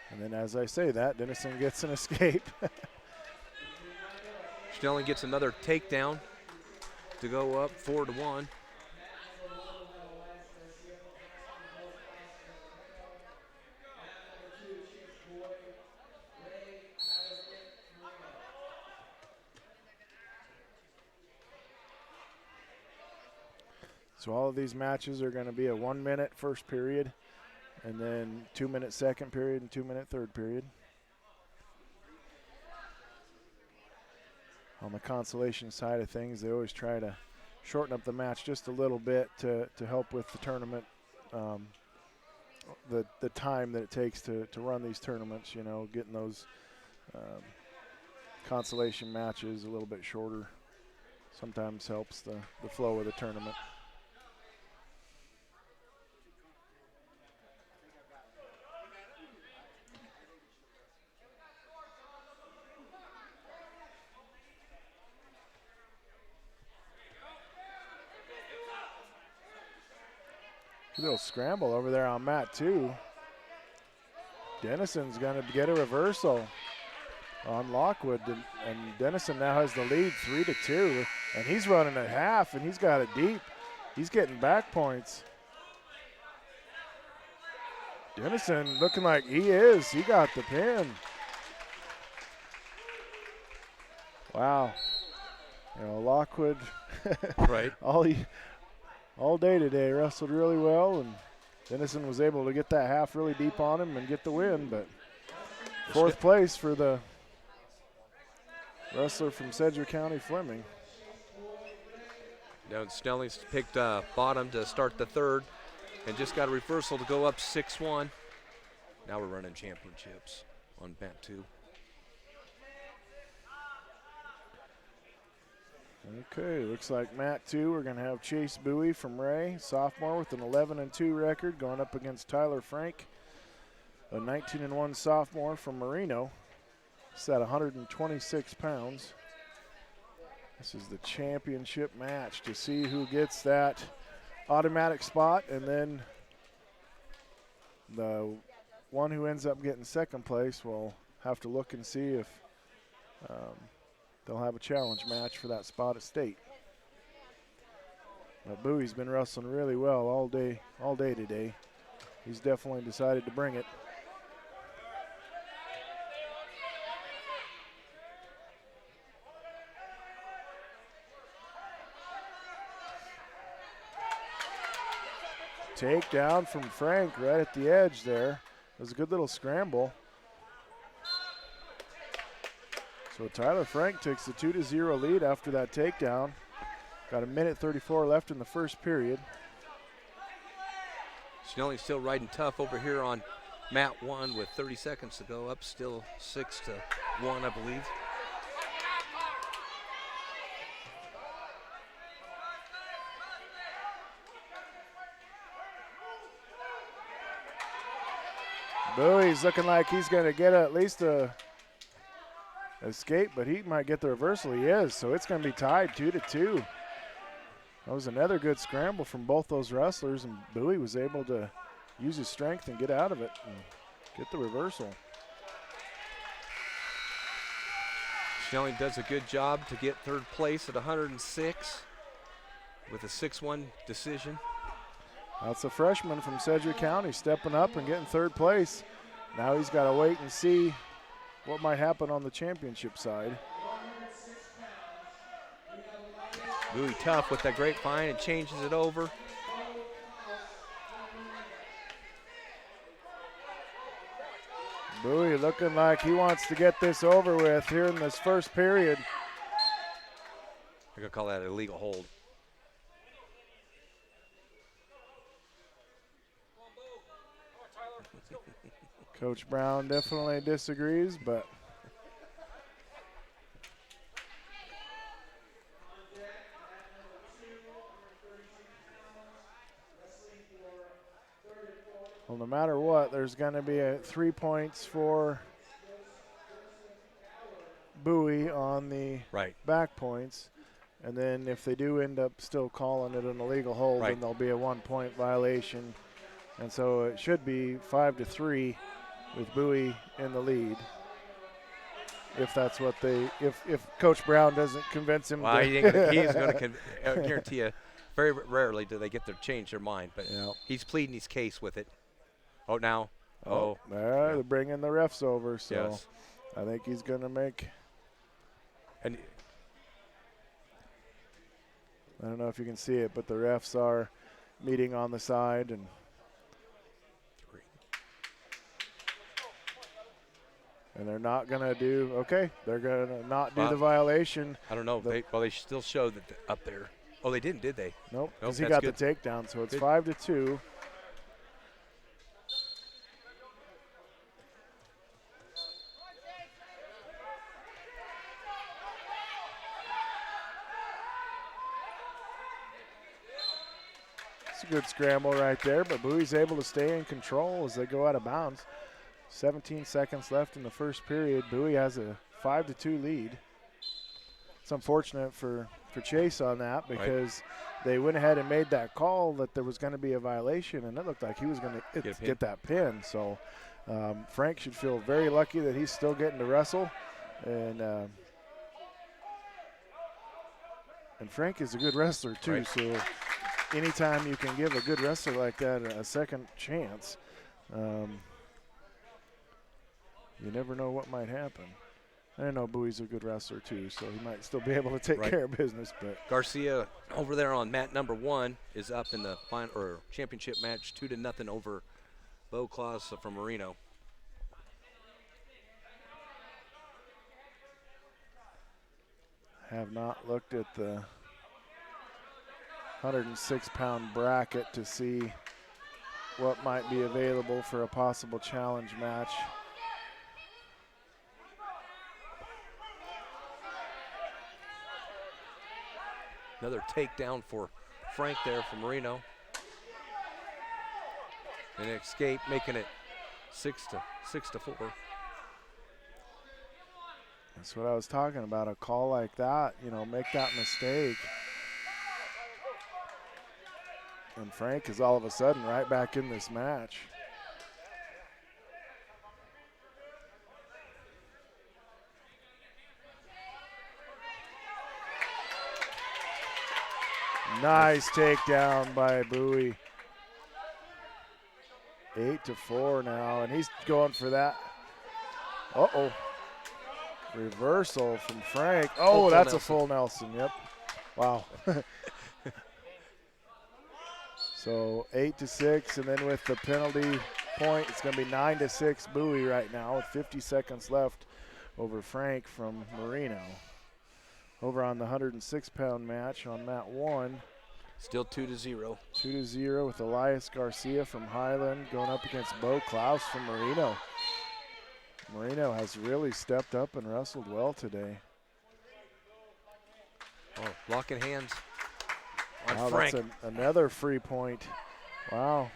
S4: And then as I say that, Dennison gets an escape.
S5: Schnelling gets another takedown to go up 4-1.
S4: So all of these matches are going to be a 1-minute first period, and then 2-minute second period and 2-minute third period. On the consolation side of things, they always try to shorten up the match just a little bit to help with the tournament, the time that it takes to run these tournaments, you know, getting those consolation matches a little bit shorter sometimes helps the flow of the tournament. A little scramble over there on mat 2. Dennison's going to get a reversal on Lockwood, and Dennison now has the lead 3-2, and he's running at half, and he's got it deep. He's getting back points. Dennison looking like he is. He got the pin. Wow. You know, Lockwood,
S5: right,
S4: all day today wrestled really well, and Dennison was able to get that half really deep on him and get the win, but fourth place for the wrestler from Sedgwick County, Fleming.
S5: Now Snelling's picked bottom to start the third and just got a reversal to go up 6-1. Now we're running championships on mat 2.
S4: Okay, looks like mat 2, we're going to have Chase Bowie from Ray, sophomore with an 11-2 record, going up against Tyler Frank, a 19-1 sophomore from Marino. It's at 126 pounds. This is the championship match to see who gets that automatic spot, and then the one who ends up getting second place will have to look and see if they'll have a challenge match for that spot at state. But Bowie's been wrestling really well all day today. He's definitely decided to bring it. Takedown from Frank right at the edge there. It was a good little scramble. So Tyler Frank takes the 2-0 lead after that takedown. Got 1:34 left in the first period.
S5: Snelling's still riding tough over here on mat 1 with 30 seconds to go, up still 6-1, I believe.
S4: Bowie's looking like he's going to get at least a escape, but he might get the reversal. He is, so it's going to be tied 2-2. That was another good scramble from both those wrestlers, and Bowie was able to use his strength and get out of it and get the reversal.
S5: Schnelling does a good job to get third place at 106 with a 6-1 decision.
S4: That's a freshman from Sedgwick County stepping up and getting third place. Now he's got to wait and see what might happen on the championship side.
S5: Bowie tough with that grapevine and changes it over.
S4: Bowie looking like he wants to get this over with here in this first period.
S5: I'm going to call that an illegal hold.
S4: Coach Brown definitely disagrees, but no matter what, there's going to be 3 points for Bowie on the back points. And then if they do end up still calling it an illegal hold, then there'll be a 1 point violation. And so it should be 5-3 with Bowie in the lead. If that's what if Coach Brown doesn't convince him.
S5: Well, he is going to guarantee you, very rarely do they change their mind. But he's pleading his case with it. Oh, now.
S4: They're bringing the refs over, so I think he's going to make.
S5: And
S4: I don't know if you can see it, but the refs are meeting on the side and. And they're not going to they're going to not do the violation.
S5: I don't know. They still show that up there. Oh, they didn't, did they?
S4: Nope, because he got the takedown, so it's 5-2. It's a good scramble right there, but Bowie's able to stay in control as they go out of bounds. 17 seconds left in the first period. Bowie has a 5-2 lead. It's unfortunate for Chase on that because they went ahead and made that call that there was going to be a violation, and it looked like he was going to get that pin. So Frank should feel very lucky that he's still getting to wrestle. And Frank is a good wrestler too, so anytime you can give a good wrestler like that a second chance, you never know what might happen. I know Bowie's a good wrestler too, so he might still be able to take care of business. But
S5: Garcia over there on mat number 1 is up in the final or championship match, 2-0 over Bo Claus from Marino.
S4: Have not looked at the 106-pound bracket to see what might be available for a possible challenge match.
S5: Another takedown for Frank there from Marino. An escape, making it 6-4.
S4: That's what I was talking about. A call like that, make that mistake. And Frank is all of a sudden right back in this match. Nice takedown by Bowie. 8-4 now, and he's going for that. Uh-oh. Reversal from Frank. Oh, that's a full Nelson. Yep. Wow. So 8-6, and then with the penalty point, it's going to be 9-6 Bowie right now with 50 seconds left over Frank from Marino. Over on the 106-pound match on mat 1.
S5: Still 2-0.
S4: 2-0 with Elias Garcia from Highland going up against Bo Klaus from Marino. Marino has really stepped up and wrestled well today.
S5: Oh, locking hands on
S4: wow,
S5: Frank.
S4: That's another free point. Wow.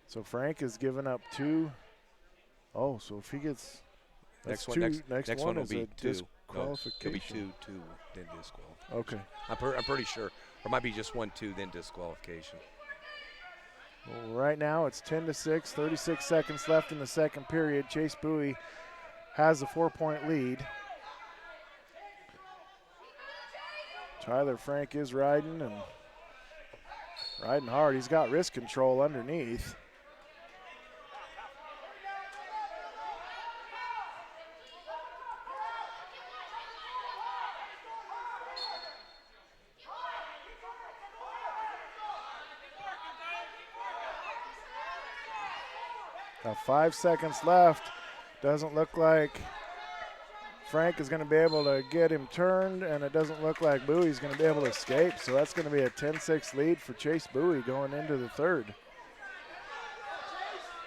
S4: So Frank has given up 2. Oh, so if he gets
S5: next
S4: one
S5: will be 2.
S4: Disqualification.
S5: It'll be 2, then disqualification.
S4: Okay.
S5: I'm pretty sure. Or it might be just 1-2, then disqualification.
S4: Well, right now it's 10-6, 36 seconds left in the second period. Chase Bowie has a 4-point lead. Tyler Frank is riding hard. He's got wrist control underneath. Now 5 seconds left. Doesn't look like Frank is going to be able to get him turned, and it doesn't look like Bowie's going to be able to escape. So that's going to be a 10-6 lead for Chase Bowie going into the third.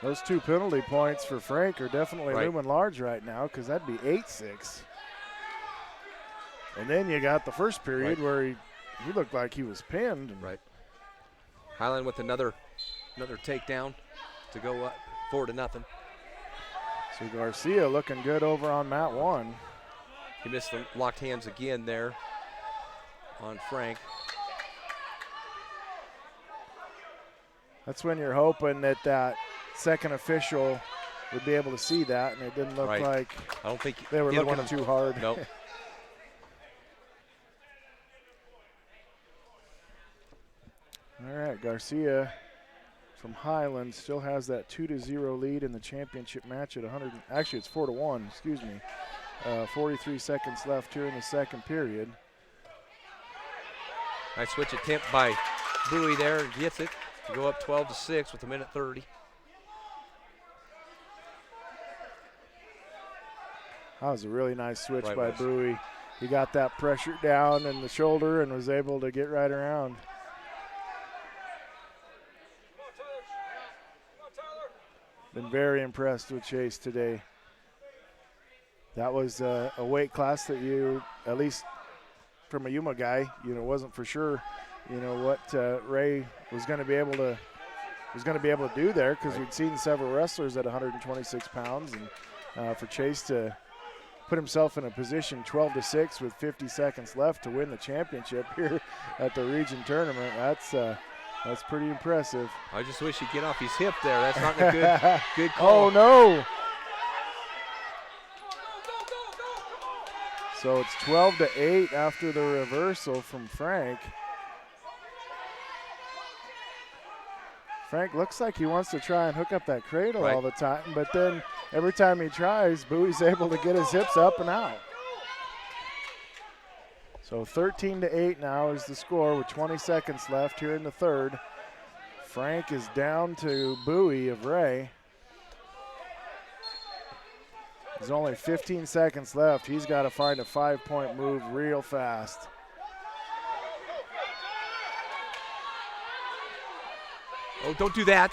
S4: Those 2 penalty points for Frank are definitely looming large right now because that'd be 8-6. And then you got the first period where he looked like he was pinned.
S5: Right. Highland with another takedown to go up 4-0.
S4: So Garcia looking good over on mat 1.
S5: He missed the locked hands again there on Frank.
S4: That's when you're hoping that that second official would be able to see that, and it didn't look
S5: Right.
S4: like
S5: I don't think
S4: they were
S5: either
S4: looking
S5: one of them-
S4: too hard.
S5: Nope.
S4: All right, Garcia from Highland still has that 2-0 lead in the championship match at 100. Actually, it's 4-1. Excuse me. 43 seconds left here in the second period.
S5: Nice switch attempt by Bowie there. Gets it to go up 12-6 with 1:30.
S4: That was a really nice switch
S5: Right
S4: by
S5: was.
S4: Bowie. He got that pressure down in the shoulder and was able to get right around. Been very impressed with Chase today. That was a weight class that you, at least from a Yuma guy, wasn't for sure, what Ray was going to be able to do there, because we'd seen several wrestlers at 126 pounds, and for Chase to put himself in a position 12-6 with 50 seconds left to win the championship here at the region tournament, that's pretty impressive.
S5: I just wish he'd get off his hip there. That's not a good call.
S4: Oh no! So it's 12-8 after the reversal from Frank. Frank looks like he wants to try and hook up that cradle all the time, but then every time he tries, Bowie's able to get his hips up and out. So 13-8 now is the score with 20 seconds left here in the third. Frank is down to Bowie of Ray. There's only 15 seconds left. He's got to find a 5-point move real fast.
S5: Oh, don't do that.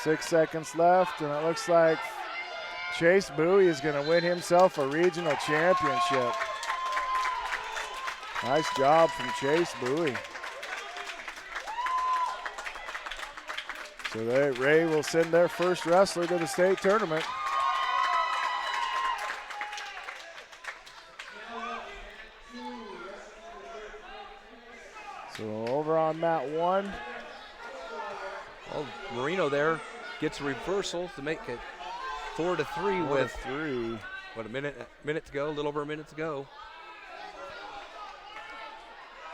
S4: 6 seconds left, and it looks like Chase Bowie is going to win himself a regional championship. Nice job from Chase Bowie. So Ray will send their first wrestler to the state tournament. So over on mat 1.
S5: Oh, Marino there gets a reversal to make it 4-3 with
S4: 3.
S5: What, a minute to go, a little over a minute to go.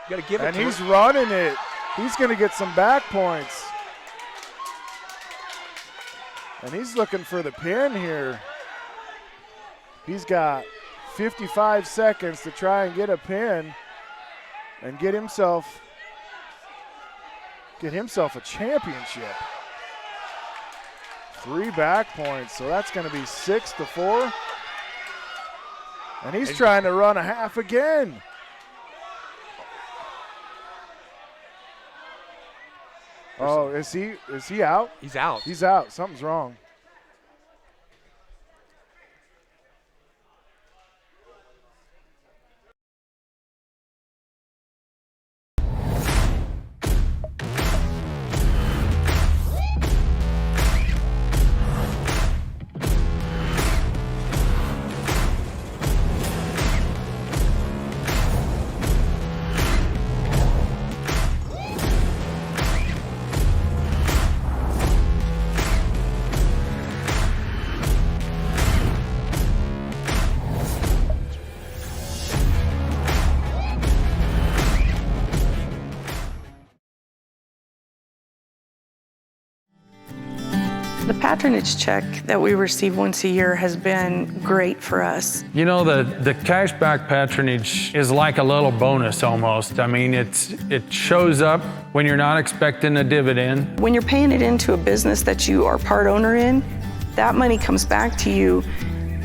S5: You got to give it
S4: And
S5: to
S4: he's
S5: him.
S4: running it. He's going to get some back points. And he's looking for the pin here. He's got 55 seconds to try and get a pin and get himself a championship. 3 back points, so that's going to be 6-4. And he's trying to run a half again. Oh, is he out?
S5: He's out.
S4: He's out. Something's wrong.
S1: The patronage check that we receive once a year has been great for us.
S2: You know, the cashback patronage is like a little bonus almost. I mean, it shows up when you're not expecting a dividend.
S1: When you're paying it into a business that you are part owner in, that money comes back to you.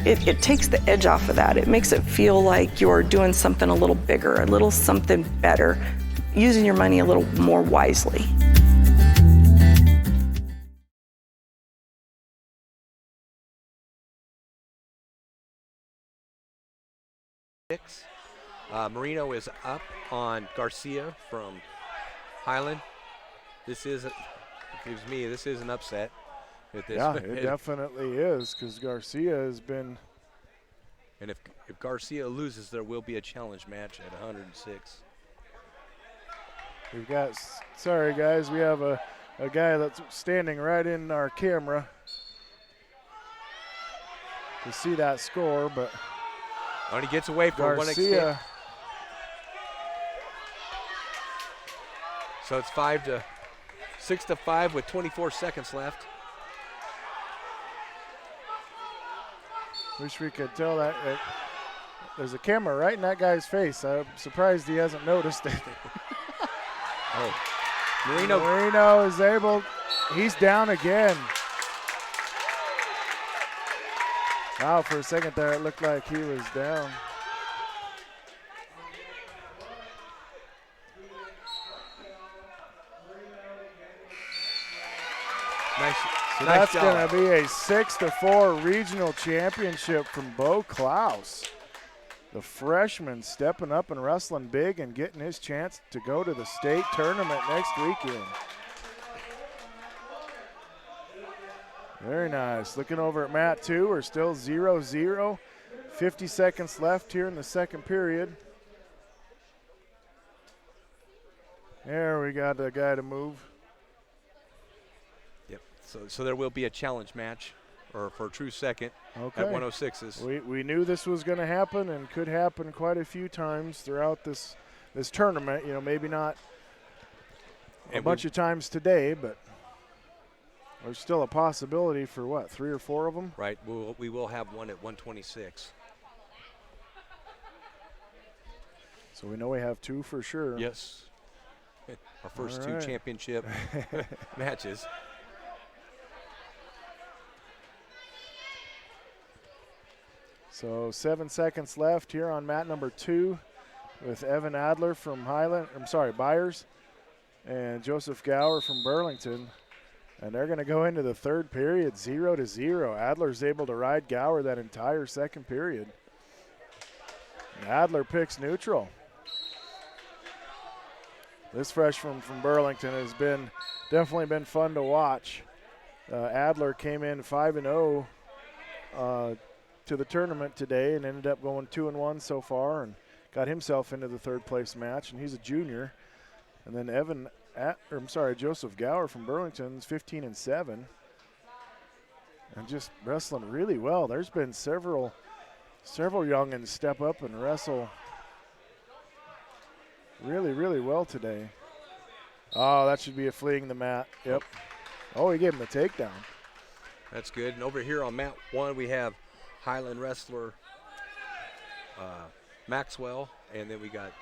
S1: It takes the edge off of that. It makes it feel like you're doing something a little bigger, a little something better, using your money a little more wisely.
S5: Marino is up on Garcia from Highland. This is gives me this is an upset.
S4: Yeah, it definitely is, because Garcia has been.
S5: And if Garcia loses, there will be a challenge match at 106.
S4: We've got, sorry guys, we have a guy that's standing right in our camera to see that score, but
S5: he gets away from one extent. So it's 6-5 with 24 seconds left.
S4: Wish we could tell that. There's a camera right in that guy's face. I'm surprised he hasn't noticed it. Marino is able. He's down again. Wow, for a second there, it looked like he was down.
S5: Nice.
S4: So
S5: nice
S4: that's
S5: job.
S4: going to be a 6-4 regional championship from Bo Klaus. The freshman stepping up and wrestling big and getting his chance to go to the state tournament next weekend. Very nice. Looking over at Mat 2, we're still 0-0. 50 seconds left here in the second period. There we got the guy to move.
S5: Yep. So there will be a challenge match, or for a true second, at 106s.
S4: We knew this was going to happen and could happen quite a few times throughout this tournament. You know, maybe not a bunch of times today, but there's still a possibility for what, 3 or 4 of them?
S5: Right. We will have one at 126.
S4: So we know we have 2 for sure.
S5: Yes. Our first 2 championship matches.
S4: So 7 seconds left here on mat number 2 with Evan Adler from Byers and Joseph Gower from Burlington. And they're going to go into the third period 0-0. Adler's able to ride Gower that entire second period. And Adler picks neutral. This freshman from Burlington has definitely been fun to watch. Adler came in 5-0 to the tournament today and ended up going 2-1 so far and got himself into the third place match, and he's a junior. And then Joseph Gower from Burlington's 15-7 and just wrestling really well. There's been several youngins step up and wrestle really, really well today. Oh, that should be a fleeing the mat. Yep. Oh, he gave him a takedown.
S5: That's good. And over here on mat 1, we have Highland wrestler Maxwell, and then we got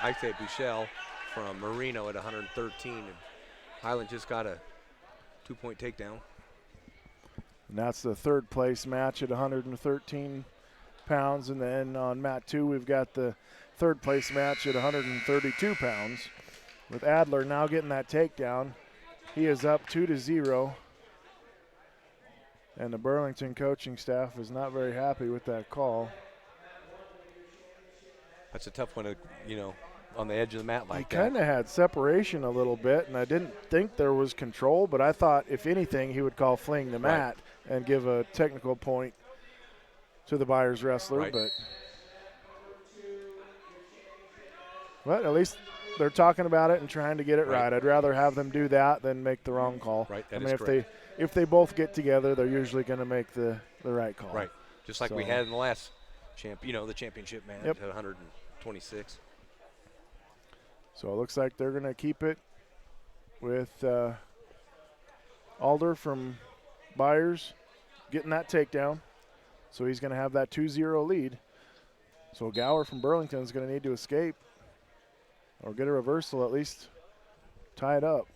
S5: Ike Buchel from Marino at 113, and Highland just got a 2-point takedown.
S4: And that's the third place match at 113 pounds, and then on mat 2 we've got the third place match at 132 pounds with Adler now getting that takedown. He is up 2-0. And the Burlington coaching staff is not very happy with that call.
S5: That's a tough one to, on the edge of the mat like that.
S4: He kind of had separation a little bit, and I didn't think there was control, but I thought, if anything, he would call fleeing the mat and give a technical point to the Byers wrestler. But at least they're talking about it and trying to get it right. I'd rather have them do that than make the wrong call.
S5: Right,
S4: if they both get together, they're usually going to make the right call.
S5: Right, just like we had in the last the championship match at 126.
S4: So it looks like they're going to keep it with Alder from Byers getting that takedown. So he's going to have that 2-0 lead. So Gower from Burlington is going to need to escape or get a reversal, at least tie it up.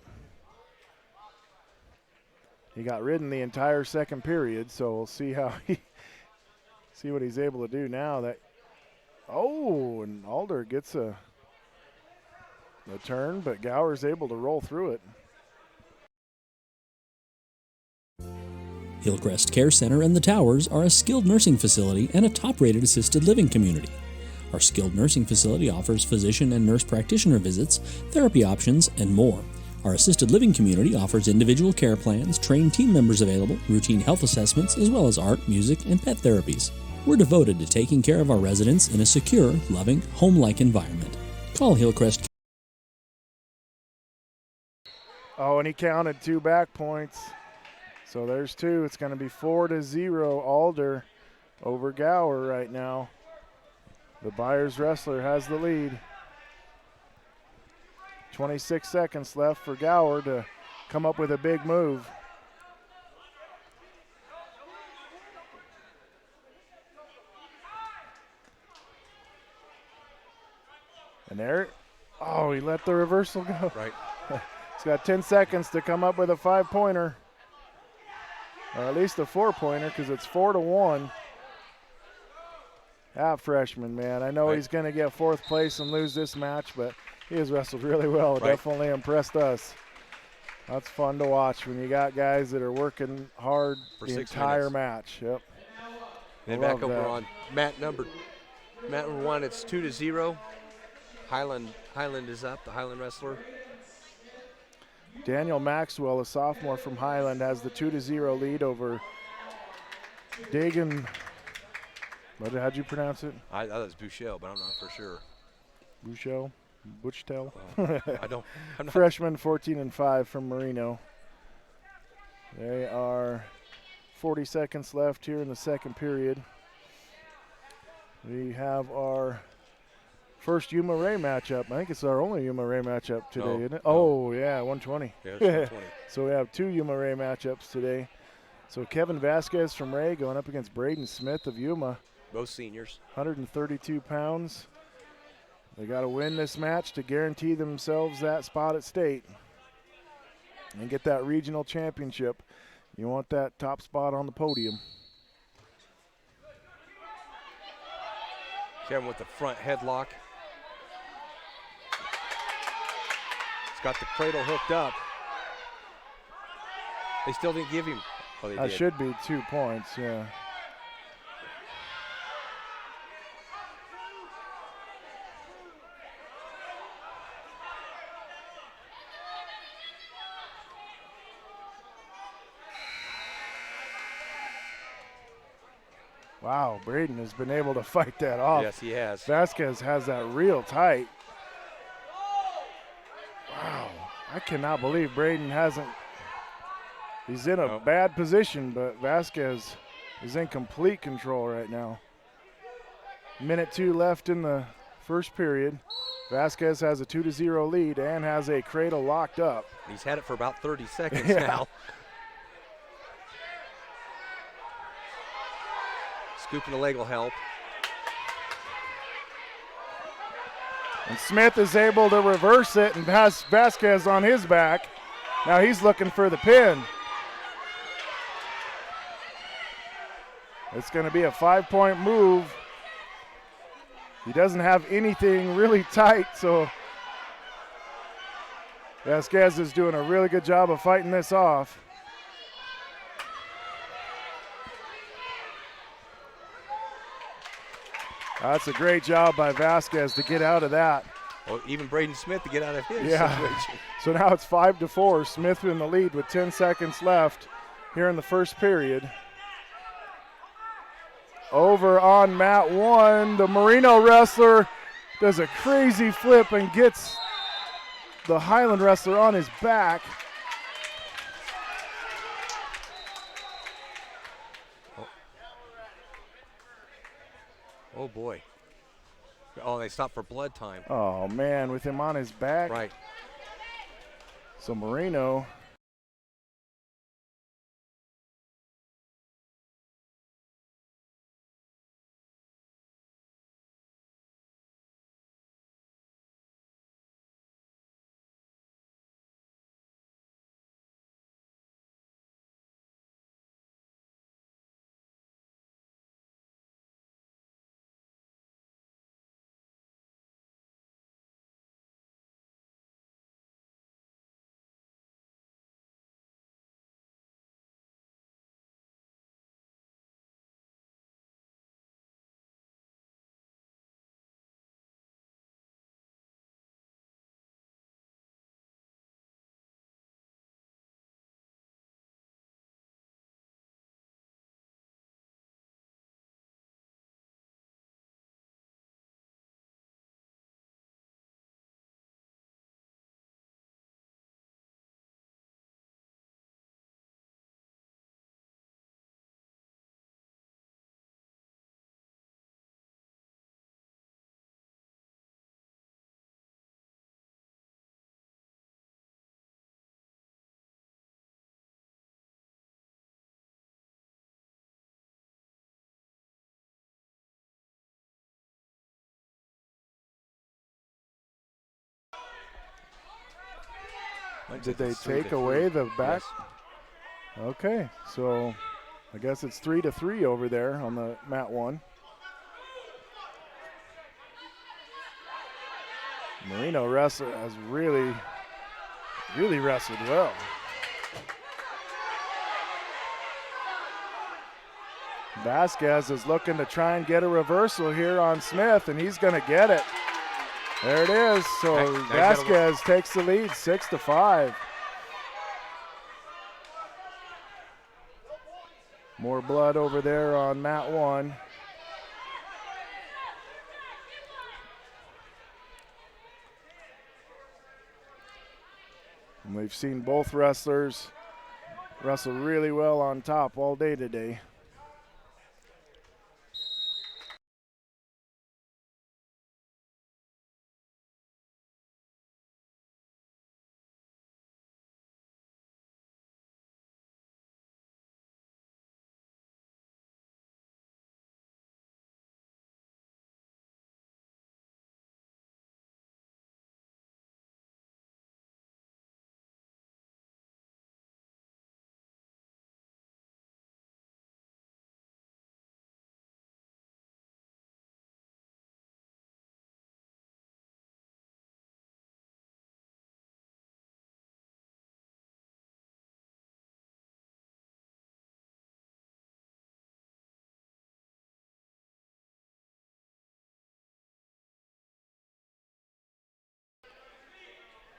S4: He got ridden the entire second period, so we'll see how see what he's able to do now. And Alder gets a turn, but Gower's able to roll through it.
S3: Hillcrest Care Center and the Towers are a skilled nursing facility and a top-rated assisted living community. Our skilled nursing facility offers physician and nurse practitioner visits, therapy options, and more. Our assisted living community offers individual care plans, trained team members available, routine health assessments, as well as art, music, and pet therapies. We're devoted to taking care of our residents in a secure, loving, home-like environment. Call Hillcrest.
S4: Oh, and he counted 2 back points. So there's 2. It's going to be 4-0 Alder over Gower right now. The Byers wrestler has the lead. 26 seconds left for Gower to come up with a big move. And there, oh, he let the reversal go.
S5: Right.
S4: He's got 10 seconds to come up with a 5-pointer. Or at least a 4-pointer, because it's 4-1. That freshman, man. I know
S5: Right.
S4: he's going to get 4th place and lose this match, but he has wrestled really well.
S5: Right.
S4: Definitely impressed us. That's fun to watch when you got guys that are working hard
S5: For
S4: the
S5: 6
S4: entire
S5: minutes.
S4: match. Yep.
S5: And
S4: I
S5: back
S4: love
S5: over
S4: that.
S5: on Matt number 1. It's 2-0. Highland is up. The Highland wrestler.
S4: Daniel Maxwell, a sophomore from Highland, has the 2-0 lead over Dagan. How'd you pronounce it?
S5: I thought it was Bouchel, but I'm not for sure.
S4: Bouchel? Butchtel?
S5: I'm not.
S4: Freshman 14-5 from Marino. They are 40 seconds left here in the second period. We have our first Yuma Ray matchup. I think it's our only Yuma Ray matchup today,
S5: No,
S4: isn't it?
S5: no.
S4: Oh, yeah, 120.
S5: Yeah, it's 120.
S4: So we have 2 Yuma Ray matchups today. So Kevin Vasquez from Ray going up against Braden Smith of Yuma,
S5: Both seniors.
S4: 132 pounds. They got to win this match to guarantee themselves that spot at state and get that regional championship. You want that top spot on the podium.
S5: Kevin with the front headlock. He's got the cradle hooked up. They still didn't give him. Oh, they
S4: That
S5: did.
S4: should be 2 points, yeah. Wow, Braden has been able to fight that off.
S5: Yes, he has.
S4: Vasquez has that real tight. Wow, I cannot believe Braden hasn't. He's in a
S5: Nope.
S4: bad position, but Vasquez is in complete control right now. Minute 2 left in the first period. Vasquez has a 2-0 lead and has a cradle locked up.
S5: He's had it for about 30 seconds
S4: Yeah.
S5: now. Scooping the leg will help.
S4: And Smith is able to reverse it and has Vasquez on his back. Now he's looking for the pin. It's going to be a 5-point move. He doesn't have anything really tight, so Vasquez is doing a really good job of fighting this off. That's a great job by Vasquez to get out of that.
S5: Well, even Braden Smith to get out of his
S4: Yeah.
S5: situation.
S4: So now it's 5-4. Smith in the lead with 10 seconds left here in the first period. Over on mat 1, the Marino wrestler does a crazy flip and gets the Highland wrestler on his back.
S5: Oh, boy. Oh, they stopped for blood time.
S4: Oh, man, with him on his back.
S5: Right.
S4: So Marino Did they take away the back?
S5: Yes.
S4: Okay, so I guess it's 3-3 over there on the mat 1. Marino has really wrestled well. Vasquez is looking to try and get a reversal here on Smith, and he's going to get it. There it is. So Vasquez takes the lead, 6-5. More blood over there on mat 1. And we've seen both wrestlers wrestle really well on top all day today.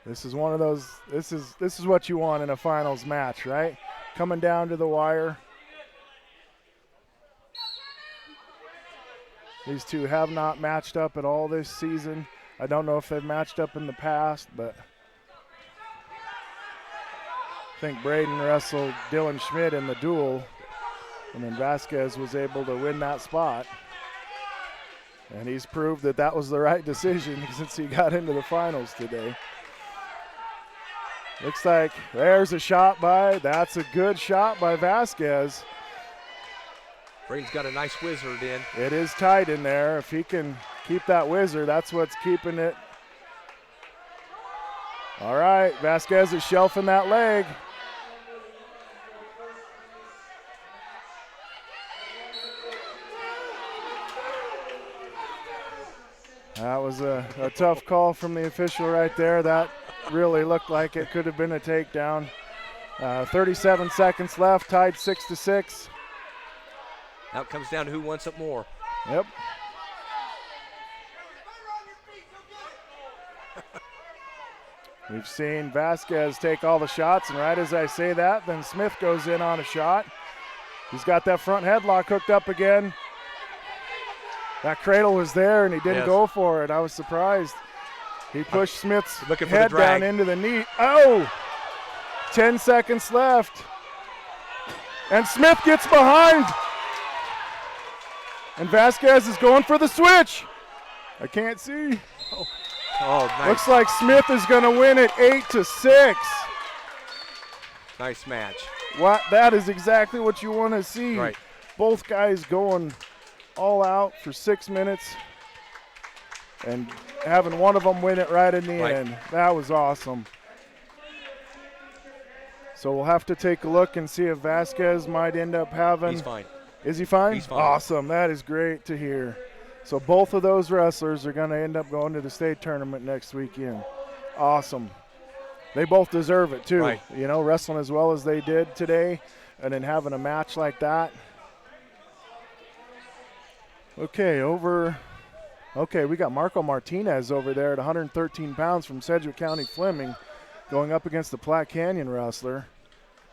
S4: This is one of those, this is what you want in a finals match, right? Coming down to the wire. These two have not matched up at all this season. I don't know if they've matched up in the past, but I think Braden wrestled Dylan Schmidt in the duel, and then Vasquez was able to win that spot. And he's proved that that was the right decision since he got into the finals today. Looks like there's a shot that's a good shot by Vasquez.
S5: Braden's got a nice wizard in.
S4: It is tight in there. If he can keep that wizard, that's what's keeping it. All right, Vasquez is shelving that leg. That was a tough call from the official right there. That really looked like it could have been a takedown. 37 seconds left, tied 6-6.
S5: Now it comes down to who wants it more.
S4: Yep. We've seen Vasquez take all the shots, and right as I say that, then Smith goes in on a shot. He's got that front headlock hooked up again. That cradle was there, and he didn't go for it. I was surprised. He pushed Smith's head down into the knee. Oh! 10 seconds left. And Smith gets behind. And Vasquez is going for the switch. I can't see.
S5: Oh, nice.
S4: Looks like Smith is going to win it 8-6.
S5: Nice match.
S4: That is exactly what you want to see.
S5: Right.
S4: Both guys going all out for 6 minutes and having one of them win it right in the end. That was awesome. So we'll have to take a look and see if Vasquez might end up having.
S5: He's fine.
S4: Is he fine?
S5: He's fine.
S4: Awesome. That is great to hear. So both of those wrestlers are going to end up going to the state tournament next weekend. Awesome. They both deserve it too.
S5: Right.
S4: You know, wrestling as well as they did today and then having a match like that. Okay, we got Marco Martinez over there at 113 pounds from Sedgwick County Fleming going up against the Platte Canyon wrestler.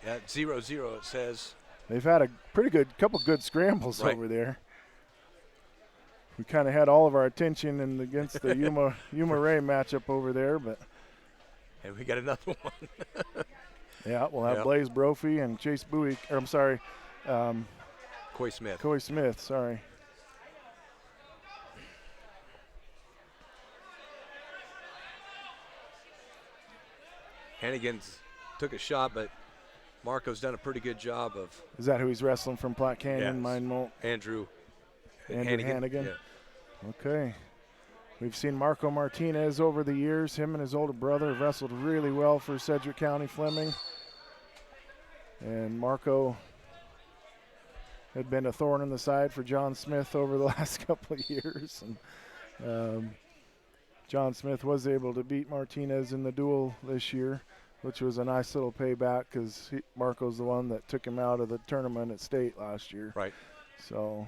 S5: Yeah, 0-0 it says.
S4: They've had a pretty good couple good scrambles over there. We kind of had all of our attention against the Yuma Ray matchup over there, but.
S5: And we got another one.
S4: Yeah, we'll have Blaze Brophy and Chase Bowie, or I'm sorry.
S5: Coy Smith.
S4: Coy Smith, sorry.
S5: Hannigan's took a shot, but Marco's done a pretty good job of.
S4: Is that who he's wrestling from Platte Canyon?
S5: Yes.
S4: Mine Molt?
S5: Andrew
S4: Hannigan.
S5: Yeah.
S4: Okay. We've seen Marco Martinez over the years. Him and his older brother have wrestled really well for Sedgwick County Fleming. And Marco had been a thorn in the side for John Smith over the last couple of years. And John Smith was able to beat Martinez in the duel this year, which was a nice little payback because Marco's the one that took him out of the tournament at state last year.
S5: Right.
S4: So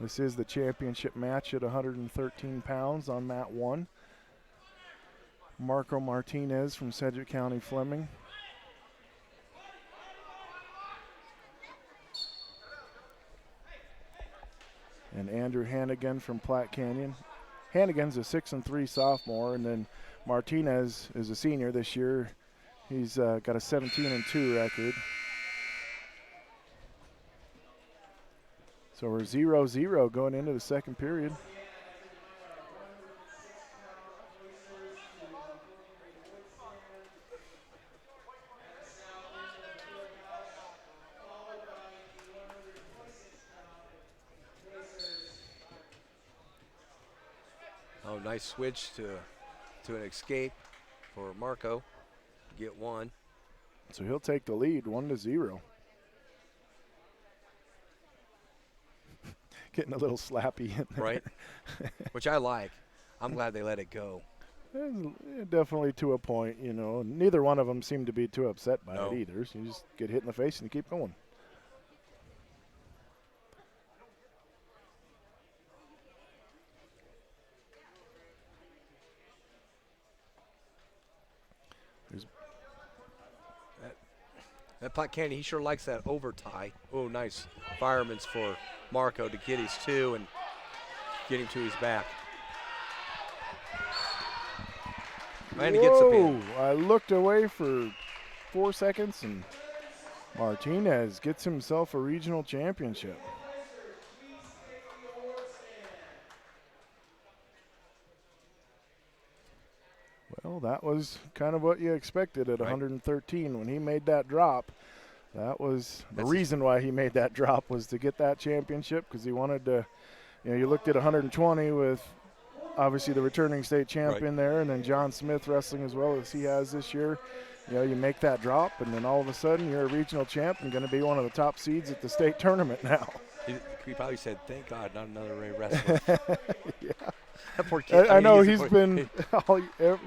S4: this is the championship match at 113 pounds on mat 1. Marco Martinez from Sedgwick County Fleming. And Andrew Hannigan from Platte Canyon. Hannigan's a 6-3 sophomore, and then Martinez is a senior this year. He's got a 17-2 record. So we're 0-0 going into the second period.
S5: Oh, nice switch to an escape for Marco. Get one.
S4: So he'll take the lead, 1-0. Getting a little slappy in there.
S5: Right. Which I like. I'm glad they let it go.
S4: Definitely to a point, you know. Neither one of them seemed to be too upset by
S5: No.
S4: it either. So you just get hit in the face and you keep going.
S5: That Platte Canyon, he sure likes that over tie. Oh, nice fireman's for Marco to get his 2 and get him to his back. And he gets a pin.
S4: I looked away for 4 seconds, and Martinez gets himself a regional championship. Well, that was kind of what you expected at 113 when he made that drop. That was the reason why he made that drop, was to get that championship, because he wanted to, you know, you looked at 120 with obviously the returning state champion there, and then John Smith wrestling as well as he has this year. You know, you make that drop, and then all of a sudden you're a regional champ and going to be one of the top seeds at the state tournament now.
S5: He probably said, thank God, not another Ray wrestler.
S4: Yeah.
S5: That poor kid.
S4: I know he's been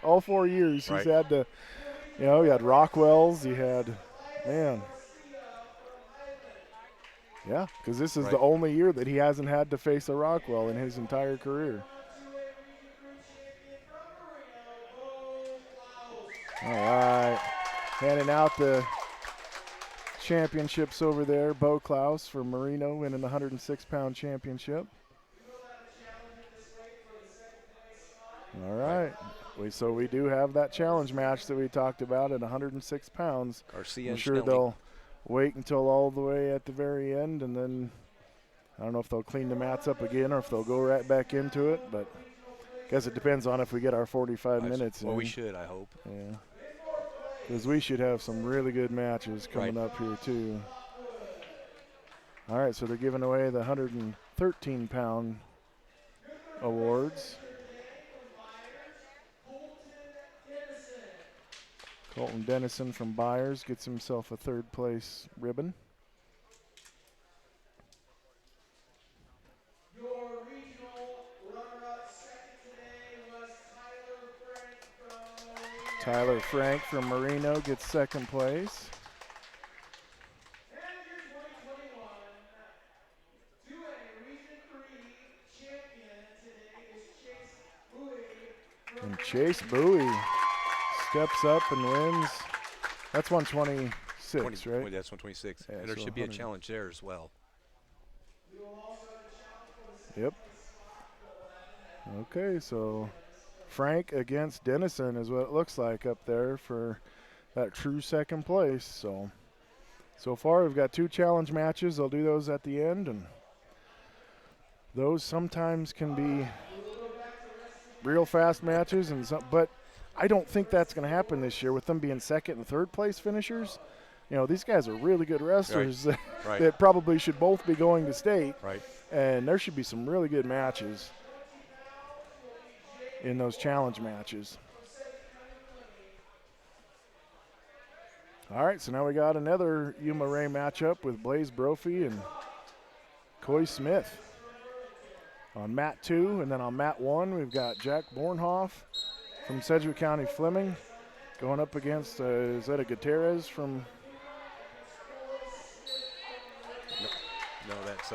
S4: all 4 years. He's had to, you know, you had Rockwell's, you had, man. Yeah, because this is the only year that he hasn't had to face a Rockwell in his entire career. All right, handing out the championships over there. Bo Klaus for Marino winning the 106-pound championship. All right. So we do have that challenge match that we talked about at 106 pounds.
S5: Garcia
S4: I'm sure they'll wait until all the way at the very end, and then I don't know if they'll clean the mats up again or if they'll go right back into it, but I guess it depends on if we get our 45 minutes in.
S5: Well, we should, I hope.
S4: Yeah. Because we should have some really good matches coming up here, too. All right, so they're giving away the 113-pound awards. Colton Dennison from Byers gets himself a third-place ribbon.
S10: Your regional runner-up second today was
S4: Tyler Frank from Marino gets second place. And Chase Bowie steps up and wins. That's 126, right?
S5: That's 126.
S4: Yeah,
S5: and there
S4: so
S5: should be a
S4: 100.
S5: challenge there as well.
S4: Yep. Okay, so Frank against Dennison is what it looks like up there for that true second place. So far we've got 2 challenge matches. They'll do those at the end, and those sometimes can be real fast matches, but I don't think that's going to happen this year with them being second and third place finishers. you know, these guys are really good wrestlers
S5: Right.
S4: that probably should both be going to state.
S5: Right.
S4: And there should be some really good matches in those challenge matches. All right, so now we got another Yuma Ray matchup with Blaze Brophy and Coy Smith. On mat 2, and then on mat 1, we've got Jack Bornhoff from Sedgwick County Fleming going up against Zeta Gutierrez from.
S5: No, that's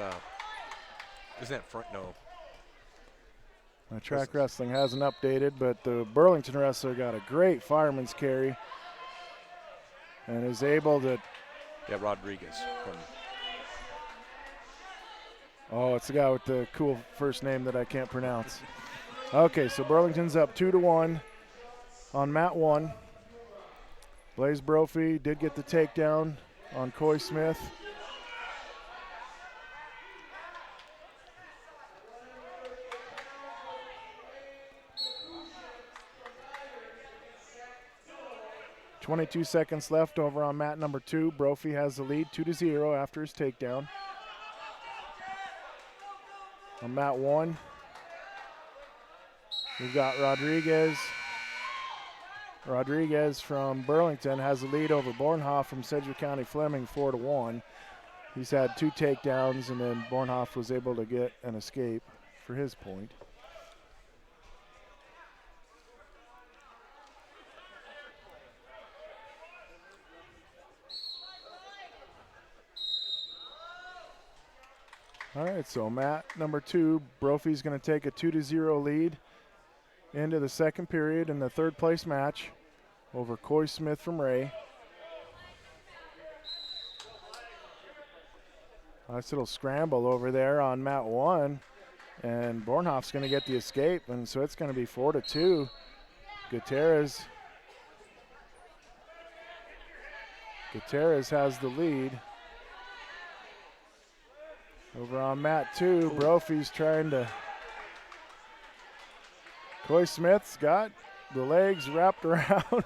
S5: isn't that front? No.
S4: Track wrestling hasn't updated, but the Burlington wrestler got a great fireman's carry and is able to.
S5: Yeah, Rodriguez from.
S4: Oh, it's the guy with the cool first name that I can't pronounce. Okay, so Burlington's up 2-1 on mat 1. Blaze Brophy did get the takedown on Coy Smith. .22 seconds left over on mat number 2. Brophy has the lead 2-0 after his takedown. On mat 1, we've got Rodriguez. Rodriguez from Burlington has the lead over Bornhoff from Sedgwick County Fleming 4-1. He's had 2 takedowns, and then Bornhoff was able to get an escape for his point. All right, so mat number 2, Brophy's going to take a 2-0 lead into the second period in the third place match over Coy Smith from Ray. Nice little scramble over there on mat 1, and Bornhoff's going to get the escape, and so it's going to be 4-2. Gutierrez has the lead. Over on mat 2, Brophy's trying to. Coy Smith's got the legs wrapped around.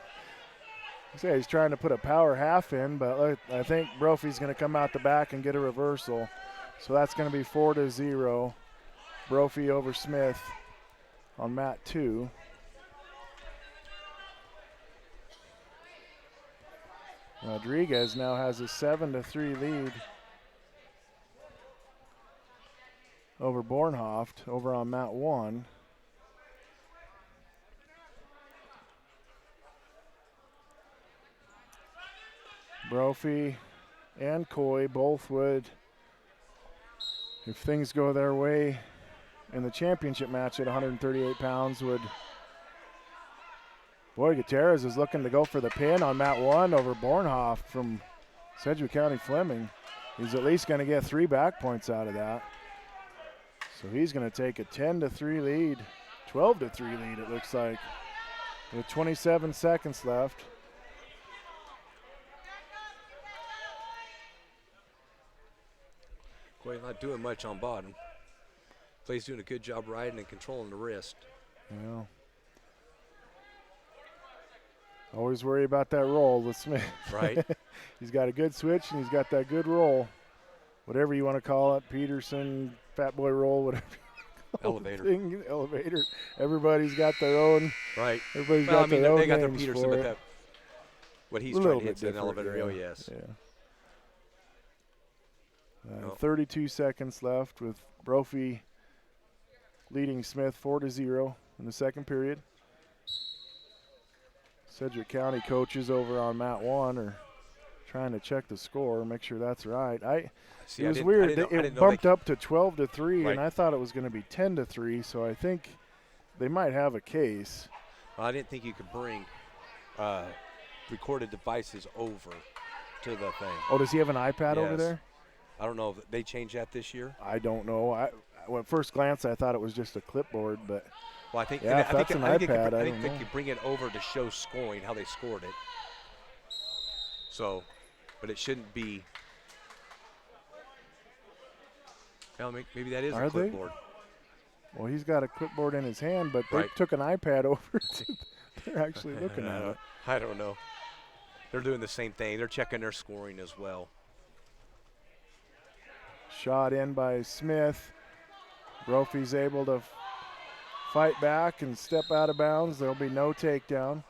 S4: He's trying to put a power half in, but I think Brophy's going to come out the back and get a reversal. So that's going to be 4-0. Brophy over Smith on mat 2. Rodriguez now has a 7-3 lead over Bornhoff over on mat 1. Brophy and Coy both would, if things go their way in the championship match at 138 pounds, would. Boy, Gutierrez is looking to go for the pin on mat 1 over Bornhoff from Sedgwick County Fleming. He's at least going to get 3 back points out of that. So he's going to take a 10-3 lead, 12-3 lead it looks like, with 27 seconds left.
S5: Coy not doing much on bottom. Clay's doing a good job riding and controlling the wrist.
S4: Yeah. Always worry about that roll with Smith.
S5: Right.
S4: He's got a good switch and he's got that good roll. Whatever you want to call it, Peterson, Fat Boy roll, whatever.
S5: Elevator.
S4: Elevator. Everybody's got their own.
S5: Right.
S4: Everybody's got their own
S5: they got their
S4: names
S5: Peterson,
S4: for
S5: but
S4: it.
S5: that what he's
S4: A
S5: trying
S4: little
S5: to hit's
S4: bit
S5: an
S4: different,
S5: elevator.
S4: yeah.
S5: Oh yes.
S4: Yeah.
S5: No.
S4: 32 seconds left with Brophy leading Smith 4-0 in the second period. Sedgwick County coaches over on mat 1 are trying to check the score, make sure that's right. It was weird. It bumped up to 12-3,
S5: Right.
S4: and I thought it was going to be 10-3. So I think they might have a case.
S5: Well, I didn't think you could bring recorded devices over to the thing.
S4: Oh, does he have an iPad over
S5: Yes.
S4: there?
S5: I don't know if they changed that this year.
S4: I don't know. At first glance, I thought it was just a clipboard, but
S5: Well, I think
S4: yeah, if that's an iPad,
S5: I
S4: I
S5: think
S4: don't
S5: they
S4: know.
S5: could bring it over to show scoring, how they scored it. So, but it shouldn't be. Well, maybe that is
S4: Are
S5: a
S4: they?
S5: clipboard.
S4: Well, he's got a clipboard in his hand, but they
S5: Right.
S4: took an iPad over. They're actually looking at it.
S5: I don't know. they're doing the same thing. They're checking their scoring as well.
S4: Shot in by Smith. Brophy's able to fight back and step out of bounds. There'll be no takedown.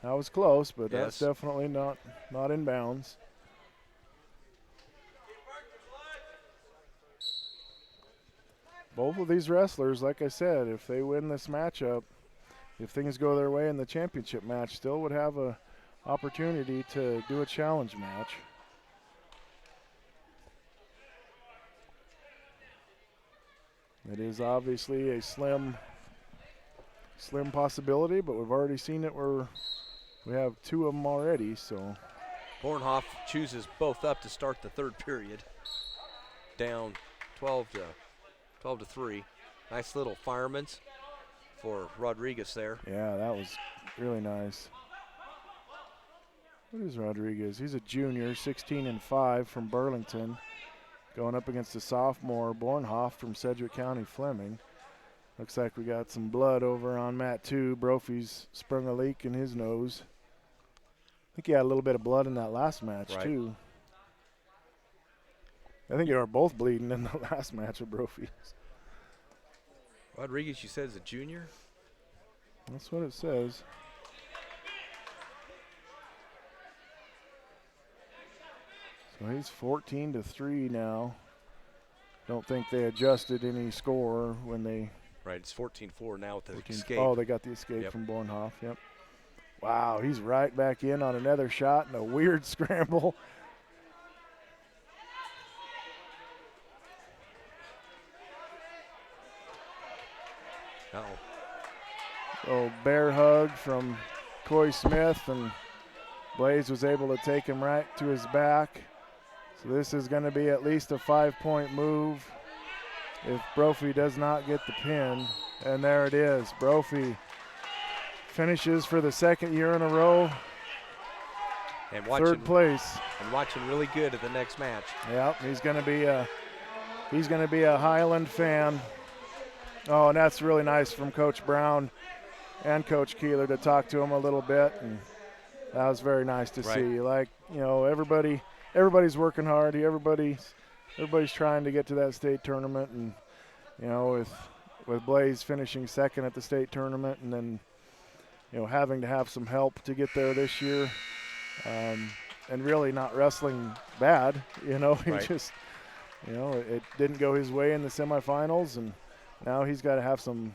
S4: That was close, but that's
S5: Yes.
S4: definitely not in bounds. Both of these wrestlers, like I said, if they win this matchup, if things go their way in the championship match, still would have a opportunity to do a challenge match. It is obviously a slim possibility, but we've already seen it where we have two of them already, so.
S5: Bornhoff chooses both up to start the third period. Down 12 to 3. Nice little fireman's for Rodriguez there.
S4: Yeah, that was really nice. What is Rodriguez? He's a junior, 16-5 from Burlington, going up against a sophomore, Bornhoff from Sedgwick County Fleming. Looks like we got some blood over on mat 2. Brophy's sprung a leak in his nose. I think he had a little bit of blood in that last match,
S5: Right.
S4: too. I think they were both bleeding in the last match with Brophy.
S5: Rodriguez, you said, is a junior?
S4: That's what it says. So he's 14-3 now. Don't think they adjusted any score when they.
S5: Right, it's 14-4 now with the
S4: 14
S5: escape.
S4: Oh, they got the escape
S5: Yep.
S4: from Bornhoff. Yep. Wow, he's right back in on another shot and a weird scramble.
S5: Uh-oh.
S4: Oh, bear hug from Coy Smith, and Blaze was able to take him right to his back. So this is going to be at least a 5-point move if Brophy does not get the pin. And there it is. Brophy finishes for the second year in a row,
S5: And
S4: third place.
S5: And watching really good at the next match.
S4: Yep, he's going to be a Highland fan. Oh, and that's really nice from Coach Brown and Coach Keeler to talk to him a little bit, and that was very nice to
S5: Right.
S4: see. Like, everybody's working hard. Everybody's trying to get to that state tournament, and with Blaze finishing second at the state tournament, and then having to have some help to get there this year, and really not wrestling bad. He
S5: Right.
S4: just it didn't go his way in the semifinals, and now he's got to have some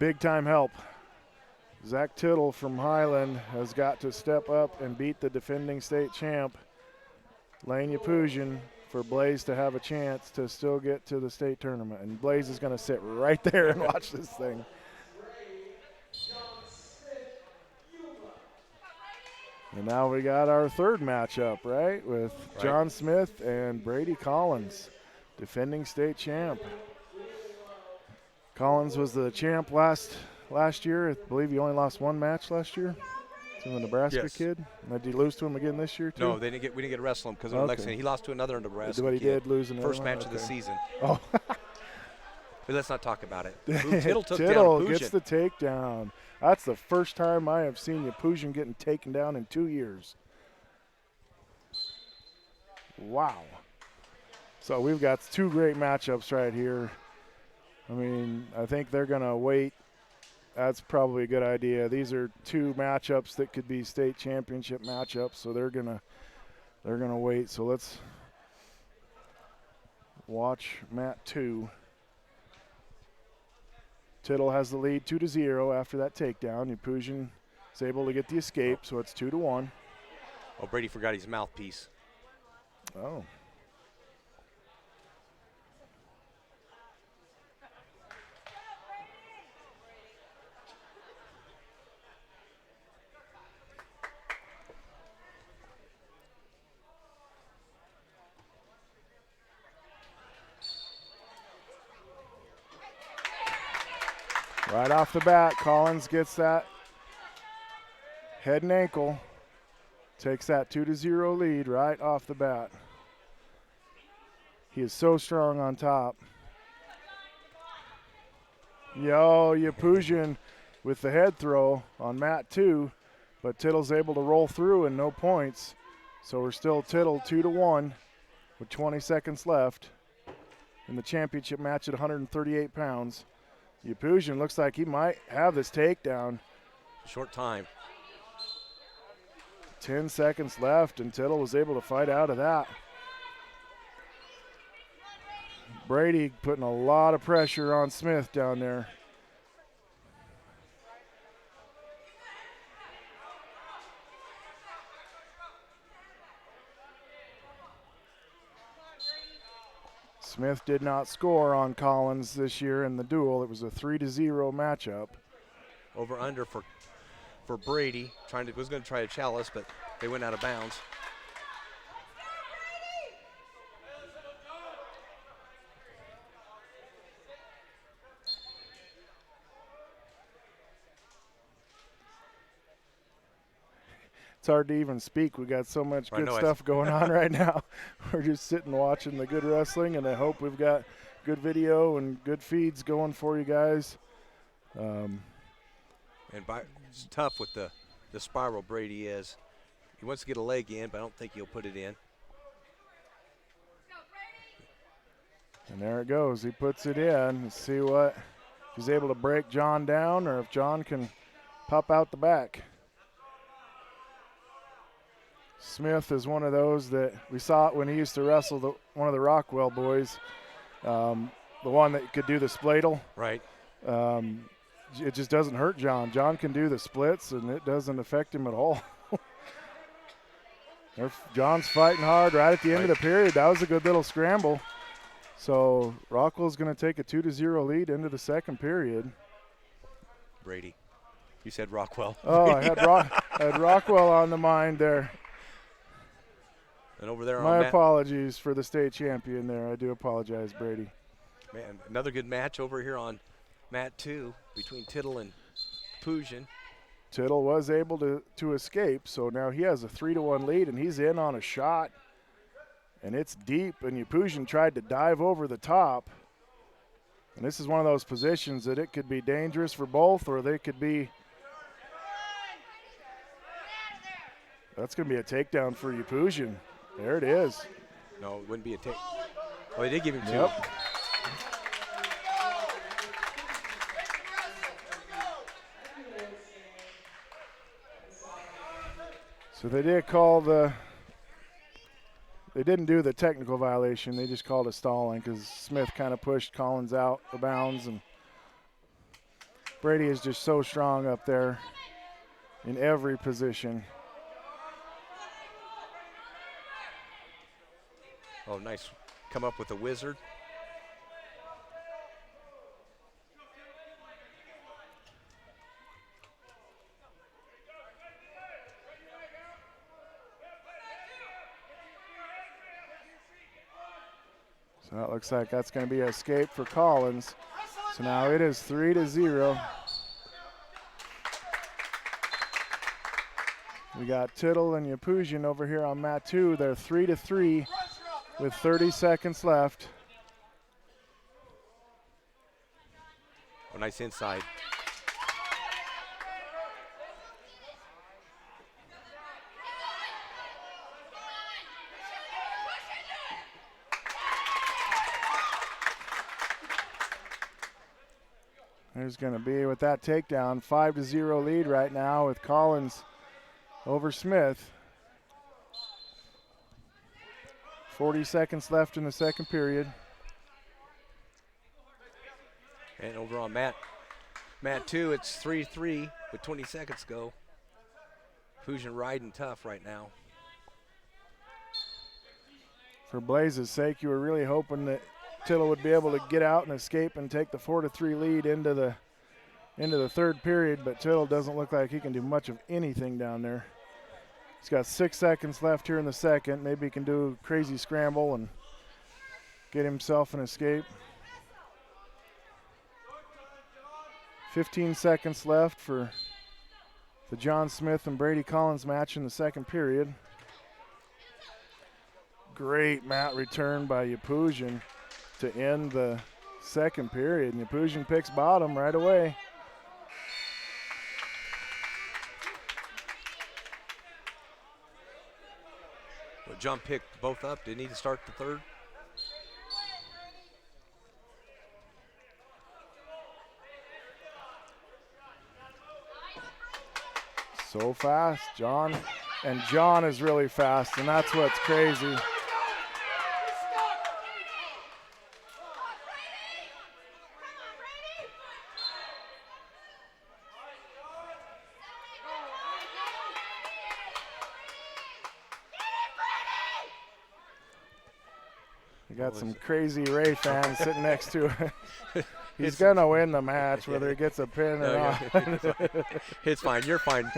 S4: big-time help. Zach Tittle from Highland has got to step up and beat the defending state champ, Lane Yapuzian, for Blaze to have a chance to still get to the state tournament. And Blaze is going to sit right there and watch this thing. And now we got our third matchup, right, with John Smith and Brady Collins, defending state champ. Collins was the champ last year. I believe he only lost one match last year to the Nebraska
S5: Yes.
S4: kid. And did he lose to him again this year, too?
S5: No, we didn't get to wrestle him because of
S4: Okay.
S5: Lexington. He lost to another Nebraska
S4: But he
S5: kid.
S4: did lose another
S5: First
S4: one?
S5: match of the
S4: Okay.
S5: season.
S4: Oh.
S5: But let's not talk about it. Tittle took
S4: Tittle
S5: down
S4: gets
S5: Yapuzian.
S4: the takedown. That's the first time I have seen Yapuzian getting taken down in 2 years. Wow. So we've got two great matchups right here. I mean, I think they're going to wait. That's probably a good idea. These are two matchups that could be state championship matchups, so they're going to wait. So let's watch mat 2. Tittle has the lead 2-0 after that takedown. Yapuzian is able to get the escape, so it's 2-1.
S5: Oh, Brady forgot his mouthpiece.
S4: Oh. Right off the bat, Collins gets that head and ankle. Takes that 2-0 lead right off the bat. He is so strong on top. Yapuzian with the head throw on mat 2, but Tittle's able to roll through and no points. So we're still Tittle 2-1 with 20 seconds left in the championship match at 138 pounds. Yapusian looks like he might have this takedown.
S5: Short time.
S4: 10 seconds left, and Tittle was able to fight out of that. Brady putting a lot of pressure on Smith down there. Smith did not score on Collins this year in the duel. It was a 3-0 matchup.
S5: Over under for Brady. Was going to try a chalice, but they went out of bounds.
S4: It's hard to even speak. We got so much good stuff going on right now. We're just sitting watching the good wrestling, and I hope we've got good video and good feeds going for you guys.
S5: It's tough with the spiral Brady is. He wants to get a leg in, but I don't think he'll put it in.
S4: And there it goes. He puts it in. Let's see what if he's able to break John down or if John can pop out the back. Smith is one of those that we saw it when he used to wrestle one of the Rockwell boys, the one that could do the spladle.
S5: Right.
S4: It just doesn't hurt John. John can do the splits, and it doesn't affect him at all. John's fighting hard right at the end of the period. That was a good little scramble. So Rockwell's going to take a 2-0 lead into the second period.
S5: Brady. You said Rockwell.
S4: Oh, I had Rockwell on the mind there.
S5: And over there
S4: My apologies for the state champion there. I do apologize, Brady.
S5: Man, another good match over here on Mat 2 between Tittle and Yapusian.
S4: Tittle was able to escape, so now he has a 3-1 lead, and he's in on a shot. And it's deep, and Yapusian tried to dive over the top. And this is one of those positions that it could be dangerous for both, or they could be. That's going to be a takedown for Yapusian. There it is.
S5: No, it wouldn't be a take. Oh, they did give him two.
S4: Yep. So they did call they didn't do the technical violation. They just called a stalling because Smith kind of pushed Collins out of bounds. And Brady is just so strong up there in every position.
S5: Oh, nice. Come up with a wizard.
S4: So that looks like that's going to be an escape for Collins. So now it is 3-0. We got Tittle and Yapusian over here on mat 2. They're 3-3 with 30 seconds left.
S5: Oh, nice inside.
S4: There's going to be, with that takedown, 5-0 lead right now with Collins over Smith. 40 seconds left in the second period.
S5: And over on mat 2, it's 3-3 with 20 seconds to go. Yapusian riding tough right now.
S4: For Blaze's sake, you were really hoping that Tittle would be able to get out and escape and take the 4-3 lead into the third period, but Tittle doesn't look like he can do much of anything down there. He's got 6 seconds left here in the second. Maybe he can do a crazy scramble and get himself an escape. 15 seconds left for the John Smith and Brady Collins match in the second period. Great mat return by Yapusian to end the second period. And Yapusian picks bottom right away.
S5: But John picked both up. Didn't he to start the third?
S4: So fast, John. And John is really fast, and that's what's crazy. We got some crazy Ray fans sitting next to him. He's going to win the match, whether he gets a pin or not.
S5: It's fine. You're fine.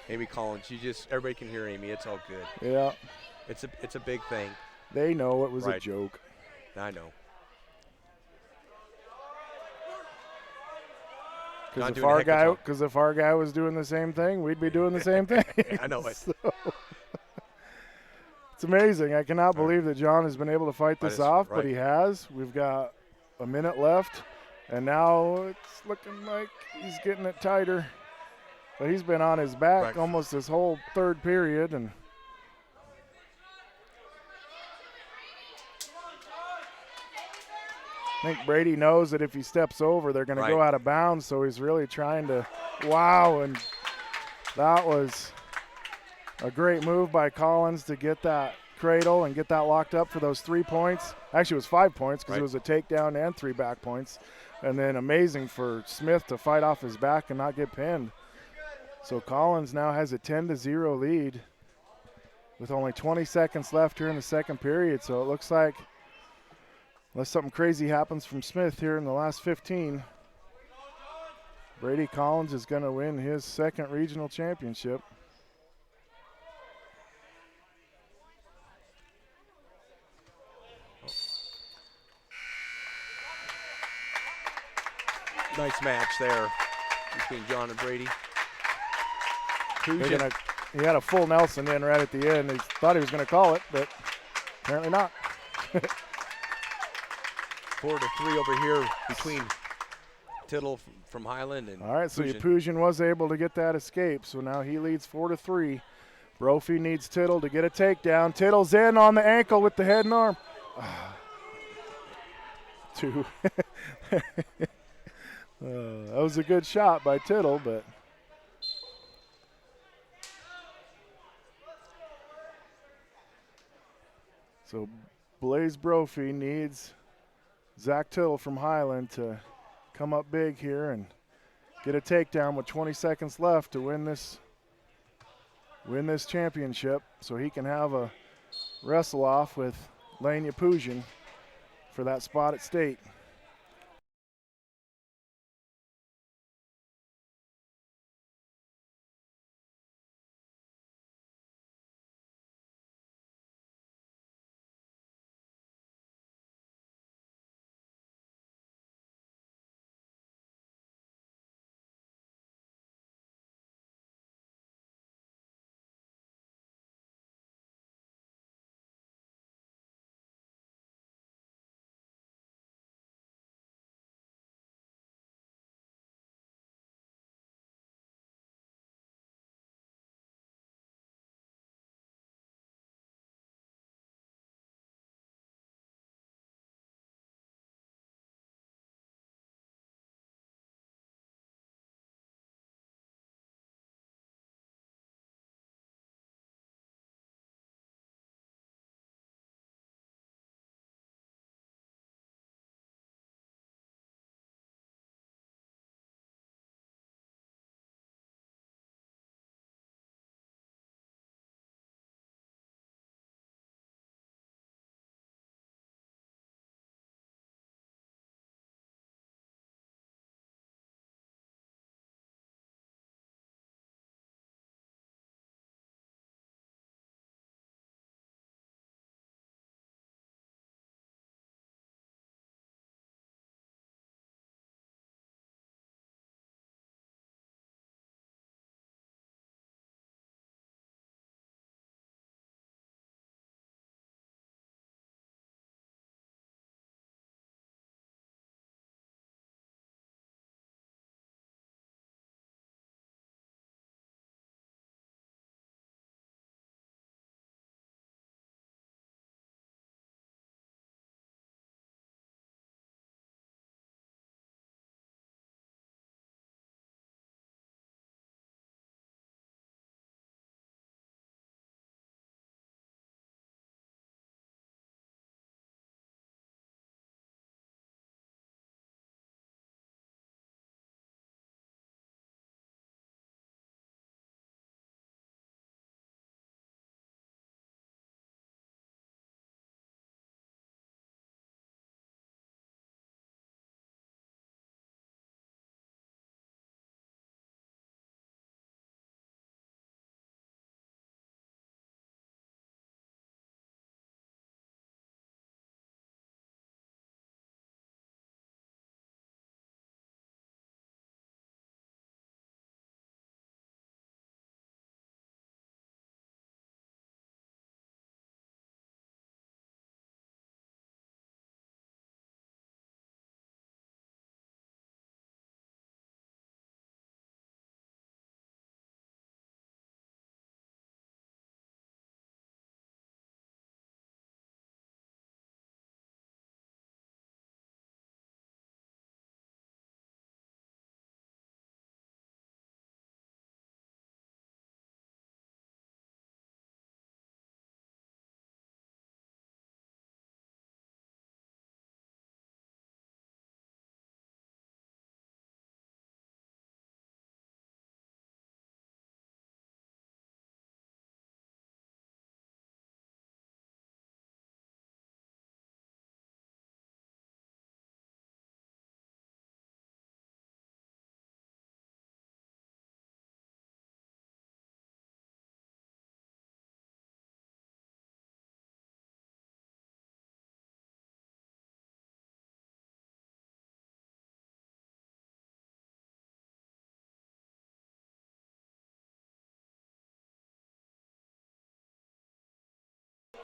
S5: Amy Collins, everybody can hear Amy. It's all good.
S4: Yeah.
S5: It's a big thing.
S4: They know it was a
S5: Right.
S4: joke.
S5: I know.
S4: Because
S5: Not doing a heck of a job.
S4: if our guy was doing the same thing, we'd be doing the same thing.
S5: I know it.
S4: So, it's amazing. I cannot believe that John has been able to fight this off, but he has. We've got a minute left, and now it's looking like he's getting it tighter. But he's been on his back almost this whole third period, and I think Brady knows that if he steps over, they're going to go out of bounds, so he's really trying to, wow, and that was a great move by Collins to get that cradle and get that locked up for those 3 points. Actually, it was 5 points because it was a takedown and 3 back points. And then amazing for Smith to fight off his back and not get pinned. So Collins now has a 10-0 lead with only 20 seconds left here in the second period. So it looks like, unless something crazy happens from Smith here in the last 15, Brady Collins is going to win his second regional championship.
S5: Nice match there between John and Brady.
S4: He had a full Nelson in right at the end. He thought he was going to call it, but apparently not.
S5: 4-3 over here between Tittle from Highland and
S4: all right, so
S5: Pujan.
S4: Yapujan was able to get that escape, so now he leads 4-3. Brophy needs Tittle to get a takedown. Tittle's in on the ankle with the head and arm. 2. That was a good shot by Tittle, but so Blaze Brophy needs Zach Tittle from Highland to come up big here and get a takedown with 20 seconds left to win this championship, so he can have a wrestle off with Lane Yapujan for that spot at state.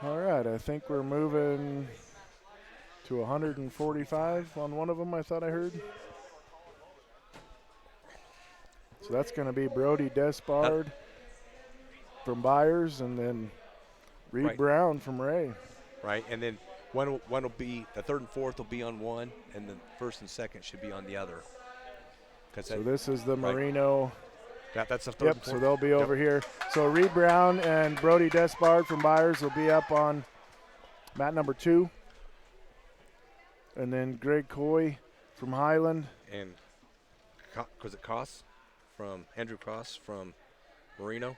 S4: All right, I think we're moving to 145 on one of them, I thought I heard. So that's going to be Brody Despard from Byers, and then Reed Brown from Ray.
S5: Right, and then one will be, the third and fourth will be on one, and the first and second should be on the other.
S4: So this is the Marino.
S5: That's the third and fourth.
S4: So they'll be over here. So Reed Brown and Brody Despard from Byers will be up on mat number 2. And then Greg Coy from Highland.
S5: And was it Koss from Andrew Koss from Marino?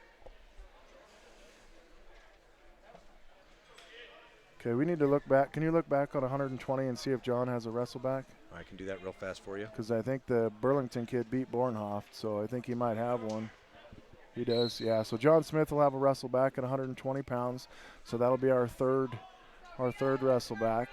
S4: Okay, we need to look back. Can you look back on 120 and see if John has a wrestle back?
S5: I can do that real fast for you.
S4: Because I think the Burlington kid beat Bornhoft, so I think he might have one. He does, yeah. So John Smith will have a wrestle back at 120 pounds. So that'll be our third wrestle back.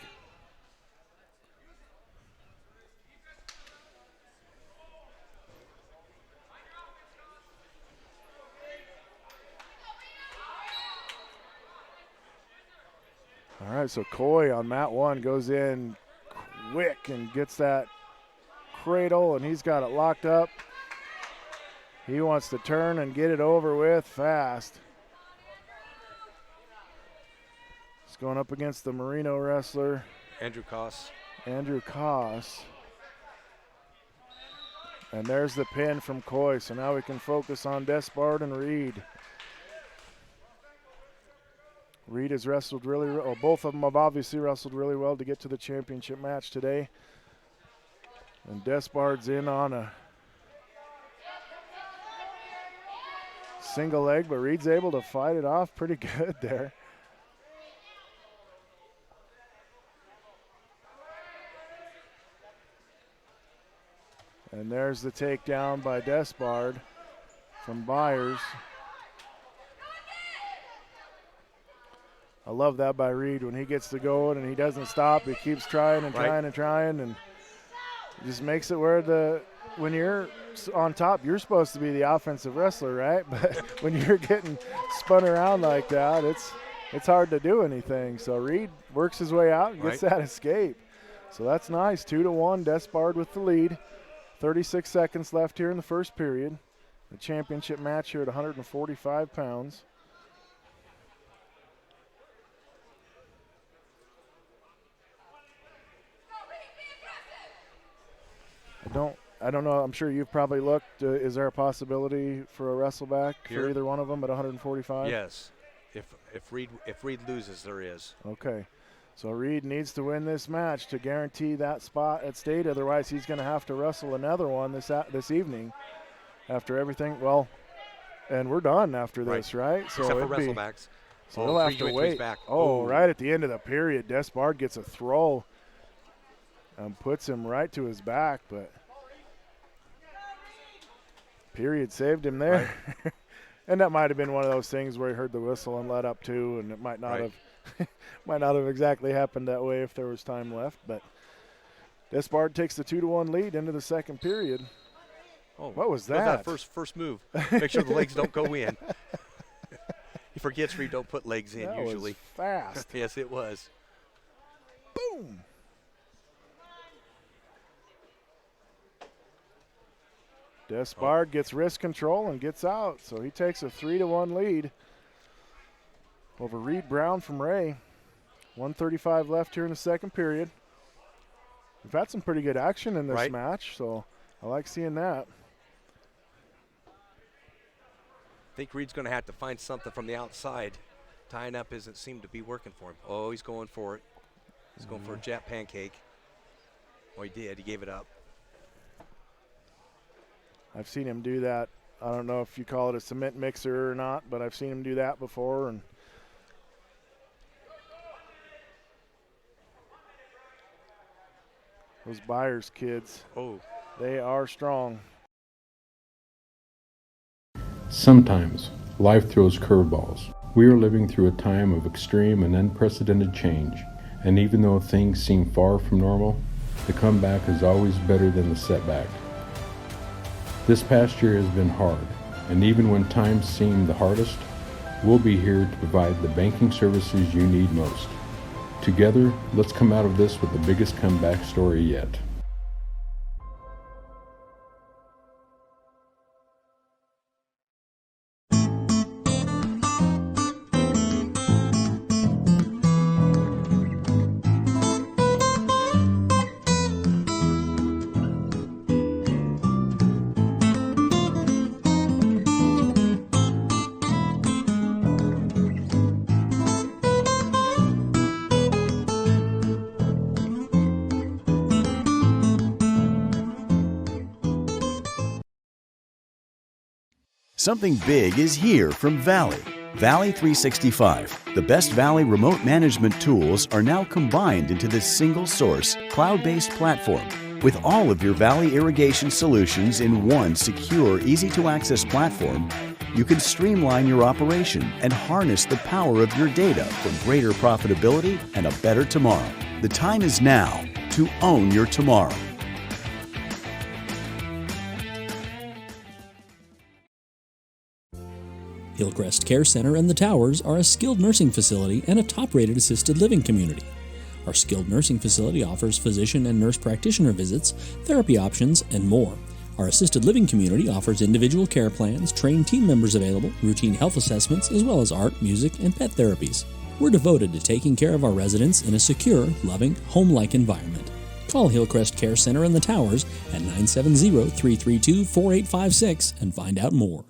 S4: All right, so Coy on mat 1 goes in quick and gets that cradle, and he's got it locked up. He wants to turn and get it over with fast. He's going up against the Marino wrestler,
S5: Andrew Koss.
S4: Andrew Koss. And there's the pin from Coy, so now we can focus on Despard and Reed. Reed has wrestled really well. Both of them have obviously wrestled really well to get to the championship match today. And Despard's in on a single leg, but Reed's able to fight it off pretty good there. And there's the takedown by Despard from Byers. I love that by Reed when he gets to going and he doesn't stop. He keeps trying and trying and trying, and just makes it where when you're on top, you're supposed to be the offensive wrestler, right? But when you're getting spun around like that, it's hard to do anything. So Reed works his way out and gets that escape. So that's nice. 2-1, Despard with the lead. 36 seconds left here in the first period. The championship match here at 145 pounds. I don't know. I'm sure you've probably looked. Is there a possibility for a wrestle back for either one of them at 145?
S5: Yes. If Reed loses, there is.
S4: Okay. So Reed needs to win this match to guarantee that spot at state. Otherwise, he's going to have to wrestle another one this evening. After everything, well, and we're done after this, right? So
S5: except for wrestlebacks.
S4: So he'll have to wait.
S5: Back.
S4: Right at the end of the period, Despard gets a throw and puts him right to his back, but period saved him there. Right. And that might have been one of those things where he heard the whistle and led up to, and it might not have exactly happened that way if there was time left. But Despard takes the 2-1 lead into the second period.
S5: Oh,
S4: what was that?
S5: That first move. Make sure the legs don't go in. He forgets Reed don't put legs in
S4: that
S5: usually.
S4: Was fast.
S5: Yes, it was.
S4: Boom. Despard gets wrist control and gets out, so he takes a 3-1 lead over Reed Brown from Ray. 1:35 left here in the second period. We've had some pretty good action in this match, so I like seeing that.
S5: I think Reed's going to have to find something from the outside. Tying up doesn't seem to be working for him. Oh, he's going for it. He's going for a Jap pancake. Oh, he did. He gave it up.
S4: I've seen him do that. I don't know if you call it a cement mixer or not, but I've seen him do that before. And those Byers kids, they are strong.
S6: Sometimes life throws curveballs. We are living through a time of extreme and unprecedented change, and even though things seem far from normal, the comeback is always better than the setback. This past year has been hard, and even when times seem the hardest, We'll be here to provide the banking services you need most. Together, let's come out of this with the biggest comeback story yet.
S7: Something big is here from Valley. Valley 365. The best Valley remote management tools are now combined into this single source, cloud-based platform. With all of your Valley irrigation solutions in one secure, easy-to-access platform, you can streamline your operation and harness the power of your data for greater profitability and a better tomorrow. The time is now to own your tomorrow.
S3: Hillcrest Care Center and the Towers are a skilled nursing facility and a top-rated assisted living community. Our skilled nursing facility offers physician and nurse practitioner visits, therapy options, and more. Our assisted living community offers individual care plans, trained team members available, routine health assessments, as well as art, music, and pet therapies. We're devoted to taking care of our residents in a secure, loving, home-like environment. Call Hillcrest Care Center and the Towers at 970-332-4856 and find out more.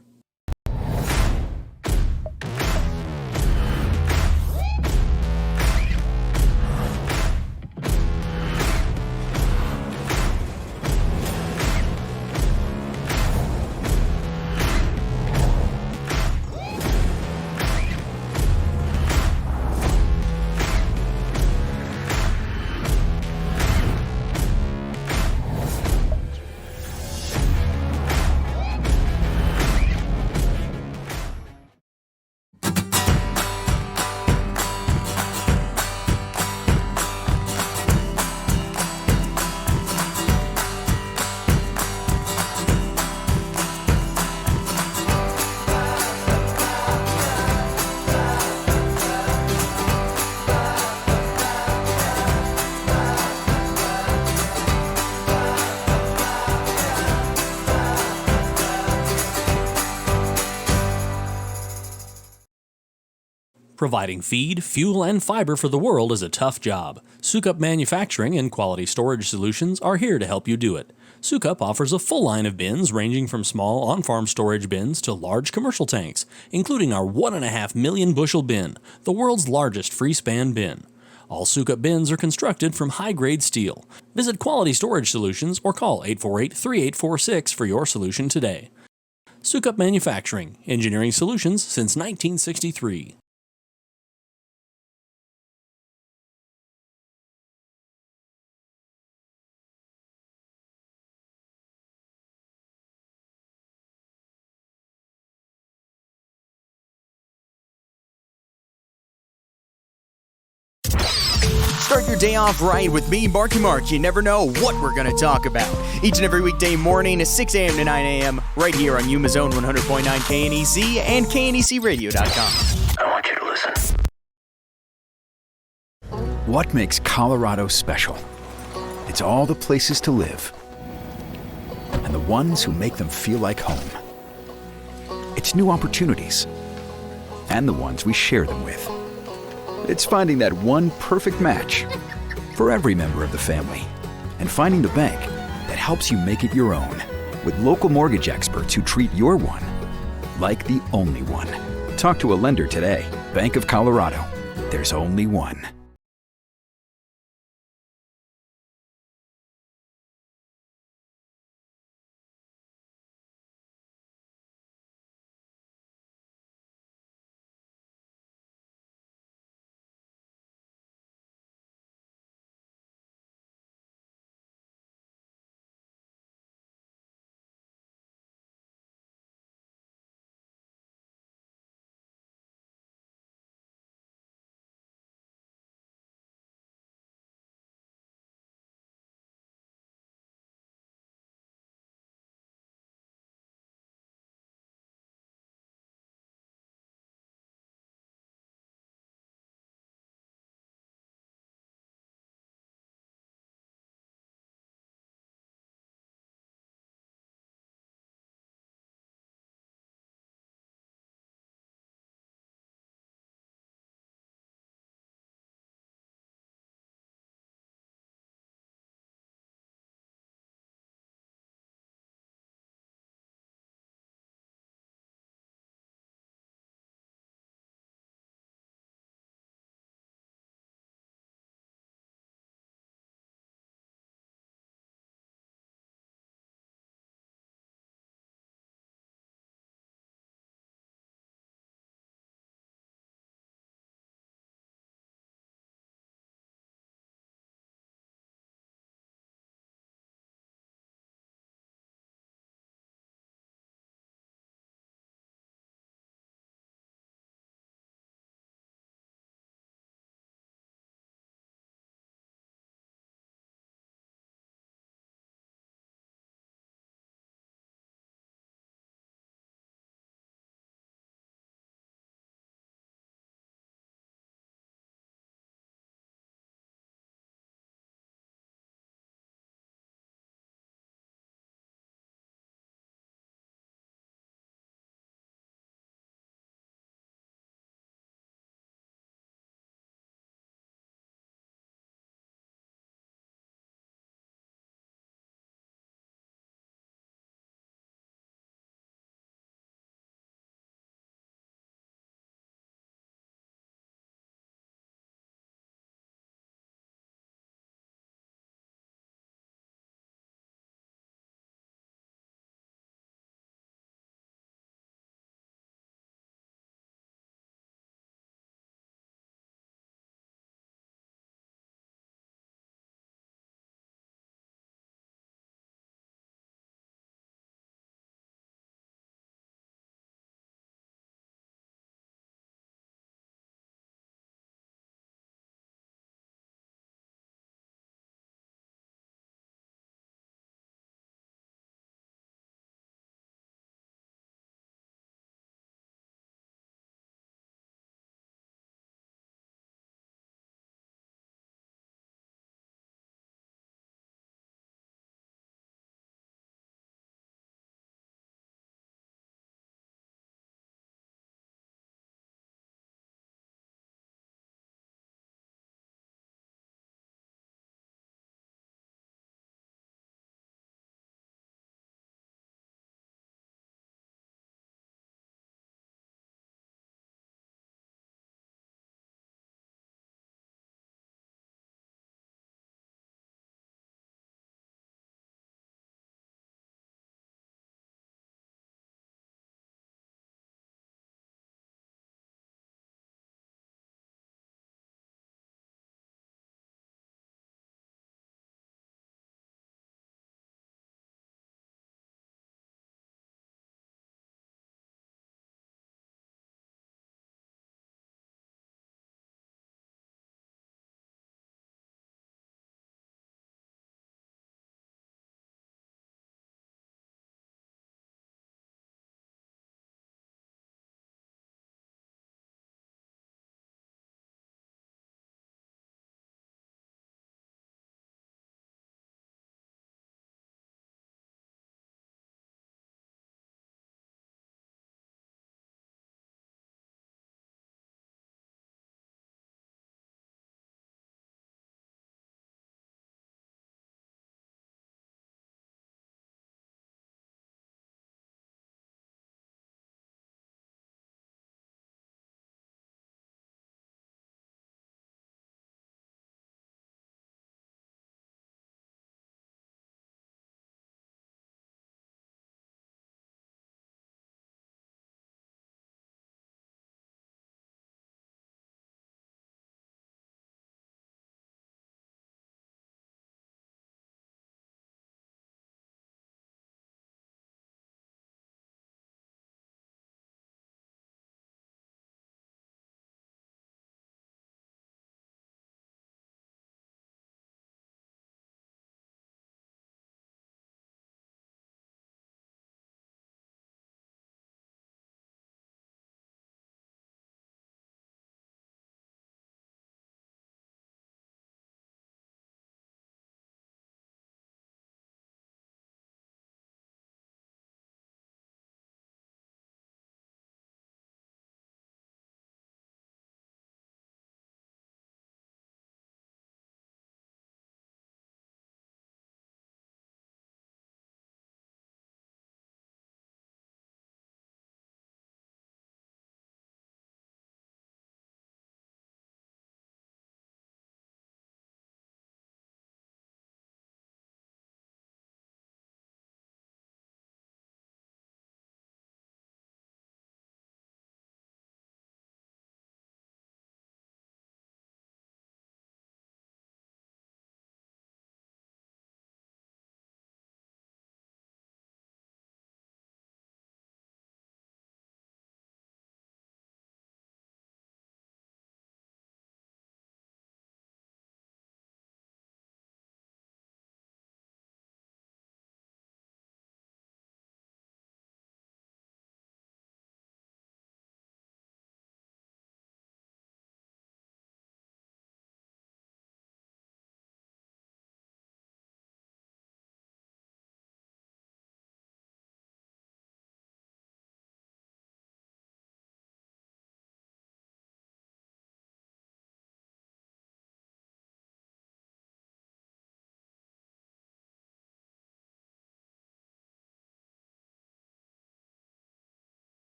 S3: Providing feed, fuel, and fiber for the world is a tough job. Sukup Manufacturing and Quality Storage Solutions are here to help you do it. Sukup offers a full line of bins ranging from small on-farm storage bins to large commercial tanks, including our 1.5 million bushel bin, the world's largest free-span bin. All Sukup bins are constructed from high-grade steel. Visit Quality Storage Solutions or call 848-3846 for your solution today. Sukup Manufacturing, engineering solutions since 1963.
S9: Start your day off right with me, Marky Mark. You never know what we're going to talk about. Each and every weekday morning at 6 a.m. to 9 a.m. right here on Yuma Zone 100.9 KNEC and KNECradio.com.
S8: I want you to listen. What makes Colorado special? It's all the places to live and the ones who make them feel like home. It's new opportunities and the ones we share them with. It's finding that one perfect match for every member of the family and finding the bank that helps you make it your own with local mortgage experts who treat your one like the only one. Talk to a lender today. Bank of Colorado. There's only one.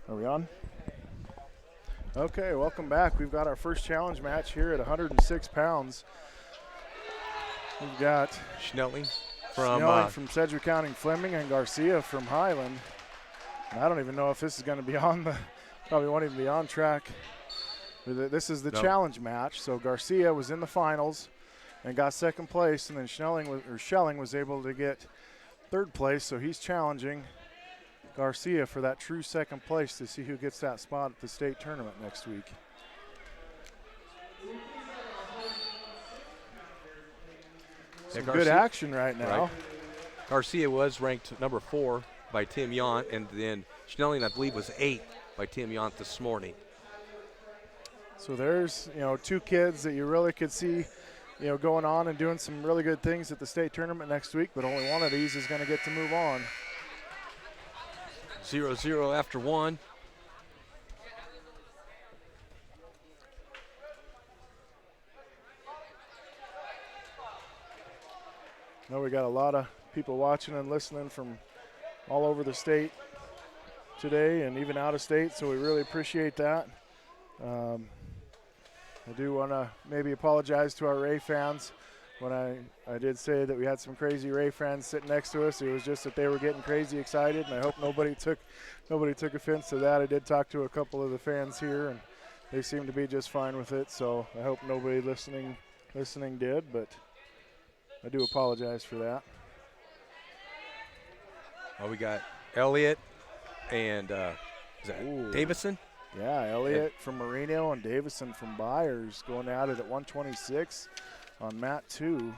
S4: Are we on? Okay, welcome back. We've got our first challenge match here at 106 pounds. We've got
S5: Schnelling
S4: from Sedgwick County Fleming and Garcia from Highland. And I don't even know if this is going to be on the, probably won't even be on track. This is the challenge match. So Garcia was in the finals and got second place, and then Schelling was able to get third place, so he's challenging Garcia for that true second place to see who gets that spot at the state tournament next week. Some good action right now.
S5: Right. Garcia was ranked number 4 by Tim Yount, and then Schnelling, I believe, was 8th by Tim Yount this morning.
S4: So there's, two kids that you really could see, going on and doing some really good things at the state tournament next week, but only one of these is going to get to move on.
S5: 0-0 after 1.
S4: Now we got a lot of people watching and listening from all over the state today and even out of state, so we really appreciate that. I do want to maybe apologize to our Ray fans. When I did say that we had some crazy Ray fans sitting next to us, it was just that they were getting crazy excited, and I hope nobody took offense to that. I did talk to a couple of the fans here, and they seemed to be just fine with it, so I hope nobody listening did, but I do apologize for that.
S5: Well, we got Elliott and is that Davison?
S4: Yeah, Elliott from Marino and Davison from Byers going at it at 126 on mat 2.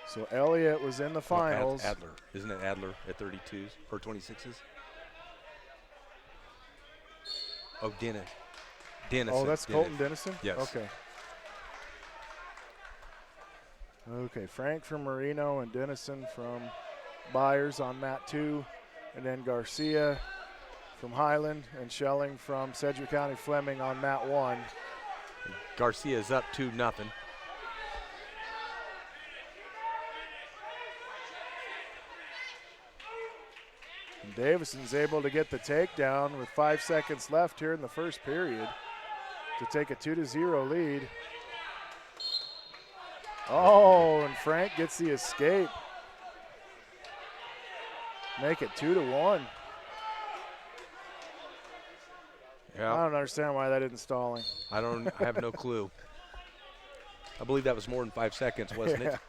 S4: So Elliott was in the finals.
S5: Adler. Isn't it Adler at 32s or 26s? Oh, Dennison.
S4: Oh, that's Colton Dennison?
S5: Yes.
S4: Okay. Okay, Frank from Marino and Dennison from Byers on mat 2. And then Garcia from Highland and Schelling from Sedgwick County Fleming on mat 1.
S5: Garcia is up 2-0.
S4: And Davison's able to get the takedown with 5 seconds left here in the first period to take a 2-0 lead. Oh, and Frank gets the escape. Make it 2-1.
S5: Yeah.
S4: I don't understand why that isn't stalling.
S5: I have no clue. I believe that was more than 5 seconds, wasn't it?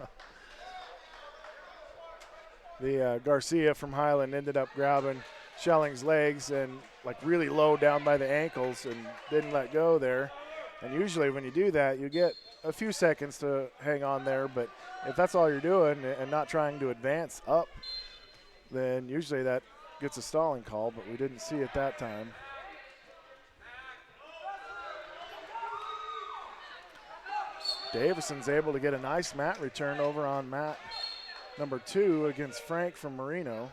S4: The Garcia from Highland ended up grabbing Schelling's legs and really low down by the ankles and didn't let go there. And usually when you do that, you get a few seconds to hang on there, but if that's all you're doing and not trying to advance up, then usually that gets a stalling call, but we didn't see it that time. Davison's able to get a nice mat return over on mat number 2 against Frank from Marino.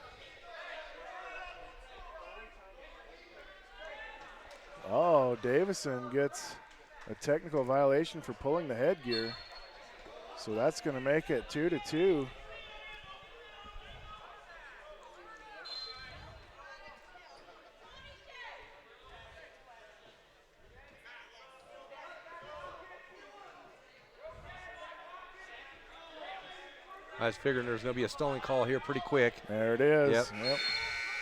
S4: Oh, Davison gets a technical violation for pulling the headgear. So that's going to make it 2-2.
S5: I was figuring there's going to be a stalling call here pretty quick.
S4: There it is. Yep.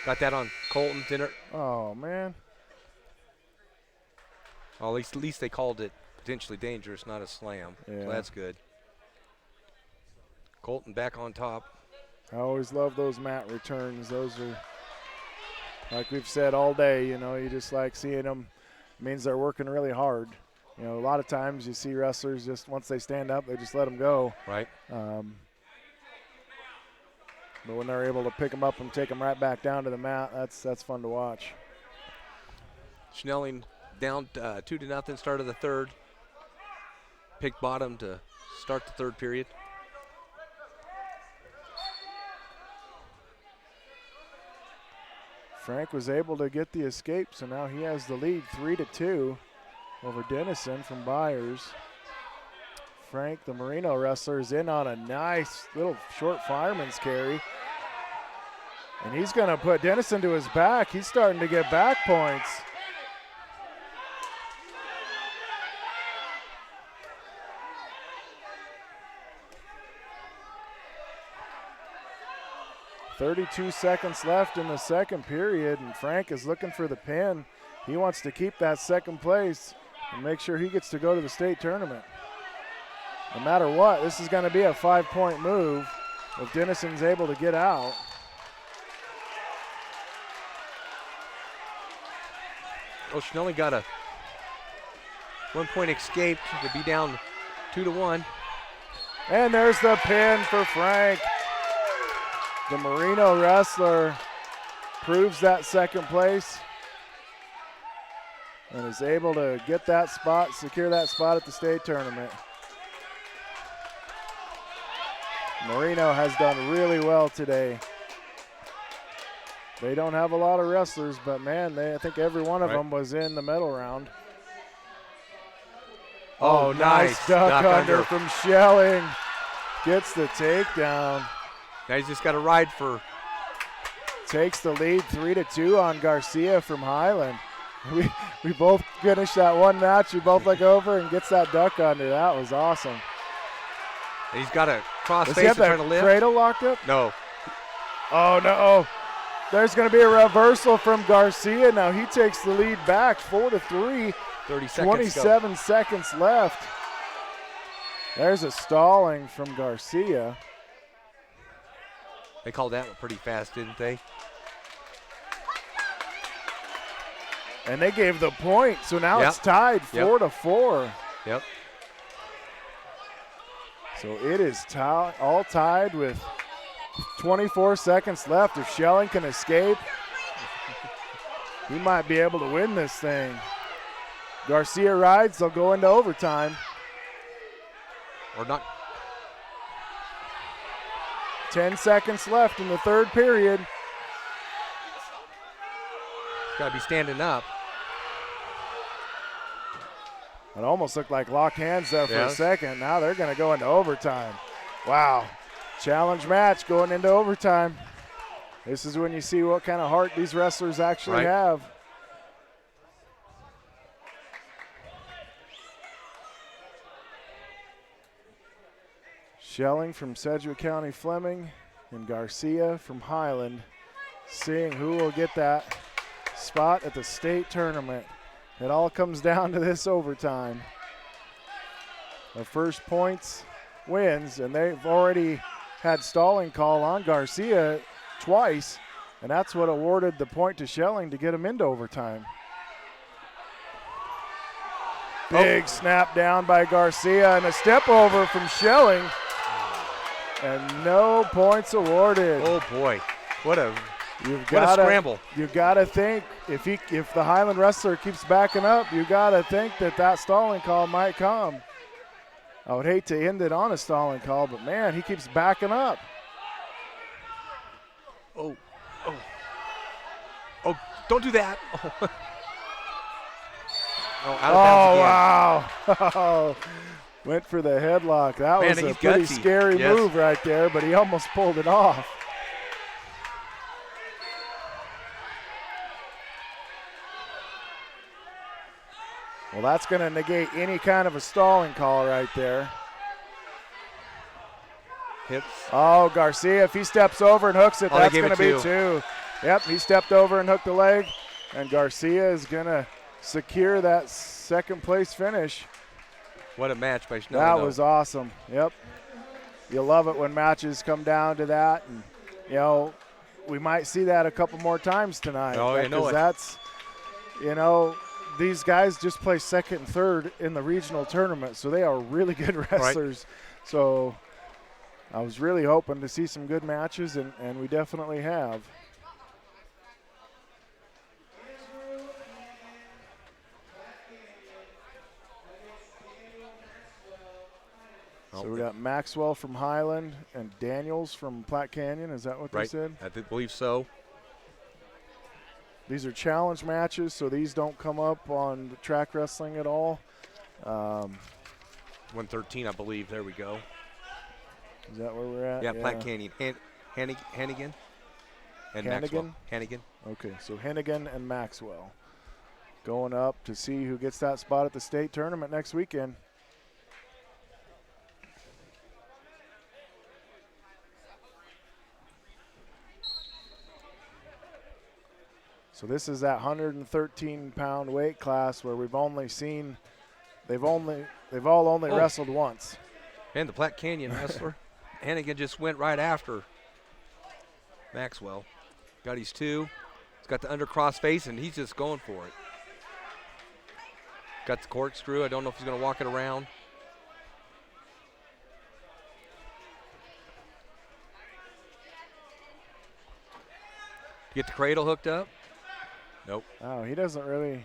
S5: Got that on Colton Dinner.
S4: Oh, man.
S5: Well, at least they called it potentially dangerous, not a slam.
S4: Yeah.
S5: So that's good. Colton back on top.
S4: I always love those mat returns. Those are, like we've said all day, you just like seeing them. It means they're working really hard. A lot of times you see wrestlers just once they stand up, they just let them go.
S5: Right.
S4: But when they're able to pick them up and take them right back down to the mat, that's fun to watch.
S5: Schnelling down 2-0, start of the third. Pick bottom to start the third period.
S4: Frank was able to get the escape, so now he has the lead 3-2 over Dennison from Byers. Frank, the Marino wrestler, is in on a nice little short fireman's carry. And he's going to put Dennison to his back. He's starting to get back points. .32 seconds left in the second period, and Frank is looking for the pin. He wants to keep that second place and make sure he gets to go to the state tournament. No matter what, this is going to be a 5-point move if Dennison's able to get out.
S5: Oh, Schnelling got a 1-point escape to be down 2-1.
S4: And there's the pin for Frank. The Marino wrestler proves that second place and is able to get that spot, secure that spot at the state tournament. Marino has done really well today. They don't have a lot of wrestlers, but man, I think every one of them was in the medal round.
S5: Oh, nice
S4: duck under from Schelling. Gets the takedown.
S5: Now he's just got to ride for.
S4: Takes the lead 3-2 on Garcia from Highland. We both finished that one match. We both look over and gets that duck under. That was awesome.
S5: And he's got a cross
S4: Does
S5: face
S4: he have
S5: and trying
S4: that
S5: to lift.
S4: cradle locked up?
S5: No.
S4: Oh, no. There's going to be a reversal from Garcia. Now he takes the lead back 4-3.
S5: 30 seconds
S4: 27 seconds left. There's a stalling from Garcia.
S5: They called that pretty fast, didn't they?
S4: And they gave the point, so now
S5: Yep.
S4: it's tied 4-4.
S5: Yep.
S4: So it is all tied with 24 seconds left. If Schelling can escape, he might be able to win this thing. Garcia rides, they'll go into overtime.
S5: Or not.
S4: 10 seconds left in the third period.
S5: Got to be standing up.
S4: It almost looked like lock hands there for a
S5: Yes.
S4: second. Now they're going to go into overtime. Wow. Challenge match going into overtime. This is when you see what kind of heart these wrestlers actually
S5: Right.
S4: have. Schelling from Sedgwick County Fleming and Garcia from Highland, seeing who will get that spot at the state tournament. It all comes down to this overtime. The first points wins, and they've already had stalling call on Garcia twice, and that's what awarded the point to Schelling to get him into overtime. Big snap down by Garcia and a step over from Schelling, and no points awarded.
S5: Oh boy, what a
S4: You've
S5: what a
S4: gotta,
S5: scramble.
S4: You gotta think if the Highland wrestler keeps backing up, you gotta think that stalling call might come. I would hate to end it on a stalling call, but man, he keeps backing up.
S5: Oh, don't do that. Oh, out of bounds again.
S4: Wow. Went for the headlock. That
S5: Man,
S4: was a
S5: he's
S4: pretty
S5: gutsy.
S4: scary
S5: Yes.
S4: move right there, but he almost pulled it off. Well, that's going to negate any kind of a stalling call right there.
S5: Hips.
S4: Oh, Garcia, if he steps over and hooks it,
S5: Oh, they
S4: that's
S5: gave
S4: going
S5: it
S4: to be
S5: two.
S4: 2. Yep, he stepped over and hooked the leg, and Garcia is going to secure that second place finish.
S5: What a match by Schnelling.
S4: That
S5: though.
S4: was awesome. Yep. You love it when matches come down to that, and you know we might see that a couple more times tonight.
S5: Oh, I know
S4: because
S5: it.
S4: that's, these guys just play second and third in the regional tournament, so they are really good wrestlers. So I was really hoping to see some good matches, and we definitely have. So we got Maxwell from Highland and Daniels from Platte Canyon. Is that what they
S5: Right.
S4: said?
S5: I believe so.
S4: These are challenge matches, so these don't come up on the track wrestling at all.
S5: 113, I believe. There we go.
S4: Is that where we're at?
S5: Yeah, Platte Canyon. Hannigan. And
S4: Hannigan?
S5: Maxwell. Hannigan.
S4: Okay, so Hennigan and Maxwell going up to see who gets that spot at the state tournament next weekend. So this is that 113-pound weight class where we've only seen they've all only wrestled once.
S5: And the Platte Canyon wrestler, Hannigan just went right after Maxwell. Got his 2. He's got the undercross face, and he's just going for it. Got the corkscrew. I don't know if he's going to walk it around. Get the cradle hooked up. Nope.
S4: Oh, he doesn't really.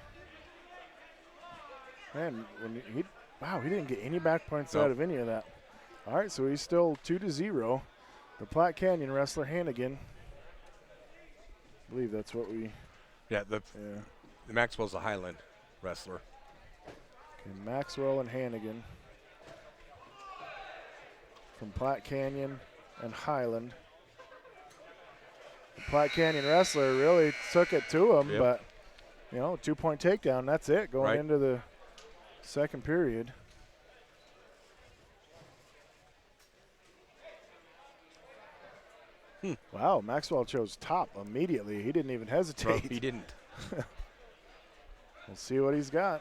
S4: Man, he didn't get any back points out of any of that. All right, so he's still 2-0. The Platte Canyon wrestler Hannigan. I believe that's what we.
S5: Yeah, the Maxwell's a Highland wrestler.
S4: Okay, Maxwell and Hannigan from Platte Canyon and Highland. The Platte Canyon wrestler really took it to him, but 2-point takedown. That's it going into the second period. Wow, Maxwell chose top immediately. He didn't even hesitate.
S5: No, he didn't.
S4: We'll see what he's got.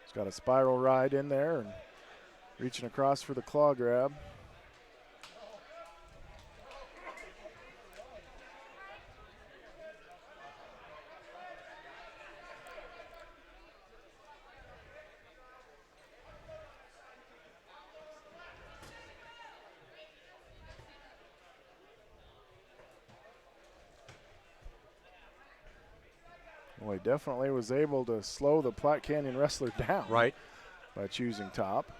S4: He's got a spiral ride in there and reaching across for the claw grab. Well, he definitely was able to slow the Platte Canyon wrestler down.
S5: Right.
S4: By choosing top.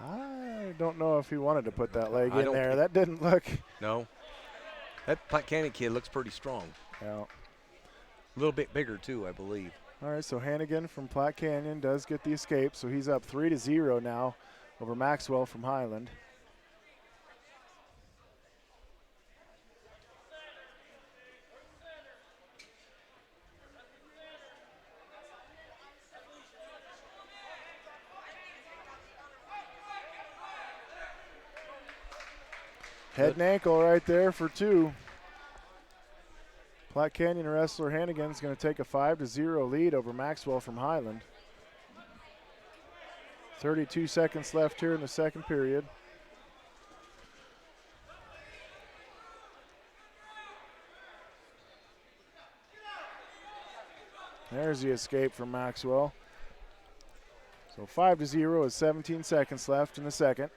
S4: I don't know if he wanted to put that leg in there. That didn't look.
S5: No. That Platte Canyon kid looks pretty strong.
S4: Yeah.
S5: A little bit bigger, too, I believe.
S4: All right, so Hannigan from Platte Canyon does get the escape, so he's up 3-0 now over Maxwell from Highland. Head and ankle right there for 2. Platte Canyon wrestler Hannigan's going to take a 5-0 lead over Maxwell from Highland. 32 seconds left here in the second period. There's the escape from Maxwell. So 5-0 with 17 seconds left in the second.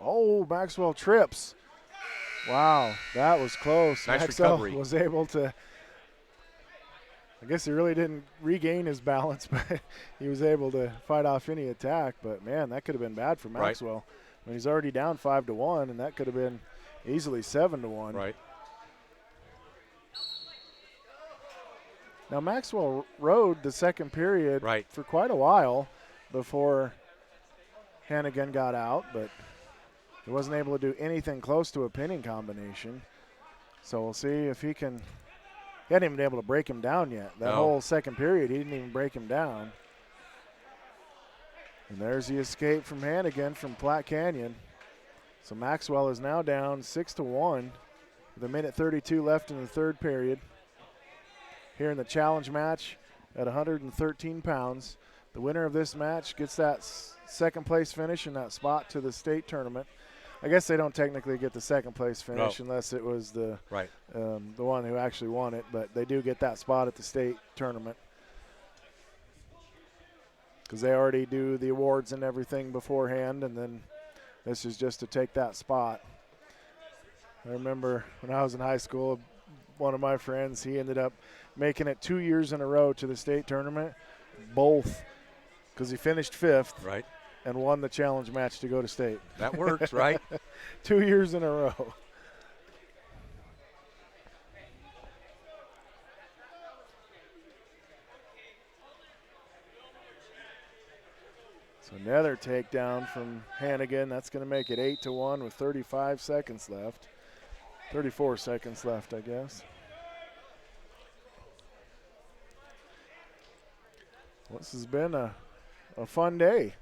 S4: Oh, Maxwell trips. Wow, that was close.
S5: Nice
S4: Maxwell
S5: recovery.
S4: was able to, I guess he really didn't regain his balance, but he was able to fight off any attack. But, man, that could have been bad for Maxwell.
S5: Right.
S4: I mean, he's already down 5-1, and that could have been easily 7-1.
S5: Right.
S4: Now, Maxwell rode the second period for quite a while before Hannigan got out, but he wasn't able to do anything close to a pinning combination. So we'll see if he can. He hadn't even been able to break him down yet. That whole second period, he didn't even break him down. And there's the escape from Hannigan from Platte Canyon. So Maxwell is now down 6-1 with 1:32 left in the third period. Here in the challenge match at 113 pounds. The winner of this match gets that second place finish and that spot to the state tournament. I guess they don't technically get the second place finish unless it was the one who actually won it, but they do get that spot at the state tournament because they already do the awards and everything beforehand, and then this is just to take that spot. I remember when I was in high school, one of my friends, he ended up making it 2 years in a row to the state tournament. Both because he finished 5th
S5: Right.
S4: and won the challenge match to go to state.
S5: That works, right?
S4: 2 years in a row. So another takedown from Hannigan. That's going to make it 8-1 with 35 seconds left. 34 seconds left, I guess. Well, this has been a fun day.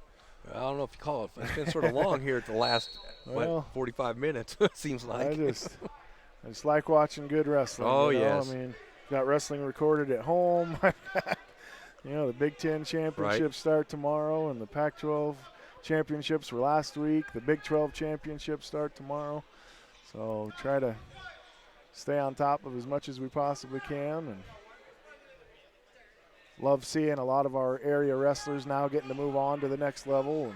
S5: I don't know if you call it. It's been sort of long here at the last
S4: Well,
S5: 45 minutes. Seems like.
S4: I just like watching good wrestling.
S5: Oh,
S4: you know?
S5: yes.
S4: I mean, got wrestling recorded at home. You know, the Big Ten championships start tomorrow, and the Pac-12 championships were last week. The Big 12 championships start tomorrow. So try to stay on top of as much as we possibly can, and love seeing a lot of our area wrestlers now getting to move on to the next level. And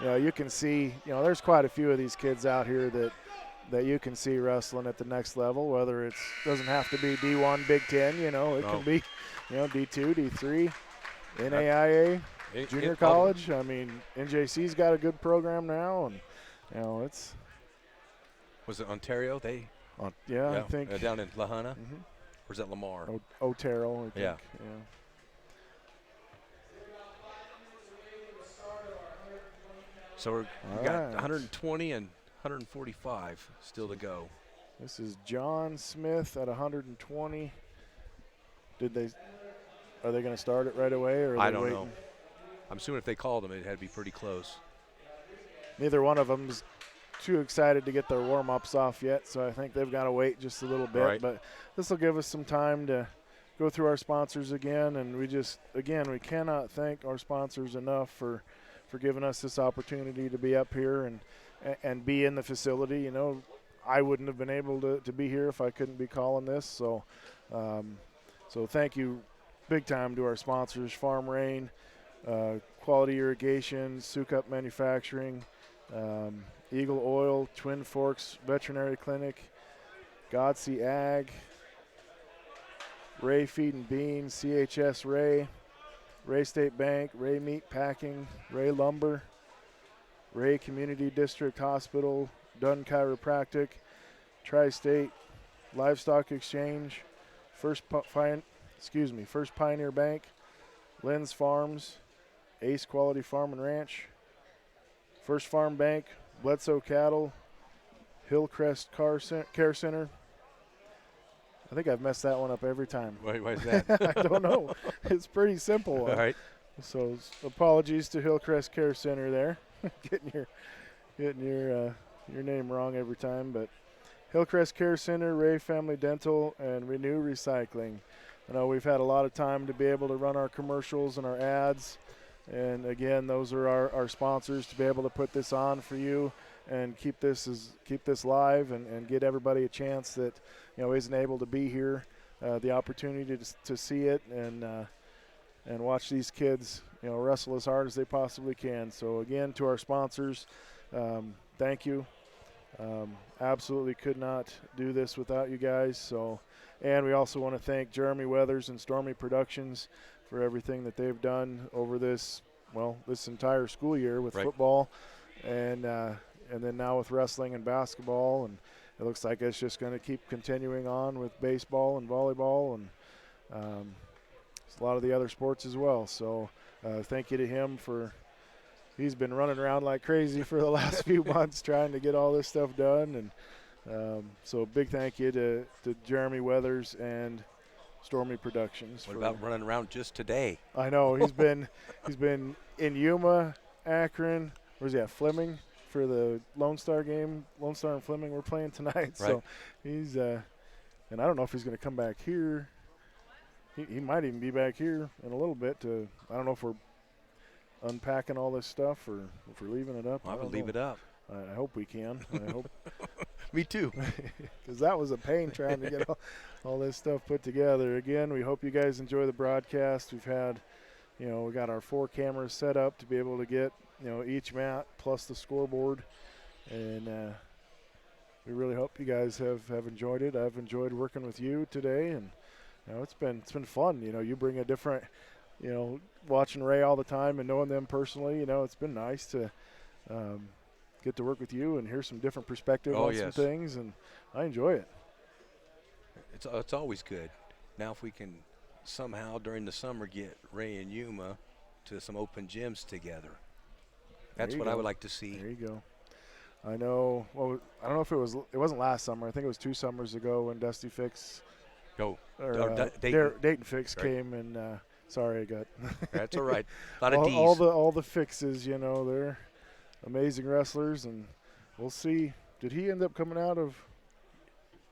S4: you know, you can see, you know, there's quite a few of these kids out here that you can see wrestling at the next level, whether it's doesn't have to be D1 Big Ten, you know, it can be, you know, D2, D3, NAIA, junior college. I mean, NJC's got a good program now, and you know, it's
S5: Was it Ontario? They
S4: yeah, I think
S5: down in Lahana, or is that Lamar?
S4: Otero, I think.
S5: Yeah. So we got 120 and 145 still to go.
S4: This is John Smith at 120. Are they going to start it right away, or are
S5: I
S4: they
S5: don't
S4: waiting?
S5: know. I'm assuming if they called them, it had to be pretty close.
S4: Neither one of them's too excited to get their warm-ups off yet, so I think they've got to wait just a little bit.
S5: Right.
S4: But this will give us some time to go through our sponsors again, and we cannot thank our sponsors enough for giving us this opportunity to be up here and be in the facility. You know, I wouldn't have been able to be here if I couldn't be calling this. So, so thank you big time to our sponsors: Farm Rain, Quality Irrigation, Sukup Manufacturing, Eagle Oil, Twin Forks Veterinary Clinic, Godsey Ag, Ray Feed and Beans, CHS Ray State Bank, Ray Meat Packing, Ray Lumber, Ray Community District Hospital, Dunn Chiropractic, Tri-State Livestock Exchange, First Pioneer Bank, Lynn's Farms, Ace Quality Farm and Ranch, First Farm Bank, Bledsoe Cattle, Hillcrest Care Center. I think I've messed that one up every time.
S5: Why is that?
S4: I don't know. It's pretty simple.
S5: All right.
S4: So apologies to Hillcrest Care Center there, getting your name wrong every time. But Hillcrest Care Center, Ray Family Dental, and Renew Recycling. I know we've had a lot of time to be able to run our commercials and our ads, and again, those are our sponsors to be able to put this on for you and keep this live and get everybody a chance that isn't able to be here, the opportunity to see it and watch these kids wrestle as hard as they possibly can. So again, to our sponsors, thank you. Absolutely could not do this without you guys. So, and we also want to thank Jeremy Weathers and Stormy Productions for everything that they've done over this entire school year with football and then now with wrestling and basketball, and it looks like it's just going to keep continuing on with baseball and volleyball and a lot of the other sports as well. So thank you to him he's been running around like crazy for the last few months trying to get all this stuff done. And so big thank you to Jeremy Weathers and Stormy Productions.
S5: What about running around just today?
S4: I know he's been in Yuma, Akron, where's he at? Fleming for the Lone Star game. Lone Star and Fleming were playing tonight. Right. So he's and I don't know if he's going to come back here. He might even be back here in a little bit I don't know if we're unpacking all this stuff or if we're leaving it up.
S5: I would leave it up.
S4: I hope we can. I hope.
S5: Me too.
S4: Because that was a pain trying to get all this stuff put together. Again, we hope you guys enjoy the broadcast. We've had, we got our 4 cameras set up to be able to get, each mat plus the scoreboard. And we really hope you guys have enjoyed it. I've enjoyed working with you today, and it's been fun. You bring a different watching Ray all the time and knowing them personally, it's been nice to get to work with you and hear some different perspective on some things, and I enjoy it.
S5: It's always good. Now if we can somehow during the summer get Ray and Yuma to some open gyms together, that's what I would like to see.
S4: There you go. I know. Well, I don't know if it wasn't last summer. I think it was 2 summers ago when Dusty Fix Dayton Fix came and sorry, I got.
S5: That's all right. A lot of D's.
S4: All the fixes, they're amazing wrestlers, and we'll see. Did he end up coming out of?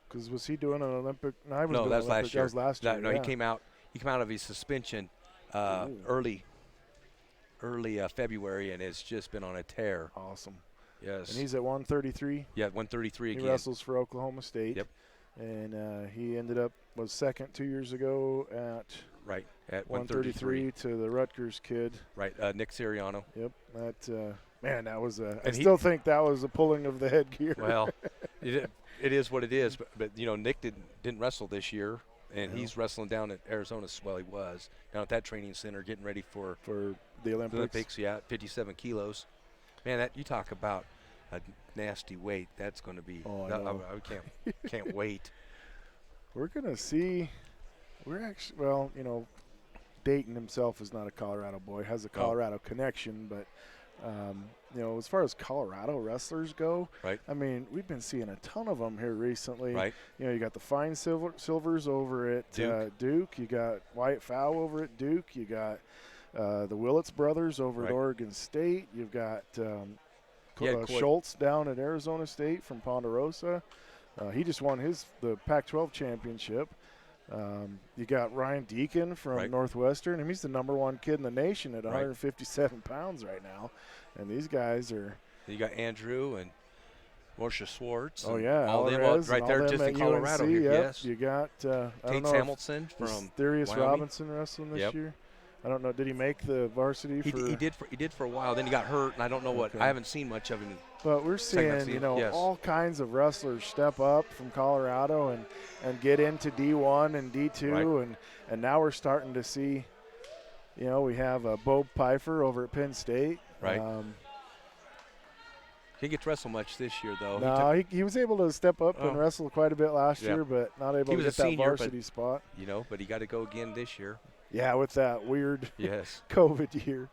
S4: Because was he doing an Olympic?
S5: No, that was last year.
S4: That was last year.
S5: No, he came out of his suspension early February, and has just been on a tear.
S4: Awesome.
S5: Yes.
S4: And he's at 133.
S5: Yeah, 133 again.
S4: He wrestles for Oklahoma State.
S5: Yep.
S4: And he was second 2 years ago at 133 to the Rutgers kid.
S5: Right, Nick Siriano.
S4: Yep. That was I still think that was a pulling of the headgear.
S5: Well, it is what it is. But Nick didn't wrestle this year, and he's wrestling down at Arizona. Well, he was down at that training center getting ready for
S4: the Olympics.
S5: Yeah, 57 kilos. Man, that you talk about a nasty weight. That's going to be.
S4: Oh, I know.
S5: I can't wait.
S4: We're gonna see. We're actually Dayton himself is not a Colorado boy. Has a Colorado connection, but as far as Colorado wrestlers go,
S5: right?
S4: I mean, we've been seeing a ton of them here recently.
S5: Right.
S4: You got the Fine Silvers over at Duke. You got Wyatt Fowl over at Duke. You got the Willits brothers over at Oregon State. You've got Schultz down at Arizona State from Ponderosa. He just won the Pac-12 championship. You got Ryan Deacon from Northwestern. I mean, he's the #1 kid in the nation at 157 pounds right now. And these guys are.
S5: You got Andrew and Morsha Swartz.
S4: Oh, yeah.
S5: All them right there just in Colorado.
S4: UNC,
S5: here. Yes.
S4: You got
S5: Tate Hamilton from
S4: Therius
S5: Wyoming.
S4: Robinson wrestling this year. I don't know. Did he make the varsity?
S5: He did for a while. Then he got hurt, and I don't know what. I haven't seen much of him.
S4: But we're seeing, all kinds of wrestlers step up from Colorado and get into D1 and D2, and now we're starting to see. We have Bo Pfeiffer over at Penn State.
S5: Right. He didn't get to wrestle much this year, though.
S4: No, he was able to step up and wrestle quite a bit last year, but not able to get that varsity spot.
S5: But he got to go again this year.
S4: Yeah, with that weird COVID year.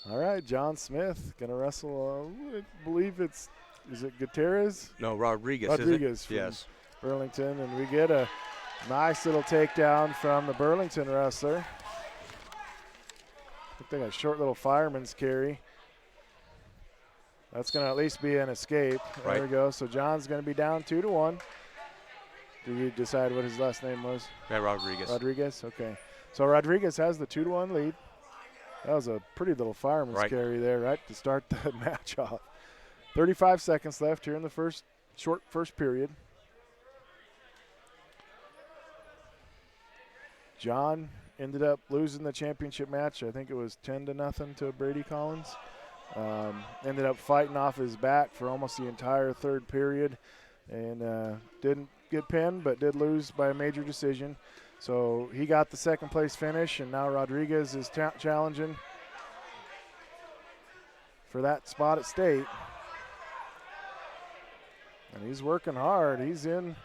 S4: All right, John Smith going to wrestle, I believe is it Gutierrez?
S5: No, Rodriguez.
S4: Rodriguez from Burlington, and we get a nice little takedown from the Burlington wrestler. I think they got a short little fireman's carry. That's going to at least be an escape. There we go. So John's going to be down 2-1. Did you decide what his last name was?
S5: Yeah, Rodriguez.
S4: Rodriguez, okay. So Rodriguez has the 2-1 lead. That was a pretty little fireman's carry there, right, to start the match off. 35 seconds left here in the first period. John ended up losing the championship match. I think it was 10-0 to Brady Collins. Ended up fighting off his back for almost the entire third period, and didn't get pinned, but did lose by a major decision. So he got the second place finish, and now Rodriguez is challenging for that spot at state. And he's working hard. He's in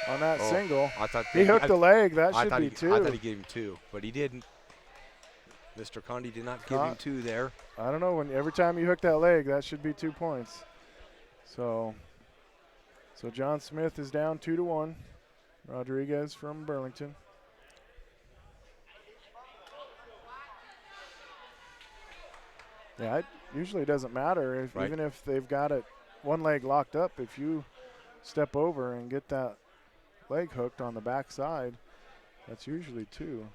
S4: on that single. He hooked the leg. That should be 2.
S5: I thought he gave him 2, but he didn't. Mr. Condi did not give him 2 there.
S4: I don't know. Every time you hook that leg, that should be 2 points. So John Smith is down 2-1. Rodriguez from Burlington. Yeah, it usually doesn't matter even if they've got it one leg locked up. If you step over and get that leg hooked on the backside, that's usually 2.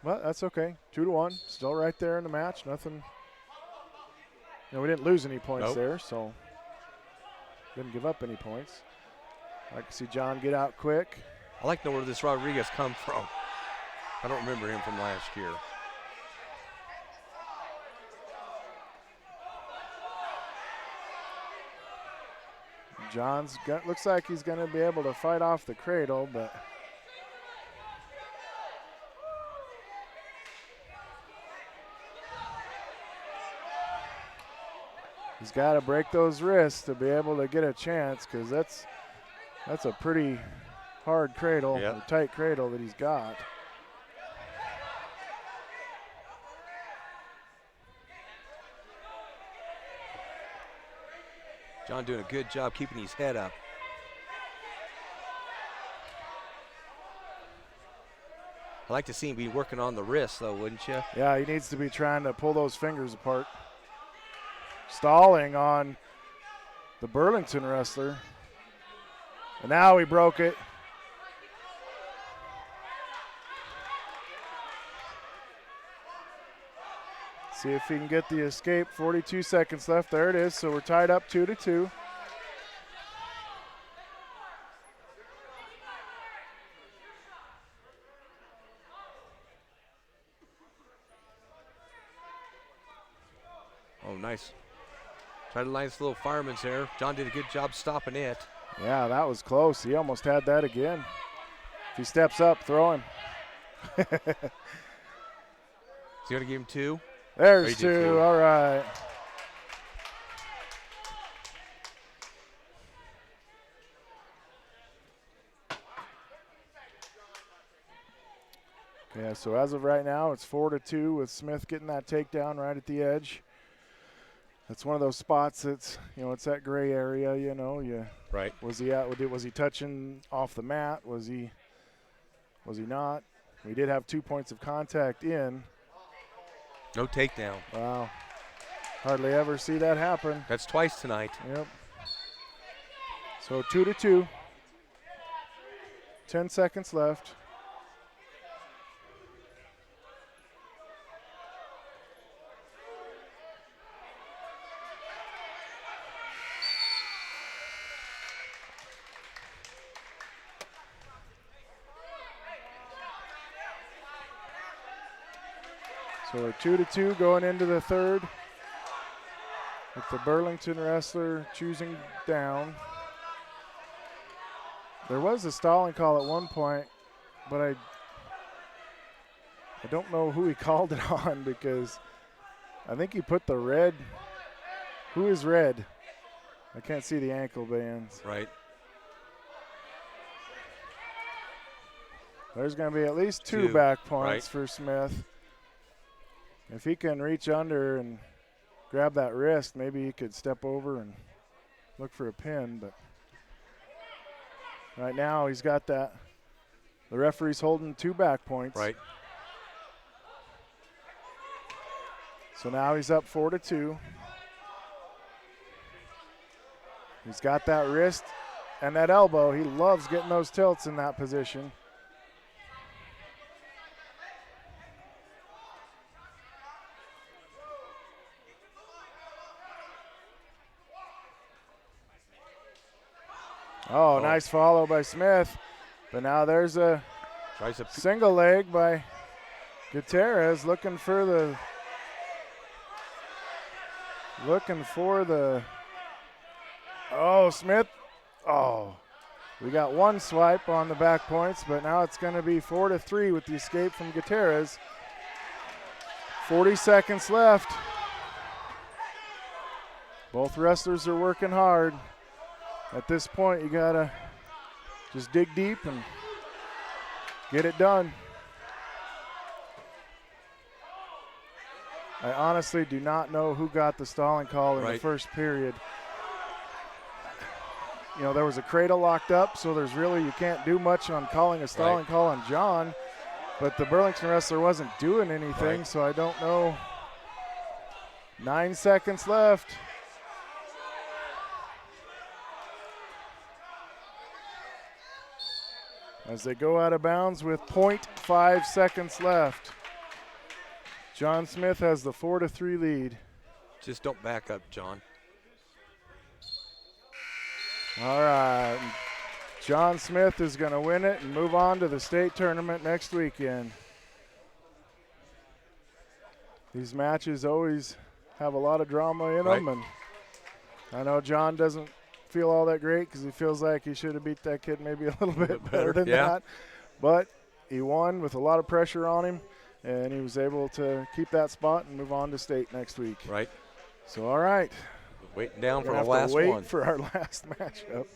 S4: But that's okay. 2-1, still right there in the match. Nothing. We didn't lose any points there, so didn't give up any points. I like to see John get out quick.
S5: I like to know where this Rodriguez come from. I don't remember him from last year.
S4: John's looks like he's going to be able to fight off the cradle, but He's got to break those wrists to be able to get a chance, because that's a pretty hard cradle,
S5: Yep.
S4: a tight cradle that he's got.
S5: John doing a good job keeping his head up. I'd like to see him be working on the wrist, though, wouldn't you?
S4: Yeah, he needs to be trying to pull those fingers apart. Stalling on the Burlington wrestler. And now he broke it. See if he can get the escape. 42 seconds left. There it is. So we're tied up 2-2.
S5: Oh, nice. Tried to line this little fireman's there. John did a good job stopping it.
S4: Yeah, that was close. He almost had that again. If he steps up, throw him.
S5: Is he going to give him 2?
S4: There's
S5: He did
S4: 2. All right. Yeah, so as of right now, it's 4-2 with Smith getting that takedown right at the edge. That's one of those spots that's, it's that gray area,
S5: Right.
S4: Was he touching off the mat? Was he not? We did have 2 points of contact in.
S5: No takedown.
S4: Wow. Hardly ever see that happen.
S5: That's twice tonight.
S4: Yep. So 2-2. 10 seconds left. So we're 2-2 going into the third, with the Burlington wrestler choosing down. There was a stalling call at one point, but I don't know who he called it on, because I think he put the red. Who is red? I can't see the ankle bands.
S5: Right.
S4: There's going to be at least 2
S5: 2,
S4: back points
S5: right.
S4: for Smith. If he can reach under and grab that wrist, maybe he could step over and look for a pin. But right now he's got that. The referee's holding 2 back points.
S5: Right.
S4: So now he's up 4-2. He's got that wrist and that elbow. He loves getting those tilts in that position. Oh, nice follow by Smith. But now there's a single leg by Gutierrez looking for the Smith. Oh, we got 1 swipe on the back points, but now it's going to be 4-3 with the escape from Gutierrez. 40 seconds left. Both wrestlers are working hard. At this point, you got to just dig deep and get it done. I honestly do not know who got the stalling call in the first period. There was a cradle locked up, so you can't do much on calling a stalling call on John. But the Burlington wrestler wasn't doing anything, so I don't know. 9 seconds left. As they go out of bounds with 0.5 seconds left. John Smith has the 4-3 lead.
S5: Just don't back up, John.
S4: All right. John Smith is going to win it and move on to the state tournament next weekend. These matches always have a lot of drama in them, and I know John doesn't feel all that great because he feels like he should have beat that kid maybe a little bit better than that. But he won with a lot of pressure on him, and he was able to keep that spot and move on to state next week.
S5: Right.
S4: So, all right.
S5: Waiting down for
S4: We're
S5: the
S4: gonna have
S5: last
S4: to wait
S5: one.
S4: for our last matchup.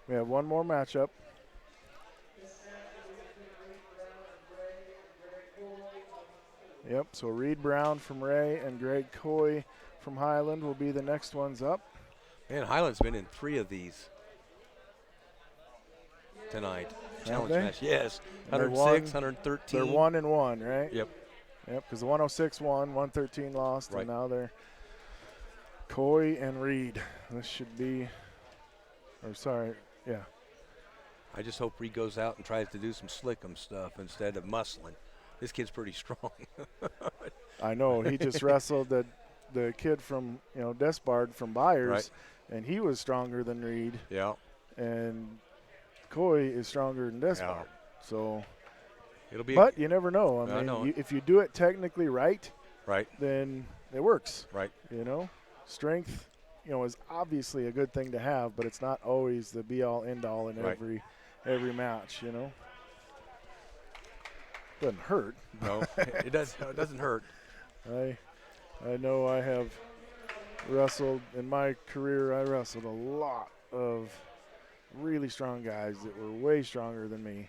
S4: We have one more matchup. Yep, so Reed Brown from Ray and Greg Coy from Highland will be the next ones up.
S5: Man, Highland's been in 3 of these tonight. Challenge
S4: they?
S5: match. Yes.
S4: And they're
S5: 106,
S4: one-
S5: 113.
S4: They're 1-1, right?
S5: Yep.
S4: Yep, because the 106 won, 113 lost,
S5: Right.
S4: and now they're Coy and Reed. This should be, or sorry, yeah.
S5: I just hope Reed goes out and tries to do some slickum stuff instead of muscling. This kid's pretty strong.
S4: I know he just wrestled the kid from Despard from Byers,
S5: Right.
S4: and he was stronger than Reed,
S5: Yeah.
S4: and Coy is stronger than Despard.
S5: Yeah.
S4: So,
S5: It'll be.
S4: but you never know. I mean,
S5: know.
S4: if you do it technically right,
S5: Right.
S4: then it works.
S5: Right.
S4: Strength, is obviously a good thing to have, but it's not always the be all end all in
S5: Right.
S4: every match. Doesn't hurt.
S5: No, it doesn't hurt.
S4: I know I have wrestled in my career. I wrestled a lot of really strong guys that were way stronger than me,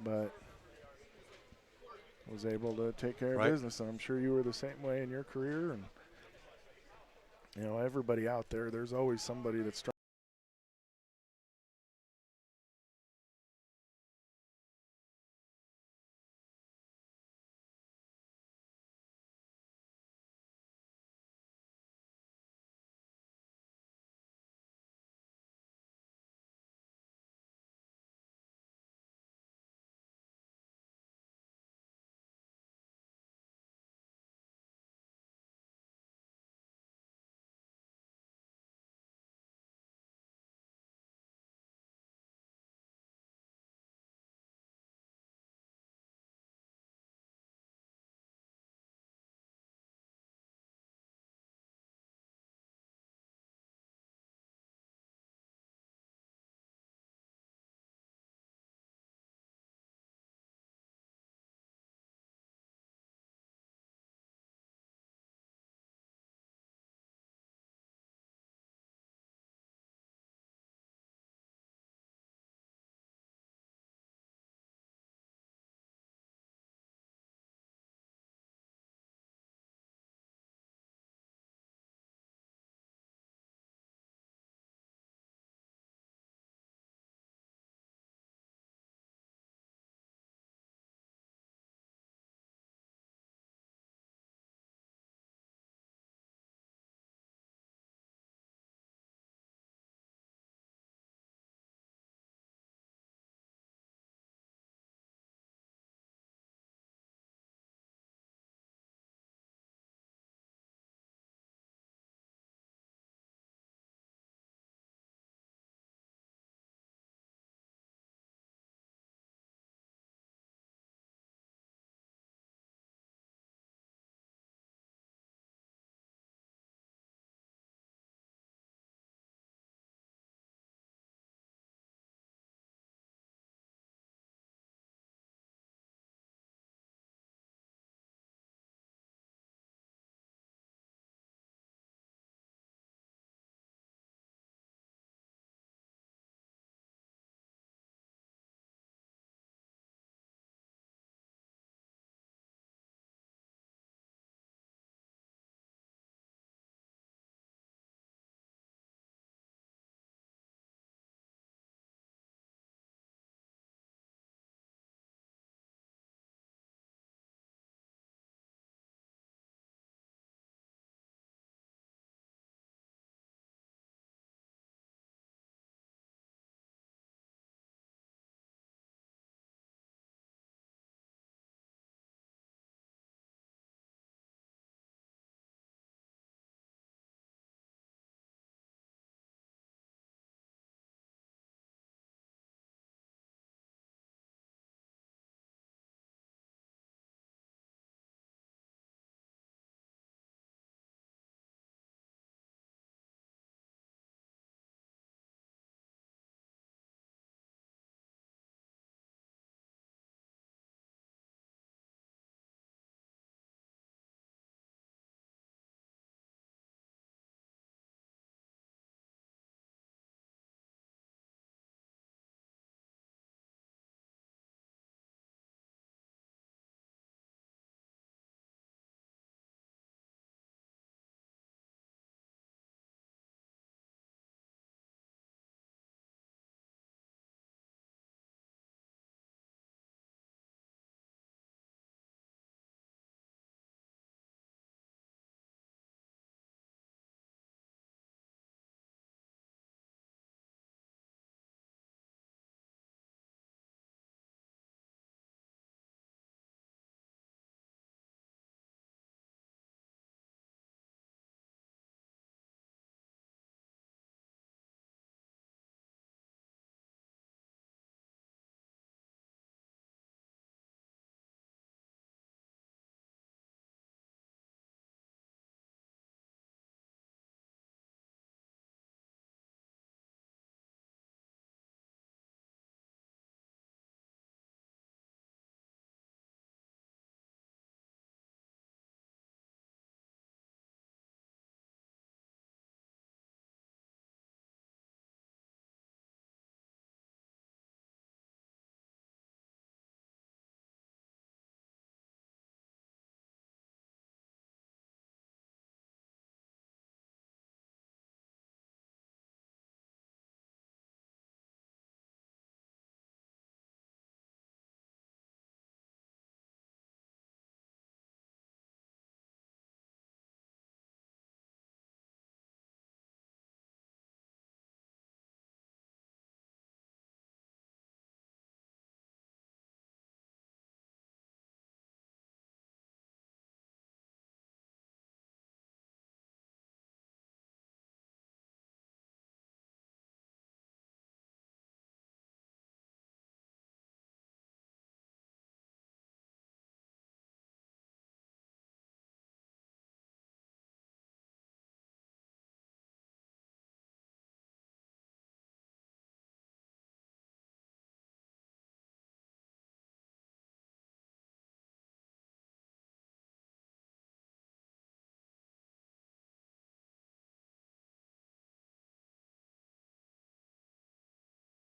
S4: but was able to take care of
S5: Right.
S4: business. And I'm sure you were the same way in your career. And everybody out there, there's always somebody that's strong.